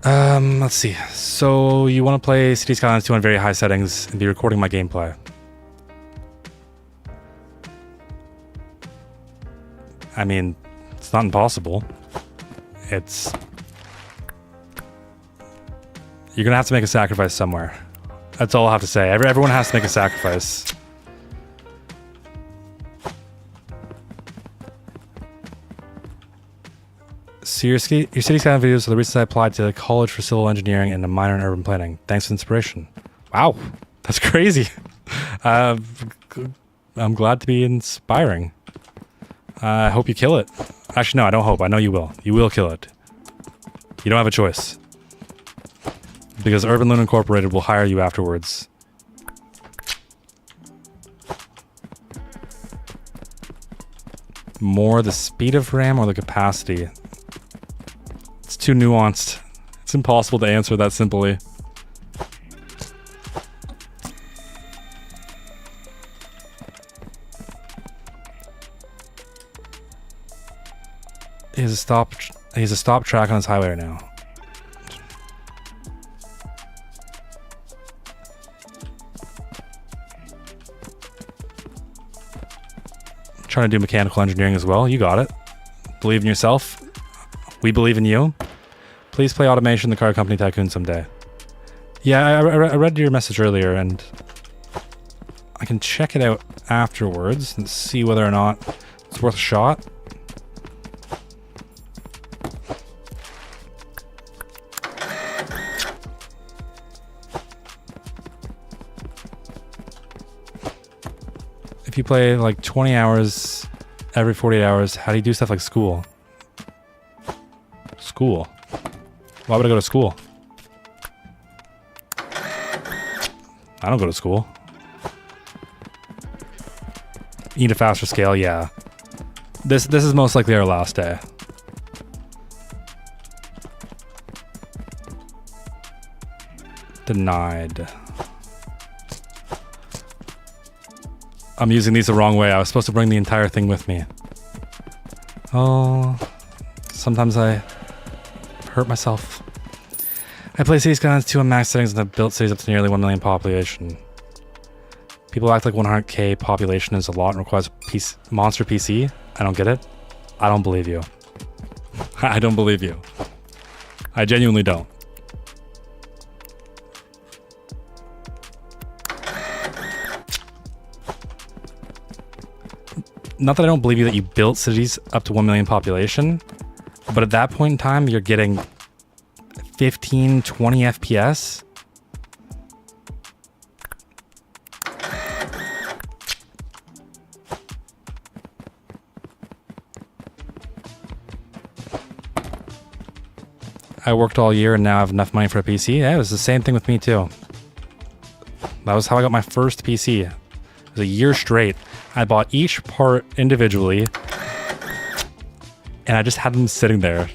Let's see. So you want to play City Skylines 2 on very high settings and be recording my gameplay. I mean, it's not impossible. It's... You're gonna have to make a sacrifice somewhere. That's all I have to say. Everyone has to make a sacrifice. So your City Skylines videos are the reasons I applied to college for civil engineering and a minor in urban planning. Thanks for inspiration. Wow, that's crazy. I'm glad to be inspiring. I hope you kill it. Actually, no, I don't hope. I know you will. You will kill it. You don't have a choice. Because Urban Loon Incorporated will hire you afterwards. More the speed of RAM or the capacity? It's too nuanced. It's impossible to answer that simply. Is a He has a stop track on his highway right now. Trying to do mechanical engineering as well. You got it. Believe in yourself. We believe in you. Please play Automation, the Car Company Tycoon someday. Yeah, I read your message earlier, and I can check it out afterwards and see whether or not it's worth a shot. If you play like 20 hours every 48 hours, how do you do stuff like school? School? Why would I go to school? I don't go to school. You need a faster scale, yeah. This is most likely our last day. Denied. I'm using these the wrong way. I was supposed to bring the entire thing with me. Oh, sometimes I hurt myself. I play City Skylines 2 on max settings and have built cities up to nearly 1 million population. People act like 100k population is a lot and requires a monster PC. I don't get it. I don't believe you. I don't believe you. I genuinely don't. Not that I don't believe you that you built cities up to 1 million population, but at that point in time, you're getting 15, 20 FPS. I worked all year and now I have enough money for a PC. Yeah, it was the same thing with me too. That was how I got my first PC. It was a year straight. I bought each part individually and I just had them sitting there.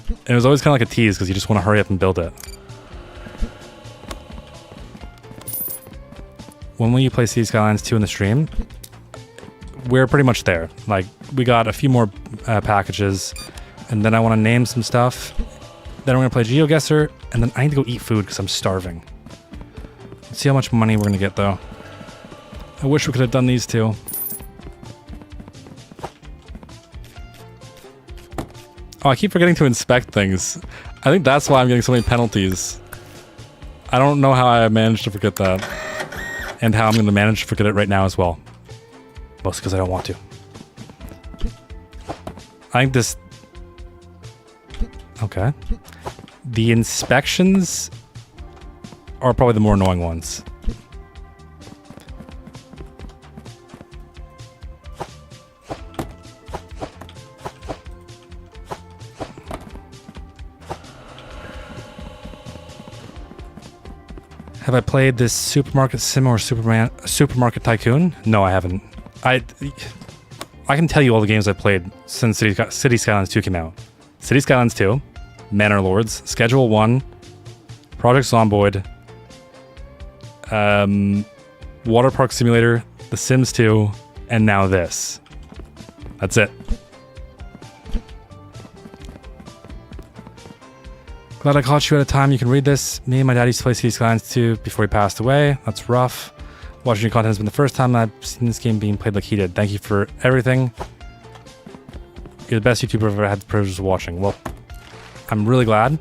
And it was always kind of like a tease because you just want to hurry up and build it. When will you play City Skylines 2 in the stream? We're pretty much there. Like, we got a few more packages, and then I want to name some stuff. Then we're going to play GeoGuessr, and then I need to go eat food because I'm starving. Let's see how much money we're going to get, though. I wish we could have done these two. Oh, I keep forgetting to inspect things. I think that's why I'm getting so many penalties. I don't know how I managed to forget that. And how I'm going to manage to forget it right now as well. Mostly because I don't want to. I think this... Okay. The inspections are probably the more annoying ones. Have I played this Supermarket Sim or Supermarket Tycoon? No, I haven't. I can tell you all the games I've played since City Skylines 2 came out. City Skylines 2, Manor Lords, Schedule 1, Project Zomboid, Water Park Simulator, The Sims 2, and now this. That's it. Glad I caught you at a time you can read this. Me and my dad used to play City Skylines 2 before he passed away. That's rough. Watching your content has been the first time I've seen this game being played like he did. Thank you for everything. You're the best YouTuber I've ever had the privilege of watching. Well, I'm really glad.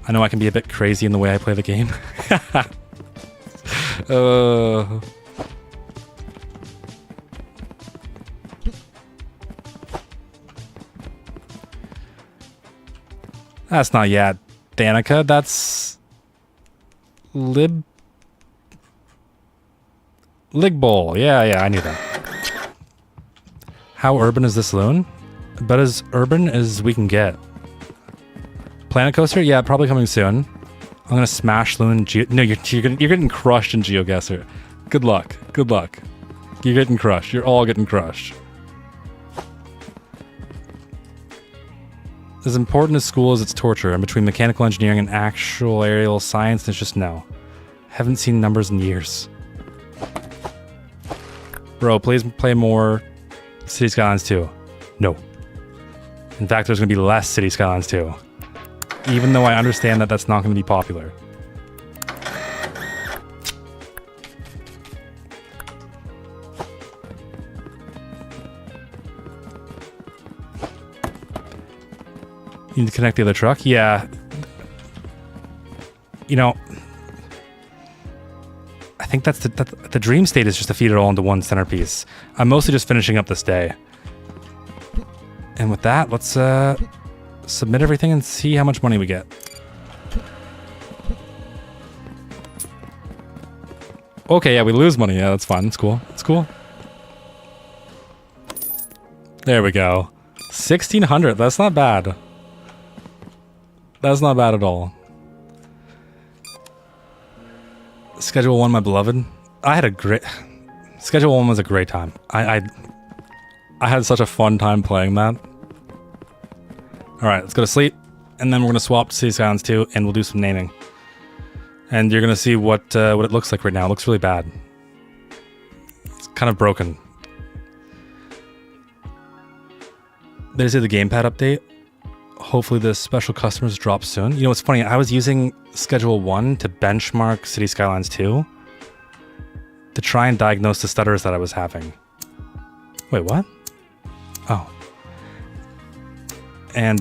I know I can be a bit crazy in the way I play the game. That's not yet, Danica. That's Ligbowl. Yeah, I knew that. How urban is this loon? About as urban as we can get. Planet Coaster? Yeah, probably coming soon. I'm gonna smash loon. No, you're getting crushed in GeoGuessr. Good luck. Good luck. You're getting crushed. You're all getting crushed. As important as school as its torture, and between mechanical engineering and actual aerial science, it's just no. Haven't seen numbers in years. Bro, please play more City Skylines 2. No. In fact, there's going to be less City Skylines 2. Even though I understand that that's not going to be popular. You need to connect the other truck? Yeah. You know, I think that's the dream state is just to feed it all into one centerpiece. I'm mostly just finishing up this day. And with that, let's submit everything and see how much money we get. Okay, yeah, we lose money. Yeah, that's fine. It's cool. It's cool. There we go. 1,600. That's not bad. That's not bad at all. Schedule 1, my beloved. I had a great... Schedule 1 was a great time. I had such a fun time playing that. Alright, let's go to sleep. And then we're going to swap to City Skylines 2 and we'll do some naming. And you're going to see what it looks like right now. It looks really bad. It's kind of broken. They just did the gamepad update. Hopefully the special customers drop soon. You know, it's funny. I was using Schedule 1 to benchmark City Skylines 2 to try and diagnose the stutters that I was having. Wait, what? Oh. And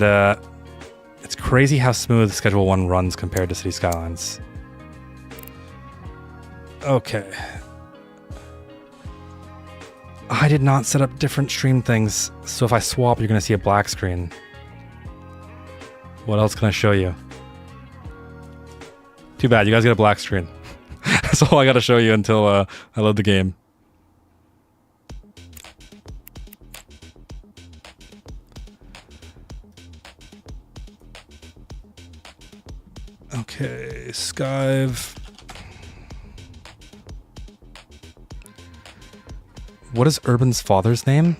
it's crazy how smooth Schedule 1 runs compared to City Skylines. Okay. I did not set up different stream things, so if I swap, you're going to see a black screen. What else can I show you? Too bad, you guys get a black screen. That's all I got to show you until I load the game. Okay, Skive. What is Urban's father's name?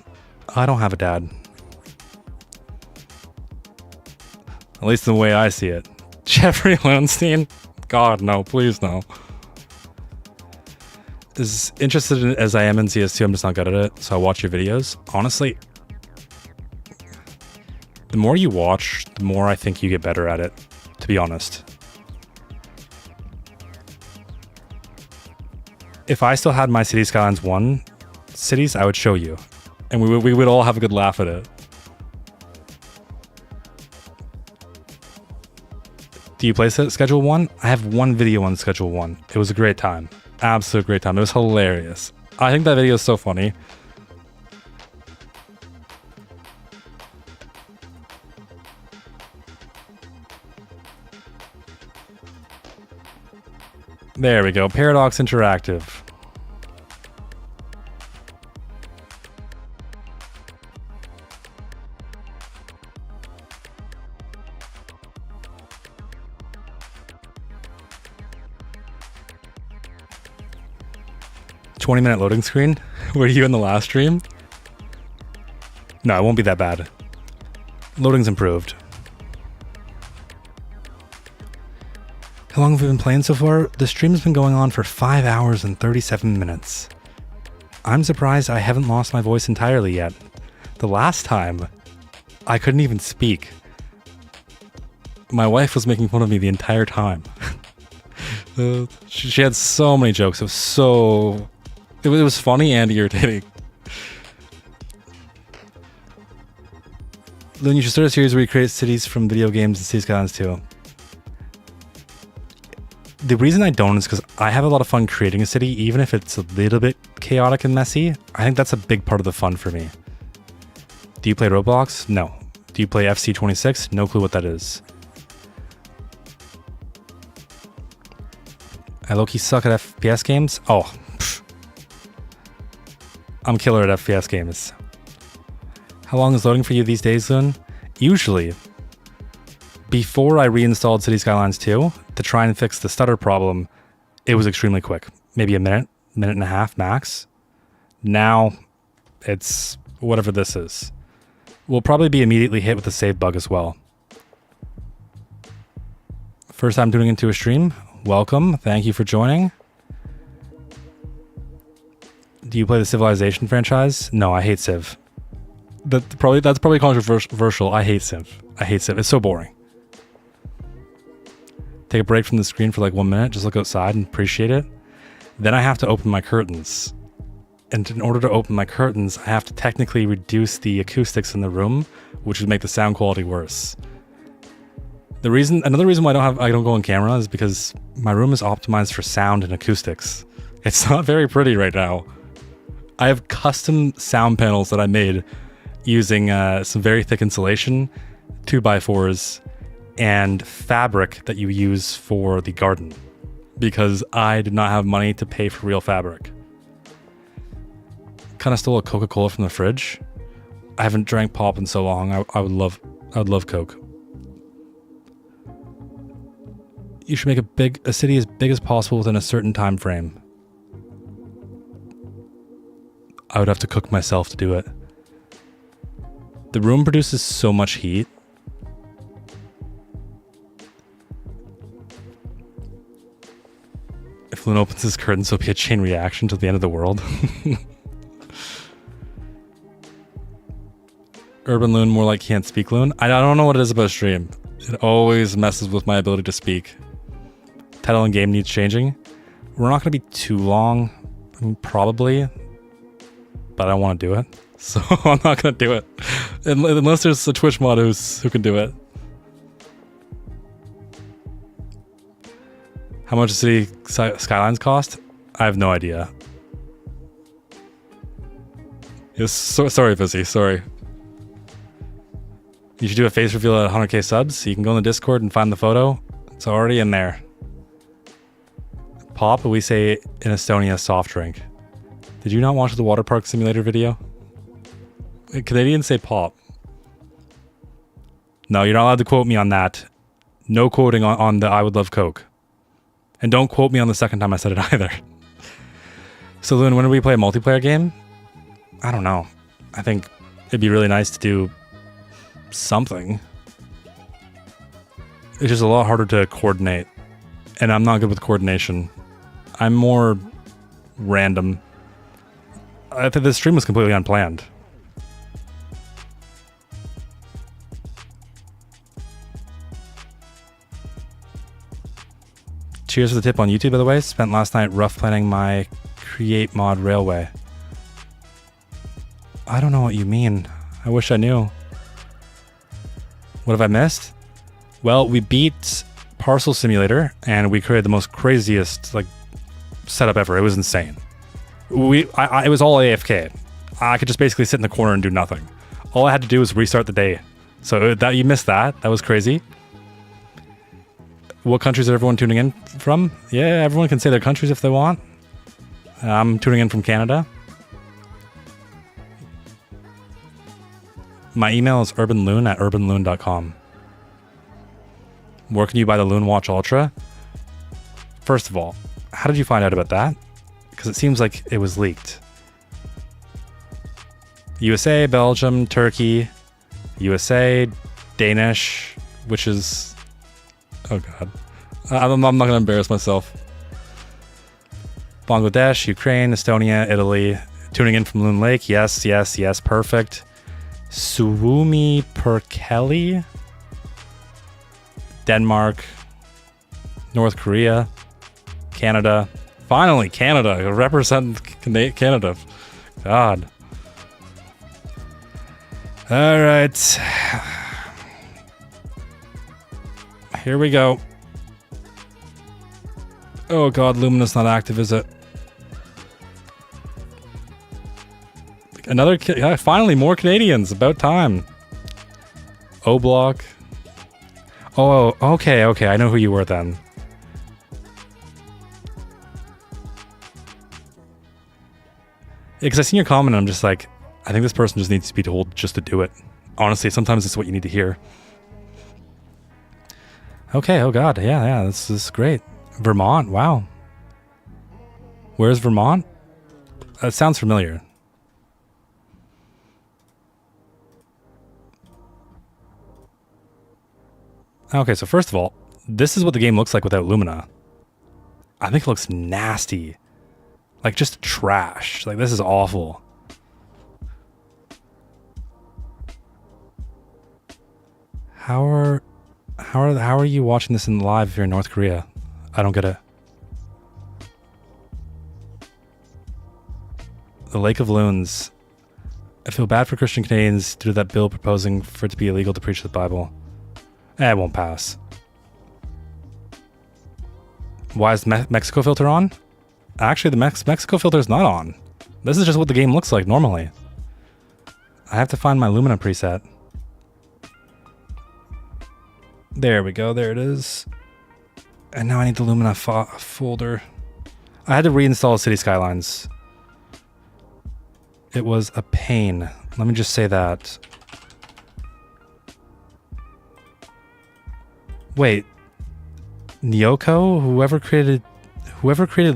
I don't have a dad. At least the way I see it. Jeffrey Lowenstein? God, no, please no. As interested as I am in CS2, I'm just not good at it, so I watch your videos. Honestly, the more you watch, the more I think you get better at it, to be honest. If I still had my City Skylines 1 cities, I would show you. And we would all have a good laugh at it. Do you play Schedule 1? I have one video on Schedule 1. It was a great time. Absolute great time. It was hilarious. I think that video is so funny. There we go. Paradox Interactive. $20-minute loading screen? Were you in the last stream? No, it won't be that bad. Loading's improved. How long have we been playing so far? The stream's been going on for 5 hours and 37 minutes. I'm surprised I haven't lost my voice entirely yet. The last time, I couldn't even speak. My wife was making fun of me the entire time. She had so many jokes. It was so... It was funny and irritating. Then you should start a series where you create cities from video games and City Skylines 2. The reason I don't is because I have a lot of fun creating a city, even if it's a little bit chaotic and messy. I think that's a big part of the fun for me. Do you play Roblox? No. Do you play FC26? No clue what that is. I low-key suck at FPS games? Oh, pfft. I'm killer at FPS games. How long is loading for you these days, Loon? Usually, before I reinstalled City Skylines 2, to try and fix the stutter problem, it was extremely quick. Maybe a minute and a half max. Now, it's whatever this is. We'll probably be immediately hit with the save bug as well. First time tuning into a stream? Welcome. Thank you for joining. Do you play the Civilization franchise? No, I hate Civ. That's probably controversial. I hate synth. It's so boring. Take a break from the screen for like 1 minute, just look outside and appreciate it. Then I have to open my curtains. And in order to open my curtains, I have to technically reduce the acoustics in the room, which would make the sound quality worse. Another reason why I don't go on camera is because my room is optimized for sound and acoustics. It's not very pretty right now. I have custom sound panels that I made using some very thick insulation, 2x4s, and fabric that you use for the garden, because I did not have money to pay for real fabric. Kind of stole a Coca-Cola from the fridge. I haven't drank pop in so long. I would love Coke. You should make a city as big as possible within a certain time frame. I would have to cook myself to do it. The room produces so much heat. If Loon opens his curtains, there'll be a chain reaction to the end of the world. Urban Loon, more like can't speak Loon. I don't know what it is about stream. It always messes with my ability to speak. Title and game needs changing. We're not going to be too long. I mean, probably. But I don't want to do it. So I'm not going to do it. Unless there's a Twitch mod who can do it. How much does City Skylines cost? I have no idea. Yes, sorry, Fizzy. Sorry. You should do a face reveal at 100k subs. So you can go in the Discord and find the photo. It's already in there. Pop, we say in Estonia, soft drink. Did you not watch the water park simulator video? Canadians say pop. No, you're not allowed to quote me on that. No quoting on the I would love Coke. And don't quote me on the second time I said it either. So Loon, when do we play a multiplayer game? I don't know. I think it'd be really nice to do something. It's just a lot harder to coordinate. And I'm not good with coordination. I'm more random. I think this stream was completely unplanned. Cheers for the tip on YouTube, by the way. Spent last night rough planning my create mod railway. I don't know what you mean. I wish I knew. What have I missed? Well, we beat Parcel Simulator and we created the most craziest setup ever. It was insane. It was all AFK. I could just basically sit in the corner and do nothing. All I had to do was restart the day. So that you missed that. That was crazy. What countries is everyone tuning in from? Yeah, everyone can say their countries if they want. I'm tuning in from Canada. My email is urbanloon@urbanloon.com. Where can you buy the Loon Watch Ultra? First of all, how did you find out about that? Because it seems like it was leaked. USA, Belgium, Turkey, USA, Danish, which is... Oh god. I'm not going to embarrass myself. Bangladesh, Ukraine, Estonia, Italy. Tuning in from Loon Lake. Yes, yes, yes. Perfect. Suomi Perkele. Denmark. North Korea. Canada. Finally, Canada. Represent Canada. God. Alright. Here we go. Oh god, Lumina's not active, is it? Another finally, more Canadians. About time. O-Block. Oh, okay. I know who you were then. Because I seen your comment and I'm just like, I think this person just needs to be told just to do it. Honestly, sometimes it's what you need to hear. Okay, oh god, yeah, this is great. Vermont, wow. Where's Vermont? That sounds familiar. Okay, so first of all, this is what the game looks like without Lumina. I think it looks nasty. Like just trash. Like this is awful. How are you watching this in live if you're in North Korea? I don't get it. The Lake of Loons. I feel bad for Christian Canadians due to that bill proposing for it to be illegal to preach the Bible. It won't pass. Why is Mexico filter on? Actually, the Mexico filter is not on. This is just what the game looks like normally. I have to find my Lumina preset. There we go. There it is. And now I need the Lumina folder. I had to reinstall City Skylines. It was a pain. Let me just say that. Wait. Nyoko, whoever created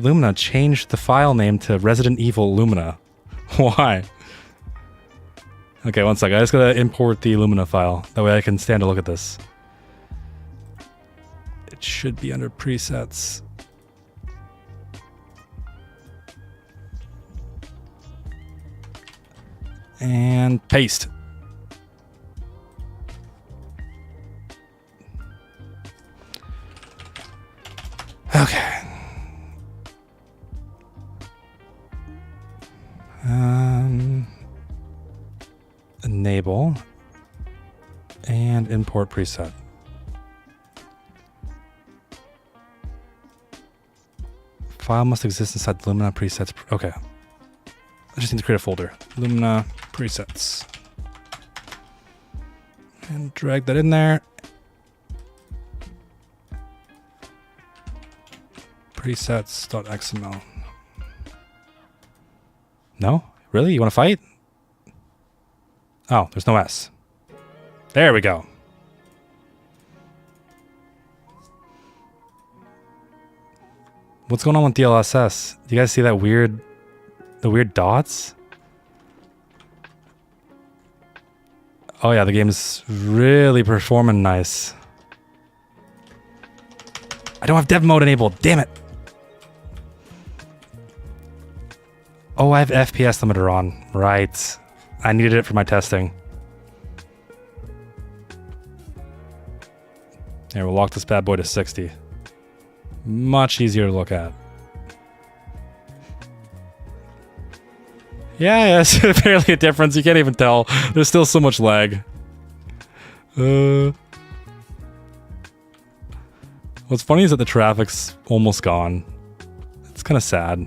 Lumina, changed the file name to Resident Evil Lumina. Why? Okay, one sec. I just gotta import the Lumina file. That way I can stand to look at this. It should be under presets. And paste. Okay. Enable and import preset. File must exist inside the Lumina presets. Okay. I just need to create a folder. Lumina presets. And drag that in there. Presets.xml. No? Really? You want to fight? Oh, there's no S. There we go. What's going on with DLSS? Do you guys see that weird... the weird dots? Oh yeah, the game's really performing nice. I don't have dev mode enabled, damn it! Oh, I have FPS limiter on. Right. I needed it for my testing. Here, we'll lock this bad boy to 60. Much easier to look at. Yeah, it's barely a difference. You can't even tell. There's still so much lag. What's funny is that the traffic's almost gone. It's kind of sad.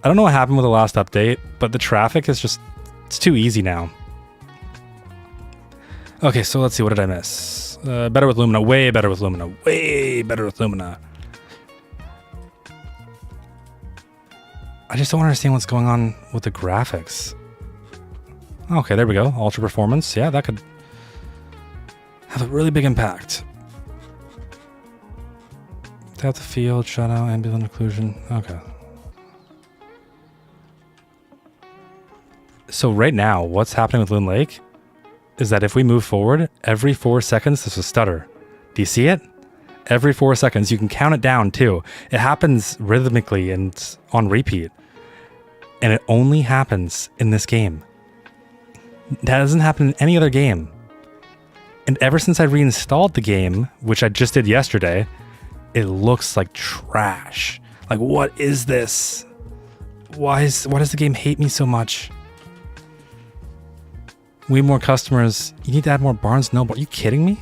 I don't know what happened with the last update, but the traffic is just... it's too easy now. Okay, so let's see. What did I miss? Better with Lumina. Way better with Lumina. Way better with Lumina. I just don't understand what's going on with the graphics. Okay, there we go. Ultra performance. Yeah, that could have a really big impact. Depth of field, shadow, ambient occlusion. Okay. So right now, what's happening with Loon Lake is that if we move forward, every 4 seconds there's a stutter. Do you see it? Every 4 seconds. You can count it down too. It happens rhythmically and on repeat. And it only happens in this game. That doesn't happen in any other game. And ever since I reinstalled the game, which I just did yesterday, it looks like trash. Like, what is this? Why does the game hate me so much? We need more customers. You need to add more Barnes & Noble. Are you kidding me?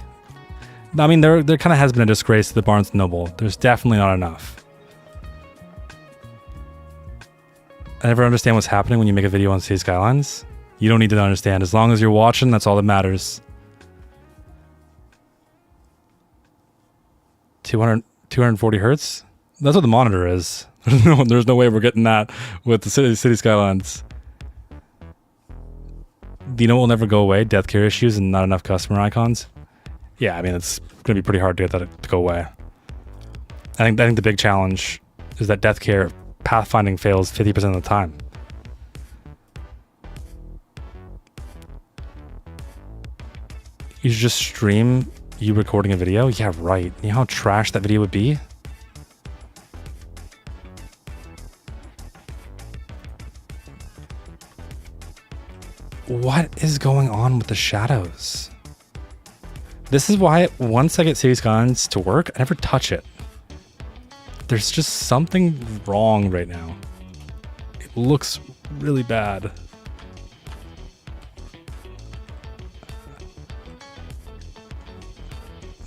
I mean, there kind of has been a disgrace to the Barnes & Noble. There's definitely not enough. I never understand what's happening when you make a video on City Skylines. You don't need to understand. As long as you're watching, that's all that matters. 240 hertz? That's what the monitor is. There's no way we're getting that with the City Skylines. Do you know what will never go away? Death care issues and not enough customer icons? Yeah, I mean, it's going to be pretty hard to get that to go away. I think the big challenge is that death care pathfinding fails 50% of the time. You should just stream you recording a video? Yeah, right. You know how trash that video would be? What is going on with the shadows? This is why once I get City Skylines to work, I never touch it. There's just something wrong right now. It looks really bad.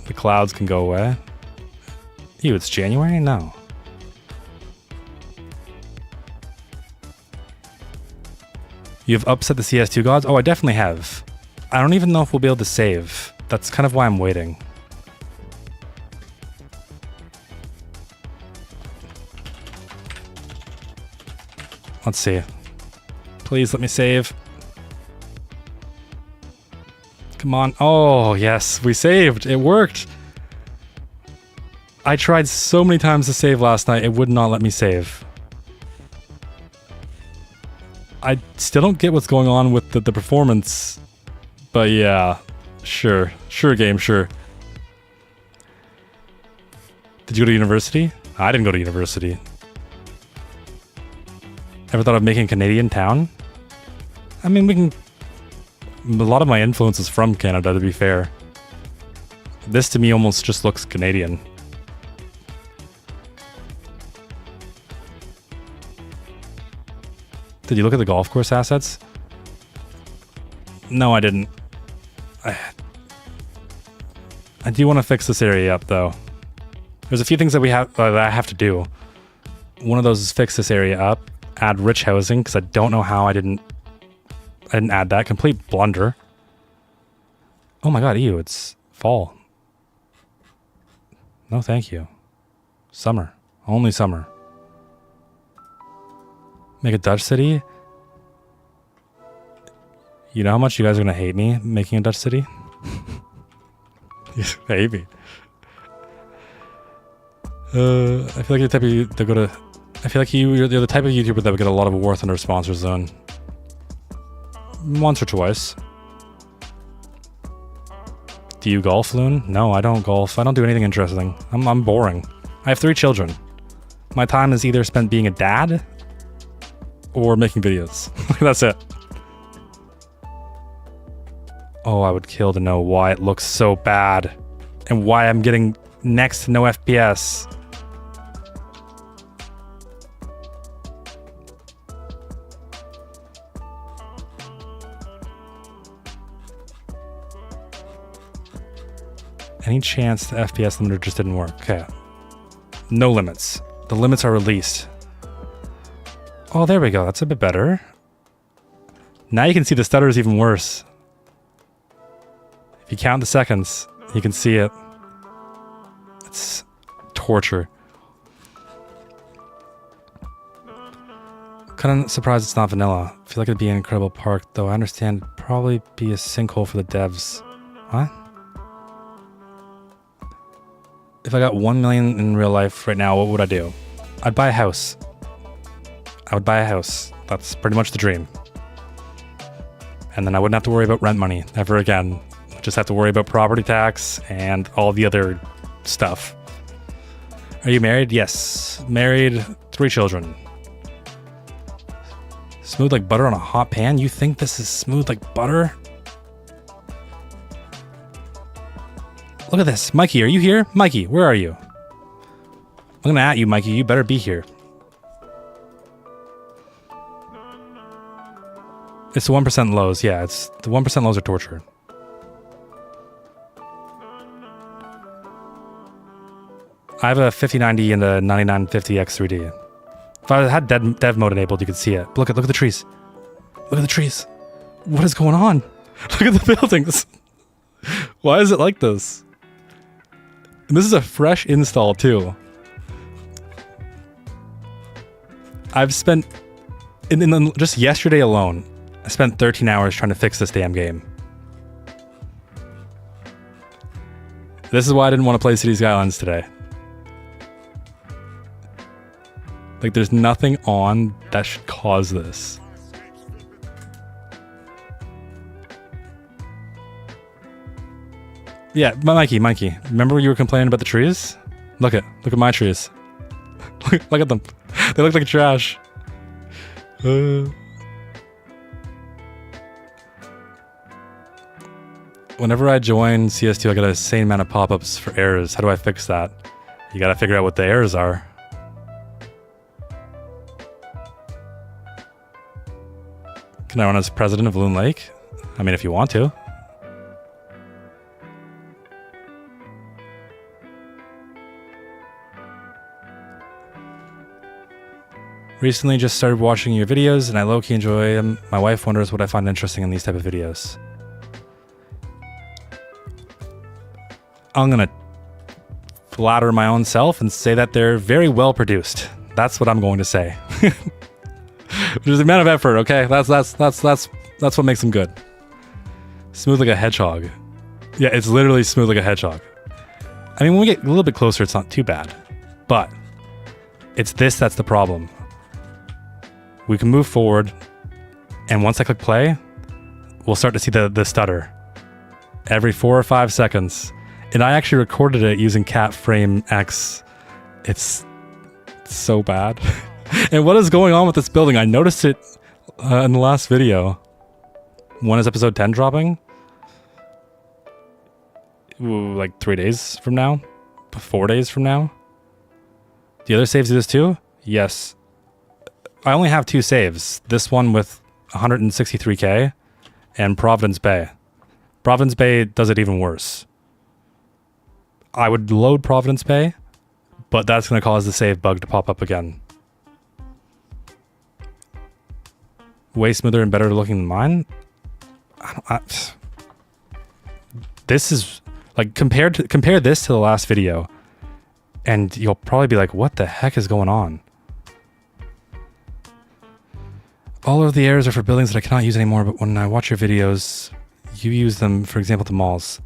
The clouds can go away. Ew, it's January? No. You've upset the CS2 gods? Oh, I definitely have. I don't even know if we'll be able to save. That's kind of why I'm waiting. Let's see. Please let me save. Come on. Oh, yes, we saved. It worked. I tried so many times to save last night. It would not let me save. I still don't get what's going on with the performance. But yeah, sure. Sure, game, sure. Did you go to university? I didn't go to university. Ever thought of making a Canadian town? I mean, we can... A lot of my influence is from Canada, to be fair. This to me almost just looks Canadian. Did you look at the golf course assets? No, I didn't. I do want to fix this area up, though. There's a few things that that I have to do. One of those is fix this area up, add rich housing, because I don't know how I didn't add that. Complete blunder. Oh my god, ew, it's fall. No, thank you. Summer. Only summer. Make a Dutch city? You know how much you guys are going to hate me making a Dutch city? Maybe. I feel like you're the type of that go to... I feel like you're the type of YouTuber that would get a lot of worth under sponsor zone. Once or twice. Do you golf, Loon? No, I don't golf. I don't do anything interesting. I'm boring. I have 3 children. My time is either spent being a dad or making videos. That's it. Oh, I would kill to know why it looks so bad and why I'm getting next to no FPS. Any chance the FPS limiter just didn't work? Okay. No limits. The limits are released. Oh, there we go. That's a bit better. Now you can see the stutter is even worse. If you count the seconds, you can see it. It's torture. Kind of surprised it's not vanilla. I feel like it'd be an incredible park, though I understand it'd probably be a sinkhole for the devs. What? If I got 1 million in real life right now, what would I do? I'd buy a house. I would buy a house. That's pretty much the dream. And then I wouldn't have to worry about rent money ever again. I'd just have to worry about property tax and all the other stuff. Are you married? Yes. Married, 3 children. Smooth like butter on a hot pan? You think this is smooth like butter? Look at this. Mikey, are you here? Mikey, where are you? I'm gonna at you, Mikey. You better be here. It's the 1% lows. Yeah, it's the 1% lows are torture. I have a 5090 and a 9950 X3D. If I had dev mode enabled, you could see it. Look at the trees. Look at the trees. What is going on? Look at the buildings. Why is it like this? And this is a fresh install too. I've spent just yesterday alone, I spent 13 hours trying to fix this damn game. This is why I didn't want to play City Skylines today. Like, there's nothing on that should cause this. Yeah, Mikey, remember you were complaining about the trees? Look at my trees. Look at them. They look like trash. Whenever I join CS2, I get an insane amount of pop-ups for errors. How do I fix that? You gotta figure out what the errors are. Can I run as president of Loon Lake? I mean, if you want to. Recently just started watching your videos and I low-key enjoy them. My wife wonders what I find interesting in these type of videos. I'm gonna flatter my own self and say that they're very well produced. That's what I'm going to say. There's an amount of effort, okay? That's what makes them good. Smooth like a hedgehog. Yeah, it's literally smooth like a hedgehog. I mean, when we get a little bit closer, it's not too bad. But it's this that's the problem. We can move forward, and once I click play, we'll start to see the stutter every 4 or 5 seconds. And I actually recorded it using Cat Frame X. It's so bad. And what is going on with this building? I noticed it in the last video. When is episode 10 dropping? Ooh, like 3 days from now? 4 days from now? The other saves do this too? Yes. I only have 2 saves. This one with 163k and Providence Bay. Providence Bay does it even worse. I would load Providence Bay, but that's going to cause the save bug to pop up again. Way smoother and better looking than mine. This is like compare this to the last video, and you'll probably be like, "What the heck is going on?" All of the errors are for buildings that I cannot use anymore, but when I watch your videos, you use them, for example, to malls.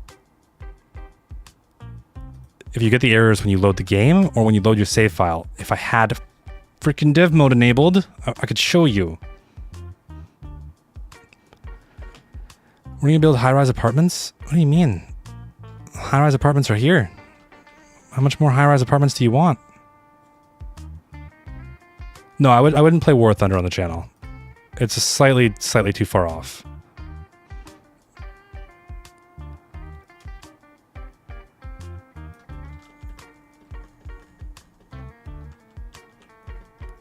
If you get the errors when you load the game or when you load your save file, if I had freaking dev mode enabled, I could show you. We're gonna build high-rise apartments? What do you mean? High-rise apartments are here. How much more high-rise apartments do you want? No, I wouldn't play War Thunder on the channel. It's just slightly too far off.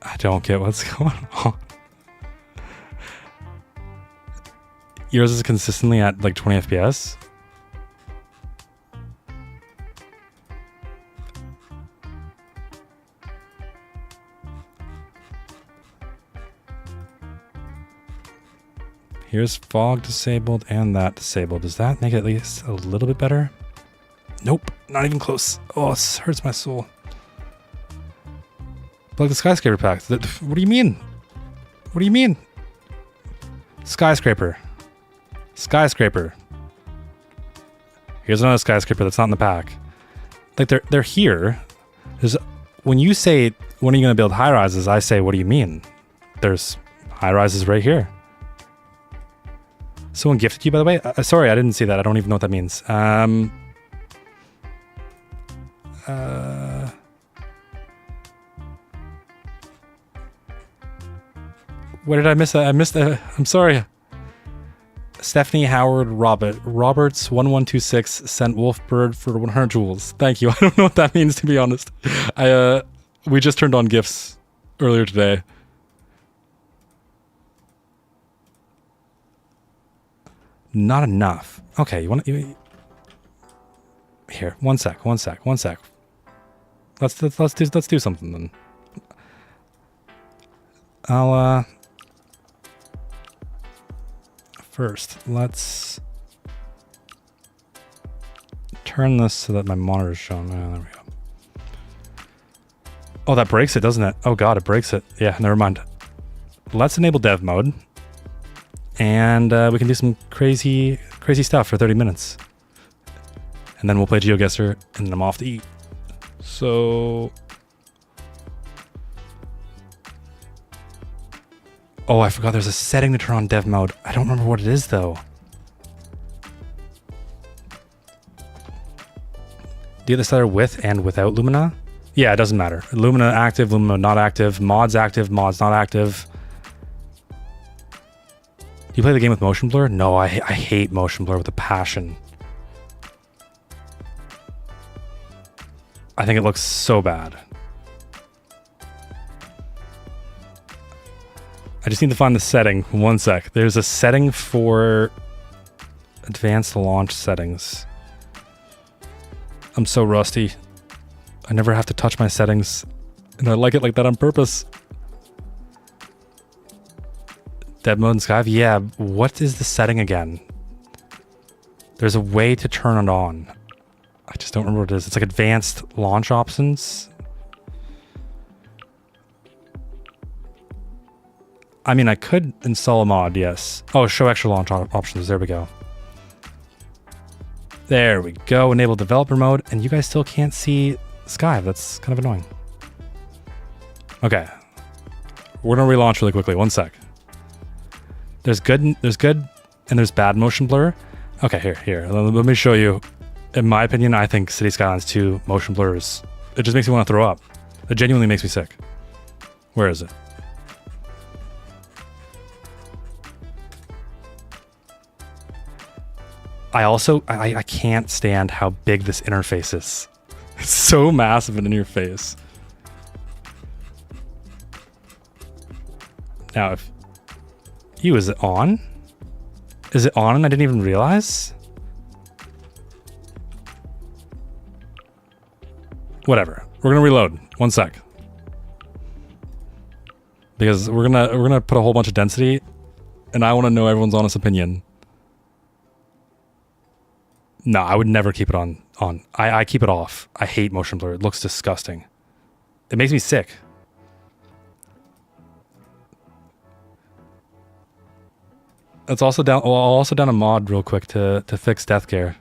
I don't get what's going on. Yours is consistently at like 20 FPS? Here's fog disabled and that disabled. Does that make it at least a little bit better? Nope, not even close. Oh, this hurts my soul. Plug the skyscraper pack. What do you mean? What do you mean? Skyscraper. Skyscraper. Here's another skyscraper that's not in the pack. Like they're here. When you say, when are you going to build high rises? I say, what do you mean? There's high rises right here. Someone gifted you, by the way? Sorry, I didn't see that. I don't even know what that means. Where did I miss that? I missed that. I'm sorry. Stephanie Howard Roberts 1126 sent Wolfbird for 100 jewels. Thank you. I don't know what that means, to be honest. We just turned on gifts earlier today. Not enough. Okay, you want to... Here, one sec. Let's do something then. I'll first, let's turn this so that my monitor's showing. Oh, there we go. Oh, that breaks it, doesn't it? Oh god, it breaks it. Yeah, never mind. Let's enable dev mode. And we can do some crazy stuff for 30 minutes. And then we'll play GeoGuessr, and then I'm off to eat. So... Oh, I forgot there's a setting to turn on dev mode. I don't remember what it is, though. Do you have the setter with and without Lumina? Yeah, it doesn't matter. Lumina active, Lumina not active, mods not active. Do you play the game with motion blur? No, I hate motion blur with a passion. I think it looks so bad. I just need to find the setting. One sec. There's a setting for advanced launch settings. I'm so rusty. I never have to touch my settings. And I like it like that on purpose. Dead mode in Skype? Yeah, what is the setting again? There's a way to turn it on. I just don't remember what it is. It's like advanced launch options. I mean, I could install a mod, yes. Oh, show extra launch options. There we go. There we go. Enable developer mode, and you guys still can't see Skype. That's kind of annoying. Okay. We're gonna relaunch really quickly. One sec. There's good, and there's bad motion blur. Okay, here. Let me show you. In my opinion, I think City Skylines 2 motion blur is... It just makes me want to throw up. It genuinely makes me sick. Where is it? I can't stand how big this interface is. It's so massive and in your face. Now, if... is it on? Is it on and I didn't even realize? Whatever. We're gonna reload. One sec. Because we're gonna put a whole bunch of density, and I want to know everyone's honest opinion. No, I would never keep it on. I keep it off. I hate motion blur. It looks disgusting. It makes me sick. It's also down. Well, I'll also down a mod real quick to fix death care.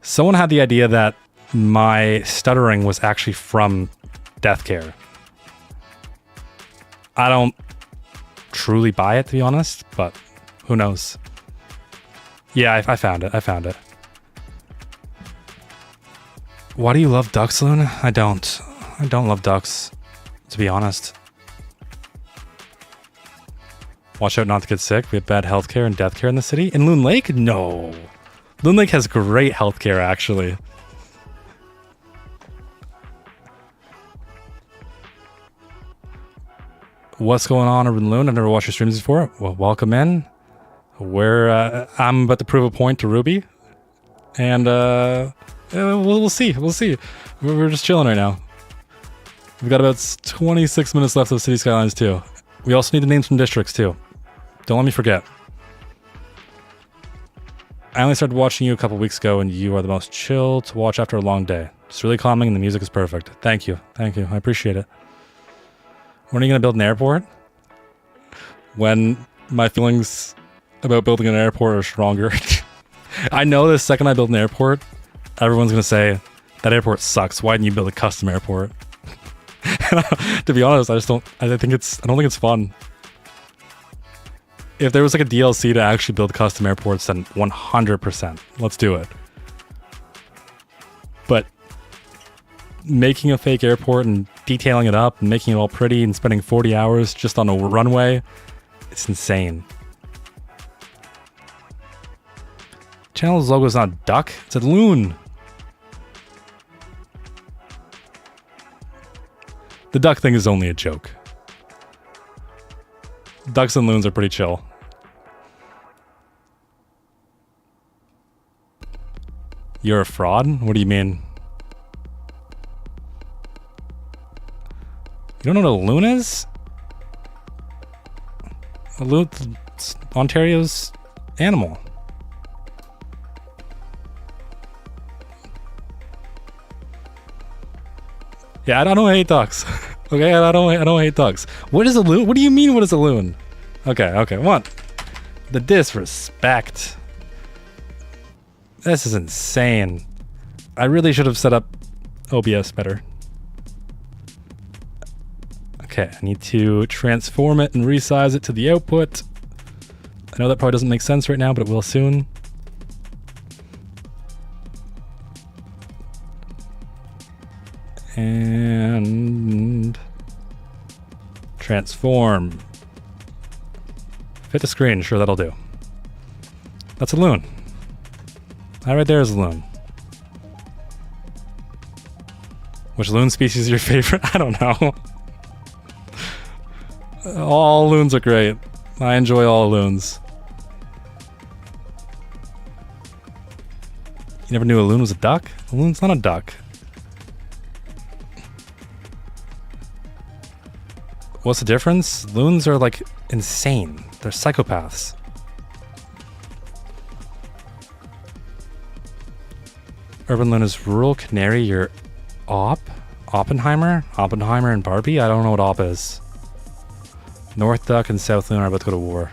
Someone had the idea that my stuttering was actually from death care. I don't truly buy it, to be honest, but who knows? Yeah, I found it. I found it. Why do you love ducks, Loon? I don't. I don't love ducks, to be honest. Watch out not to get sick. We have bad healthcare and death care in the city. In Loon Lake? No. Loon Lake has great healthcare, actually. What's going on over in Loon? I've never watched your streams before. Well, welcome in. I'm about to prove a point to Ruby. And we'll see. We'll see. We're just chilling right now. We've got about 26 minutes left of City Skylines 2. We also need to name some districts, too. Don't let me forget. I only started watching you a couple weeks ago, and you are the most chill to watch after a long day. It's really calming, and the music is perfect. Thank you. Thank you. I appreciate it. When are you going to build an airport? When my feelings about building an airport are stronger. I know the second I build an airport, everyone's going to say, that airport sucks. Why didn't you build a custom airport? To be honest, I don't think it's fun. If there was like a DLC to actually build custom airports, then 100%. Let's do it. But making a fake airport and detailing it up and making it all pretty and spending 40 hours just on a runway, it's insane. Channel's logo is not a duck, it's a loon. The duck thing is only a joke. Ducks and loons are pretty chill. You're a fraud? What do you mean? You don't know what a loon is? A loon's Ontario's animal. Yeah, I don't hate ducks. Okay, I don't hate ducks. What is a loon? What do you mean, what is a loon? Okay, what? The disrespect. This is insane. I really should have set up OBS better. Okay, I need to transform it and resize it to the output. I know that probably doesn't make sense right now, but it will soon. And transform. Fit the screen, sure, that'll do. That's a loon. That right there is a loon. Which loon species is your favorite? I don't know. All loons are great. I enjoy all loons. You never knew a loon was a duck? A loon's not a duck. What's the difference? Loons are like insane. They're psychopaths. Urban loon is rural canary. You're Oppenheimer? Oppenheimer and Barbie? I don't know what op is. North duck and south loon are about to go to war.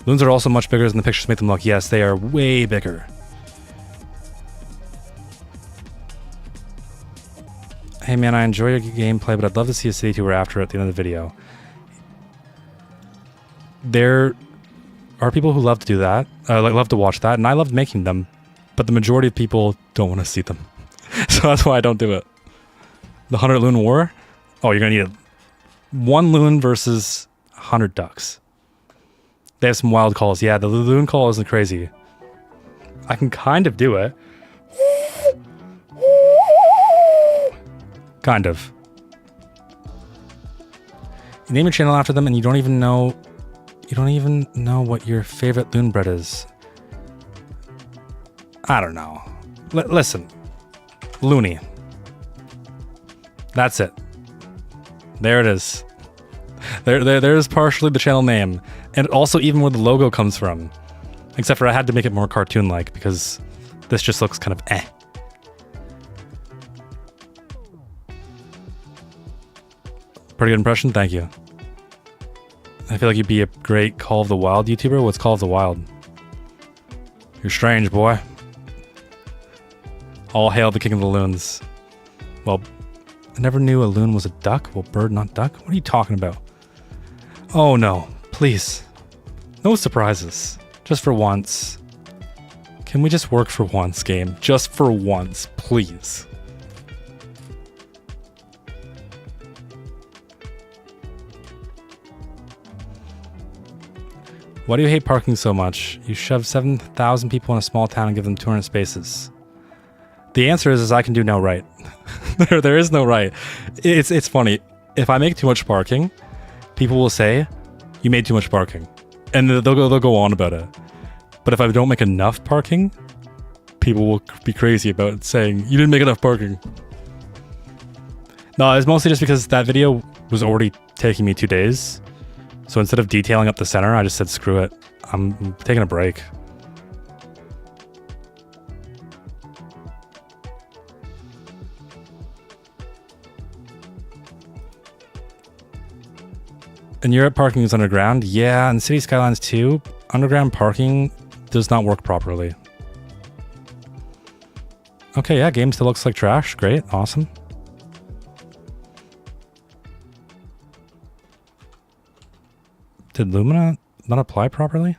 Loons are also much bigger than the pictures make them look. Yes, they are way bigger. Hey man, I enjoy your gameplay, but I'd love to see a city tour after at the end of the video. There are people who love to do that, love to watch that, and I love making them, but the majority of people don't want to see them. So that's why I don't do it. The 100 loon war? Oh, you're gonna need one loon versus 100 ducks. They have some wild calls. Yeah, the loon call isn't crazy. I can kind of do it. Kind of. You name your channel after them and you don't even know what your favorite loon bread is. I don't know. Listen. Loony. That's it. There it is. There's partially the channel name. And also even where the logo comes from. Except for I had to make it more cartoon-like because this just looks kind of eh. Pretty good impression, thank you. I feel like you'd be a great Call of the Wild YouTuber. What's Call of the Wild? You're strange, boy. All hail the king of the loons. Well, I never knew a loon was a duck. Well, bird, not duck? What are you talking about? Oh no, please. No surprises. Just for once. Can we just work for once, game? Just for once, please. Why do you hate parking so much? You shove 7,000 people in a small town and give them 200 spaces. The answer is I can do no right. there is no right. It's funny. If I make too much parking, people will say, you made too much parking. And they'll go on about it. But if I don't make enough parking, people will be crazy about it, saying, you didn't make enough parking. No, it's mostly just because that video was already taking me 2 days. So instead of detailing up the center, I just said, screw it. I'm taking a break. And Europe parking is underground? Yeah, and City Skylines too. Underground parking does not work properly. Okay, yeah, game still looks like trash. Great, awesome. Did Lumina not apply properly?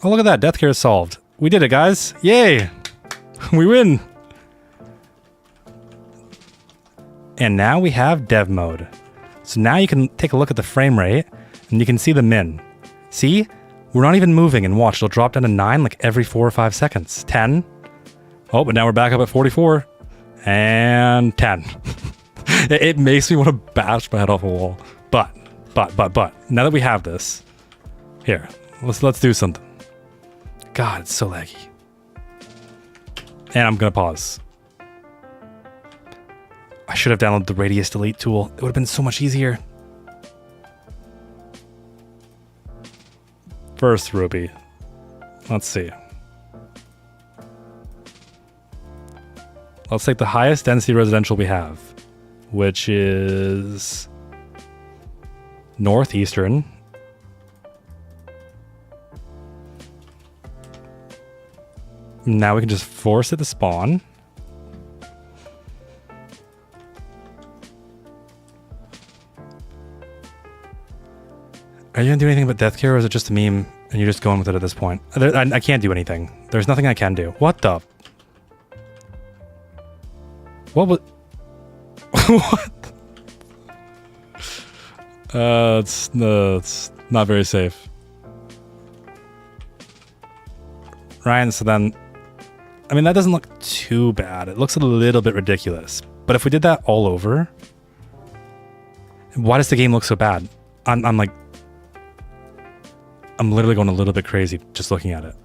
Oh, look at that. Death care is solved. We did it, guys. Yay! We win! And now we have dev mode. So now you can take a look at the frame rate and you can see the min. See? We're not even moving, and watch, it'll drop down to 9 like every 4 or 5 seconds. 10. Oh, but now we're back up at 44. And 10. It makes me want to bash my head off a wall. But, now that we have this, here, let's do something. God, it's so laggy. And I'm gonna pause. I should have downloaded the radius delete tool. It would have been so much easier. First Ruby. Let's see. Let's take the highest density residential we have, which is northeastern. Now we can just force it to spawn. Are you gonna do anything about death care, or is it just a meme and you're just going with it at this point? I can't do anything. There's nothing I can do. What the? What was... What? It's not very safe. right? So then, I mean, that doesn't look too bad. It looks a little bit ridiculous. But if we did that all over, why does the game look so bad? I'm literally going a little bit crazy just looking at it.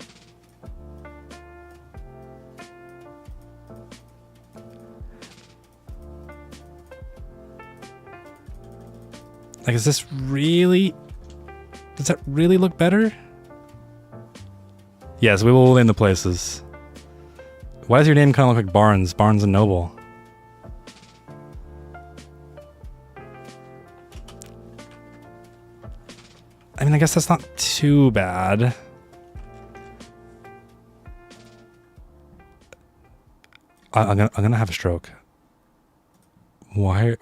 Like, is this really... Does that really look better? Yes, we will name the places. Why does your name kind of look like Barnes? Barnes and Noble. I mean, I guess that's not too bad. I'm gonna have a stroke. Why?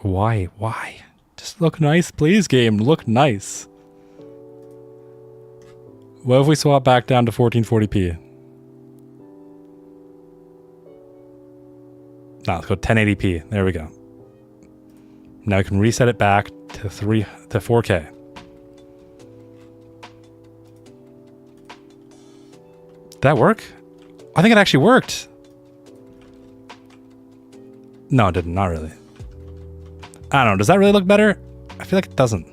Just look nice, please, game. Look nice. What if we swap back down to 1440p? No, let's go 1080p. There we go. Now we can reset it back to 4K. Did that work? I think it actually worked. No, it didn't. Not really. I don't know. Does that really look better? I feel like it doesn't.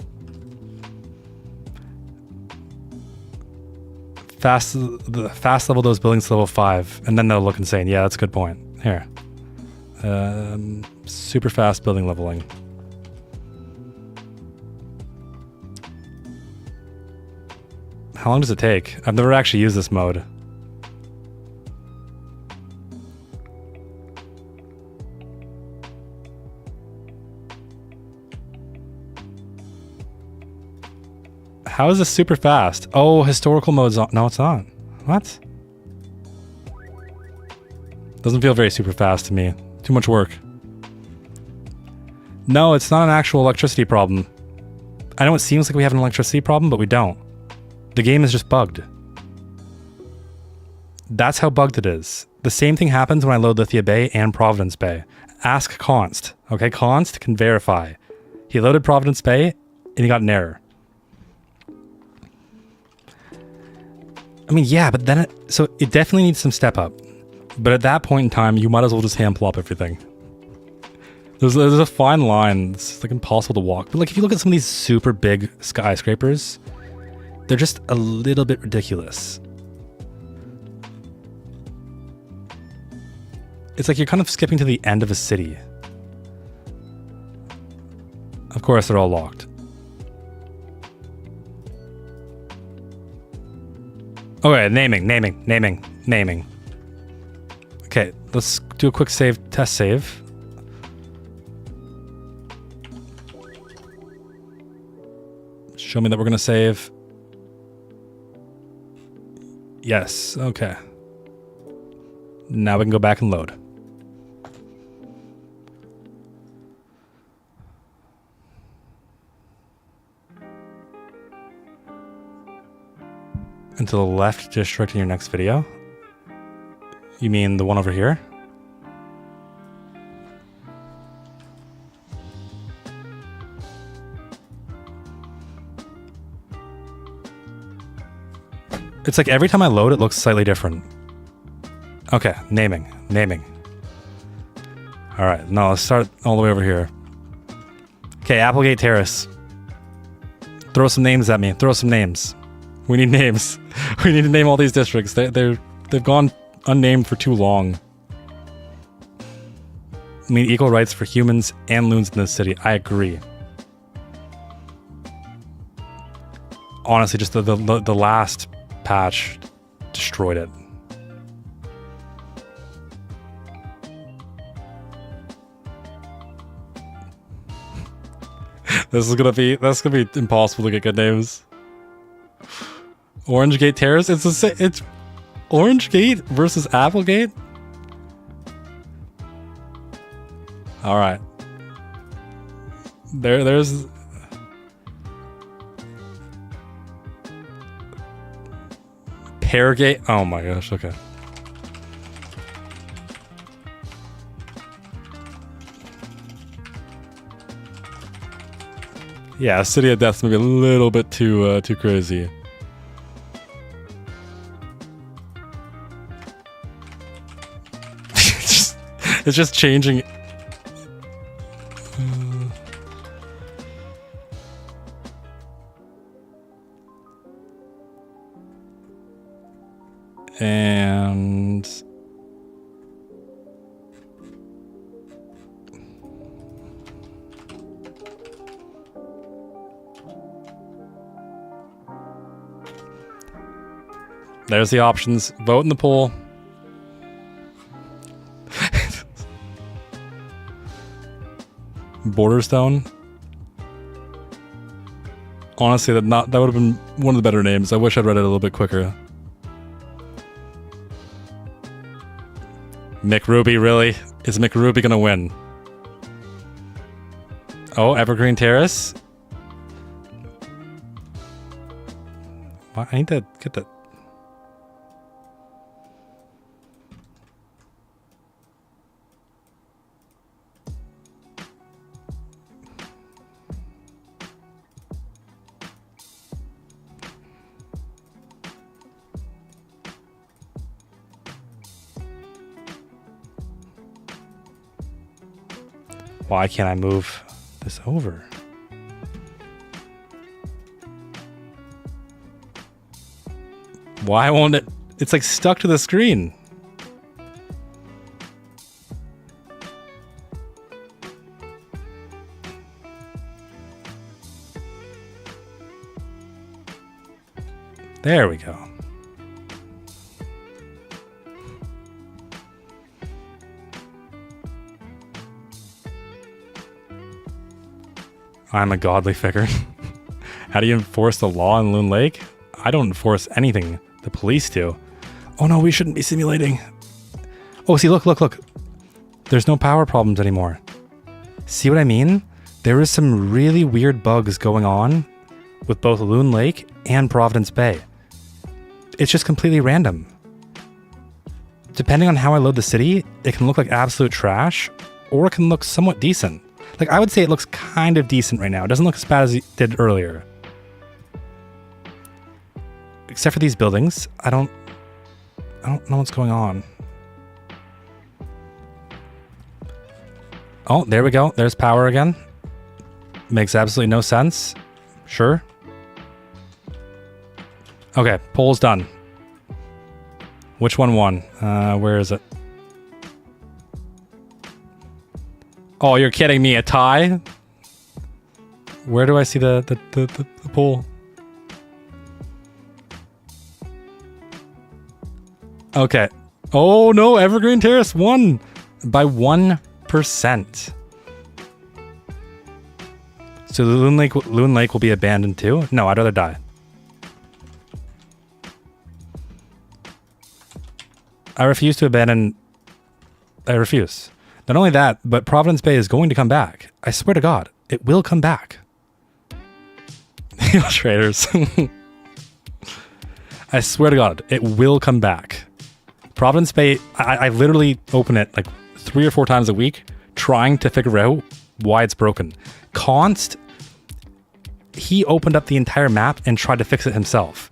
Fast level those buildings to level 5, and then they'll look insane. Yeah, that's a good point. Here. Super fast building leveling. How long does it take? I've never actually used this mode. How is this super fast? Oh, historical mode's on. No, it's not. What? Doesn't feel very super fast to me. Too much work. No, it's not an actual electricity problem. I know it seems like we have an electricity problem, but we don't. The game is just bugged. That's how bugged it is. The same thing happens when I load Lithia Bay and Providence Bay. Ask Const. Okay, Const can verify. He loaded Providence Bay and he got an error. I mean, yeah, but then so it definitely needs some step up. But at that point in time, you might as well just hand plop everything. There's a fine line. It's like impossible to walk. But like if you look at some of these super big skyscrapers, they're just a little bit ridiculous. It's like you're kind of skipping to the end of a city. Of course, they're all locked. Okay, naming. Okay, let's do a quick test save. Show me that we're gonna save. Yes, okay. Now we can go back and load. And to the left district in your next video? You mean the one over here? It's like every time I load, it looks slightly different. Okay, naming. All right, now let's start all the way over here. Okay, Applegate Terrace. Throw some names at me. Throw some names. We need names. We need to name all these districts. They've gone unnamed for too long. I mean, equal rights for humans and loons in this city. I agree. Honestly, just the last patch destroyed it. That's gonna be impossible to get good names. Orange Gate Terrace. It's Orange Gate versus Applegate. All right. There's. Peargate. Oh my gosh. Okay. Yeah, City of Death's maybe a little bit too crazy. It's just changing. And there's the options. Vote in the poll. Borderstone. Honestly, that would have been one of the better names. I wish I'd read it a little bit quicker. McRuby, really? Is McRuby gonna win? Oh, Evergreen Terrace. I need to get that. Why can't I move this over? Why won't it? It's like stuck to the screen. There we go. I'm a godly figure. How do you enforce the law in Loon Lake? I don't enforce anything. The police do. Oh no, we shouldn't be simulating. Oh, see, look. There's no power problems anymore. See what I mean? There is some really weird bugs going on with both Loon Lake and Providence Bay. It's just completely random. Depending on how I load the city, it can look like absolute trash, or it can look somewhat decent. Like, I would say it looks kind of decent right now. It doesn't look as bad as it did earlier. Except for these buildings. I don't know what's going on. Oh, there we go. There's power again. Makes absolutely no sense. Sure. Okay, poll's done. Which one won? Where is it? Oh, you're kidding me. A tie? Where do I see the poll? Okay. Oh no, Evergreen Terrace won by 1%. So Loon Lake will be abandoned too? No, I'd rather die. I refuse to abandon. I refuse. Not only that, but Providence Bay is going to come back. I swear to God, it will come back. Traders. I swear to God, it will come back. Providence Bay, I literally open it like 3 or 4 times a week, trying to figure out why it's broken. Const, he opened up the entire map and tried to fix it himself.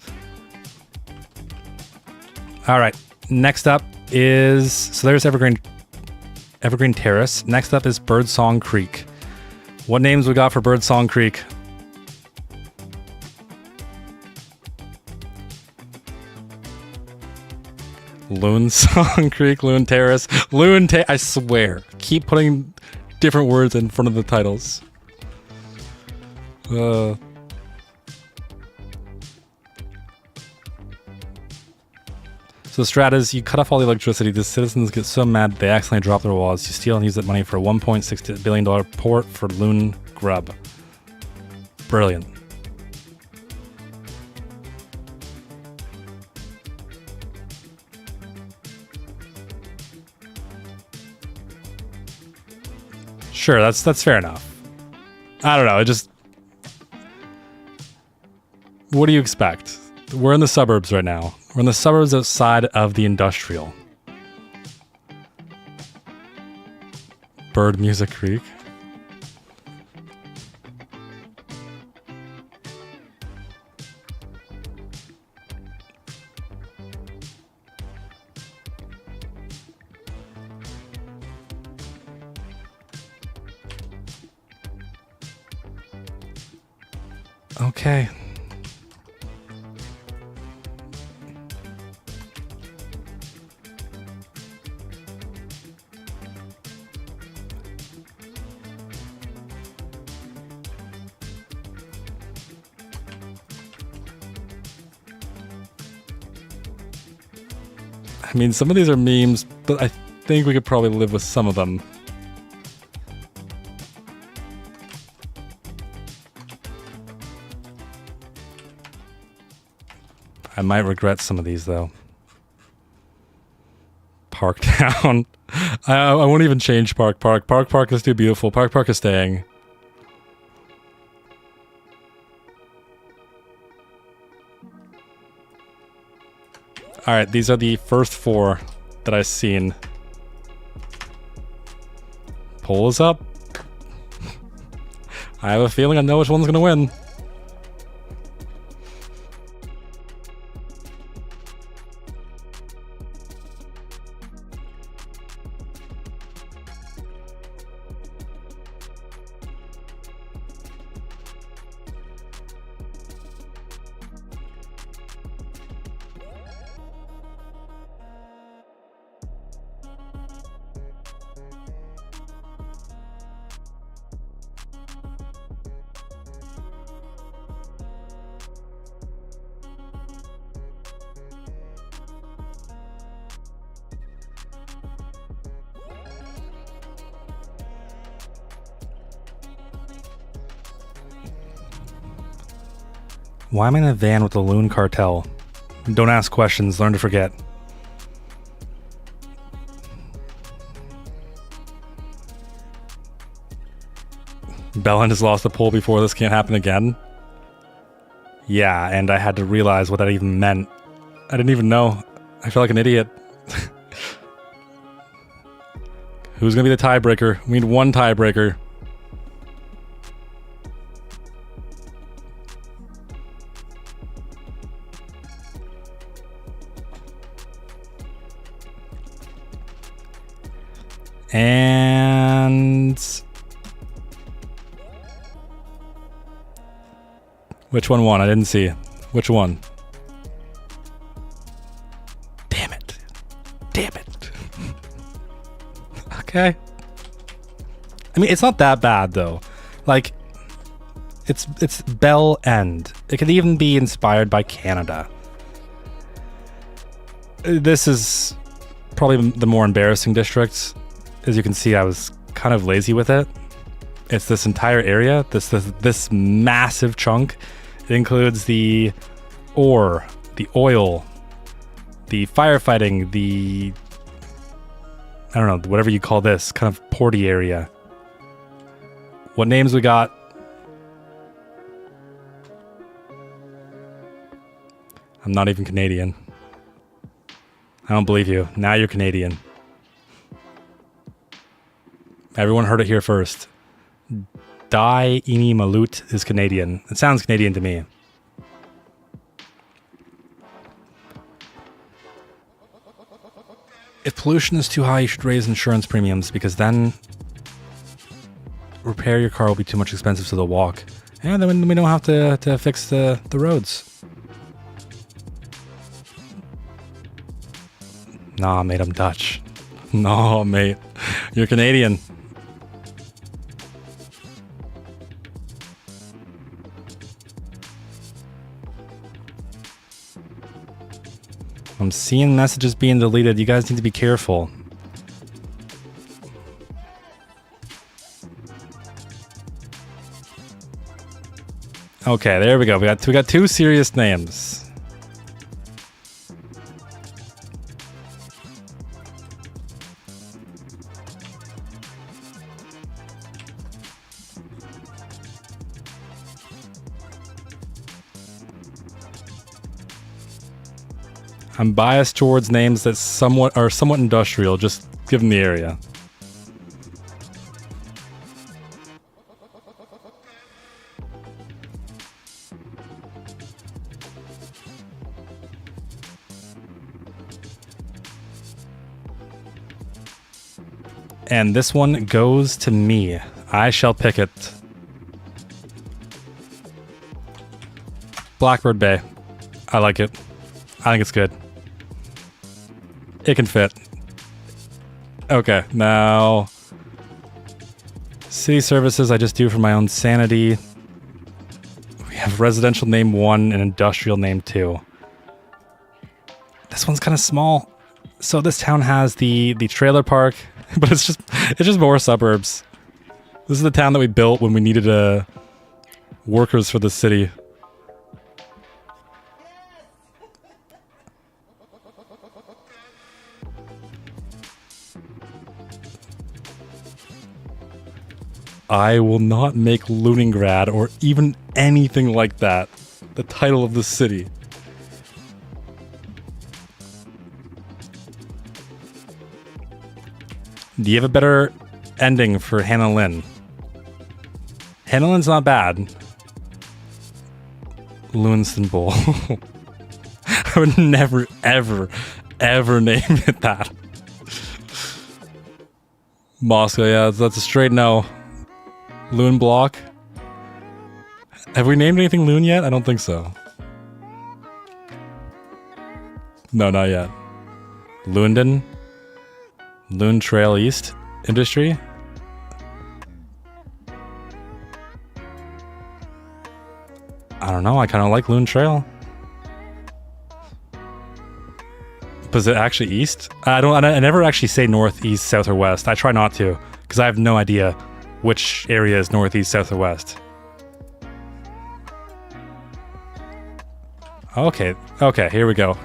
All right, next up is, so there's Evergreen Terrace. Next up is Birdsong Creek. What names we got for Birdsong Creek? Loonsong Creek, Loon Terrace, I swear, keep putting different words in front of the titles. So the strat is you cut off all the electricity. The citizens get so mad they accidentally drop their wallets. You steal and use that money for a $1.6 billion port for Loon Grub. Brilliant. Sure, that's fair enough. I don't know, it just... What do you expect? We're in the suburbs right now. We're in the suburbs outside of the industrial. Bird Music Creek. Okay. I mean, some of these are memes, but I think we could probably live with some of them. I might regret some of these, though. Parktown. I won't even change Park. Park is too beautiful. Park is staying. Alright, these are the first 4 that I've seen. Poll is up. I have a feeling I know which one's gonna win. Why am I in a van with the Loon Cartel? Don't ask questions, learn to forget. Bellin has lost a poll before. This can't happen again. Yeah, and I had to realize what that even meant. I didn't even know. I feel like an idiot. Who's gonna be the tiebreaker? We need one tiebreaker. And which one won? I didn't see. Which one? Damn it. Damn it. Okay. I mean, it's not that bad though. Like, it's Bell End. It could even be inspired by Canada. This is probably the more embarrassing district. As you can see, I was kind of lazy with it. It's this entire area, this massive chunk. It includes the ore, the oil, the firefighting, the, I don't know, whatever you call this, kind of porty area. What names we got? I'm not even Canadian. I don't believe you. Now you're Canadian. Everyone heard it here first. Dai Ini Malut is Canadian. It sounds Canadian to me. If pollution is too high, you should raise insurance premiums, because then repair your car will be too much expensive, so they'll walk. And then we don't have to fix the roads. Nah, mate, I'm Dutch. No, mate. You're Canadian. I'm seeing messages being deleted. You guys need to be careful. Okay, there we go. We got 2 serious names. I'm biased towards names that are somewhat industrial, just given the area. And this one goes to me. I shall pick it. Blackbird Bay. I like it. I think it's good. It can fit. Okay, now... City services I just do for my own sanity. We have residential name 1 and industrial name 2. This one's kind of small. So this town has the trailer park, but it's just more suburbs. This is the town that we built when we needed workers for the city. I will not make Leningrad or even anything like that the title of the city. Do you have a better ending for Hannah Lynn? Hannah Lynn's not bad. Lewinston Bowl. I would never, ever, ever name it that. Moscow, yeah, that's a straight no. Loon Block. Have we named anything Loon yet? I don't think so. No, not yet. Lundin. Loon Trail East Industry. I don't know. I kind of like Loon Trail. But is it actually east? I never actually say north, east, south, or west. I try not to because I have no idea which area is north, east, south, or west. Okay, here we go.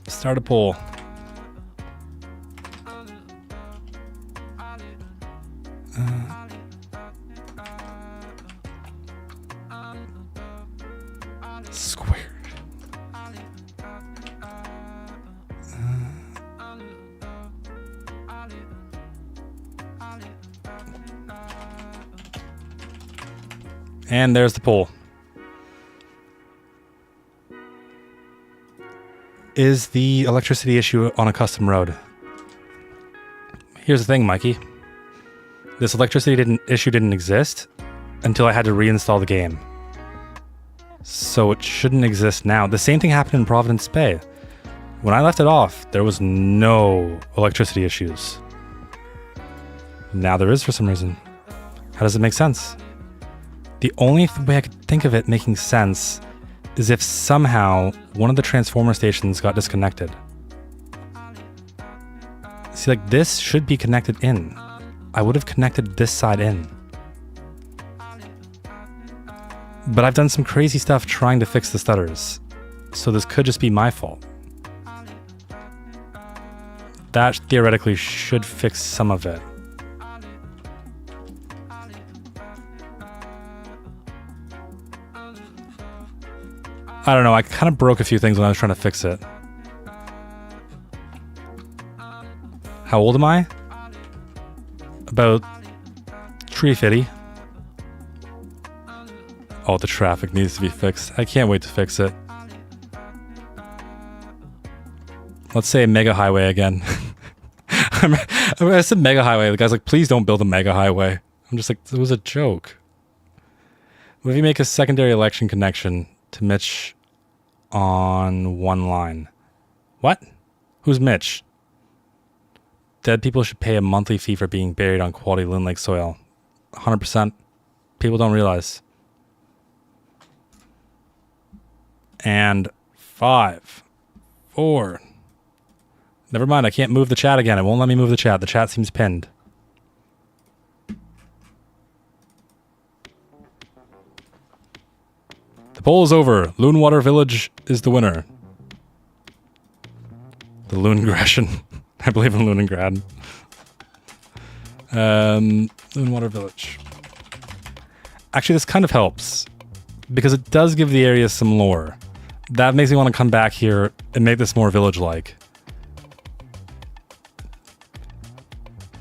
Start a poll. Squared. And there's the poll. Is the electricity issue on a custom road? Here's the thing, Mikey. This electricity issue didn't exist until I had to reinstall the game. So it shouldn't exist now. The same thing happened in Providence Bay. When I left it off, there was no electricity issues. Now there is for some reason. How does it make sense? The only way I could think of it making sense is if somehow one of the transformer stations got disconnected. See, like, this should be connected in. I would have connected this side in. But I've done some crazy stuff trying to fix the stutters, so this could just be my fault. That theoretically should fix some of it. I don't know, I kind of broke a few things when I was trying to fix it. How old am I? About 350. Oh, the traffic needs to be fixed. I can't wait to fix it. Let's say mega highway again. I said mega highway. The guy's like, please don't build a mega highway. I'm just like, it was a joke. What if you make a secondary election connection to Mitch on one line? What? Who's Mitch? Dead people should pay a monthly fee for being buried on quality Loon Lake soil. 100%. People don't realize. And 5, 4. Never mind, I can't move the chat again. It won't let me move the chat. The chat seems pinned. The poll is over. Loonwater Village is the winner. The Loongression. I believe in Leningrad. Loonwater Village. Actually, this kind of helps, because it does give the area some lore. That makes me want to come back here and make this more village-like.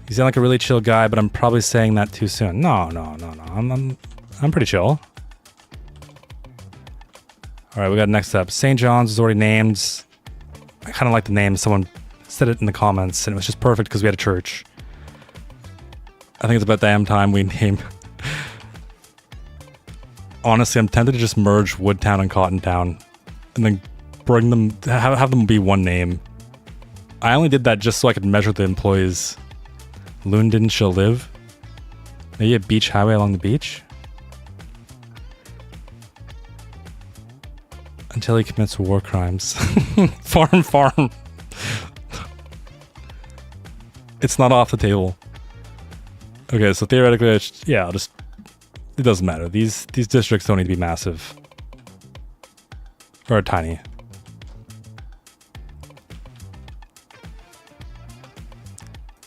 You sound like a really chill guy, but I'm probably saying that too soon. No. I'm pretty chill. All right, we got next up. St. John's was already named. I kind of like the name. Someone said it in the comments, and it was just perfect because we had a church. I think it's about damn time we name Honestly, I'm tempted to just merge Woodtown and Cotton Town and then bring them, have them be one name. I only did that just so I could measure the employees. Lundin shall live. Maybe a beach highway along the beach? Until he commits war crimes. Farm. It's not off the table. Okay, so theoretically, I'll just... It doesn't matter. These districts don't need to be massive. Or tiny.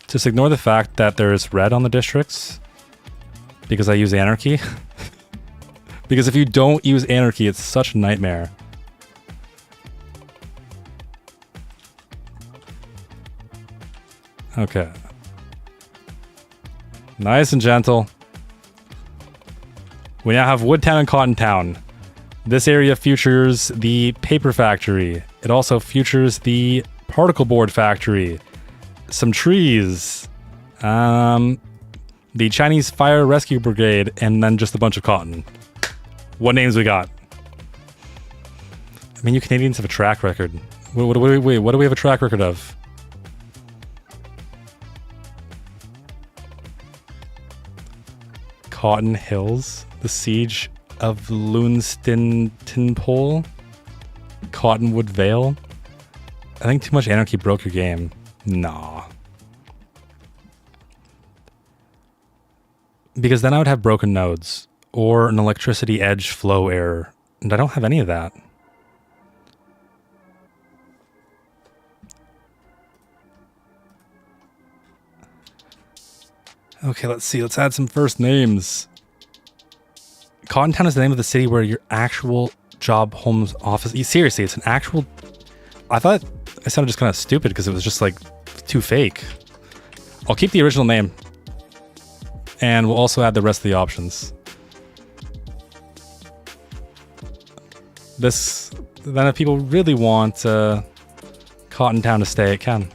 Just ignore the fact that there is red on the districts. Because I use anarchy. Because if you don't use anarchy, it's such a nightmare. Okay. Nice and gentle. We now have Woodtown and Cotton Town. This area features the paper factory. It also features the particle board factory. Some trees. The Chinese Fire Rescue Brigade, and then just a bunch of cotton. What names we got? I mean, you Canadians have a track record. What do we have a track record of? Cotton Hills, the Siege of Lunstinpole, Cottonwood Vale. I think too much anarchy broke your game. Nah. Because then I would have broken nodes, or an electricity edge flow error, and I don't have any of that. Okay, let's see. Let's add some first names. Cotton Town is the name of the city where your actual job, home's office... Seriously, it's an actual... I thought I sounded just kind of stupid because it was just like too fake. I'll keep the original name. And we'll also add the rest of the options. This... Then if people really want Cotton Town to stay, it can.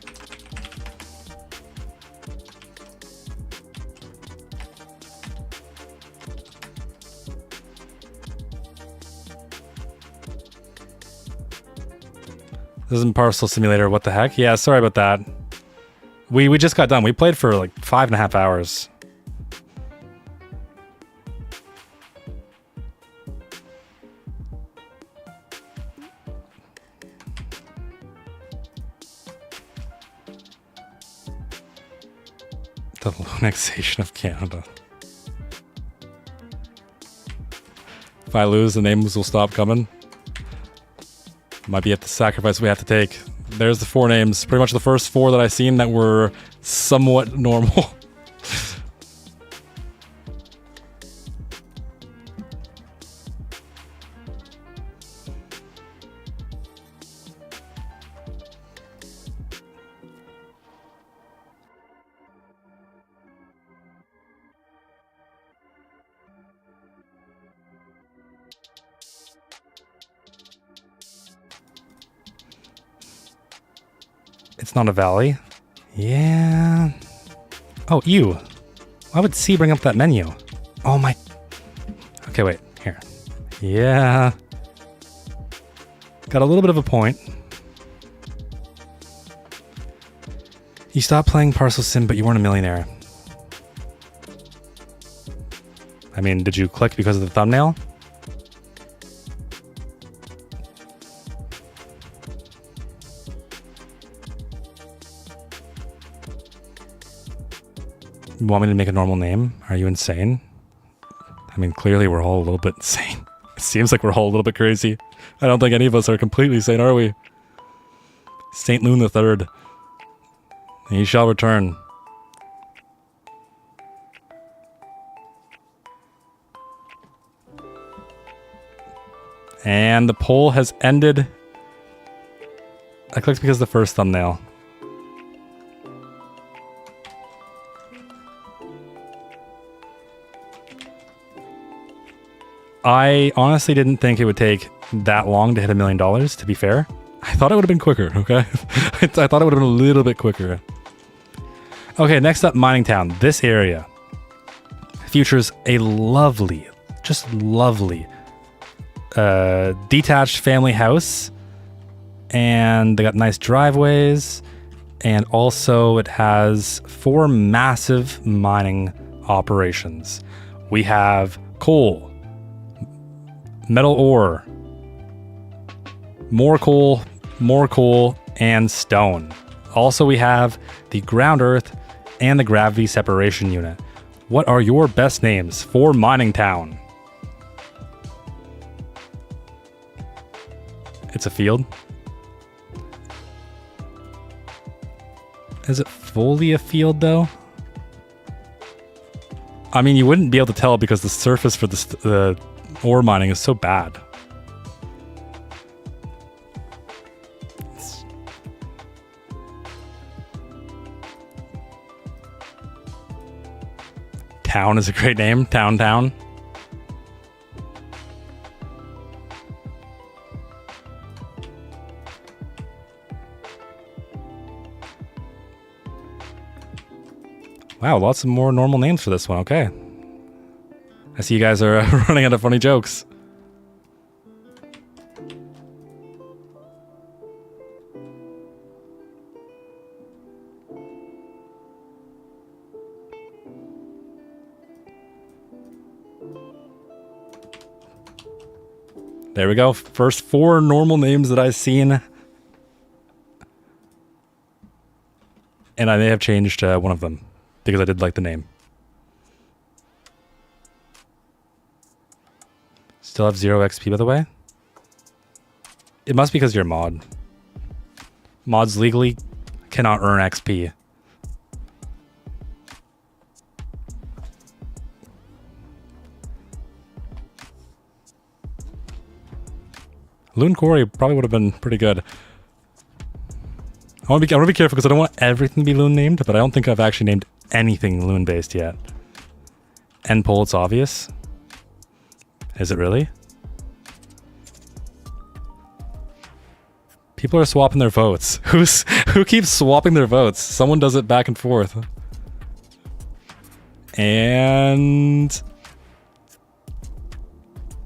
This isn't Parcel Simulator, what the heck? Yeah, sorry about that. We just got done. We played for like 5.5 hours. The annexation of Canada. If I lose, the names will stop coming. Might be at the sacrifice we have to take. There's the 4 names. Pretty much the first 4 that I seen that were somewhat normal. It's not a valley. Yeah. Oh, ew. Why would C bring up that menu? Oh my... Okay, wait. Here. Yeah. Got a little bit of a point. You stopped playing Parcel Sim, but you weren't a millionaire. I mean, did you click because of the thumbnail? You want me to make a normal name? Are you insane? I mean, clearly we're all a little bit insane. It seems like we're all a little bit crazy. I don't think any of us are completely sane, are we? Saint Loon the Third. He shall return. And the poll has ended. I clicked because of the first thumbnail. I honestly didn't think it would take that long to hit $1 million, to be fair. I thought it would have been quicker, okay? I thought it would have been a little bit quicker. Okay, next up, Mining Town. This area features a lovely, Just lovely. Detached family house, and they got nice driveways, and also it has 4 massive mining operations. We have coal, metal ore, more coal, and stone. Also, we have the ground earth and the gravity separation unit. What are your best names for mining town? It's a field. Is it fully a field, though? I mean, you wouldn't be able to tell because the surface for the ore mining is so bad. Town is a great name. Town. Wow, lots of more normal names for this one. Okay. I see you guys are running out of funny jokes. There we go. First 4 normal names that I've seen. And I may have changed one of them because I did like the name. Still have 0 XP, by the way. It must be because you're a mod. Mods legally cannot earn XP. Loon Quarry probably would have been pretty good. I want to be careful because I don't want everything to be Loon named, but I don't think I've actually named anything Loon based yet. End poll, it's obvious. Is it really? People are swapping their votes. Who keeps swapping their votes? Someone does it back and forth. And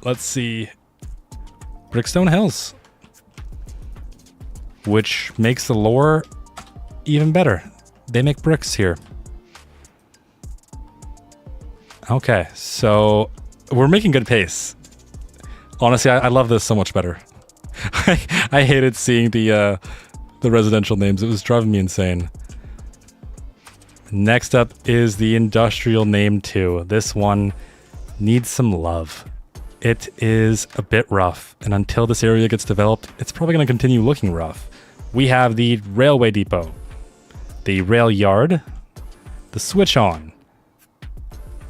let's see. Brickstone Hills, which makes the lore even better. They make bricks here. Okay, so we're making good pace. Honestly, I love this so much better. I hated seeing the residential names. It was driving me insane. Next up is the industrial name 2. This one needs some love. It is a bit rough, and until this area gets developed, it's probably going to continue looking rough. We have the railway depot, the rail yard, the switch on,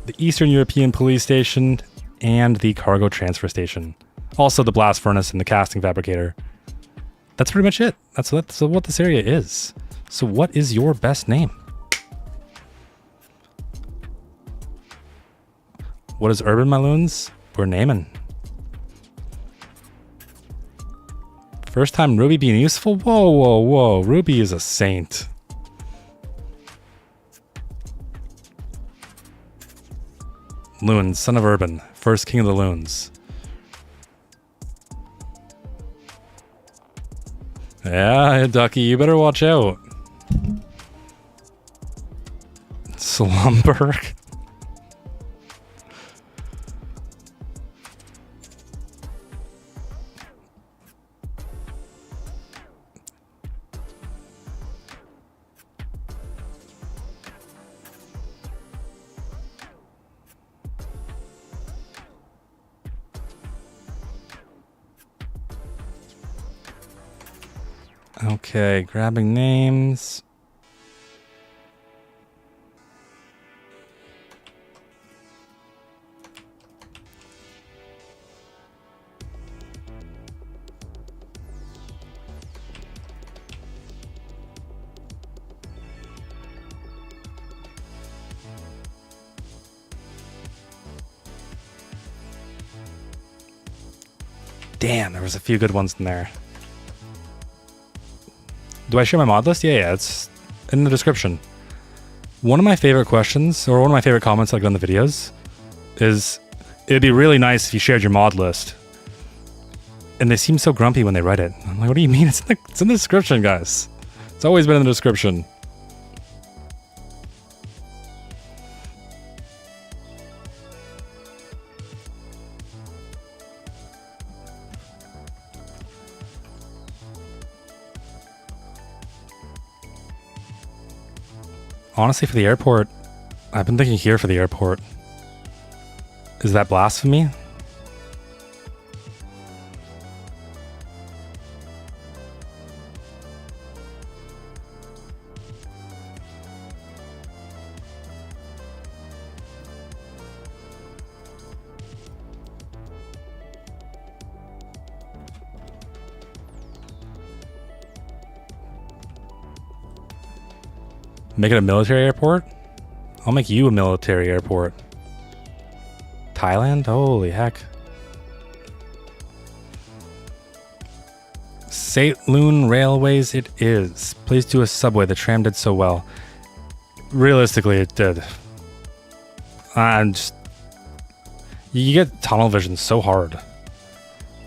the Eastern European police station, and the cargo transfer station. Also the blast furnace and the casting fabricator. That's pretty much it. That's what this area is. So what is your best name? What is urban, my loons? We're naming. First time Ruby being useful? Whoa. Ruby is a saint. Loon, son of Urban. First king of the loons. Yeah, Ducky, you better watch out. Slumberg. Okay, grabbing names. Damn, there was a few good ones in there. Do I share my mod list? Yeah, it's in the description. One of my favorite questions, or one of my favorite comments I've done in the videos, is It'd be really nice if you shared your mod list. And they seem so grumpy when they write it. I'm like, what do you mean? It's in the description, guys. It's always been in the description. Honestly, for the airport, I've been thinking here for the airport. Is that blasphemy? Make it a military airport? I'll make you a military airport. Thailand? Holy heck. St. Loon Railways it is. Please do a subway. The tram did so well. Realistically, it did. You get tunnel vision so hard.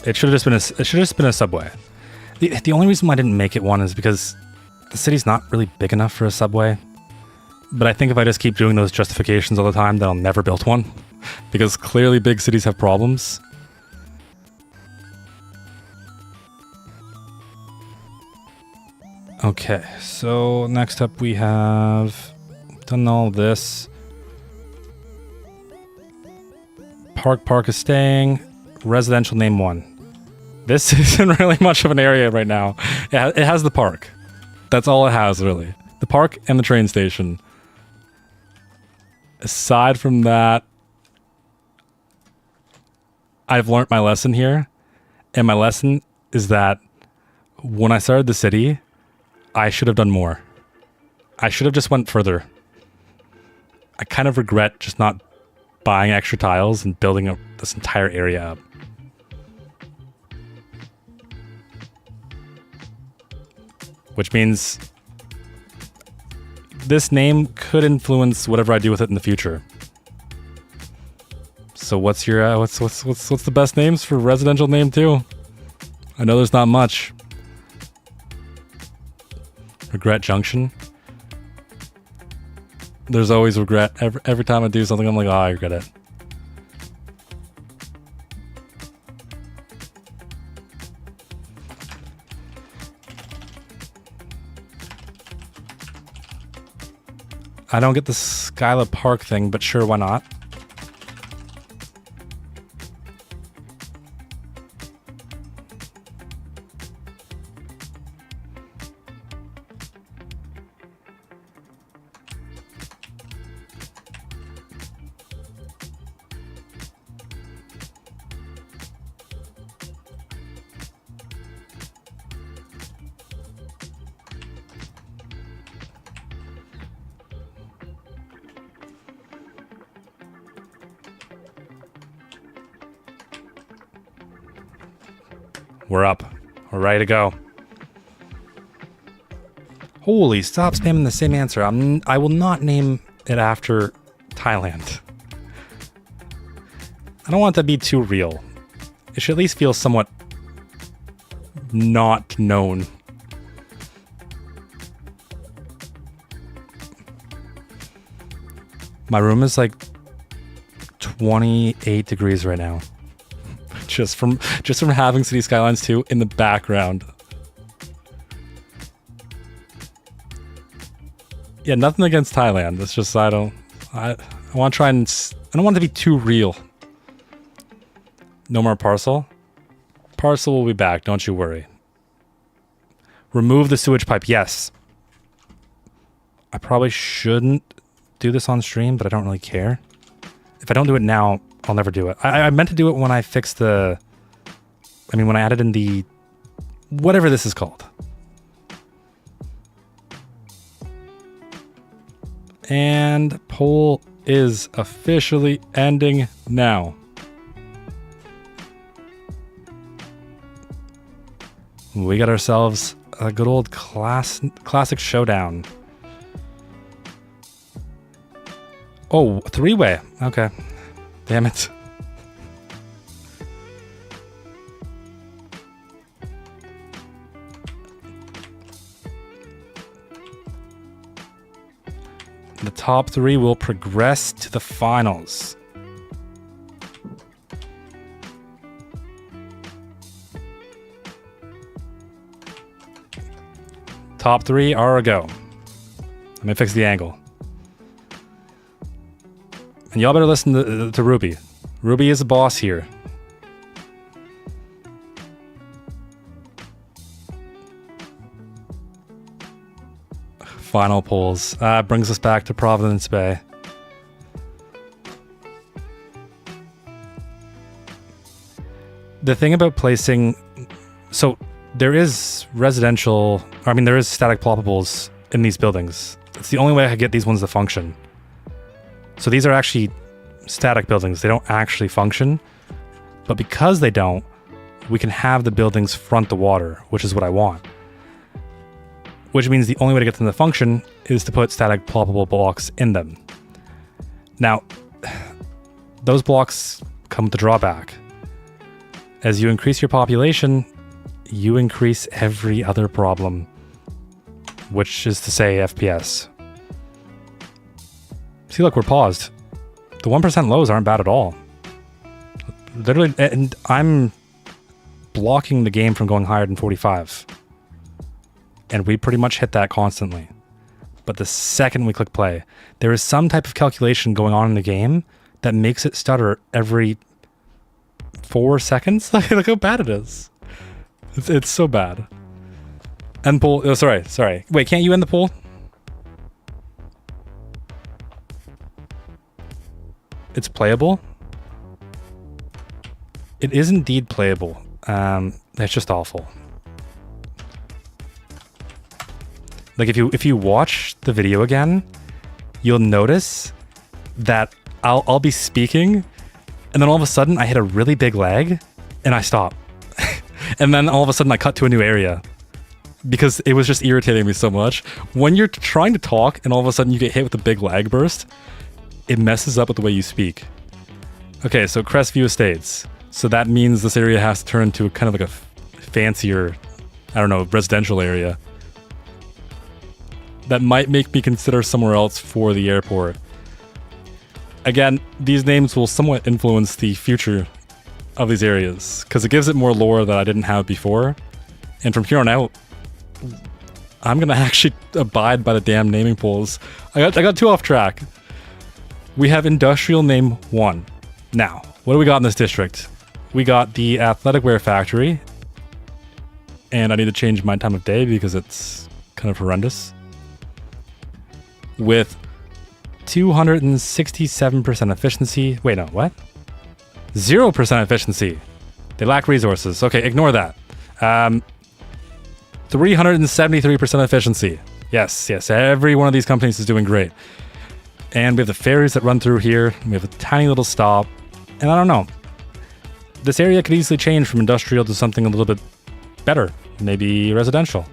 It should have just been a subway. The only reason why I didn't make it one is because the city's not really big enough for a subway. But I think if I just keep doing those justifications all the time, then I'll never build one. Because clearly big cities have problems. Okay, so next up we have done all this. Park is staying. Residential name 1. This isn't really much of an area right now. It has the park. That's all it has, really. The park and the train station. Aside from that, I've learned my lesson here. And my lesson is that when I started the city, I should have done more. I should have just went further. I kind of regret just not buying extra tiles and building this entire area up. Which means this name could influence whatever I do with it in the future. So what's your what's the best names for residential name 2? I know there's not much. Regret Junction. There's always regret. Every time I do something, I'm like, oh, I regret it. I don't get the Skyla Park thing, but sure, why not? We're up. We're ready to go. Holy, stop spamming the same answer. I will not name it after Thailand. I don't want it to be too real. It should at least feel somewhat not known. My room is like 28 degrees right now. Just from having City Skylines 2 in the background. Yeah, nothing against Thailand. It's just I want to try and I don't want it to be too real. No more Parcel. Parcel will be back, don't you worry. Remove the sewage pipe. Yes. I probably shouldn't do this on stream, but I don't really care. If I don't do it now, I'll never do it. I meant to do it when I fixed when I added in the, whatever this is called. And poll is officially ending now. We got ourselves a good old classic showdown. Oh, 3-way. Okay. Damn it. top 3 will progress to the finals. Top 3 are a go. Let me fix the angle. And y'all better listen to Ruby. Ruby is the boss here. Final polls. Brings us back to Providence Bay. The thing about placing... So, there is residential... there is static ploppables in these buildings. It's the only way I could get these ones to function. So these are actually static buildings. They don't actually function. But because they don't, we can have the buildings front the water, which is what I want. Which means the only way to get them to function is to put static ploppable blocks in them. Now, those blocks come with a drawback. As you increase your population, you increase every other problem, which is to say FPS. See, look, we're paused. The 1% lows aren't bad at all. Literally, and I'm blocking the game from going higher than 45. And we pretty much hit that constantly. But the second we click play, there is some type of calculation going on in the game that makes it stutter every 4 seconds. Look how bad it is. It's so bad. End poll. Oh, sorry. Wait, can't you end the poll? It's playable. It is indeed playable. It's just awful. Like if you watch the video again, you'll notice that I'll be speaking, and then all of a sudden I hit a really big lag, and I stop, and then all of a sudden I cut to a new area. Because it was just irritating me so much. When you're trying to talk and all of a sudden you get hit with a big lag burst, it messes up with the way you speak. Okay, so Crestview Estates. So that means this area has to turn into kind of like a fancier, I don't know, residential area. That might make me consider somewhere else for the airport. Again, these names will somewhat influence the future of these areas, because it gives it more lore that I didn't have before. And from here on out, I'm gonna actually abide by the damn naming polls. I got too off track. We have industrial name 1. Now, what do we got in this district? We got the athletic wear factory. And I need to change my time of day because it's kind of horrendous. With 267% efficiency. Wait, no, what? 0% efficiency. They lack resources. Okay, ignore that. 373% efficiency. Yes, every one of these companies is doing great. And we have the ferries that run through here. We have a tiny little stop. And I don't know. This area could easily change from industrial to something a little bit better. Maybe residential.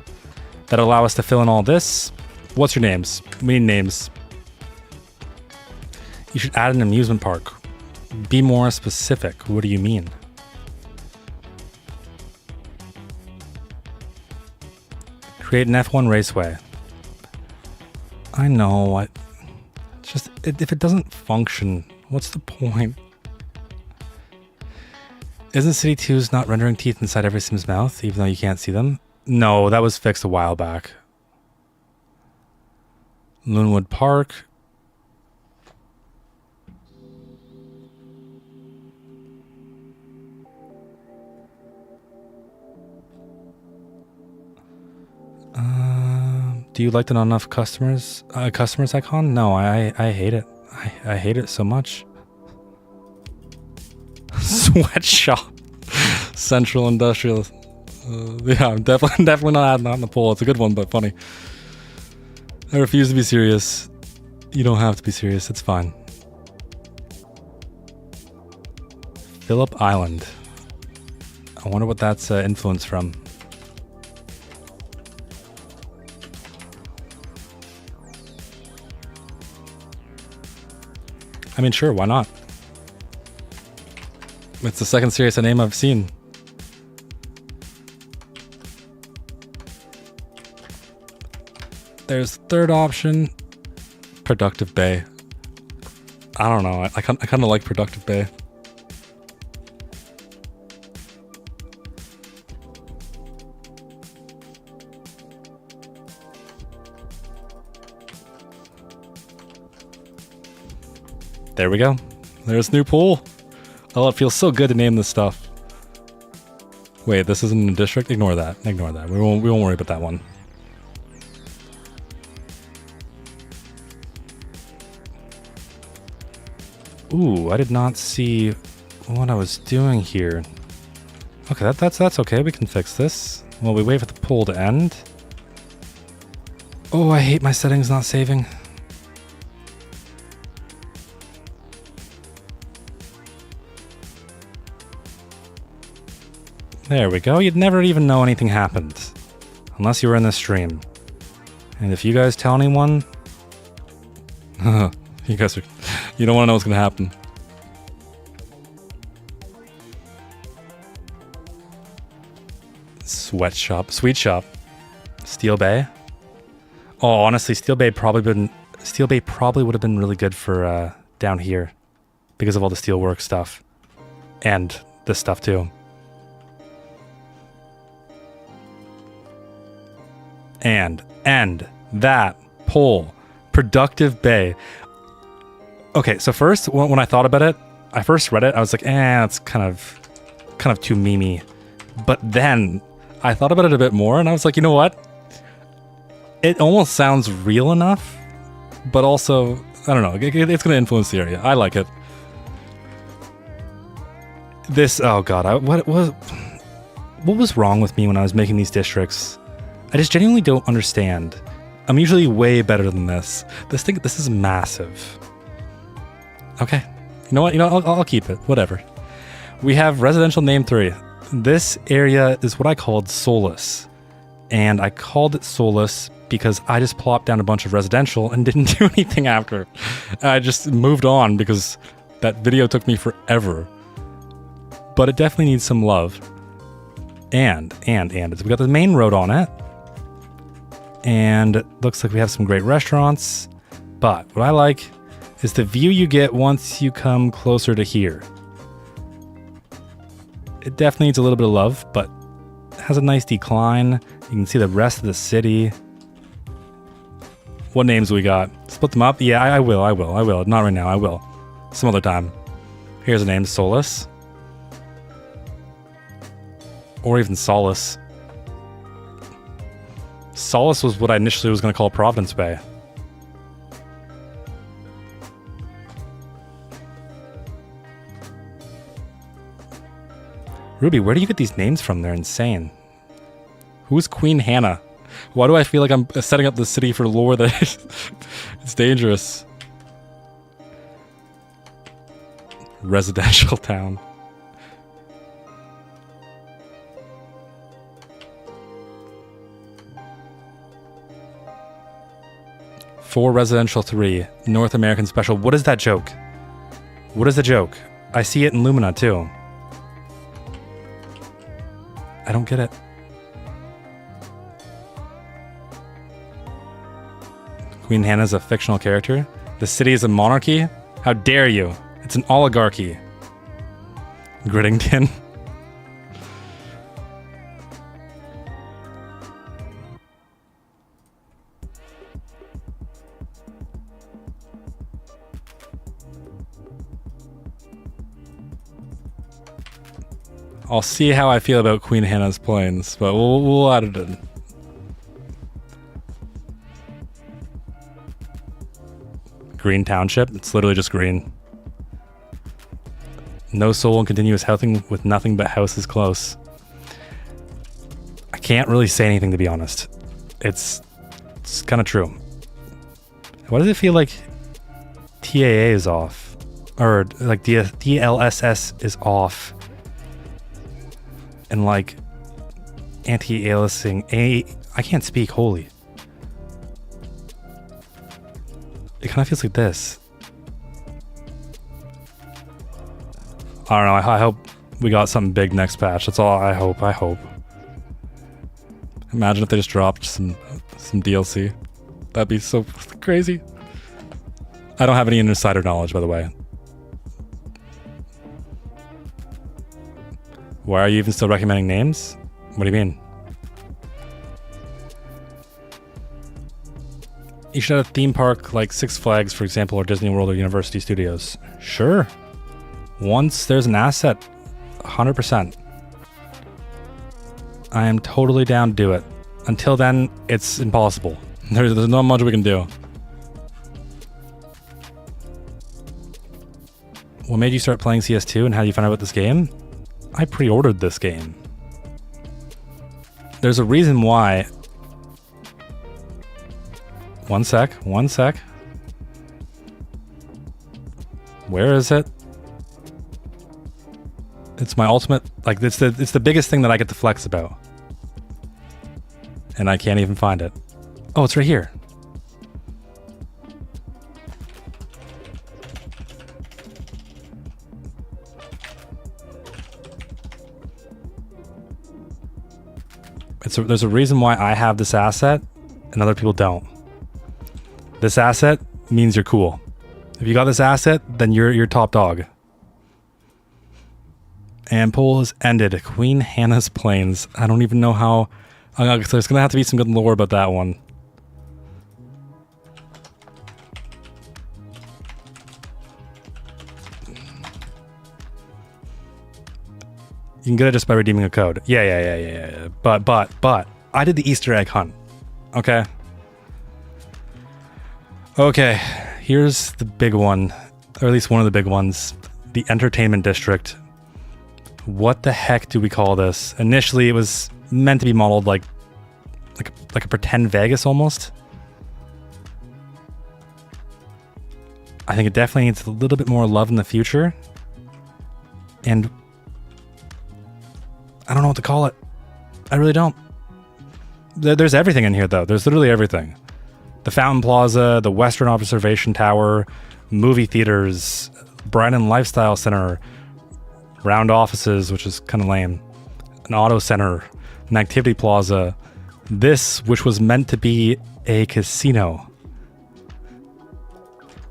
That'll allow us to fill in all this. What's your names? We need names. You should add an amusement park. Be more specific. What do you mean? Create an F1 raceway. I know. If it doesn't function, what's the point? Isn't City 2's not rendering teeth inside every Sim's mouth, even though you can't see them? No, that was fixed a while back. Loonwood Park. Do you like the not enough customers icon? No, I hate it. I hate it so much. Sweatshop. Central Industrial. Yeah, I'm definitely not adding that in the poll. It's a good one, but funny. I refuse to be serious. You don't have to be serious. It's fine. Phillip Island. I wonder what that's influenced from. I mean, sure, why not? It's the second serious name I've seen. There's the third option. Productive Bay. I don't know. I kind of like Productive Bay. There we go. There's new pool. Oh, it feels so good to name this stuff. Wait, this isn't a district? Ignore that. Ignore that. We won't worry about that one. Ooh, I did not see what I was doing here. Okay, that's okay. We can fix this. Well, we wait for the poll to end. Oh, I hate my settings not saving. There we go. You'd never even know anything happened. Unless you were in this stream. And if you guys tell anyone... you guys are... You don't want to know what's going to happen. Sweatshop. Sweet shop. Steel Bay. Oh, honestly, Steel Bay probably would have been really good for down here. Because of all the steelwork stuff. And this stuff too. And end that poll. Productive Bay. Okay, so first, when I thought about it, I first read it, I was like, it's kind of too memey. But then I thought about it a bit more, and I was like, you know what? It almost sounds real enough, but also, I don't know, it's going to influence the area. I like it. This, oh god, what was wrong with me when I was making these districts? I just genuinely don't understand. I'm usually way better than this. This is massive. Okay. You know what? I'll keep it. Whatever. We have residential name 3. This area is what I called Solace. And I called it Solace because I just plopped down a bunch of residential and didn't do anything after. I just moved on because that video took me forever. But it definitely needs some love. And we got the main road on it. And it looks like we have some great restaurants. But what I like is the view you get once you come closer to here. It definitely needs a little bit of love, but it has a nice decline. You can see the rest of the city. What names we got? Split them up? Yeah, I will. Not right now, I will. Some other time. Here's a name, Solace. Or even Solace. Solace was what I initially was going to call Providence Bay. Ruby, where do you get these names from? They're insane. Who's Queen Hannah? Why do I feel like I'm setting up the city for lore that it's dangerous? Residential town. For residential 3, North American special. What is that joke? What is the joke? I see it in Lumina too. I don't get it. Queen Hannah's a fictional character. The city is a monarchy? How dare you? It's an oligarchy. Grittington. I'll see how I feel about Queen Hannah's Plains, but we'll add it in. Green Township. It's literally just green. No soul and continuous housing with nothing but houses close. I can't really say anything, to be honest. It's kind of true. Why does it feel like TAA is off? Or like DLSS is off? And like anti-aliasing, I can't speak, holy. It kind of feels like this. I don't know, I hope we got something big next patch. That's all I hope. Imagine if they just dropped some DLC. That'd be so crazy. I don't have any insider knowledge, by the way. Why are you even still recommending names? What do you mean? You should have a theme park like Six Flags, for example, or Disney World or University Studios. Sure. Once there's an asset, 100%. I am totally down to do it. Until then, it's impossible. There's not much we can do. What made you start playing CS2 and how did you find out about this game? I pre-ordered this game. There's a reason why. One sec. Where is it? It's my ultimate, like it's the biggest thing that I get to flex about. And I can't even find it. Oh, it's right here. There's a reason why I have this asset and other people don't. This asset means you're cool. If you got this asset, then you're top dog. And poll is ended. Queen Hannah's Plains. I don't even know how. So there's gonna have to be some good lore about that one. You can get it just by redeeming a code. Yeah. But I did the Easter egg hunt. Okay. Okay, here's the big one, or at least one of the big ones, the entertainment district. What the heck do we call this? Initially, it was meant to be modeled like a pretend Vegas almost. I think it definitely needs a little bit more love in the future. And I don't know what to call it. I really don't. There's everything in here, though. There's literally everything. The Fountain Plaza, the Western Observation Tower, movie theaters, Brighton Lifestyle Center, round offices, which is kind of lame, an auto center, an activity plaza, this, which was meant to be a casino,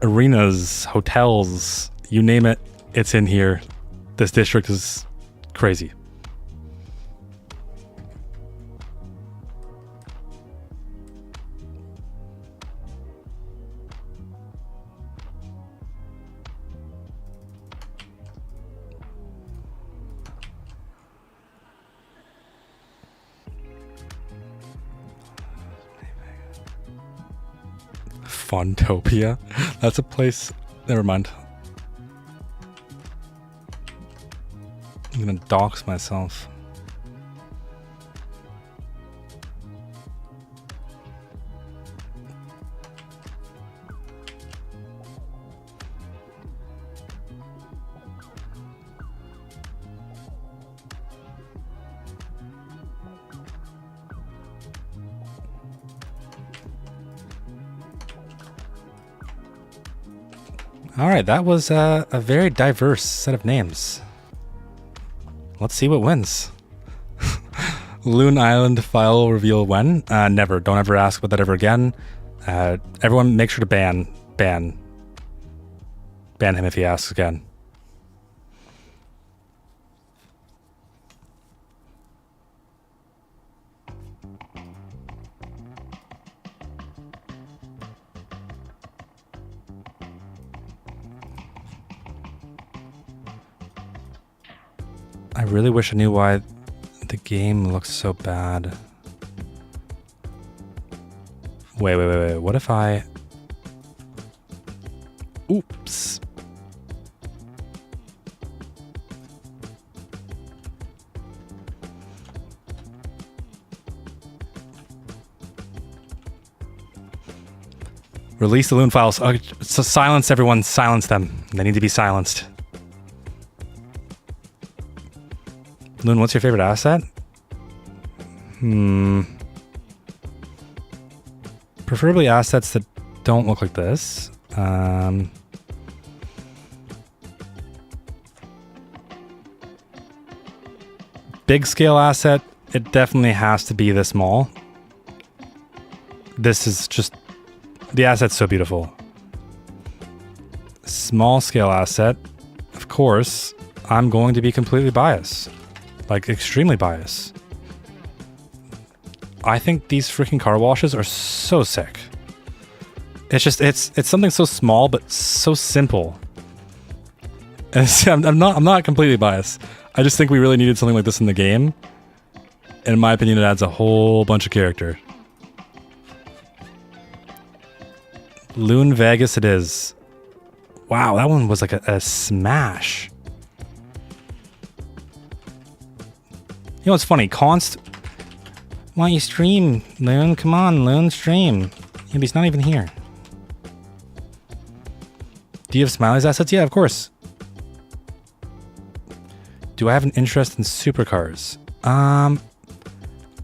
arenas, hotels, you name it, it's in here. This district is crazy. Funtopia? That's a place. Never mind. I'm gonna dox myself. Alright, that was a very diverse set of names. Let's see what wins. Loon Island file reveal when? Never. Don't ever ask about that ever again. Everyone make sure to ban him if he asks again. I really wish I knew why the game looks so bad. Wait. What if I... Oops. Release the loon files. So silence everyone. Silence them. They need to be silenced. Loon, what's your favorite asset? Preferably assets that don't look like this. Big scale asset, it definitely has to be this mall. This is just... The asset's so beautiful. small scale asset, of course, I'm going to be completely biased. Like, extremely biased. I think these freaking car washes are so sick. It's just, it's something so small, but so simple. And I'm not completely biased. I just think we really needed something like this in the game. And in my opinion, it adds a whole bunch of character. Loon Vegas it is. Wow, that one was like a smash. You know what's funny? Const... Why don't you stream, Loon? Come on, Loon, stream. Yeah, but he's not even here. Do you have Smiley's assets? Yeah, of course. Do I have an interest in supercars? I'm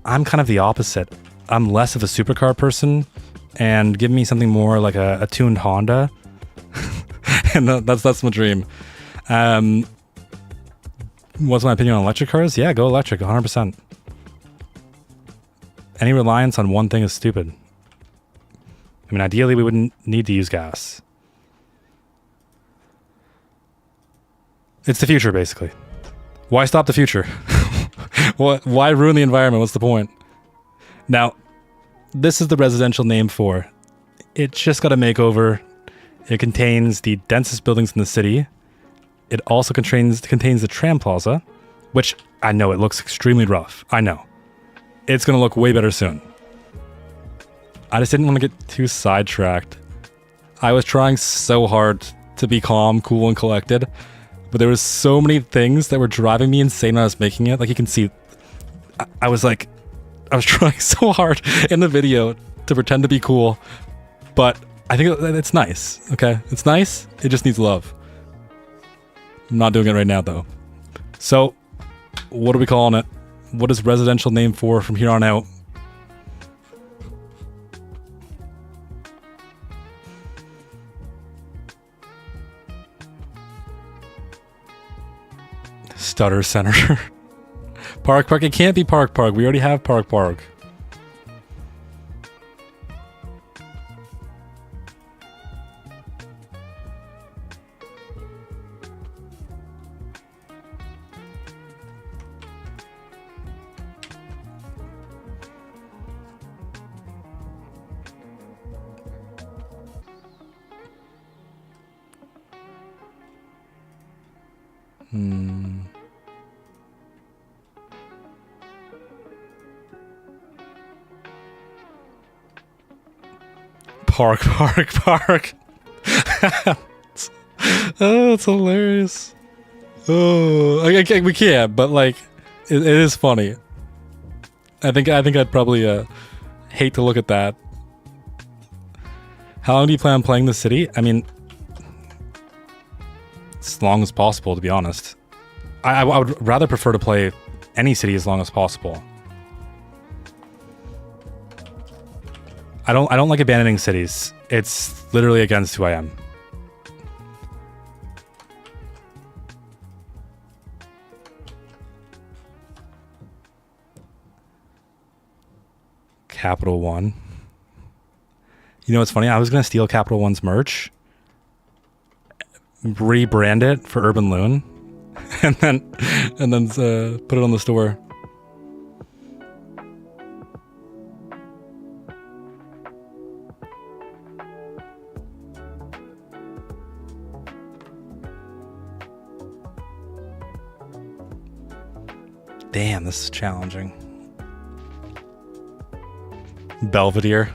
kind of the opposite. I'm less of a supercar person, and give me something more like a tuned Honda. And that's my dream. What's my opinion on electric cars? Yeah, go electric, 100%. Any reliance on one thing is stupid. I mean, ideally, we wouldn't need to use gas. It's the future, basically. Why stop the future? Why ruin the environment? What's the point? Now, this is the residential name for. It just got a makeover. It contains the densest buildings in the city. It also contains the tram plaza, which I know it looks extremely rough. I know. It's going to look way better soon. I just didn't want to get too sidetracked. I was trying so hard to be calm, cool, and collected, but there was so many things that were driving me insane when I was making it. Like you can see, I was trying so hard in the video to pretend to be cool, but I think it's nice, okay? It's nice, it just needs love. I'm not doing it right now, though. So, what are we calling it? What is residential name for from here on out? Stutter Center. Park. It can't be Park. We already have Park. Park. Oh, it's hilarious. Oh, we can't, but like, it is funny. I think I'd probably hate to look at that. How long do you plan on playing the city? I mean, as long as possible, to be honest. I would rather prefer to play any city as long as possible. I don't like abandoning cities. It's literally against who I am. Capital One. You know what's funny? I was gonna steal Capital One's merch, rebrand it for Urban Loon, and then put it on the store. Damn, this is challenging. Belvedere.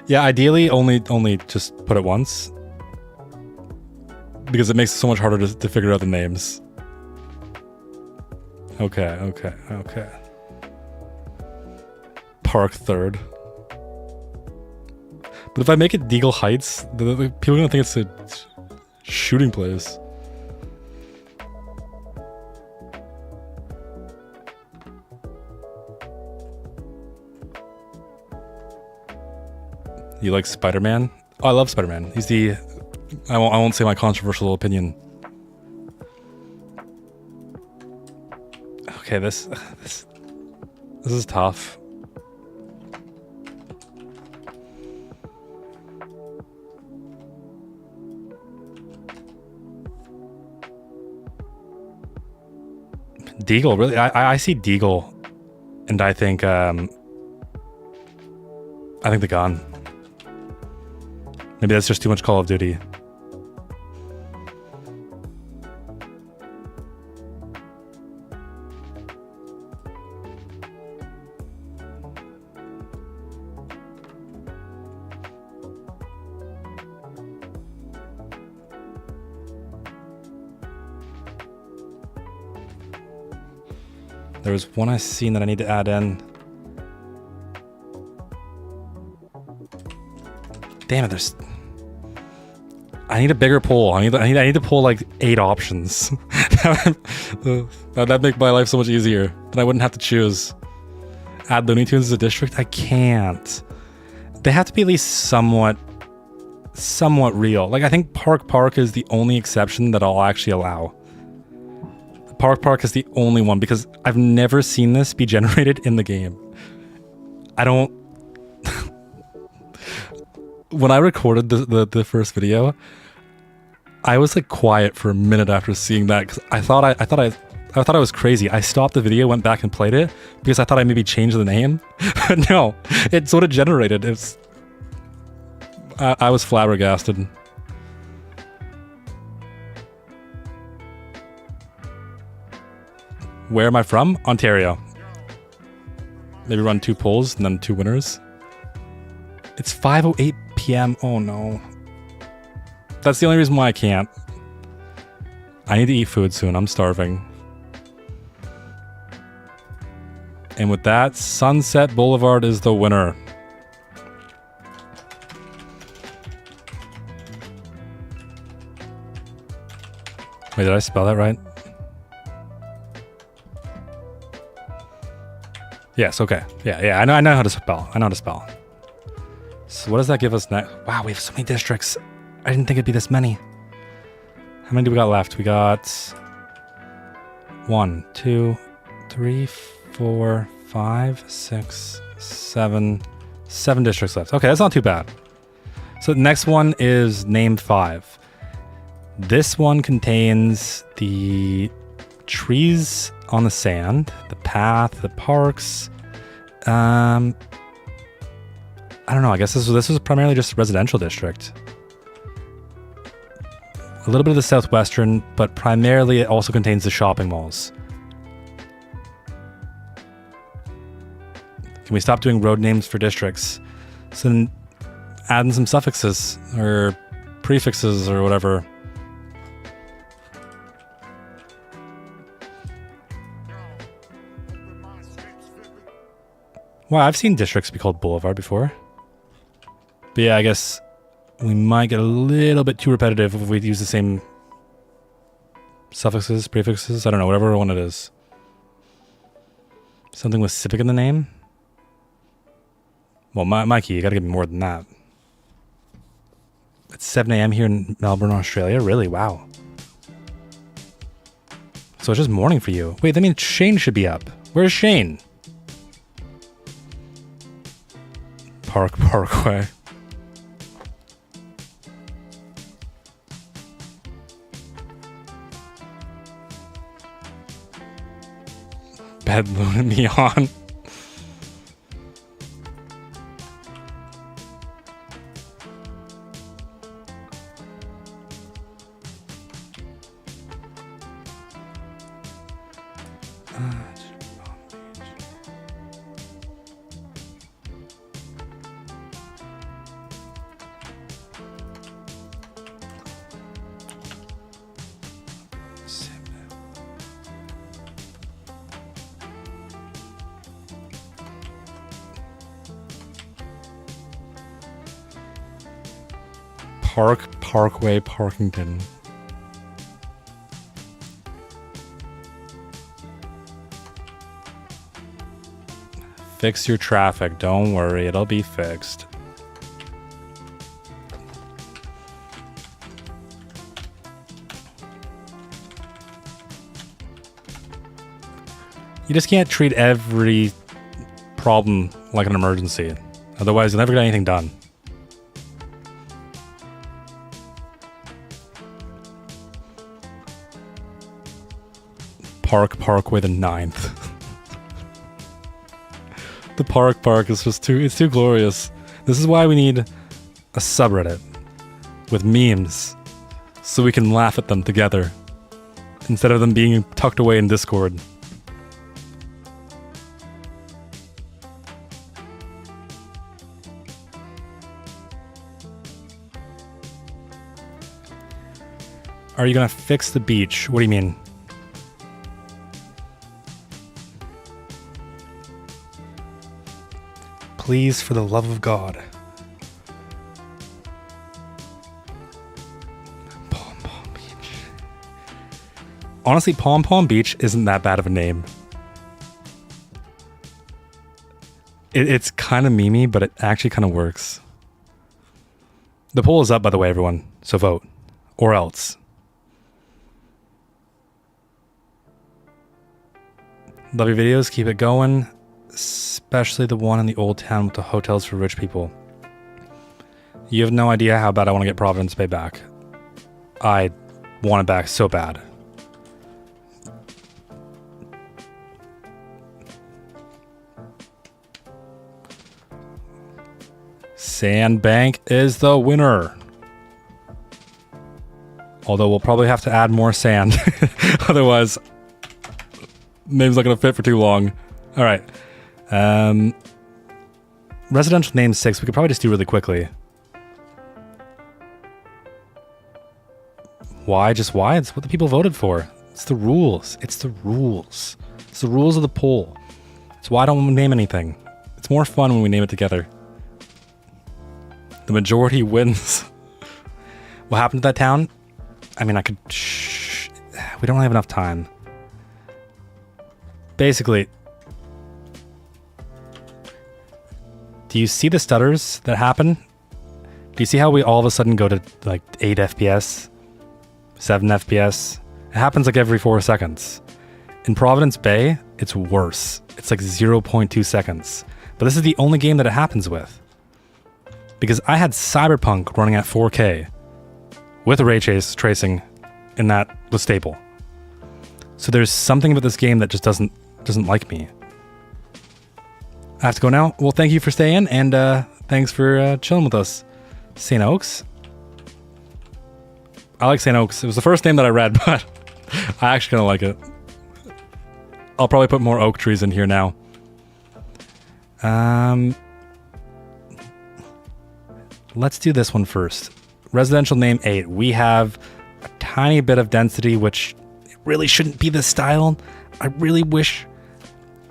Yeah, ideally only just put it once, because it makes it so much harder to figure out the names. Okay. Park Third. But if I make it Deagle Heights, the people are gonna think it's a shooting place. You like Spider-Man? Oh, I love Spider-Man. He's the... I won't say my controversial opinion. Okay, this is tough. Deagle, really? I see Deagle, and I think the gun. Maybe that's just too much Call of Duty. There was one I seen that I need to add in. Damn it! I need a bigger poll. I need to pull like 8 options. That'd make my life so much easier. Then I wouldn't have to choose. Add Looney Tunes as a district? I can't. They have to be at least somewhat real. Like I think Park is the only exception that I'll actually allow. Park is the only one because I've never seen this be generated in the game. I don't... When I recorded the first video, I was like quiet for a minute after seeing that because I thought I was crazy. I stopped the video, went back and played it because I thought I maybe changed the name. But no, it sort of generated. I was flabbergasted. Where am I from? Ontario. Maybe run 2 polls and then 2 winners. It's 5:08 p.m. Oh no. That's the only reason why I can't. I need to eat food soon. I'm starving. And with that, Sunset Boulevard is the winner. Wait, did I spell that right? Yes, okay. Yeah, I know how to spell. I know how to spell. So what does that give us next? Wow, we have so many districts. I didn't think it'd be this many. How many do we got left? We got 1, 2, 3, 4, 5, 6, 7 districts left. Okay, that's not too bad. So the next one is named 5. This one contains the trees on the sand, the path, the parks. I don't know. I guess this was primarily just a residential district. A little bit of the southwestern, but primarily it also contains the shopping malls. Can we stop doing road names for districts? So then add in some suffixes or prefixes or whatever. Wow, I've seen districts be called Boulevard before. But yeah, I guess we might get a little bit too repetitive if we use the same suffixes, prefixes, I don't know, whatever one it is. Something with civic in the name? Well, Mikey, you gotta give me more than that. It's 7 a.m. here in Melbourne, Australia? Really? Wow. So it's just morning for you. Wait, that means Shane should be up. Where's Shane? Parkway. Bed Moon and Beyond. Parkway, Parkington. Fix your traffic. Don't worry, it'll be fixed. You just can't treat every problem like an emergency. Otherwise, you'll never get anything done. Parkway the 9th. The Park is just it's too glorious. This is why we need a subreddit with memes so we can laugh at them together instead of them being tucked away in Discord. Are you gonna fix the beach? What do you mean? Please, for the love of God. Pom Pom Beach. Honestly, Pom Pom Beach isn't that bad of a name. It's kind of memey, but it actually kind of works. The poll is up, by the way, everyone. So vote. Or else. Love your videos. Keep it going. Especially the one in the old town with the hotels for rich people. You have no idea how bad I want to get Providence Bay back. I want it back so bad. Sandbank is the winner. Although we'll probably have to add more sand. Otherwise, name's not going to fit for too long. All right. Residential name 6, we could probably just do really quickly. Why? Just why? It's what the people voted for. It's the rules. It's the rules. It's the rules of the poll. It's why I don't name anything. It's more fun when we name it together. The majority wins. What happened to that town? I mean, I could... we don't have enough time. Basically... Do you see the stutters that happen? Do you see how we all of a sudden go to like 8 FPS? 7 FPS? It happens like every 4 seconds. In Providence Bay, it's worse. It's like 0.2 seconds. But this is the only game that it happens with. Because I had Cyberpunk running at 4K with ray tracing, and that was stable. So there's something about this game that just doesn't like me. I have to go now. Well, thank you for staying, and thanks for chilling with us. St. Oaks? I like St. Oaks. It was the first name that I read, but I actually kind of like it. I'll probably put more oak trees in here now. Let's do this one first. Residential name 8. We have a tiny bit of density, which really shouldn't be this style. I really wish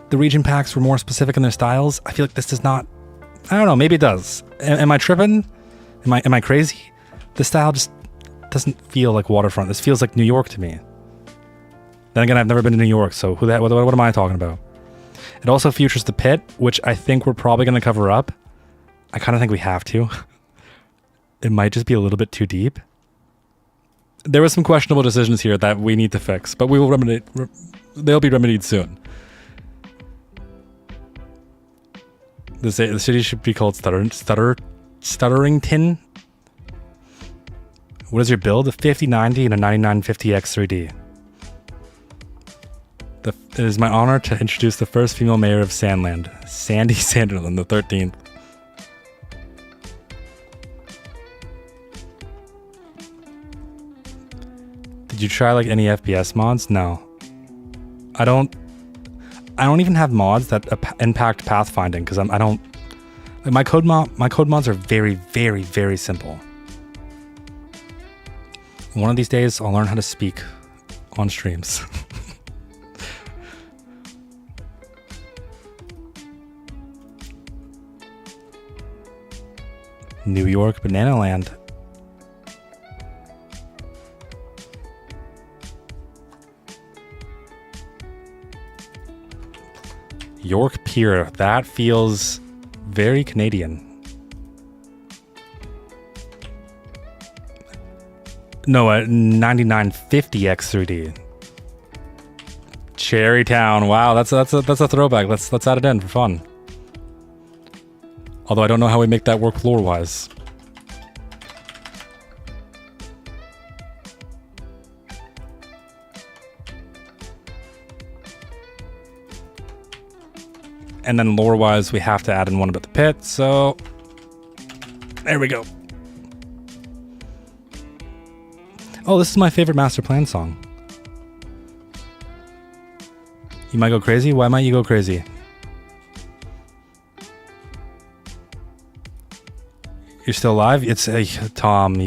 the region packs were more specific in their styles. I feel like this does not... I don't know, maybe it does. Am I tripping? Am I crazy? This style just doesn't feel like waterfront. This feels like New York to me. Then again, I've never been to New York, so what am I talking about? It also features the pit, which I think we're probably going to cover up. I kind of think we have to. It might just be a little bit too deep. There were some questionable decisions here that we need to fix, but we will remedy. They'll be remedied soon. The city should be called Stutterington. What is your build? A 5090 and a 9950 X3D. It is my honor to introduce the first female mayor of Sandland, Sandy Sanderland, the 13th. Did you try like any FPS mods? No. I don't even have mods that impact pathfinding because I don't. Like my code mods are very, very, very simple. One of these days, I'll learn how to speak on streams. New York Banana Land. York Pier. That feels very Canadian. No, a 9950 X3D. Cherrytown. Wow, that's a throwback. Let's add it in for fun. Although I don't know how we make that work lore-wise. And then lore-wise, we have to add in one about the pit, so there we go. Oh, this is my favorite Master Plan song. You might go crazy? Why might you go crazy? You're still alive? It's Tom.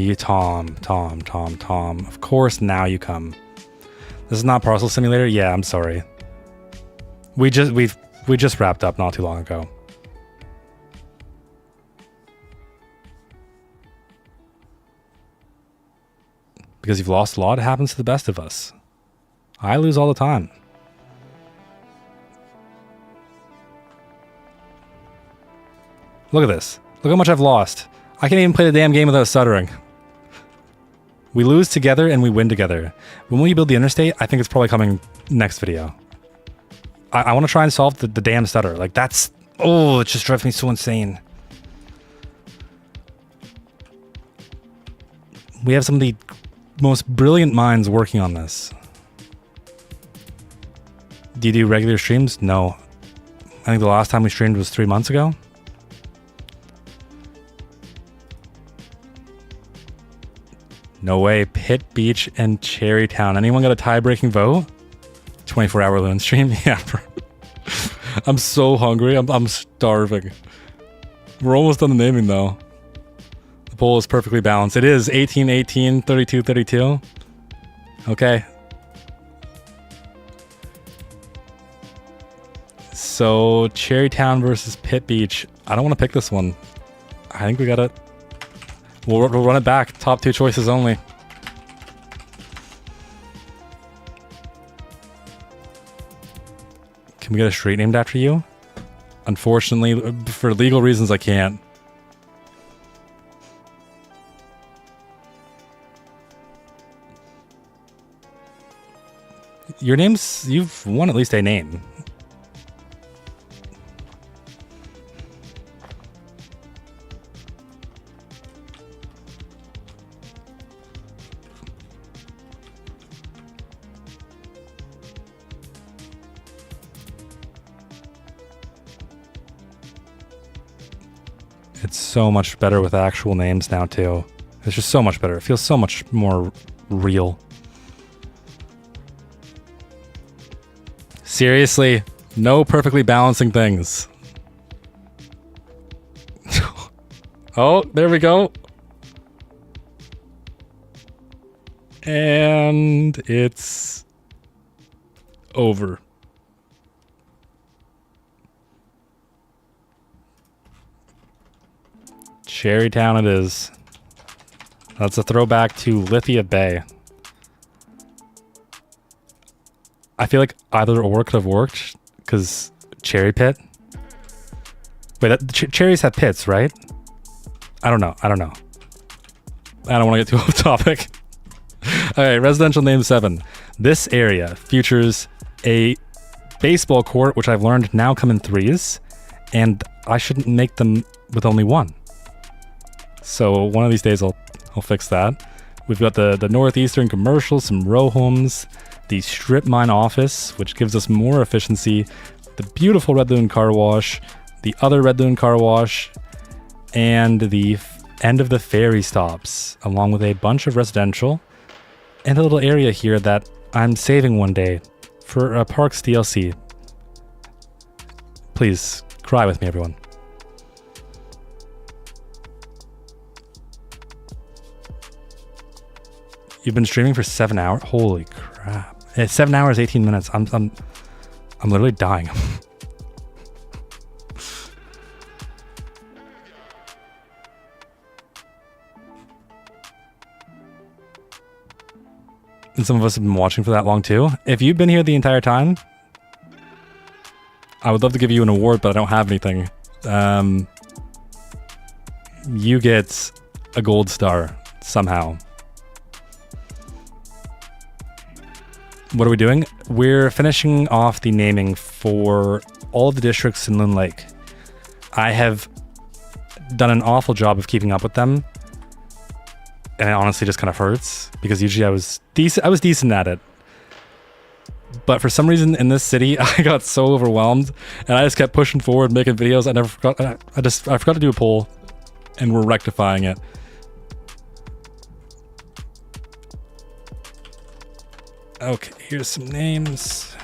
Of course, now you come. This is not Parcel Simulator? Yeah, I'm sorry. We just wrapped up not too long ago. Because you've lost a lot, it happens to the best of us. I lose all the time. Look at this. Look how much I've lost. I can't even play the damn game without stuttering. We lose together and we win together. When will you build the interstate? I think it's probably coming next video. I want to try and solve the damn stutter. Like that's... Oh, it just drives me so insane. We have some of the most brilliant minds working on this. Do you do regular streams? No. I think the last time we streamed was 3 months ago. No way. Pit, Beach, and Cherrytown. Anyone got a tie-breaking vote? 24-hour loon stream? Yeah, bro. I'm so hungry. I'm starving. We're almost done the naming, though. The poll is perfectly balanced. It is 18-18, 32-32. Okay. So, Cherrytown versus Pit Beach. I don't want to pick this one. I think we gotta... We'll run it back. Top 2 choices only. Can we get a street named after you? Unfortunately, for legal reasons, I can't. Your name's... You've won at least a name. It's so much better with actual names now, too. It's just so much better. It feels so much more real. Seriously, no perfectly balancing things. Oh, there we go. And it's over. Cherrytown it is. That's a throwback to Lithia Bay. I feel like either or could have worked, because Cherry Pit. Wait, cherries have pits, right? I don't know. I don't want to get too off topic. Alright, residential name 7. This area features a baseball court, which I've learned now come in 3s, and I shouldn't make them with only 1. So one of these days I'll fix that. We've got the northeastern commercial, some row homes, the strip mine office, which gives us more efficiency, the beautiful Red Loon car wash, the other Red Loon car wash, and the end of the ferry stops, along with a bunch of residential, and a little area here that I'm saving one day for a Parks DLC. Please, cry with me, everyone. You've been streaming for 7 hours? Holy crap. It's 7 hours, 18 minutes. I'm literally dying. And some of us have been watching for that long too. If you've been here the entire time, I would love to give you an award, but I don't have anything. You get a gold star somehow. What are we doing? We're finishing off the naming for all of the districts in Loon Lake. I have done an awful job of keeping up with them, and it honestly just kind of hurts because usually I was decent at it. But for some reason in this city, I got so overwhelmed, and I just kept pushing forward, making videos. I never forgot. I forgot to do a poll, and we're rectifying it. Okay, here's some names.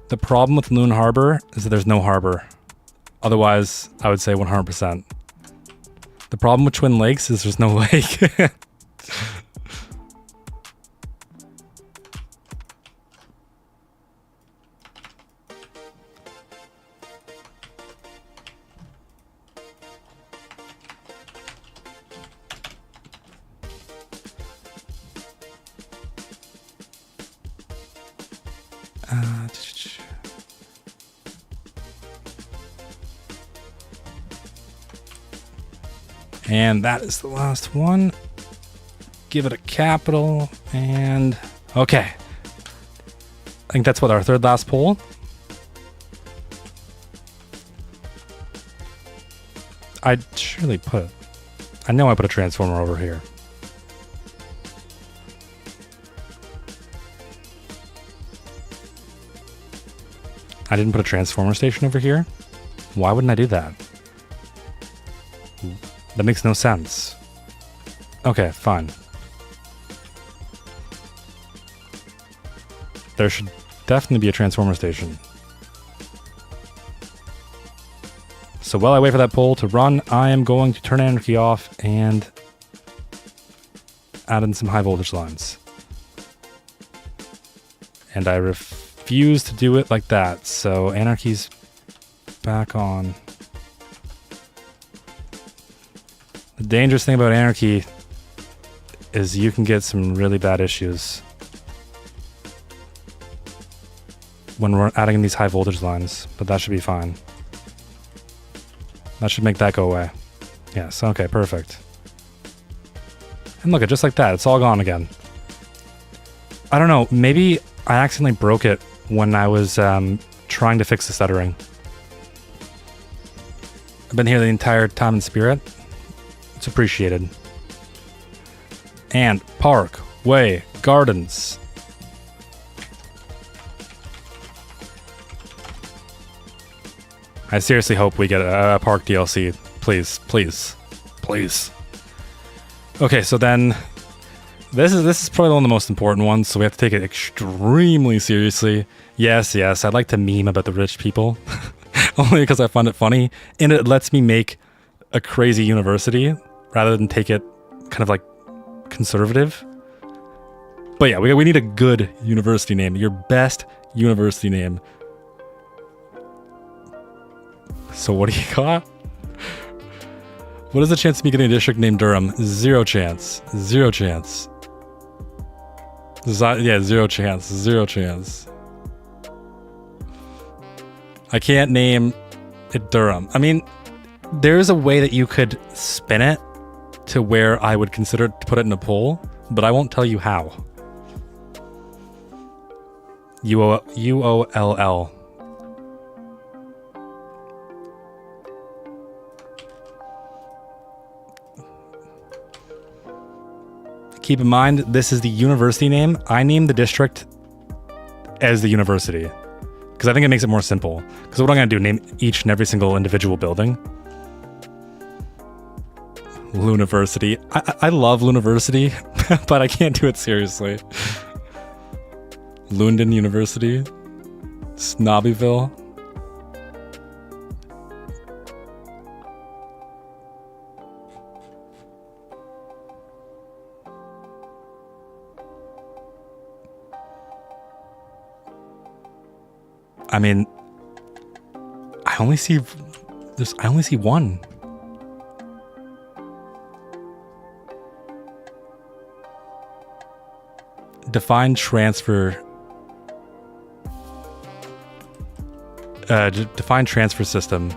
The problem with Loon Harbor is that there's no harbor. Otherwise, I would say 100%. The problem with Twin Lakes is there's no lake. And that is the last one. Give it a capital, and okay. I think that's what our third last poll. I'd surely put, I know I put a transformer over here. I didn't put a transformer station over here. Why wouldn't I do that? That makes no sense. Okay, fine. There should definitely be a transformer station. So while I wait for that poll to run, I am going to turn Anarchy off and add in some high voltage lines. And I refuse to do it like that, so Anarchy's back on. The dangerous thing about Anarchy is you can get some really bad issues when we're adding in these high voltage lines, but that should be fine. That should make that go away. Yes, okay, perfect. And look, just like that, it's all gone again. I don't know, maybe I accidentally broke it when I was trying to fix the stuttering. I've been here the entire time in spirit. It's appreciated. And Park, Way, Gardens. I seriously hope we get a Park DLC. Please, please, please. Okay, so then this is probably one of the most important ones, so we have to take it extremely seriously. Yes, I'd like to meme about the rich people, only because I find it funny, and it lets me make a crazy university rather than take it kind of like conservative. But yeah, we need a good university name, your best university name. So what do you got? What is the chance of me getting a district named Durham? Zero chance. Zero chance. Yeah, zero chance. Zero chance. I can't name it Durham. I mean, there's a way that you could spin it to where I would consider to put it in a poll, but I won't tell you how. UOLL. Keep in mind, this is the university name. I named the district as the university because I think it makes it more simple. Because what I'm going to do, name each and every single individual building. Luniversity. I love Luniversity, but I can't do it seriously. Lundin University. Snobbyville. I mean, I only see one. Define transfer. Define transfer system.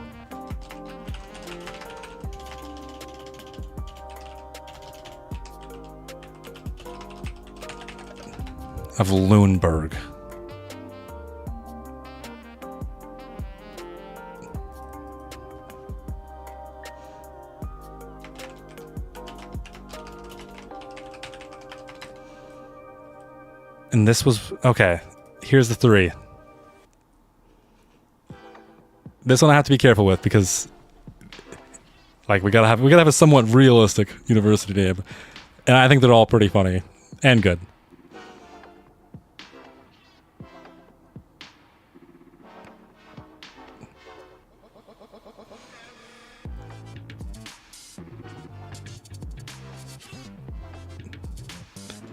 Of Lundberg. And this was... Okay, here's the 3. This one I have to be careful with because... Like, we gotta have a somewhat realistic university name. And I think they're all pretty funny. And good.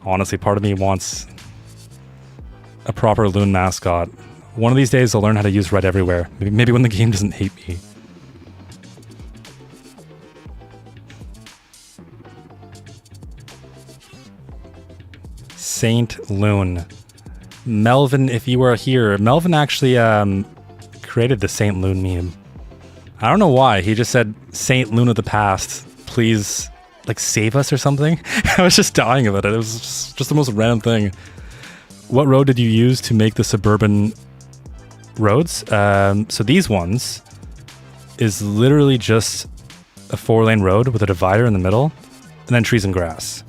Honestly, part of me wants a proper loon mascot. One of these days I'll learn how to use red everywhere. Maybe when the game doesn't hate me. Saint Loon. Melvin, if you were here. Melvin actually created the Saint Loon meme. I don't know why. He just said, Saint Loon of the past, please... like save us or something. I was just dying of it. It was just the most random thing. What road did you use to make the suburban roads? So these ones is literally just a 4-lane road with a divider in the middle and then trees and grass.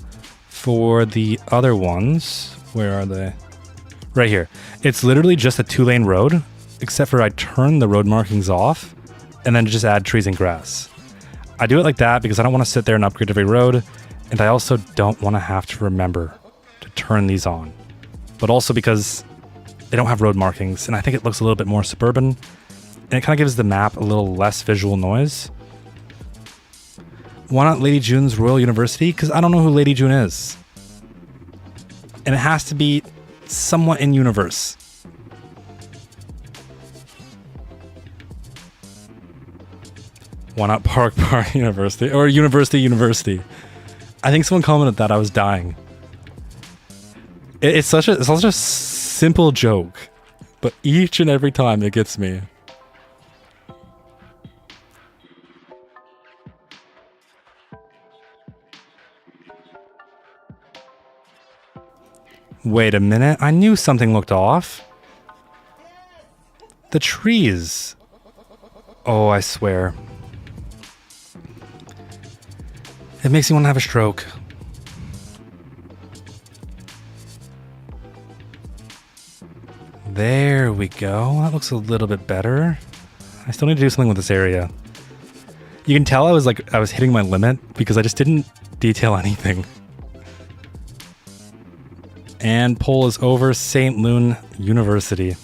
For the other ones, where are they? Right here. It's literally just a 2-lane road, except for I turn the road markings off and then just add trees and grass. I do it like that because I don't want to sit there and upgrade every road, and I also don't want to have to remember to turn these on. But also because they don't have road markings, and I think it looks a little bit more suburban, and it kind of gives the map a little less visual noise. Why not Lady June's Royal University? Because I don't know who Lady June is. And it has to be somewhat in universe. Why not Park University? Or University? I think someone commented that. I was dying. It's such a simple joke, but each and every time it gets me. Wait a minute. I knew something looked off. The trees. Oh, I swear. It makes me want to have a stroke. There we go. That looks a little bit better. I still need to do something with this area. You can tell I was hitting my limit because I just didn't detail anything. And poll is over. St. Loon University.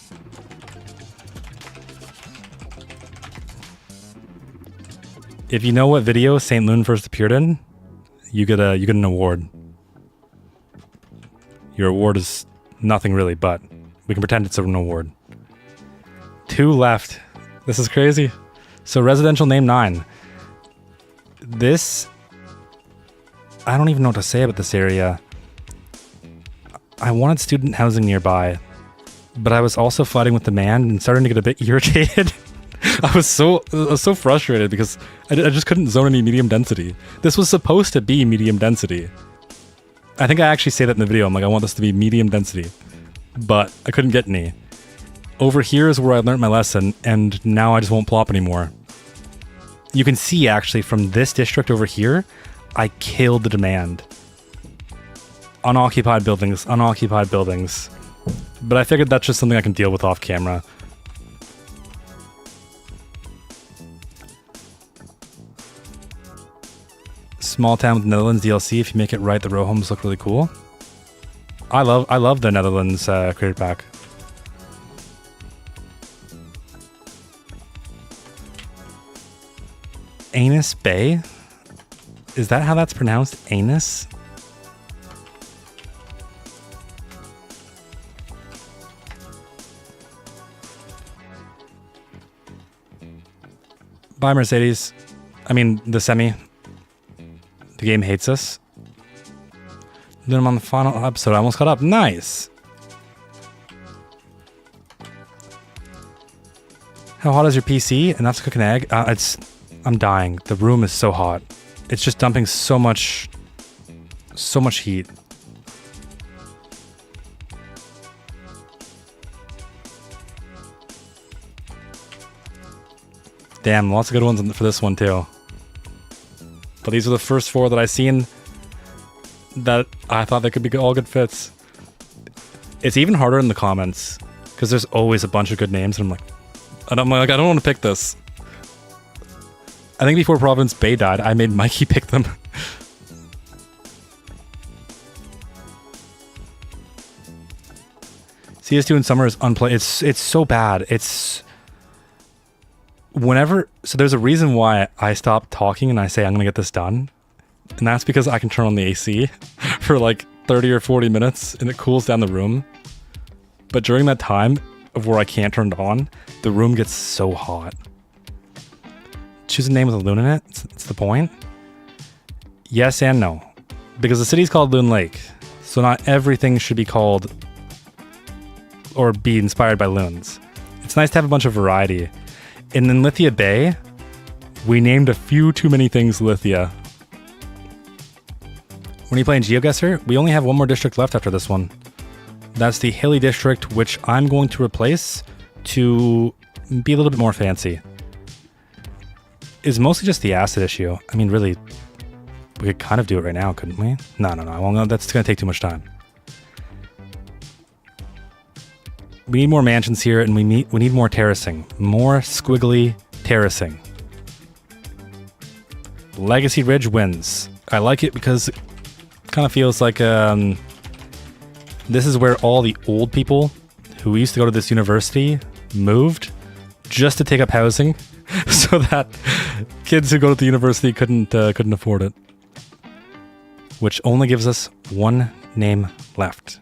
If you know what video St. Loon first appeared in, you get an award. Your award is nothing really, but we can pretend it's an award. 2 left. This is crazy. So residential name 9. This, I don't even know what to say about this area. I wanted student housing nearby, but I was also fighting with demand and starting to get a bit irritated. I was so frustrated because I just couldn't zone any medium density. This was supposed to be medium density. I think I actually say that in the video. I'm like, I want this to be medium density, but I couldn't get any. Over here is where I learned my lesson, and now I just won't plop anymore. You can see actually from this district over here, I killed the demand. Unoccupied buildings, unoccupied buildings. But I figured that's just something I can deal with off camera. Small town with Netherlands DLC. If you make it right, the row homes look really cool. I love the Netherlands creator pack. Anus Bay? Is that how that's pronounced? Anus? Bye, Mercedes. I mean, the semi. The game hates us. Then I'm on the final episode. I almost caught up. Nice. How hot is your PC? Enough to cook an egg? I'm dying. The room is so hot. It's just dumping so much heat. Damn, lots of good ones for this one too. But these are the first 4 that I seen that I thought they could be all good fits. It's even harder in the comments because there's always a bunch of good names, and I don't want to pick this. I think before Providence Bay died, I made Mikey pick them. CS2 in summer is unplayed. It's so bad. It's whenever. So there's a reason why I stop talking and I say I'm gonna get this done, and that's because I can turn on the AC for like 30 or 40 minutes and it cools down the room. But during that time of where I can't turn it on, the room gets so hot. Choose a name with a loon in it. It's the point. Yes and no, because the city's called Loon Lake, so not everything should be called or be inspired by loons. It's nice to have a bunch of variety. And in Lithia Bay, we named a few too many things Lithia. When you playing GeoGuessr, we only have one more district left after this one. That's the Hilly District, which I'm going to replace to be a little bit more fancy. It's mostly just the acid issue. I mean, really, we could kind of do it right now, couldn't we? No. Well, no, that's going to take too much time. We need more mansions here, and we need more terracing. More squiggly terracing. Legacy Ridge wins. I like it because it kind of feels like this is where all the old people who used to go to this university moved just to take up housing so that kids who go to the university couldn't afford it. Which only gives us one name left.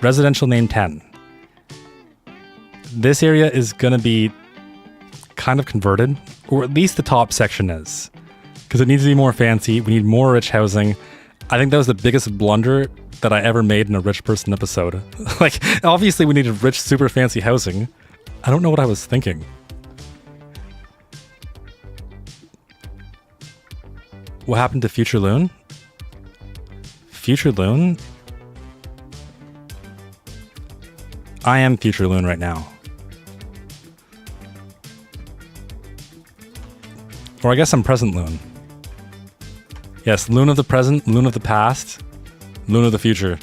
Residential name 10. This area is going to be kind of converted, or at least the top section is, because it needs to be more fancy. We need more rich housing. I think that was the biggest blunder that I ever made in a rich person episode. Like, obviously we needed rich, super fancy housing. I don't know what I was thinking. What happened to Future Loon? Future Loon? I am Future Loon right now. Or I guess I'm Present Loon. Yes, Loon of the present, Loon of the past, Loon of the future.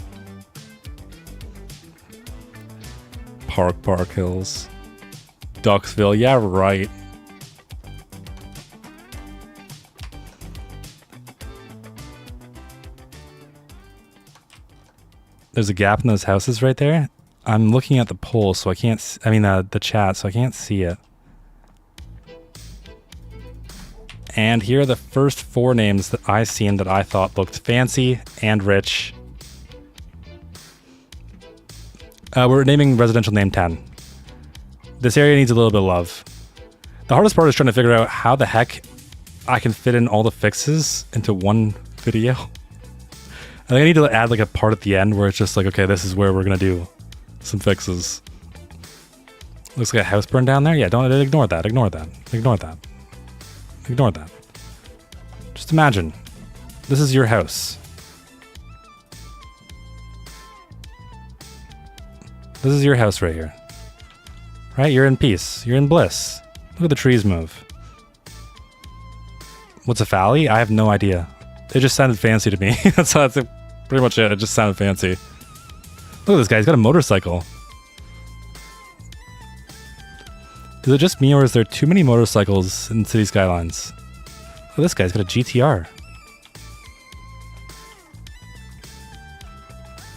Park Hills. Ducksville, yeah, right. There's a gap in those houses right there. I'm looking at the poll, so I can't, the chat, so I can't see it. And here are the first 4 names that I've seen that I thought looked fancy and rich. We're naming residential name 10. This area needs a little bit of love. The hardest part is trying to figure out how the heck I can fit in all the fixes into one video. I think I need to add like a part at the end where it's just like, okay, this is where we're going to do some fixes. Looks like a house burned down there. Yeah, don't ignore that. Ignore that. Ignore that. Ignore that. Just imagine. This is your house. This is your house right here. Right? You're in peace. You're in bliss. Look at the trees move. What's a valley? I have no idea. It just sounded fancy to me. That's pretty much it. It just sounded fancy. Look at this guy. He's got a motorcycle. Is it just me, or is there too many motorcycles in City Skylines? Oh, this guy's got a GTR.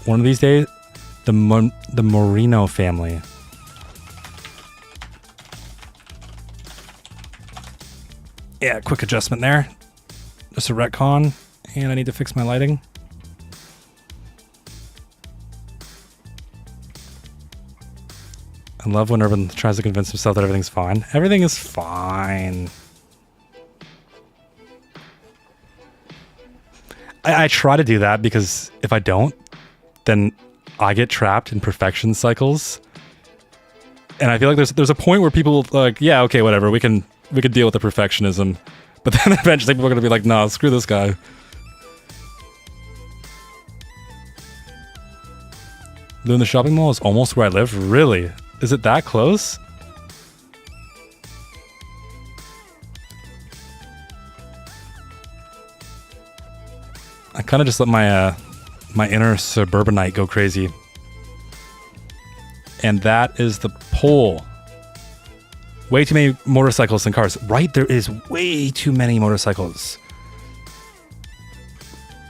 One of these days, the Moreno family. Yeah, quick adjustment there. Just a retcon, and I need to fix my lighting. I love when Urban tries to convince himself that everything's fine. Everything is fine. I try to do that because if I don't, then I get trapped in perfection cycles. And I feel like there's a point where people like, yeah, okay, whatever, we can deal with the perfectionism. But then eventually people are going to be like, nah, screw this guy. Doing the shopping mall is almost where I live? Really? Is it that close? I kind of just let my my inner suburbanite go crazy. And that is the pole. Way too many motorcycles and cars. Right? There is way too many motorcycles.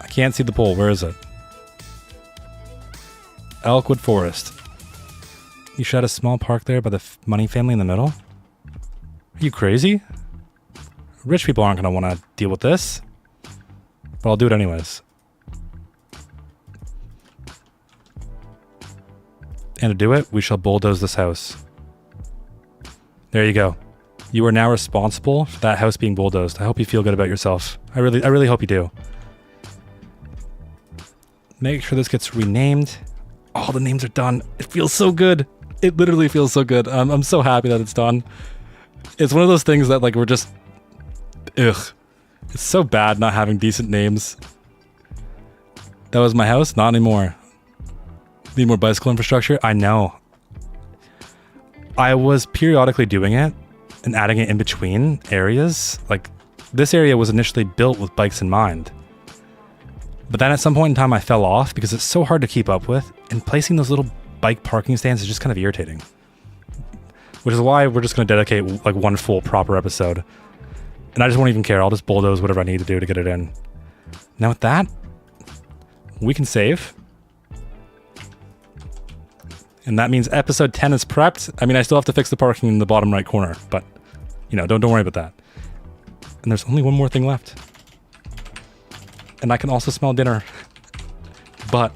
I can't see the pole. Where is it? Elkwood Forest. You should have a small park there by the Money family in the middle? Are you crazy? Rich people aren't going to want to deal with this. But I'll do it anyways. And to do it, we shall bulldoze this house. There you go. You are now responsible for that house being bulldozed. I hope you feel good about yourself. I really hope you do. Make sure this gets renamed. All the names are done. It feels so good. It literally feels so good. I'm so happy that it's done. It's one of those things that like we're just... Ugh. It's so bad not having decent names. That was my house? Not anymore. Need more bicycle infrastructure? I know. I was periodically doing it and adding it in between areas. Like, this area was initially built with bikes in mind. But then at some point in time I fell off because it's so hard to keep up with, and placing those little bike parking stands is just kind of irritating. Which is why we're just going to dedicate like one full proper episode. And I just won't even care. I'll just bulldoze whatever I need to do to get it in. Now with that, we can save. And that means episode 10 is prepped. I mean, I still have to fix the parking in the bottom right corner, but you know, don't worry about that. And there's only one more thing left. And I can also smell dinner. But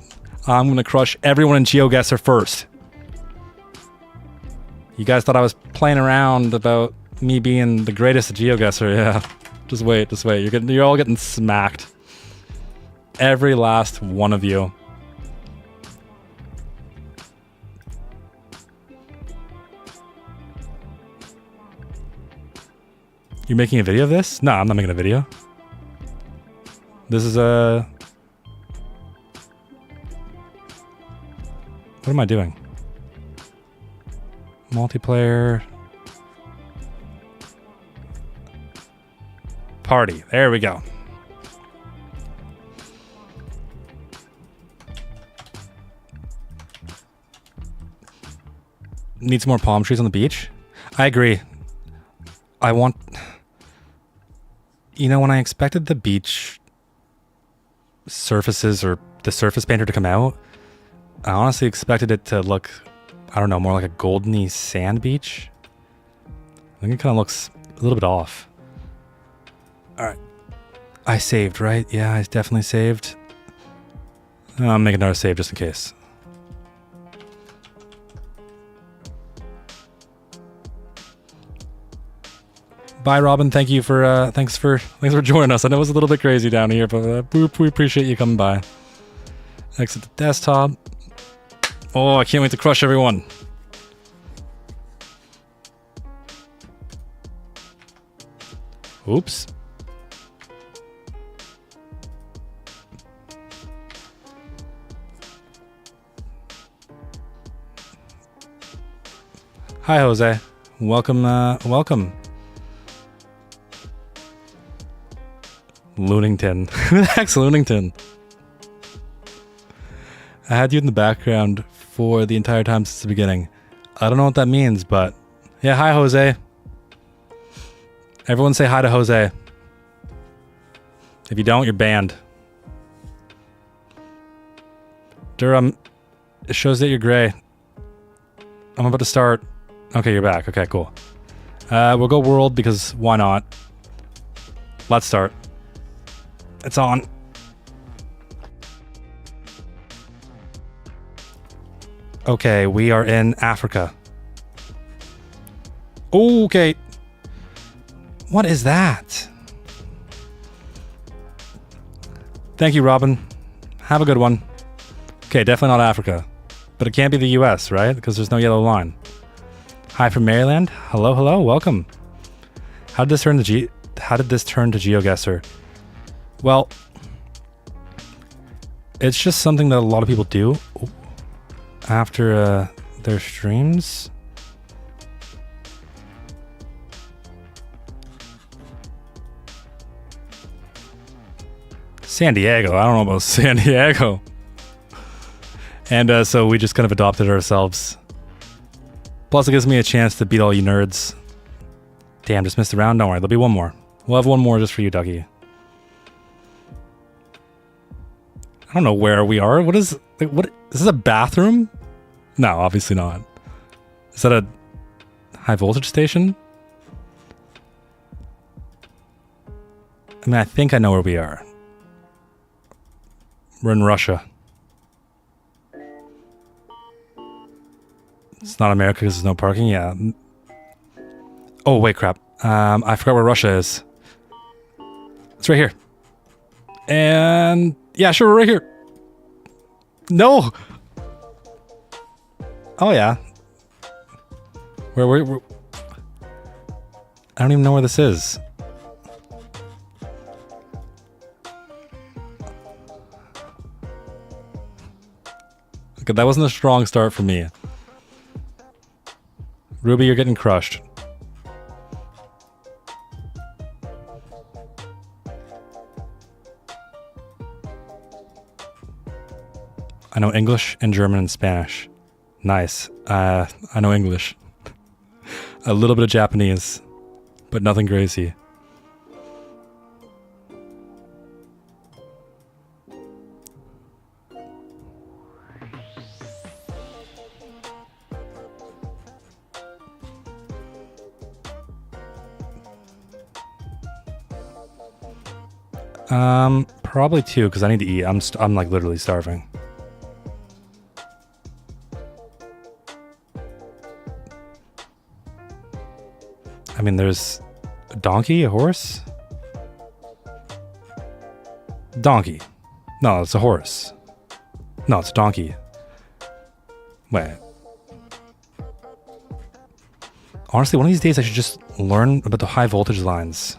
I'm going to crush everyone in GeoGuessr first. You guys thought I was playing around about me being the greatest at GeoGuessr. Yeah. Just wait. You're all getting smacked. Every last one of you. You're making a video of this? No, I'm not making a video. This is a... What am I doing? Multiplayer... Party. There we go. Need some more palm trees on the beach? I agree. I want... You know, when I expected the beach surfaces or the surface painter to come out, I honestly expected it to look, I don't know, more like a goldeny sand beach. I think it kind of looks a little bit off. Alright. I saved, right? Yeah, I definitely saved. I'll make another save just in case. Bye, Robin. Thank you for thanks for joining us. I know it was a little bit crazy down here, but we appreciate you coming by. Exit the desktop. Oh, I can't wait to crush everyone. Oops. Hi, Jose. Welcome. Welcome. Loonington. Who the heck's Loonington? I had you in the background for the entire time since the beginning. I don't know what that means, but yeah, hi Jose. Everyone say hi to Jose. If you don't, you're banned. Durham, it shows that you're gray. I'm about to start. Okay, you're back. Okay, cool. We'll go world because why not? Let's start. It's on. Okay, we are in Africa. Okay. What is that? Thank you, Robin. Have a good one. Okay, definitely not Africa. But it can't be the US, right? Because there's no yellow line. Hi from Maryland. Hello, hello, welcome. How did this turn to GeoGuessr? Well, it's just something that a lot of people do after their streams. San Diego. I don't know about San Diego. And so we just kind of adopted ourselves. Plus, it gives me a chance to beat all you nerds. Damn, just missed the round. Don't worry, there'll be one more. We'll have one more just for you, Ducky. I don't know where we are. What is... Like, what? Is this a bathroom? No, obviously not. Is that a high voltage station? I mean, I think I know where we are. We're in Russia. It's not America because there's no parking? Yeah. Oh, wait, crap. I forgot where Russia is. It's right here. And... yeah, sure, we're right here. No! Oh, yeah. Where... I don't even know where this is. Okay, that wasn't a strong start for me. Ruby, you're getting crushed. I know English and German and Spanish. Nice. I know English. A little bit of Japanese, but nothing crazy. Probably 2 because I need to eat. I'm like literally starving. I mean, there's a donkey, a horse? Donkey. No, it's a horse. No, it's a donkey. Wait. Honestly, one of these days I should just learn about the high voltage lines.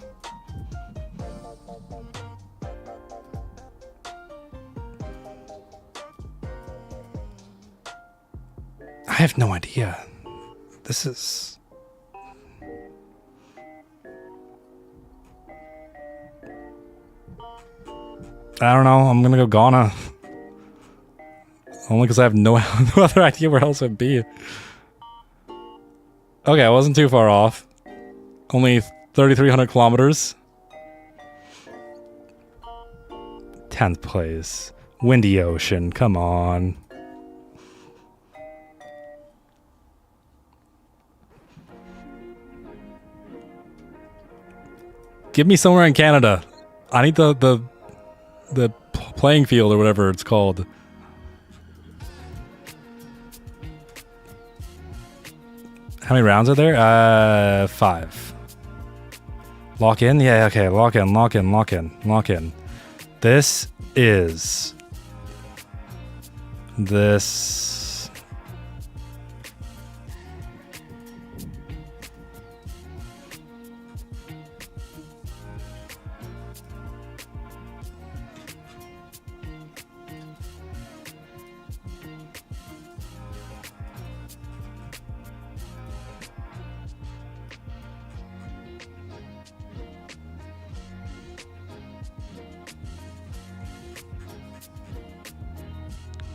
I have no idea. This is... I don't know. I'm gonna go Ghana. Only because I have no other idea where else it'd be. Okay, I wasn't too far off. Only 3,300 kilometers. 10th place. Windy Ocean. Come on. Give me somewhere in Canada. I need the playing field or whatever it's called. How many rounds are there? 5. Lock in? Yeah, okay. Lock in, lock in, lock in, lock in. This is... This...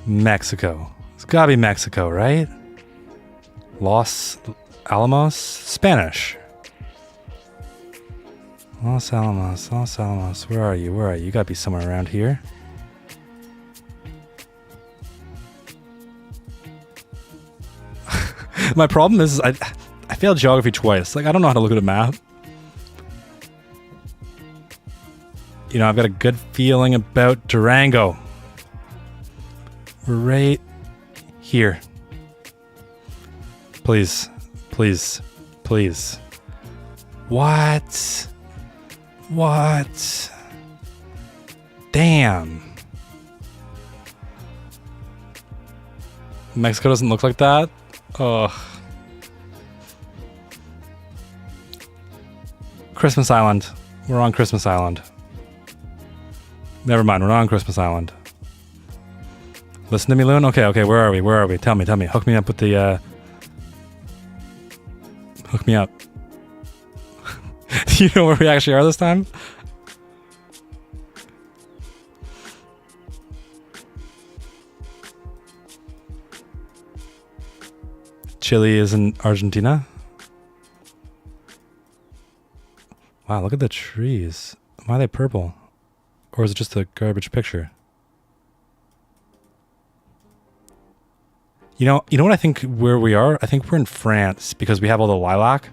Mexico. It's gotta be Mexico, right? Los Alamos? Spanish. Los Alamos, Los Alamos. Where are you? Where are you? You gotta be somewhere around here. My problem is I failed geography twice. Like, I don't know how to look at a map. You know, I've got a good feeling about Durango. We're right here. Please. Please. Please. What? What? Damn. Mexico doesn't look like that? Ugh. Christmas Island. We're on Christmas Island. Never mind, we're not on Christmas Island. Listen to me, Loon? Okay, okay, where are we? Where are we? Tell me, tell me. Hook me up with the, Hook me up. Do you know where we actually are this time? Chile is in Argentina. Wow, look at the trees. Why are they purple? Or is it just a garbage picture? You know what I think where we are? I think we're in France because we have all the lilac.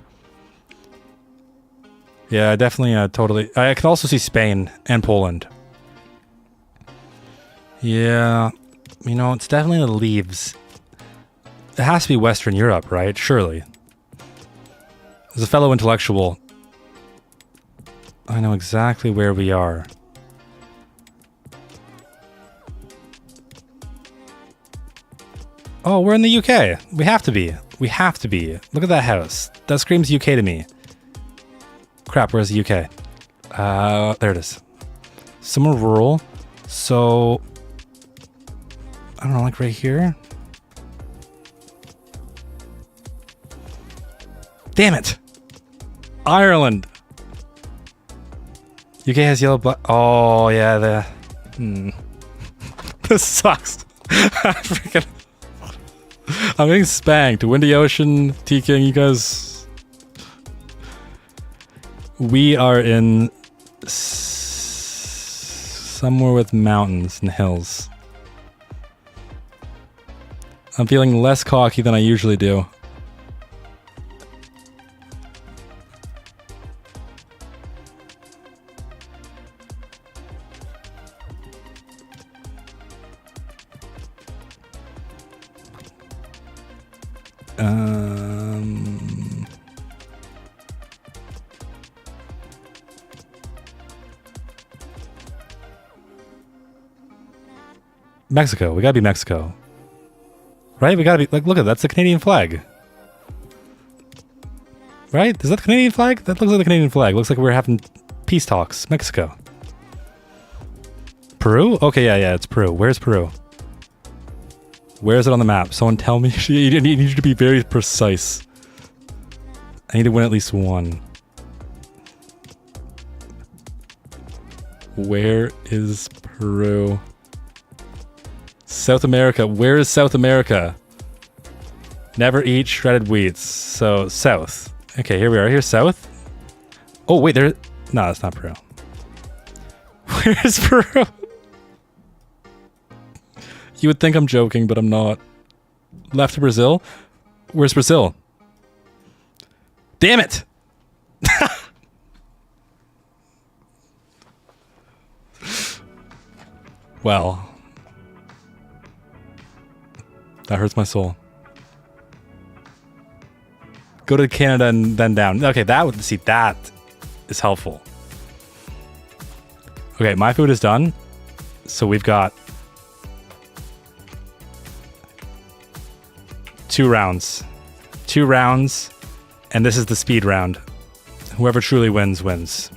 Yeah, definitely, totally. I can also see Spain and Poland. Yeah, you know, it's definitely the leaves. It has to be Western Europe, right? Surely. As a fellow intellectual, I know exactly where we are. Oh, we're in the UK. We have to be. We have to be. Look at that house. That screams UK to me. Crap, where's the UK? There it is. Somewhere rural. So, I don't know, like right here? Damn it! Ireland! UK has yellow, black. Oh, yeah, This sucks. I'm getting spanked. Windy Ocean, T-King, you guys. We are in somewhere with mountains and hills. I'm feeling less cocky than I usually do. Mexico. We gotta be Mexico. Right? We gotta be, like, look at that. That's the Canadian flag. Right? Is that the Canadian flag? That looks like the Canadian flag. Looks like we're having peace talks. Mexico. Peru? Okay, yeah, it's Peru. Where's Peru? Where is it on the map? Someone tell me. You need to be very precise. I need to win at least one. Where is Peru? South America. Where is South America? Never eat shredded wheats. So, south. Okay, here we are. Here's south. Oh, wait, there... No, that's not Peru. Where is Peru? You would think I'm joking, but I'm not. Left to Brazil? Where's Brazil? Damn it! Well... That hurts my soul. Go to Canada and then down. Okay, that would... See, that is helpful. Okay, my food is done. So we've got... 2 rounds. 2 rounds. And this is the speed round. Whoever truly wins, wins.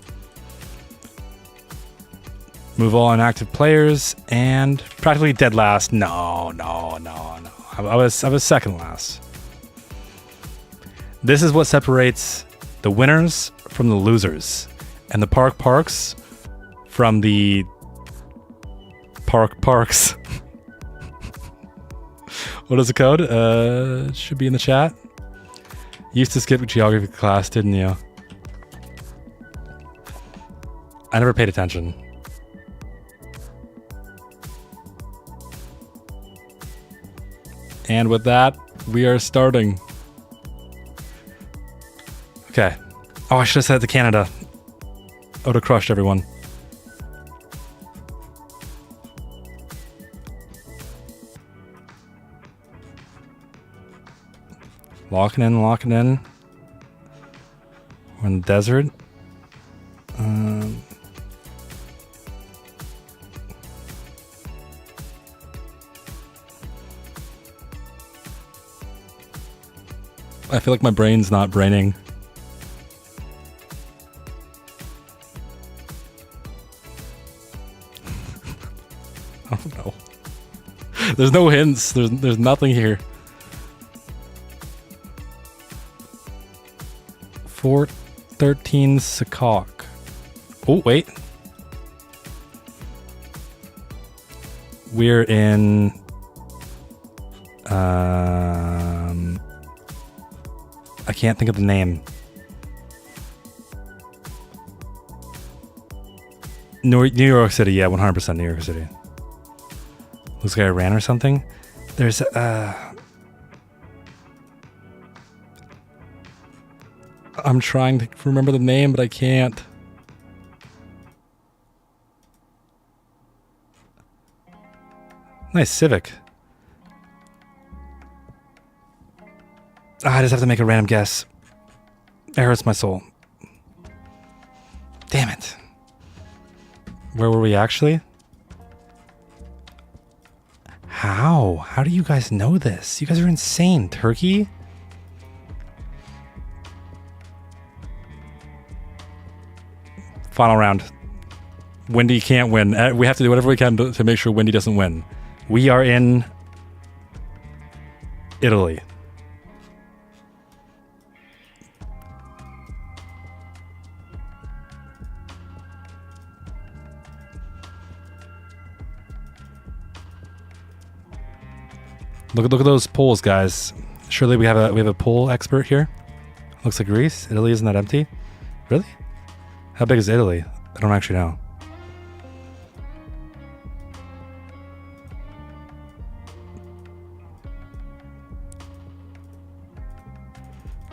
Move all inactive players. And practically dead last. No. I was second last. This is what separates the winners from the losers. And the parks from the parks. What is the code? It should be in the chat. Used to skip geography class, didn't you? I never paid attention. And with that, we are starting. Okay. Oh, I should have said it to Canada. I would have crushed everyone. Locking in. We're in the desert. I feel like my brain's not braining. Oh no. There's no hints. There's nothing here. Fort 13 Secaucus. Oh, wait. We're in... I can't think of the name. New York City, yeah, 100% New York City. Looks like Iran or something. There's I'm trying to remember the name, but I can't. Nice Civic. I just have to make a random guess. It hurts my soul. Damn it. Where were we actually? How? How do you guys know this? You guys are insane. Turkey? Final round. Wendy can't win. We have to do whatever we can to make sure Wendy doesn't win. We are in Italy. Look at those polls, guys. Surely we have a poll expert here. Looks like Greece. Italy isn't that empty? Really? How big is Italy? I don't actually know.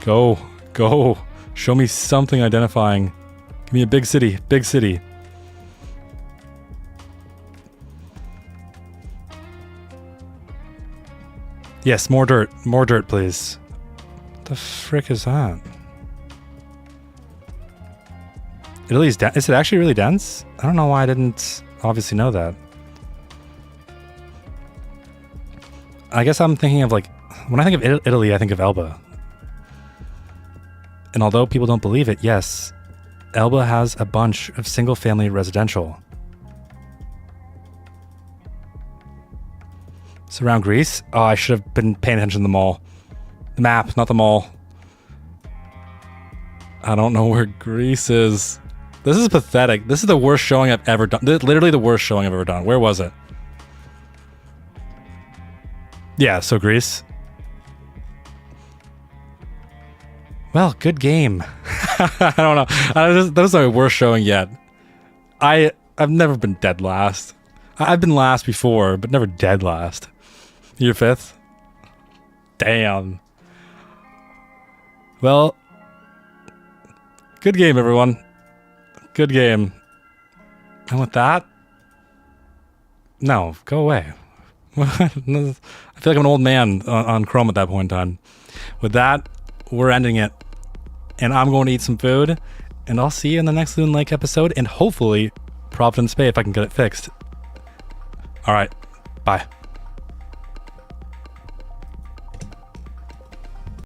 Go. Go. Show me something identifying. Give me a big city. Big city. Yes, more dirt. More dirt, please. What the frick is that? Italy's dense. Is it actually really dense? I don't know why I didn't obviously know that. I guess I'm thinking of like, when I think of Italy, I think of Elba. And although people don't believe it, yes, Elba has a bunch of single-family residential. It's around Greece. Oh, I should have been paying attention to the mall. The map, not the mall. I don't know where Greece is. This is pathetic. This is the worst showing I've ever done. Literally the worst showing I've ever done. Where was it? Yeah, so Greece. Well, good game. I don't know. That was my worst showing yet. I've never been dead last. I've been last before, but never dead last. You're fifth? Damn. Well, good game, everyone. Good game. And with that, no, go away. I feel like I'm an old man on Chrome at that point in time. With that, we're ending it. And I'm going to eat some food. And I'll see you in the next Loon Lake episode. And hopefully, Providence Bay if I can get it fixed. All right. Bye.